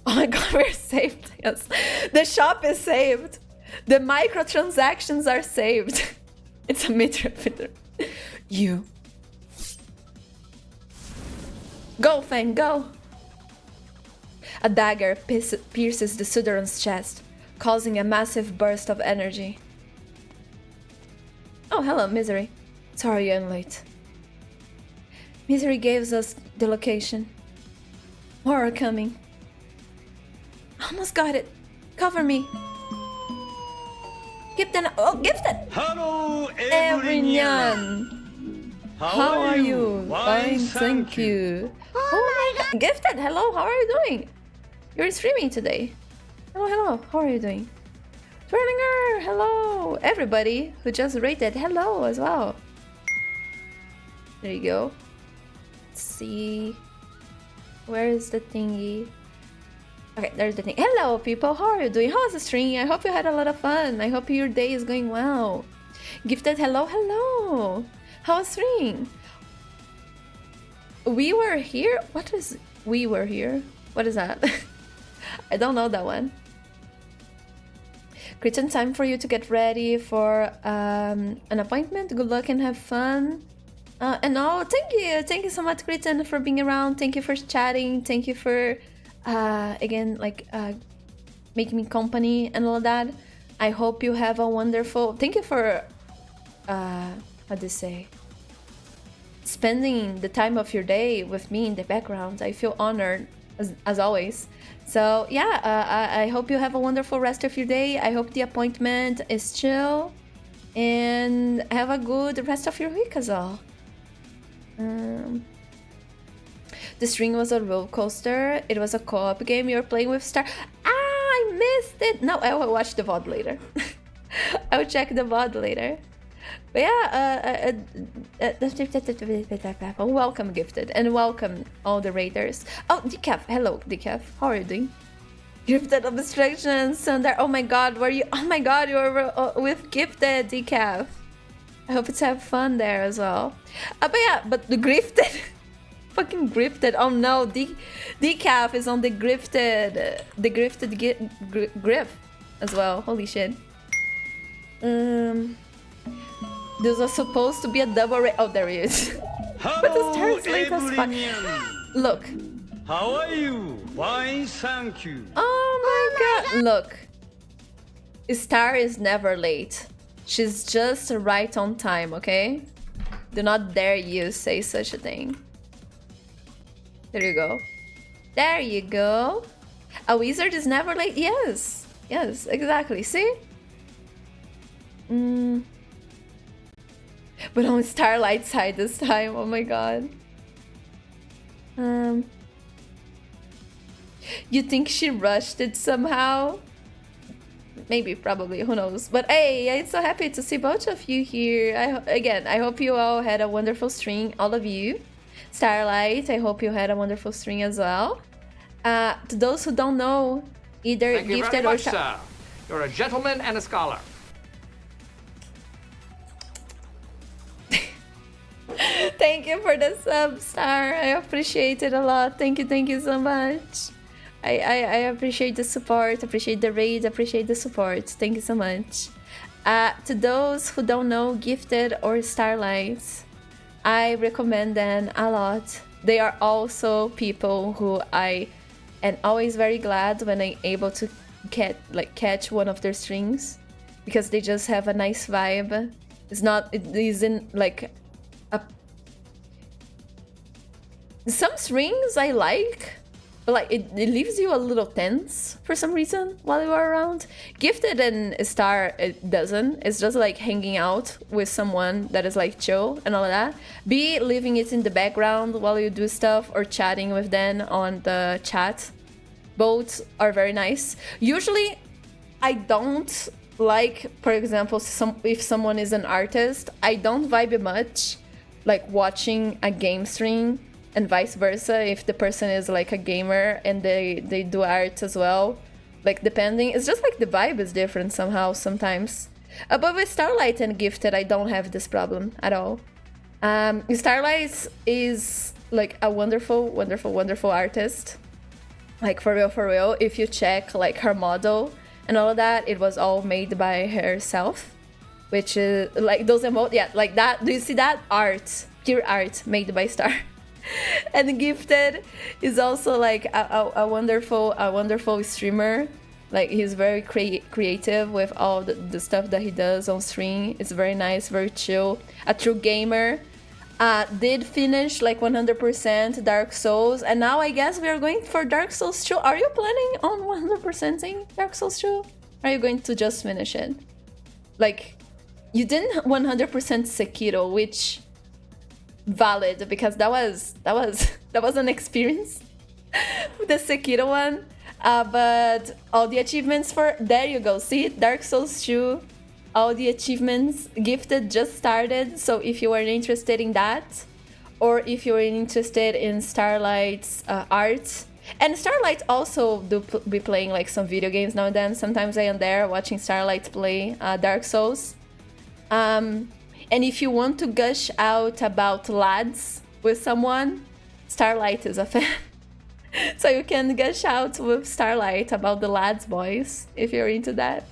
Oh my god, we're saved, yes. The shop is saved. The microtransactions are saved. It's a mid-repeater. You. Go, Fang, go! A dagger pierces the Sudaran's chest, causing a massive burst of energy. Oh, hello, Misery. Sorry I'm late. Misery gives us the location. More are coming. Almost got it. Cover me. Gifted. Oh, Gifted! Hello, everyone. How are you? Fine, thank you. Oh my god. Gifted, hello, how are you doing? You're streaming today. Hello, how are you doing? Twirlinger, hello. Everybody who just rated, hello as well. There you go. Let's see. Where is the thingy? Okay, there's the thing. Hello, people. How are you doing? How's the stream? I hope you had a lot of fun. I hope your day is going well. Gifted, hello, hello. How's stream? We were here? What is we were here? What is that? I don't know that one. Kritan, time for you to get ready for an appointment. Good luck and have fun. And oh, thank you so much, Kritan, for being around. Thank you for chatting. Thank you for again, like making me company and all of that. I hope you have a wonderful. Thank you for how do you say? Spending the time of your day with me in the background. I feel honored as always. So yeah, I hope you have a wonderful rest of your day. I hope the appointment is chill, and have a good rest of your week as well. The string was a roller coaster. It was a co-op game. You're playing with Star. I missed it. No, I will watch the VOD later. I will check the VOD later. But yeah, welcome, Gifted, and welcome all the raiders. Oh, Decaf, hello, Decaf. How are you doing? Gifted Obstruction, Sundar. Oh my god, were you? Oh my god, you were with Gifted, Decaf. I hope it's have fun there as well. But yeah, but the Grifted. Fucking Grifted. Oh no, Decaf is on the Grifted. The Grifted Griff as well. Holy shit. This was supposed to be a double rate. Oh, there he is. But the stars late as fuck. Look. How are you? Fine, thank you. Oh my god. Look. Star is never late. She's just right on time, okay? Do not dare you say such a thing. There you go. There you go. A wizard is never late. Yes. Yes, exactly. See? But on Starlight side this time. Oh my god. You think she rushed it somehow? Maybe, probably, who knows. But hey, I'm so happy to see both of you here. Again, I hope you all had a wonderful stream, all of you. Starlight, I hope you had a wonderful stream as well. To those who don't know, either Thank you Gifted very or much, sir. You're a gentleman and a scholar. Thank you for the sub, Star. I appreciate it a lot. Thank you so much. I appreciate the support, appreciate the raid, appreciate the support. Thank you so much. To those who don't know Gifted or Starlight, I recommend them a lot. They are also people who I am always very glad when I'm able to catch one of their streams, because they just have a nice vibe. It isn't like some streams I like, but like it leaves you a little tense for some reason while you are around. Gifted and Star, it doesn't. It's just like hanging out with someone that is like chill and all of that. Be leaving it in the background while you do stuff or chatting with them on the chat. Both are very nice. Usually I don't like, for example, if someone is an artist, I don't vibe much like watching a game stream, and vice versa if the person is like a gamer and they do art as well. Like depending, it's just like the vibe is different somehow sometimes. But with Starlight and Gifted, I don't have this problem at all. Starlight is like a wonderful artist. Like for real, if you check like her model and all of that, it was all made by herself. Which is like those like that. Do you see that art? Pure art made by Star. And Gifted is also like a wonderful streamer. Like he's very creative with all the stuff that he does on stream. It's very nice, very chill. A true gamer. Did finish like 100% Dark Souls, and now I guess we are going for Dark Souls 2. Are you planning on 100%ing Dark Souls 2? Are you going to just finish it? Like, you didn't 100% Sekiro, which valid, because that was an experience with the Sekiro one. But all the achievements for, there you go, see, Dark Souls 2, all the achievements. Gifted just started, so if you are interested in that, or if you are interested in Starlight's art, and Starlight also be playing like some video games now and then. Sometimes I am there watching Starlight play Dark Souls. And if you want to gush out about lads with someone, Starlight is a fan. So you can gush out with Starlight about the lads boys, if you're into that.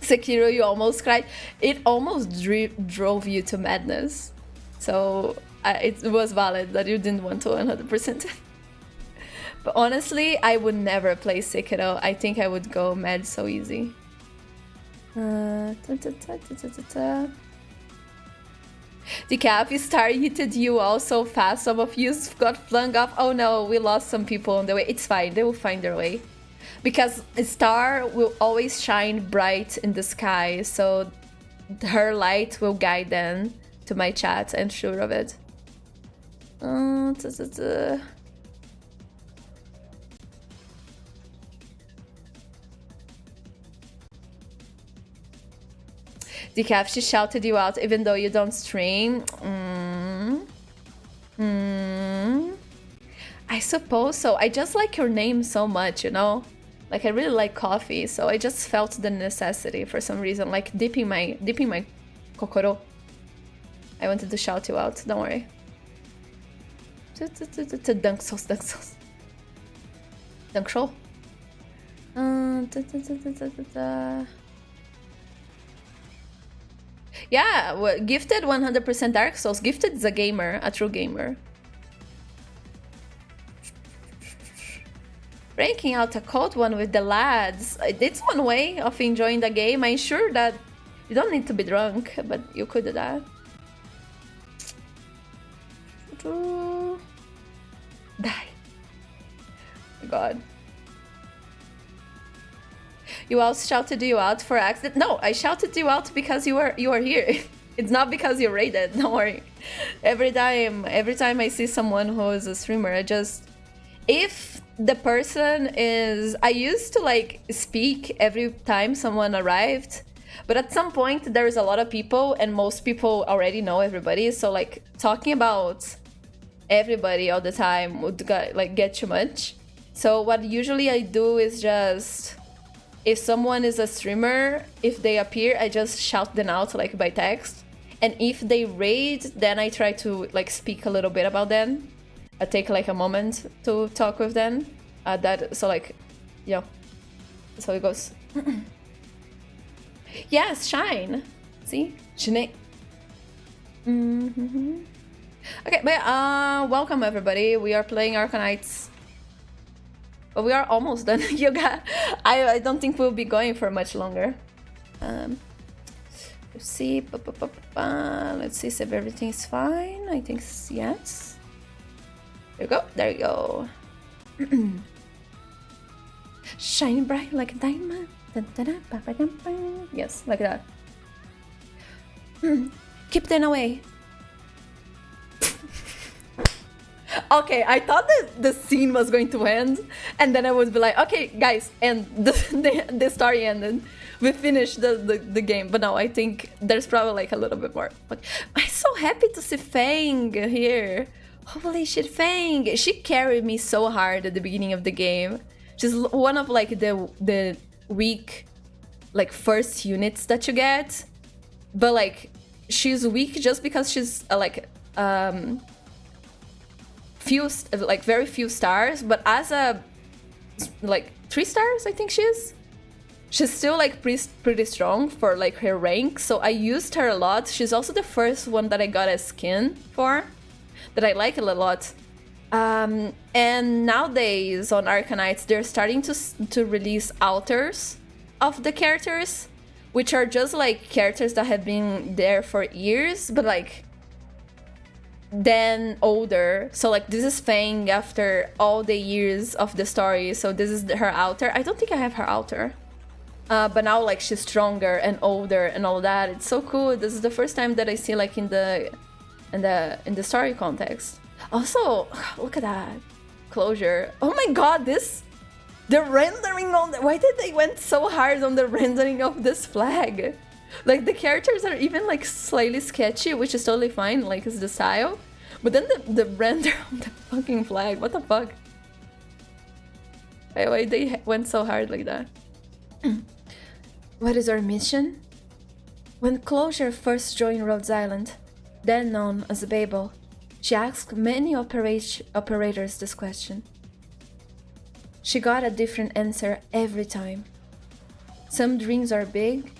Sekiro, you almost cried. It almost drove you to madness. So it was valid that you didn't want to 100%. But honestly, I would never play Sekiro. I think I would go mad so easy. Decaf, Star hitted you all so fast. Some of you got flung off. Oh no, we lost some people on the way. It's fine, they will find their way. Because a star will always shine bright in the sky, so her light will guide them to my chat, I'm sure of it. Decaf, she shouted you out even though you don't stream. I suppose so. I just like your name so much, you know? Like I really like coffee, so I just felt the necessity for some reason, like dipping my kokoro. I wanted to shout you out, don't worry. Dunk sauce. Dunk show. Yeah, well, Gifted 100% Dark Souls. Gifted is a gamer, a true gamer. Breaking out a cold one with the lads. It's one way of enjoying the game. I'm sure that you don't need to be drunk, but you could do that. Die. Oh God. You all shouted you out for accident. No, I shouted you out because you are here. It's not because you raided. Don't worry. Every time I see someone who is a streamer, if the person is, I used to like speak every time someone arrived, but at some point there's a lot of people and most people already know everybody, so like talking about everybody all the time would get too much. So what usually I do is just, if someone is a streamer, if they appear, I just shout them out like by text, and if they raid, then I try to like speak a little bit about them. I take like a moment to talk with them. So like, yeah, that's how it goes. Yes, shine. See, shine. Okay, but welcome everybody. We are playing Arknights. But we are almost done. I don't think we'll be going for much longer. Let's see. Let's see if everything's fine. I think yes. There you go. There you go. Shine bright like a diamond. Yes, like that. Keep them away. Okay, I thought that the scene was going to end, and then I would be like, okay, guys, and the story ended. We finished the game, but no, I think there's probably like a little bit more. But I'm so happy to see Fang here. Holy shit, Fang! She carried me so hard at the beginning of the game. She's one of like the weak, like first units that you get, but like she's weak just because she's very few stars, but as a like 3 stars I think she's still like pretty strong for like her rank, so I used her a lot. She's also the first one that I got a skin for that I like a lot. And nowadays on Arknights they're starting to release alters of the characters, which are just like characters that have been there for years, but like then older. So like this is Fang after all the years of the story, so this is her alter. I don't think I have her alter, but now like she's stronger and older and all that. It's so cool. This is the first time that I see like in the story context. Also, look at that closure. Oh my god, the rendering on why did they went so hard on the rendering of this flag? Like the characters are even like slightly sketchy, which is totally fine, like it's the style. But then the render on the fucking flag, what the fuck? Why they went so hard like that? What is our mission? When Closure first joined Rhodes Island, then known as Babel, she asked many operators this question. She got a different answer every time. Some dreams are big,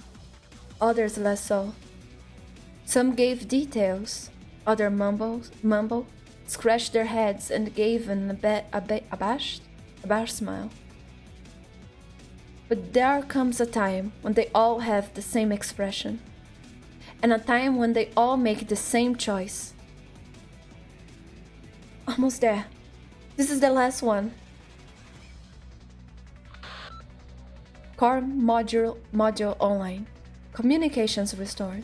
others less so. Some gave details, others mumbled, scratched their heads and gave an abashed smile. But there comes a time when they all have the same expression, and a time when they all make the same choice. Almost there. This is the last one. Core module online. Communications restored.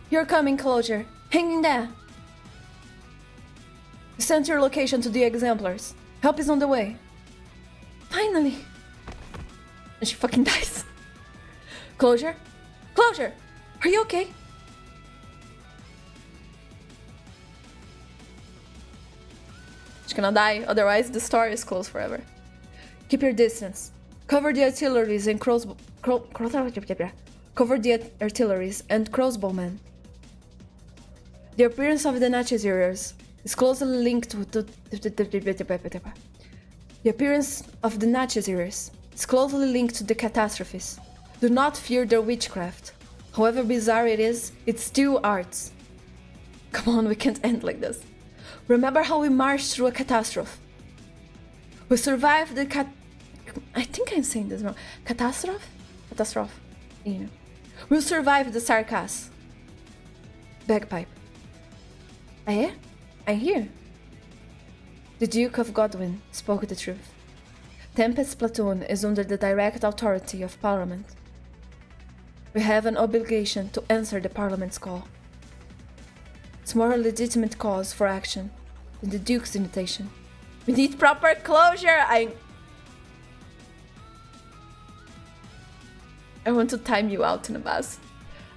You're coming, Closure. Hang in there. Send your location to the exemplars. Help is on the way. Finally. And she fucking dies. Closure? Closure! Are you okay? She cannot die, otherwise the story is closed forever. Keep your distance. Cover the artilleries and crossbowmen. The appearance of the Nazis is closely linked to the catastrophes. Do not fear their witchcraft. However bizarre it is, it's still arts. Come on, we can't end like this. Remember how we marched through a catastrophe. We survived the I think I'm saying this wrong. Catastrophe? Catastrophe. You know. We'll survive the sarcasm. Bagpipe. Eh? I'm here. The Duke of Godwin spoke the truth. Tempest's platoon is under the direct authority of Parliament. We have an obligation to answer the Parliament's call. It's more a legitimate cause for action than the Duke's invitation. We need proper closure! I want to time you out in a bus.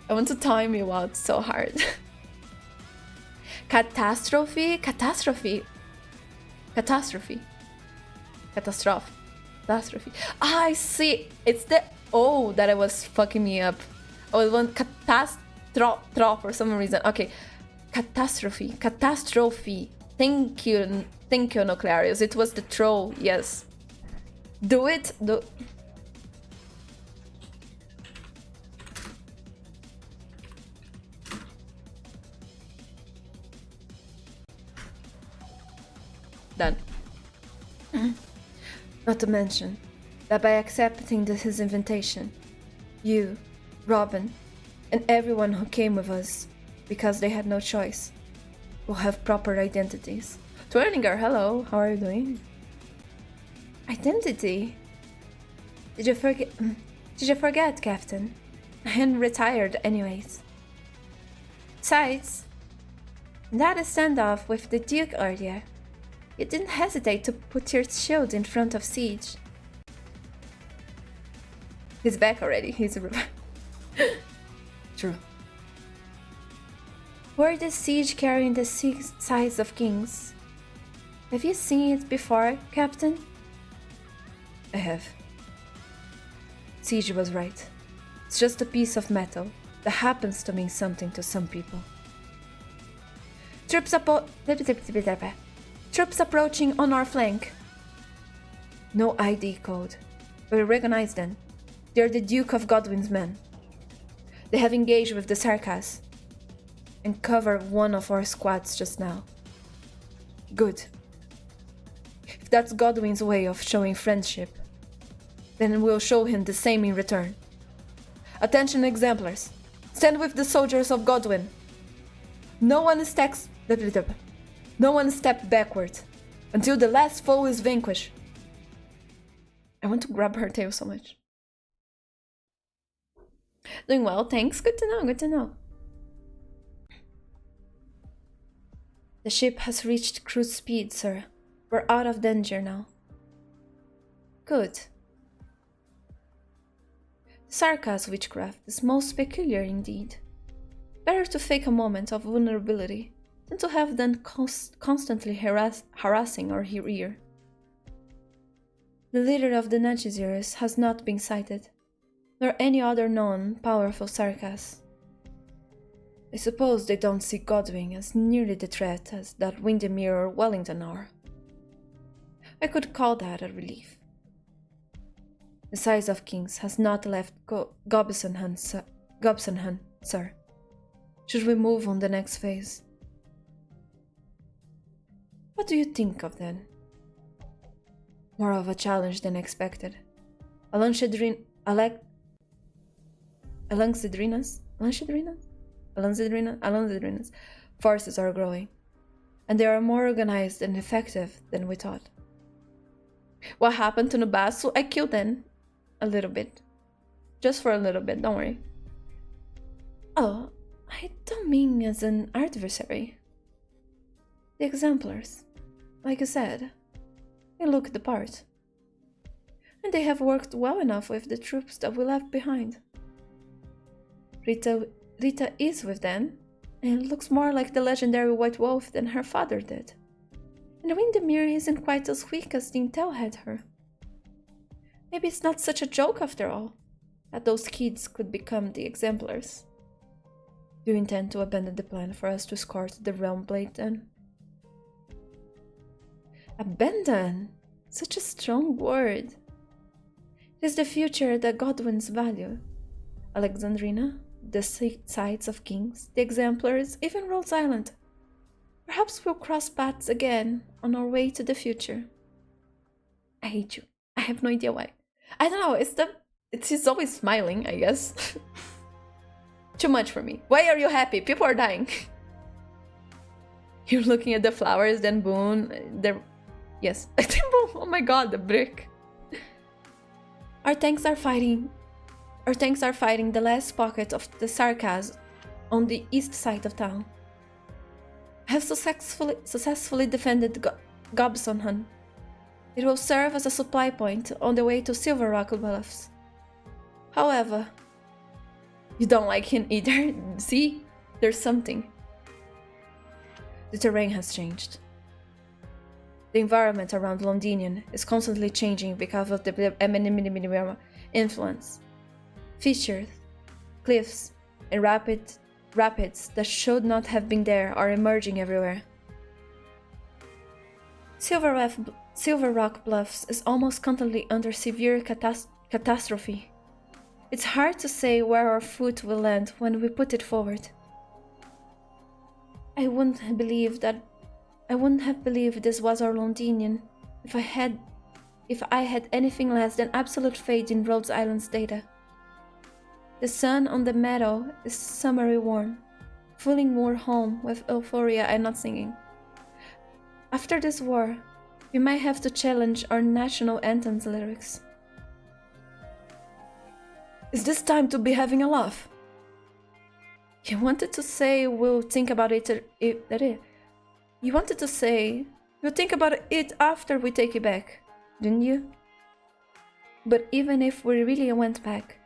I want to time you out so hard. Catastrophe. Ah, I see. It's the O that I was fucking me up. I was one catastrophe for some reason. Okay. Catastrophe. Thank you, Nuclearius. It was the troll, yes. Do it. Done. Not to mention that by accepting his invitation, you, Robin, and everyone who came with us, because they had no choice, will have proper identities. Twirlinger, hello, how are you doing? Identity? Did you forget, Captain? I am retired anyways. Besides, in that standoff with the Duke earlier, you didn't hesitate to put your shield in front of Siege. He's back already, he's True. Were the Siege carrying the 6 sides of kings? Have you seen it before, Captain? I have. Siege was right. It's just a piece of metal that happens to mean something to some people. Troops approaching on our flank. No ID code, but we recognize them. They're the Duke of Godwin's men. They have engaged with the Sarkas and covered one of our squads just now. Good. If that's Godwin's way of showing friendship, then we'll show him the same in return. Attention, exemplars. Stand with the soldiers of Godwin. No one step backward until the last foe is vanquished. I want to grab her tail so much. Doing well, thanks. Good to know, good to know. The ship has reached cruise speed, sir. We're out of danger now. Good. Sarka's witchcraft is most peculiar indeed. Better to fake a moment of vulnerability than to have them constantly harassing our rear. The leader of the Nazis has not been sighted, nor any other known powerful Sarkas. I suppose they don't see Godwin as nearly the threat as that Windermere or Wellington are. I could call that a relief. The size of kings has not left Gobsonhun, sir. Should we move on the next phase? What do you think of then? More of a challenge than expected. Alangedrinas forces are growing, and they are more organized and effective than we thought. What happened to Nubasu? I killed them. A little bit. Just for a little bit, don't worry. Oh, I don't mean as an adversary. The exemplars, like you said, they look the part. And they have worked well enough with the troops that we left behind. Rita is with them, and looks more like the legendary White Wolf than her father did. And Windermere isn't quite as weak as the intel had her. Maybe it's not such a joke after all, that those kids could become the exemplars. Do you intend to abandon the plan for us to escort the Realm Blade then? Abandon? Such a strong word. It is the future that Godwins value. Alexandrina, the sites of kings, the exemplars, even Rhodes Island. Perhaps we'll cross paths again on our way to the future. I hate you. I have no idea why. I don't know, he's always smiling, I guess. Too much for me. Why are you happy? People are dying. You're looking at the flowers, then boom, yes. Oh my god, the brick. Our tanks are fighting the last pocket of the Sarkaz on the east side of town. I have successfully defended Gobsonhan. It will serve as a supply point on the way to Silver Rock Bluffs. However, you don't like him either? See? There's something. The terrain has changed. The environment around Londinium is constantly changing because of the influence. Fissures, cliffs, and rapids that should not have been there are emerging everywhere. Silver Rock Bluffs is almost constantly under severe catastrophe. It's hard to say where our foot will land when we put it forward. I wouldn't have believed this was our Londinium if I had anything less than absolute faith in Rhodes Island's data. The sun on the meadow is summery warm, filling more home with euphoria and not singing. After this war, we might have to challenge our national anthem's lyrics. Is this time to be having a laugh? You wanted to say we'll think about it. You wanted to say we'll think about it after we take it back, didn't you? But even if we really went back,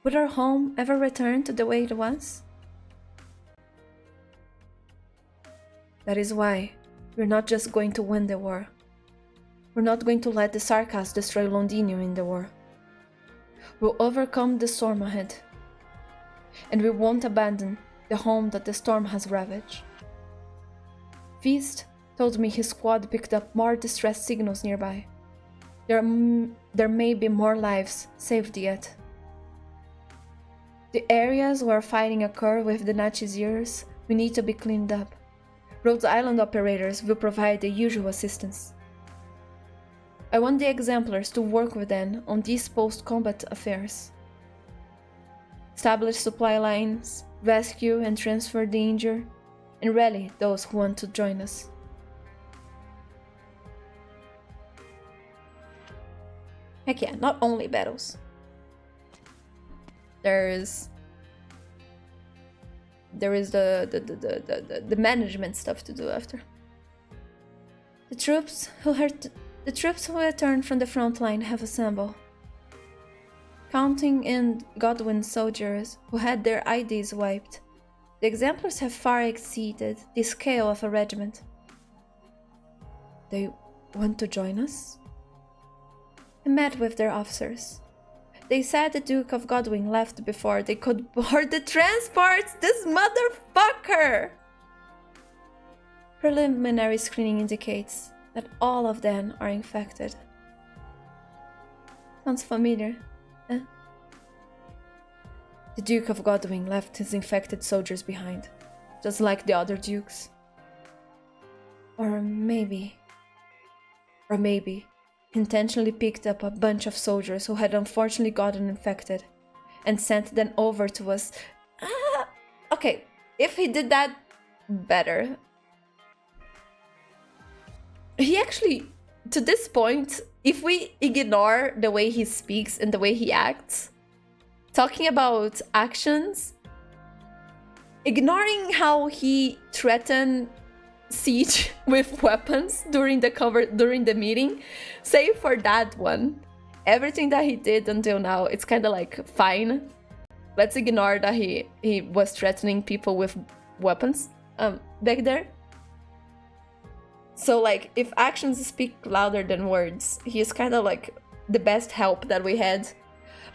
would our home ever return to the way it was? That is why we're not just going to win the war. We're not going to let the Sarkaz destroy Londinium in the war. We'll overcome the storm ahead. And we won't abandon the home that the storm has ravaged. Feast told me his squad picked up more distress signals nearby. There may be more lives saved yet. The areas where fighting occurred with the Nachi's we need to be cleaned up. Rhodes Island operators will provide the usual assistance. I want the exemplars to work with them on these post-combat affairs. Establish supply lines, rescue and transfer the injured, and rally those who want to join us. Heck yeah, not only battles. There is the management stuff to do after. The troops who returned from the front line have assembled. Counting in Godwin's soldiers who had their IDs wiped, the exemplars have far exceeded the scale of a regiment. They want to join us? I met with their officers. They said the Duke of Godwin left before they could board the transports. This motherfucker! Preliminary screening indicates that all of them are infected. Sounds familiar, eh? The Duke of Godwin left his infected soldiers behind, just like the other dukes. Or maybe intentionally picked up a bunch of soldiers who had unfortunately gotten infected and sent them over to us. Okay, if he did that, better. He actually, to this point, if we ignore the way he speaks and the way he acts, talking about actions, ignoring how he threatened siege with weapons during the meeting, save for that one, everything that he did until now, it's kind of like fine. Let's ignore that he was threatening people with weapons back there. So like, if actions speak louder than words, he's kind of like the best help that we had.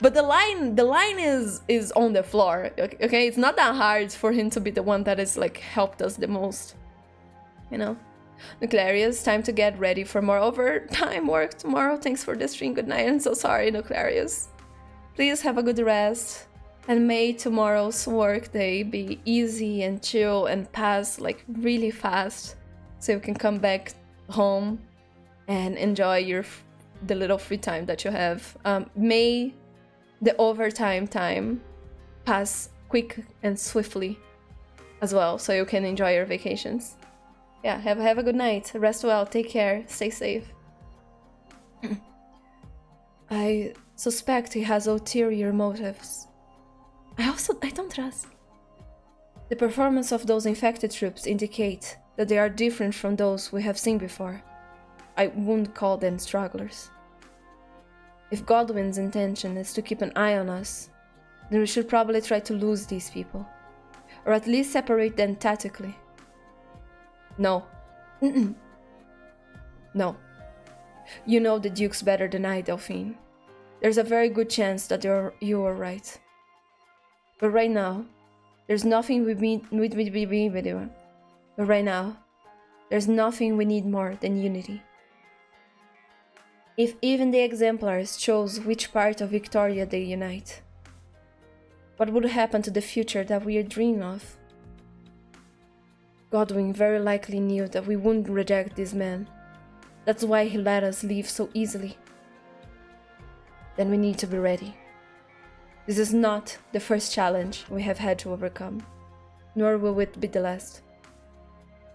But the line is on the floor. Okay, it's not that hard for him to be the one that is like helped us the most. You know. Nuclearius, time to get ready for more overtime work tomorrow. Thanks for the stream. Good night. I'm so sorry, Nuclearius. Please have a good rest. And may tomorrow's work day be easy and chill and pass like really fast, so you can come back home and enjoy the little free time that you have. May the overtime time pass quick and swiftly as well, so you can enjoy your vacations. Yeah, have a good night. Rest well. Take care. Stay safe. I suspect he has ulterior motives. I don't trust. The performance of those infected troops indicate that they are different from those we have seen before. I wouldn't call them stragglers. If Godwin's intention is to keep an eye on us, then we should probably try to lose these people, or at least separate them tactically. No. No. You know the Dukes better than I, Delphine. There's a very good chance that you are right. But right now, there's nothing we need more than unity. If even the exemplars chose which part of Victoria they unite, what would happen to the future that we are dreaming of? Godwin very likely knew that we wouldn't reject this man. That's why he let us leave so easily. Then we need to be ready. This is not the first challenge we have had to overcome, nor will it be the last.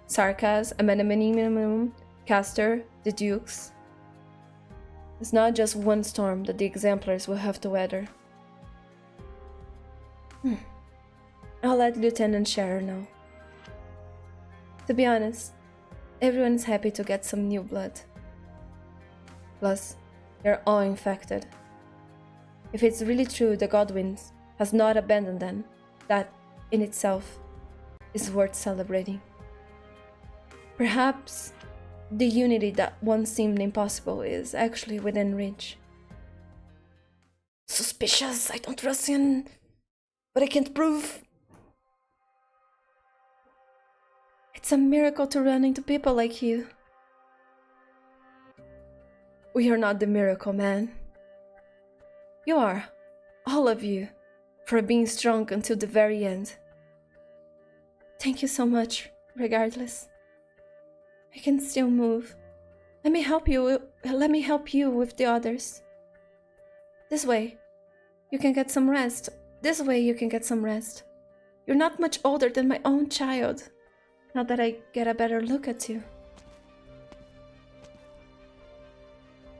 Sarkaz, Amenamenimum, Castor, the Dukes. It's not just one storm that the exemplars will have to weather. I'll let Lieutenant Scherer know. To be honest, everyone is happy to get some new blood. Plus, they're all infected. If it's really true the Godwins has not abandoned them, that in itself is worth celebrating. Perhaps the unity that once seemed impossible is actually within reach. Suspicious, I don't trust him, but I can't prove. It's a miracle to run into people like you. We are not the miracle, man. You are, all of you, for being strong until the very end. Thank you so much, regardless. I can still move. Let me help you with the others. This way, you can get some rest. You're not much older than my own child. Now that I get a better look at you.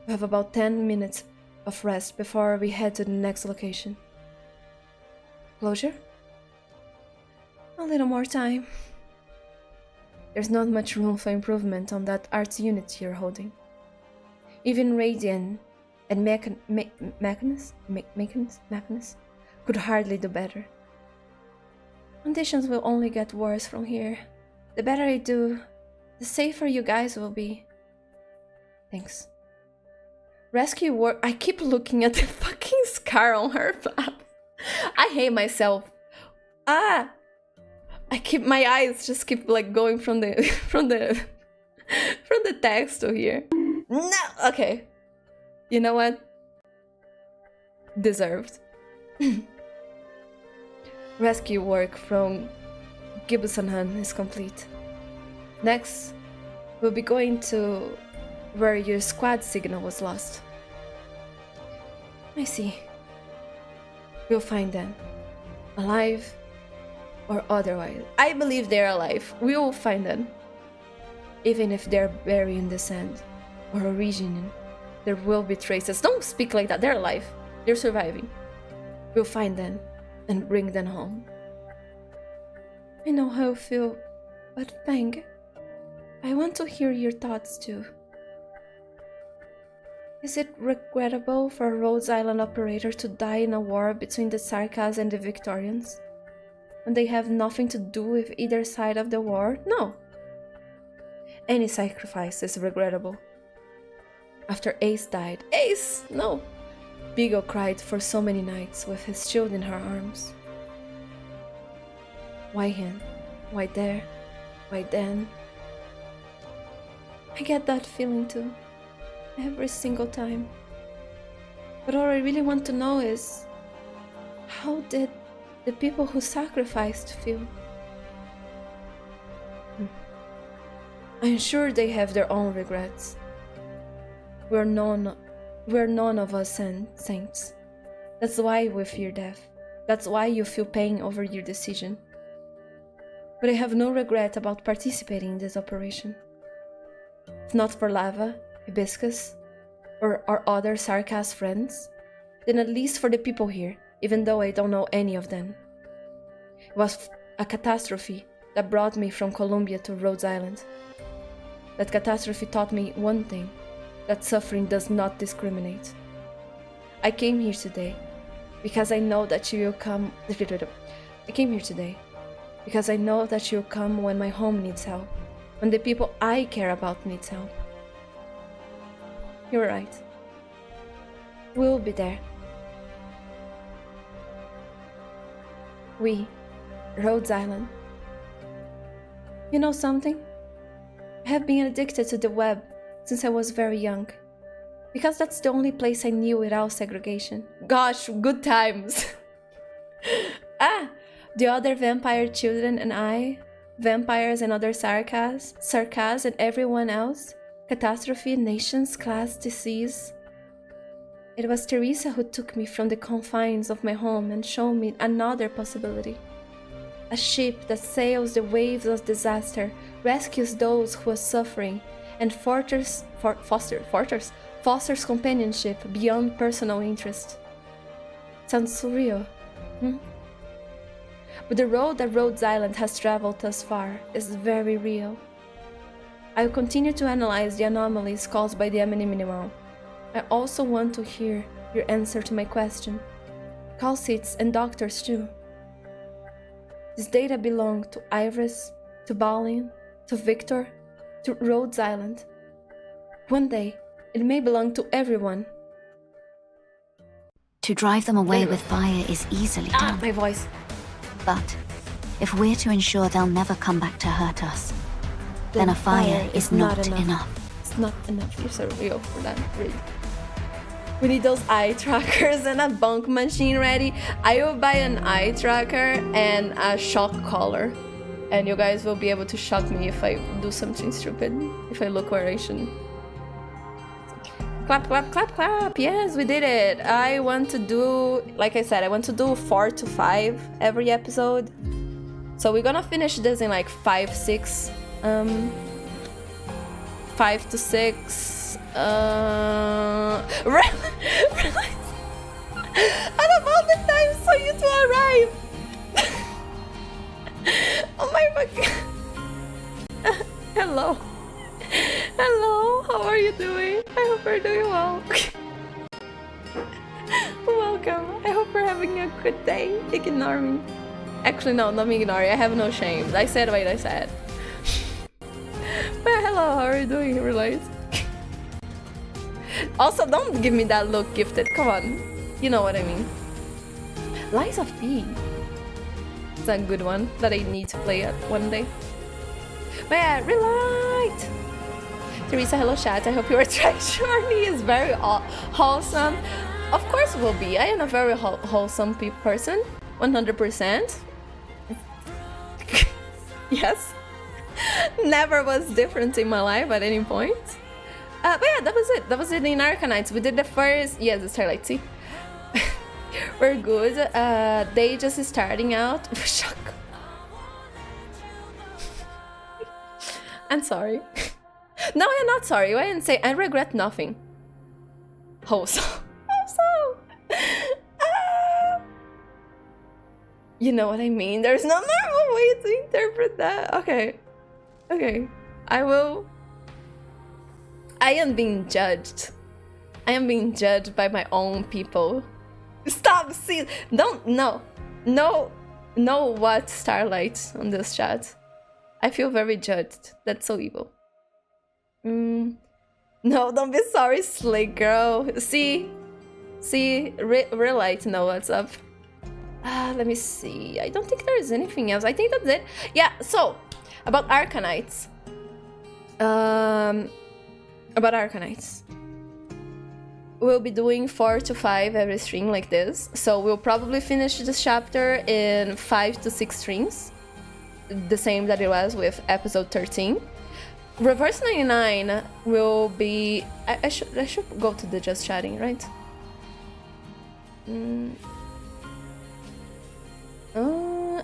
We have about 10 minutes of rest before we head to the next location. Closure? A little more time. There's not much room for improvement on that arts unit you're holding. Even Radiant and Mechanus could hardly do better. Conditions will only get worse from here. The better I do, the safer you guys will be. Thanks. Rescue work. I keep looking at the fucking scar on her flap. I hate myself. My eyes just keep like going from the from the text to here. No. Okay. You know what? Deserved. Rescue work from Gibbsonhan is complete. Next, we'll be going to where your squad signal was lost. I see. We'll find them. Alive or otherwise. I believe they're alive. We will find them. Even if they're buried in the sand or a region, there will be traces. Don't speak like that. They're alive. They're surviving. We'll find them and bring them home. I know how you feel, but Fang, I want to hear your thoughts too. Is it regrettable for a Rhodes Island operator to die in a war between the Sarkaz and the Victorians? And they have nothing to do with either side of the war? No. Any sacrifice is regrettable. After Ace died, Ace! No! Beagle cried for so many nights with his shield in her arms. Why him? Why there? Why then? I get that feeling too. Every single time. But all I really want to know is, how did the people who sacrificed feel? I'm sure they have their own regrets. We're none of us saints. That's why we fear death. That's why you feel pain over your decision. But I have no regret about participating in this operation. If not for Lava, Hibiscus, or our other Sarkas friends, then at least for the people here, even though I don't know any of them. It was a catastrophe that brought me from Columbia to Rhodes Island. That catastrophe taught me one thing, that suffering does not discriminate. I came here today because I know that you will come. I came here today because I know that you'll come when my home needs help, when the people I care about needs help. You're right. We'll be there. We, Rhodes Island. You know something? I have been addicted to the web since I was very young, because that's the only place I knew without segregation. Gosh, good times! The other vampire children and I, vampires and other Sarkas and everyone else, catastrophe, nations, class, disease. It was Teresa who took me from the confines of my home and showed me another possibility. A ship that sails the waves of disaster, rescues those who are suffering, and fosters companionship beyond personal interest. Sounds surreal, But the road that Rhodes Island has traveled thus far is very real. I will continue to analyze the anomalies caused by the Minimal. I also want to hear your answer to my question. Call seats and doctors too. This data belong to Iris, to Balin, to Victor, to Rhodes Island. One day, it may belong to everyone. To drive them away with fire is easily done. My voice. But if we're to ensure they'll never come back to hurt us, then a fire is not enough. It's not enough. You're so real for that, really. We need those eye trackers and a bunk machine ready. I will buy an eye tracker and a shock collar. And you guys will be able to shock me if I do something stupid. If I look where I shouldn't. Clap, clap, clap, clap. Yes, we did it. I want to do, like I said, I want to do 4 to 5 every episode. So we're gonna finish this in like 5 to 6. Out of all the times for you to arrive. Oh my god. Hello. Hello, how are you doing? I hope you're doing well. Welcome. I hope you're having a good day. Ignore me. Actually, no, don't ignore me. I have no shame. I said what I said. But hello, how are you doing? Relax. Also, don't give me that look, Gifted. Come on. You know what I mean. Lies of P. It's a good one that I need to play at one day. But yeah, Relight! Teresa, hello chat. I hope your journey is very wholesome. Of course it will be. I am a very wholesome person. 100%. Yes. Never was different in my life at any point. But yeah, that was it. That was it in Arknights. We did the first... Yes, the Starlight, see? We're good. They just starting out. Shock. I'm sorry. No, I'm not sorry. I didn't say I regret nothing. Wholesome. You know what I mean? There's no normal way to interpret that. Okay. Okay. I am being judged. I am being judged by my own people. Stop! See, don't, no. No what Starlight on this chat. I feel very judged. That's so evil. No, don't be sorry, Slay Girl. See, Relight, know what's up. Let me see. I don't think there is anything else. I think that's it. Yeah, so, about Arknights. We'll be doing 4 to 5 every stream like this. So we'll probably finish this chapter in 5 to 6 streams. The same that it was with episode 13. Reverse 99 will be... I should go to the just chatting, right?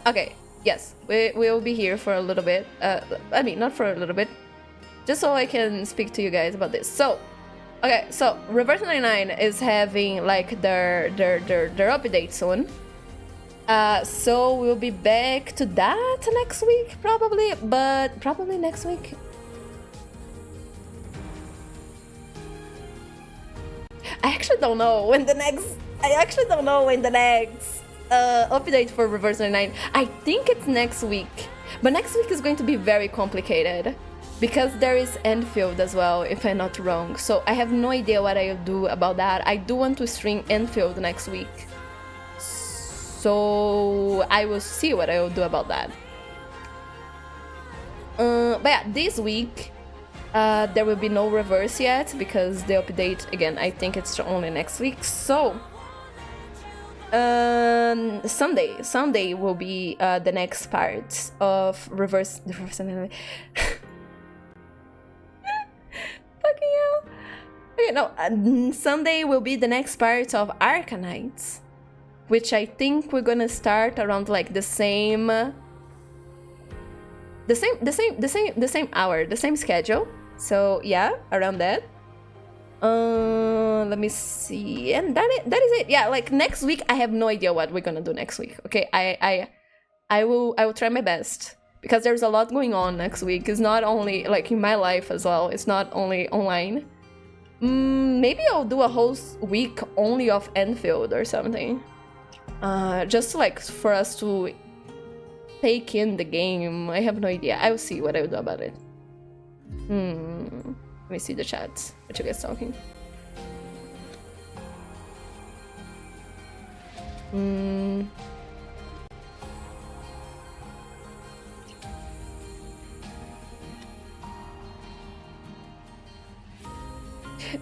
Okay, yes. We will be here for a little bit. I mean, not for a little bit. Just so I can speak to you guys about this. So, okay, so Reverse 99 is having like their update soon. So we'll be back to that next week, probably, but probably next week. I actually don't know when the next update for Reverse 99. I think it's next week, but next week is going to be very complicated because there is Enfield as well, if I'm not wrong. So I have no idea what I'll do about that. I do want to stream Enfield next week, so I will see what I will do about that. But yeah, this week there will be no reverse yet because the update, again, I think it's only next week. So Sunday will be the next part of reverse. Fucking hell. Okay, no. Sunday will be the next part of Arknights, which I think we're gonna start around like the same hour, the same schedule. So yeah, around that. Let me see, and that is it. Yeah, like next week, I have no idea what we're gonna do next week. Okay, I will try my best because there's a lot going on next week. It's not only like in my life as well. It's not only online. Maybe I'll do a whole week only of Enfield or something. Just like for us to take in the game. I have no idea. I will see what I will do about it. Let me see the chat. What you guys talking?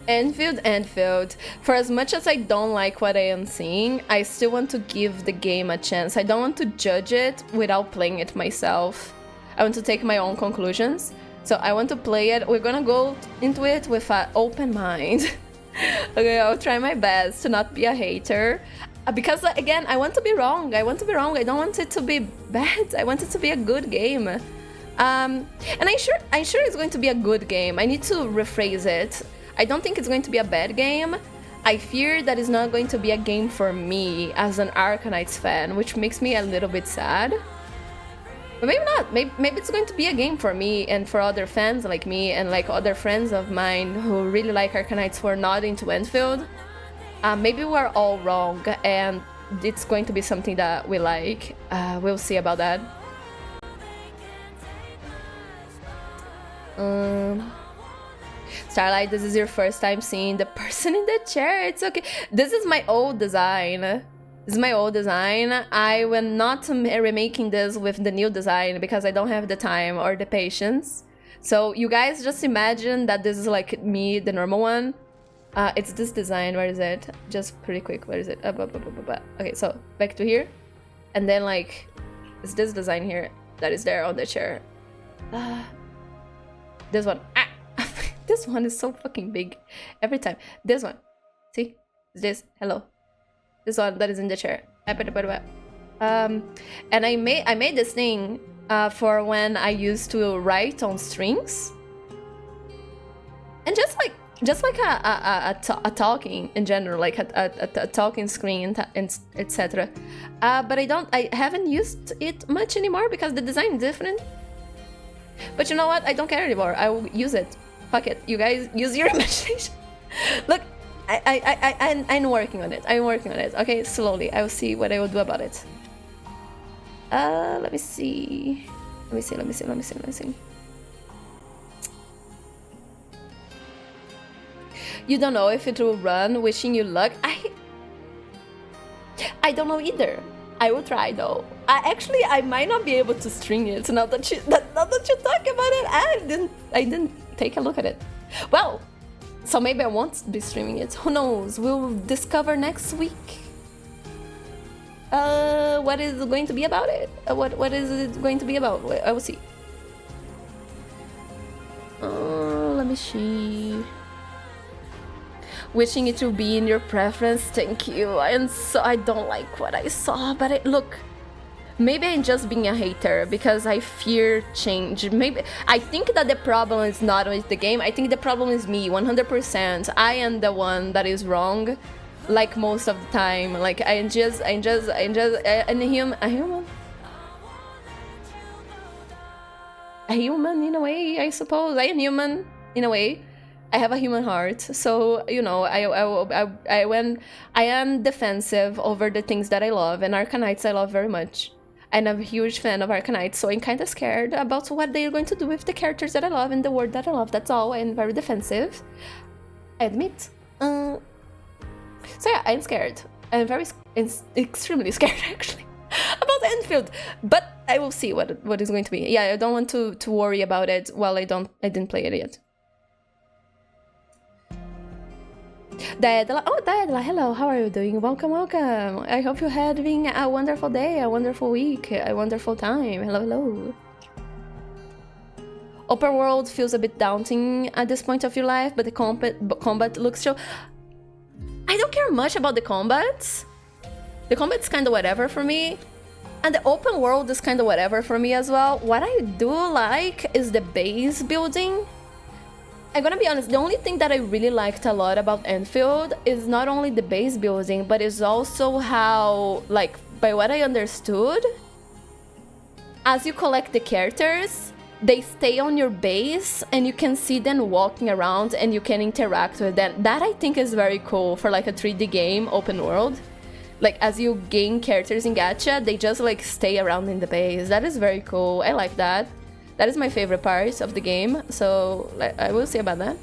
Enfield. For as much as I don't like what I am seeing, I still want to give the game a chance. I don't want to judge it without playing it myself. I want to take my own conclusions. So I want to play it. We're gonna go into it with an open mind. Okay, I'll try my best to not be a hater. Because again, I want to be wrong. I don't want it to be bad. I want it to be a good game. And I'm sure it's going to be a good game. I need to rephrase it. I don't think it's going to be a bad game. I fear that it's not going to be a game for me as an Arknights fan, which makes me a little bit sad. But maybe not. Maybe it's going to be a game for me and for other fans like me and like other friends of mine who really like Arknights who are not into Enfield. Maybe we're all wrong and it's going to be something that we like. We'll see about that. Starlight, this is your first time seeing the person in the chair. It's okay. This is my old design. I am not remaking this with the new design because I don't have the time or the patience. So you guys just imagine that this is like me, the normal one. It's this design. Where is it? Just pretty quick. Where is it? Okay, so back to here. And then like, it's this design here that is there on the chair. This one. This one is so fucking big every time. This one. See? This. Hello. This one that is in the chair. And I made this thing for when I used to write on strings. And just like a talking in general, like a talking screen and etc. But I haven't used it much anymore because the design is different. But you know what? I don't care anymore. I will use it. Fuck it. You guys use your imagination. Look, I'm working on it. Okay, slowly. I will see what I will do about it. Let me see. You don't know if it will run. Wishing you luck. I don't know either. I will try though. I might not be able to string it now that you talk about it. I didn't take a look at it. Well, so maybe I won't be streaming it. Who knows? We'll discover next week. What is it going to be about it? What is it going to be about? I will see. Let me see. Wishing it to be in your preference. Thank you. I don't like what I saw, but look. Maybe I'm just being a hater because I fear change. Maybe I think that the problem is not with the game. I think the problem is me, 100%. I am the one that is wrong, like most of the time. Like I'm a human in a way, I suppose. I am human in a way. I have a human heart, so you know, I am defensive over the things that I love, and Arknights I love very much. And I'm a huge fan of Arknights, so I'm kind of scared about what they're going to do with the characters that I love and the world that I love. That's all. I'm very defensive, I admit. So yeah, I'm scared. I'm extremely scared actually about Enfield, but I will see what is going to be. Yeah, I don't want to worry about it while I didn't play it yet. Daedala, oh Daedala, hello, how are you doing? Welcome, welcome. I hope you're having a wonderful day, a wonderful week, a wonderful time. Hello, hello. Open world feels a bit daunting at this point of your life, but the combat looks so... I don't care much about the combat. The combat's kind of whatever for me. And the open world is kind of whatever for me as well. What I do like is the base building. I'm gonna be honest, the only thing that I really liked a lot about Enfield is not only the base building, but it's also how, like, by what I understood, as you collect the characters, they stay on your base and you can see them walking around and you can interact with them. That I think is very cool for like a 3D game, open world. Like as you gain characters in gacha, they just like stay around in the base. That is very cool. I like that. That is my favorite part of the game, so I will see about that.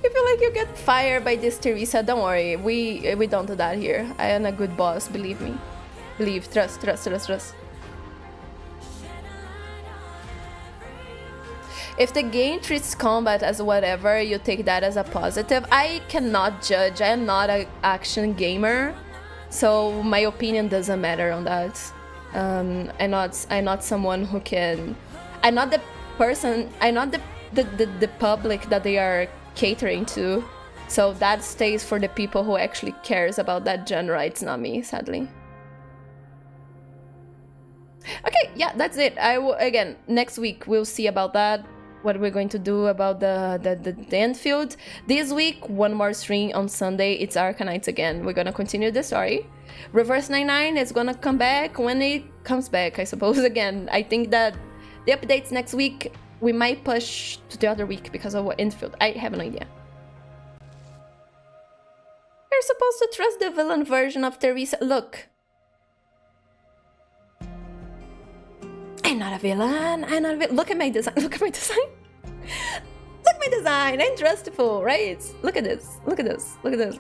You feel like you get fired by this Teresa, don't worry, we don't do that here. I am a good boss, believe me. Believe, trust. If the game treats combat as whatever, you take that as a positive. I cannot judge, I am not an action gamer, so my opinion doesn't matter on that. I'm not someone who can... I'm not the person... I'm not the public that they are catering to. So that stays for the people who actually cares about that genre. It's not me, sadly. Okay, yeah, that's it. Again, next week we'll see about that. What we're going to do about the Enfield. This week, one more stream on Sunday. It's Arknights again. We're gonna continue the story. Reverse 99 is gonna come back when it comes back, I suppose. Again, I think that the updates next week, we might push to the other week because of Enfield. I have no idea. You're supposed to trust the villain version of Teresa. Look. I'm not a villain. I'm not a villain. Look at my design. Look at my design. Look at my design. I'm trustful, right? Look at this. Look at this. Look at this.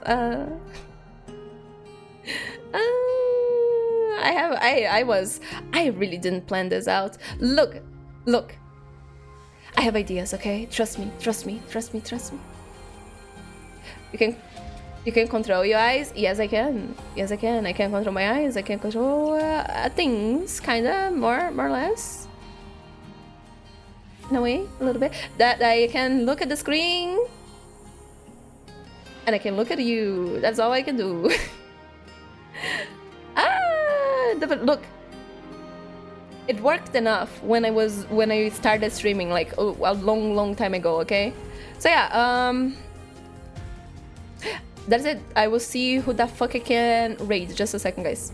I really didn't plan this out. Look. I have ideas, okay? Trust me. You can control your eyes? Yes, I can. I can control my eyes. I can control things, kinda, more or less. In a way, a little bit. That I can look at the screen. And I can look at you. That's all I can do. Look. It worked enough when I started streaming, like a long time ago, okay? So yeah, that's it. I will see who the fuck I can raid. Just a second, guys.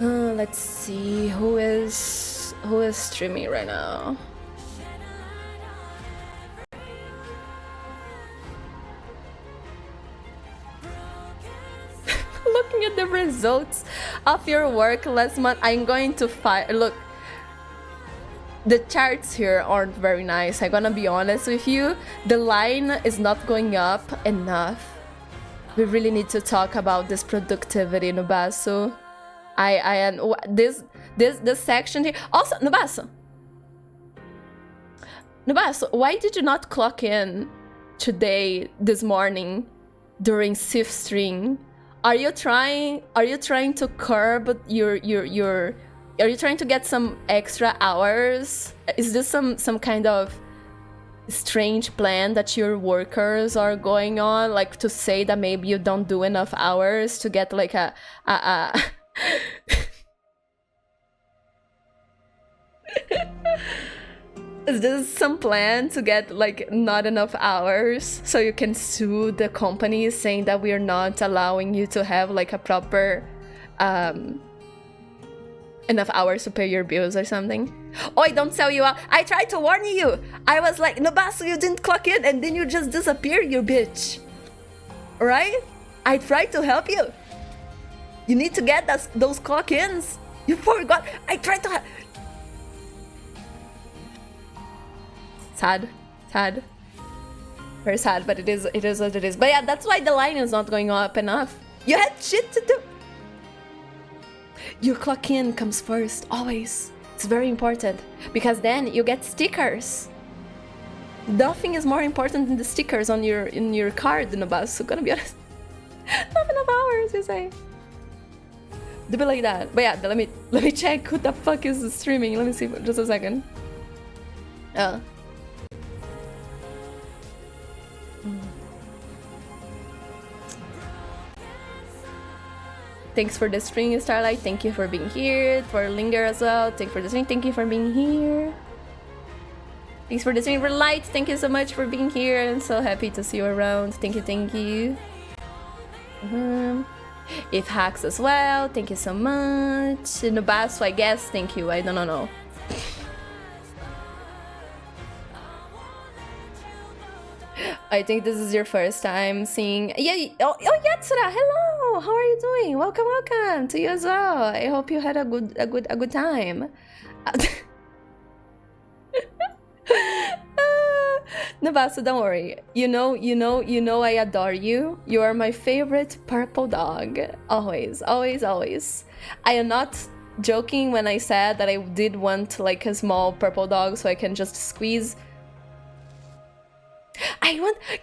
Let's see who is streaming right now. Looking at the results of your work last month. I'm going to fire. Look, the charts here aren't very nice. I'm gonna be honest with you. The line is not going up enough. We really need to talk about this productivity, Nubasu. This section here. Also, Nubasu, why did you not clock in today, this morning, during Sith string? Are you trying to curb your are you trying to get some extra hours? Is this some kind of strange plan that your workers are going on, like to say that maybe you don't do enough hours to get like a Is this some plan to get like not enough hours so you can sue the company saying that we are not allowing you to have like a proper enough hours to pay your bills or something? Oi, don't sell you out. I tried to warn you. I was like, Nubasu, you didn't clock in and then you just disappear, you bitch. Right? I tried to help you. You need to get those clock ins. You forgot. I tried to sad. Very sad, but it is what it is. But yeah, that's why the line is not going up enough. You had shit to do. Your clock in comes first, always. It's very important, because then you get stickers. Nothing is more important than the stickers on your card, Nubasu, gonna be honest. Not enough hours, you say. Do be like that. But yeah, let me check who the fuck is streaming. Let me see, just a second. Thanks for the stream, Starlight. Thank you for being here. For Linger as well. Thanks for the stream. Thank you for being here. Thanks for the stream, Relight. Thank you so much for being here. I'm so happy to see you around. Thank you. If Hacks as well. Thank you so much. Nubasu, I guess. Thank you. I don't know. I think this is your first time seeing. Yeah. Oh, Yatsura. Hello. How are you doing? Welcome to you as well. I hope you had a good time. Nubasu, don't worry. You know I adore you. You are my favorite purple dog. Always. I am not joking when I said that I did want like a small purple dog so I can just squeeze.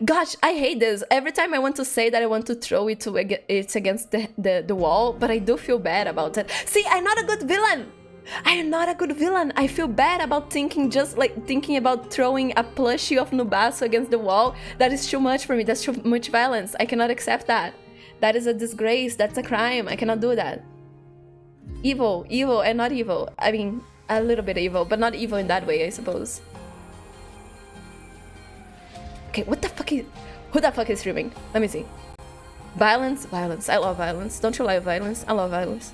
Gosh, I hate this. Every time I want to say that I want to throw it against the wall, but I do feel bad about it. See, I'm not a good villain. I feel bad about thinking about throwing a plushie of Nubasu against the wall. That is too much for me. That's too much violence. I cannot accept that. That is a disgrace. That's a crime. I cannot do that. Evil and not evil. I mean, a little bit evil, but not evil in that way, I suppose. Okay, who the fuck is streaming? Let me see. Violence. I love violence. Don't you like violence? I love violence.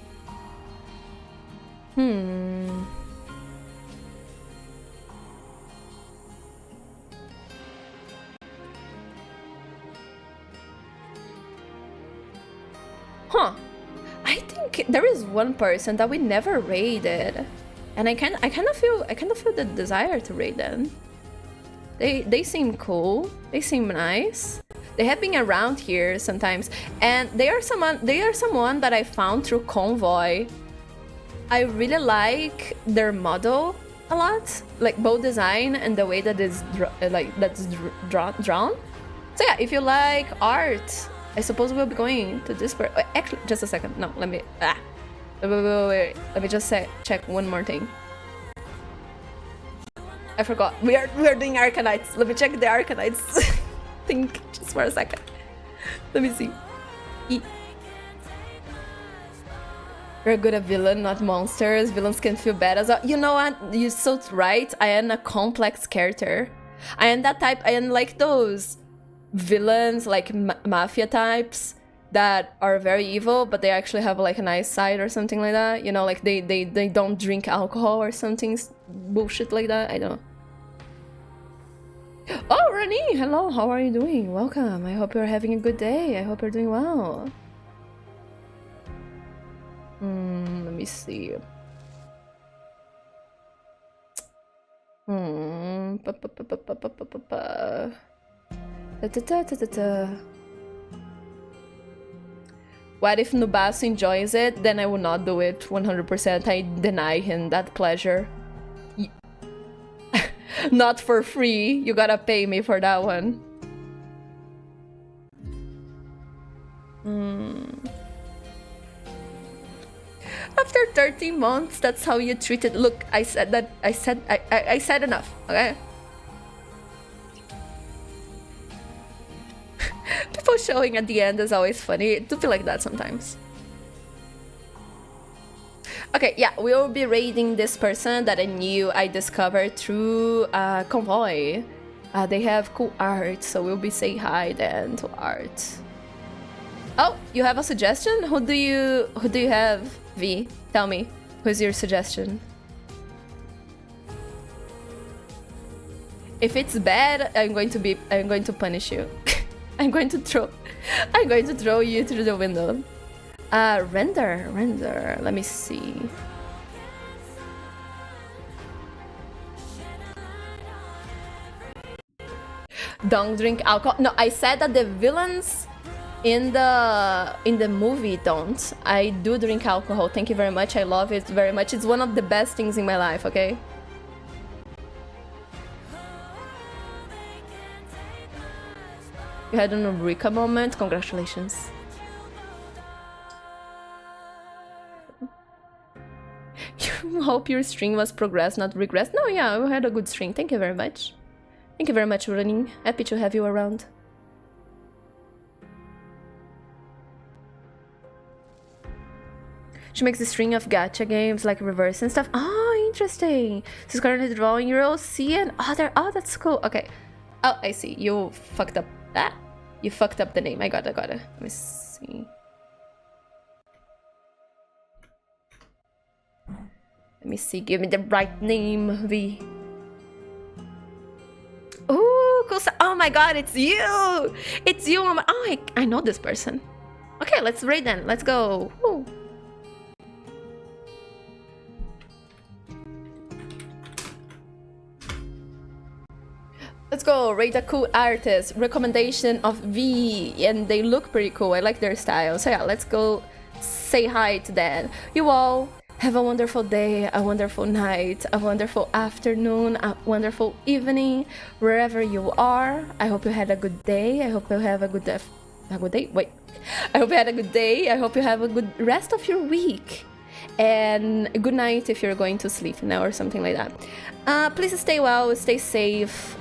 I think there is one person that we never raided, and I kind of feel the desire to raid them. They seem cool. They seem nice. They have been around here sometimes, and they are someone that I found through Convoy. I really like their model a lot, like both design and the way that is drawn. So yeah, if you like art, I suppose we'll be going to this part. Actually, just a second. No, let me. Wait. Let me just check one more thing. I forgot. We are doing Arknights. Let me check the Arknights. Think just for a second. Let me see. We're good at villain, not monsters. Villains can feel bad as well. You know what? You're so right. I am a complex character. I am that type. I am like those villains, like mafia types that are very evil, but they actually have like a nice side or something like that. You know, like they don't drink alcohol or something bullshit like that. I don't know. Oh, Rani! Hello, how are you doing? Welcome. I hope you're having a good day. I hope you're doing well. Let me see. What if Nubasu enjoys it? Then I will not do it 100%. I deny him that pleasure. Not for free. You gotta pay me for that one. After 13 months, that's how you treat it. Look, I said that. I said enough. Okay. People showing at the end is always funny. It do feel like that sometimes. Okay, yeah, we will be raiding this person that I knew I discovered through Convoy. They have cool art, so we'll be saying hi then to art. Oh, you have a suggestion? Who do you have, V? Tell me, who's your suggestion? If it's bad, I'm going to punish you. I'm going to throw you through the window. Render. Let me see. Don't drink alcohol. No, I said that the villains in the movie don't. I do drink alcohol. Thank you very much. I love it very much. It's one of the best things in my life, okay? You had an Eureka moment. Congratulations. You hope your string was progressed, not regressed. No, yeah, we had a good string. Thank you very much. Thank you very much, Running. Happy to have you around. She makes a string of gacha games like reverse and stuff. Oh, interesting. She's currently drawing your OC and other. Oh, that's cool. Okay. Oh, I see. You fucked up that. You fucked up the name. I got it. Let me see. Let me see. Give me the right name, V. Ooh, cool. Oh my god, it's you! It's you! Oh, I know this person. Okay, let's raid then. Let's go. Woo. Let's go, rate a cool artist. Recommendation of V, and they look pretty cool. I like their style. So yeah, let's go say hi to them. You all have a wonderful day, a wonderful night, a wonderful afternoon, a wonderful evening, wherever you are. I hope you had a good day. I hope you have a good day. Wait. I hope you had a good day. I hope you have a good rest of your week. And good night if you're going to sleep now or something like that. Please stay well, stay safe,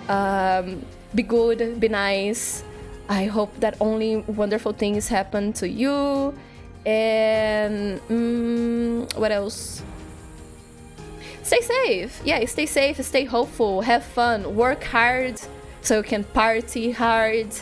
be good, be nice. I hope that only wonderful things happen to you. And what else? Stay safe. Yeah, stay safe, stay hopeful, have fun, work hard so you can party hard,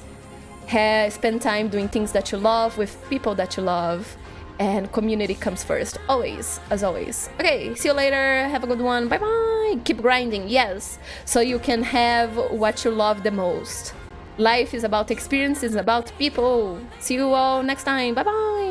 spend time doing things that you love with people that you love. And community comes first, always, as always. Okay, see you later, have a good one, bye bye. Keep grinding, yes, so you can have what you love the most. Life is about experiences, about people. See you all next time, bye bye.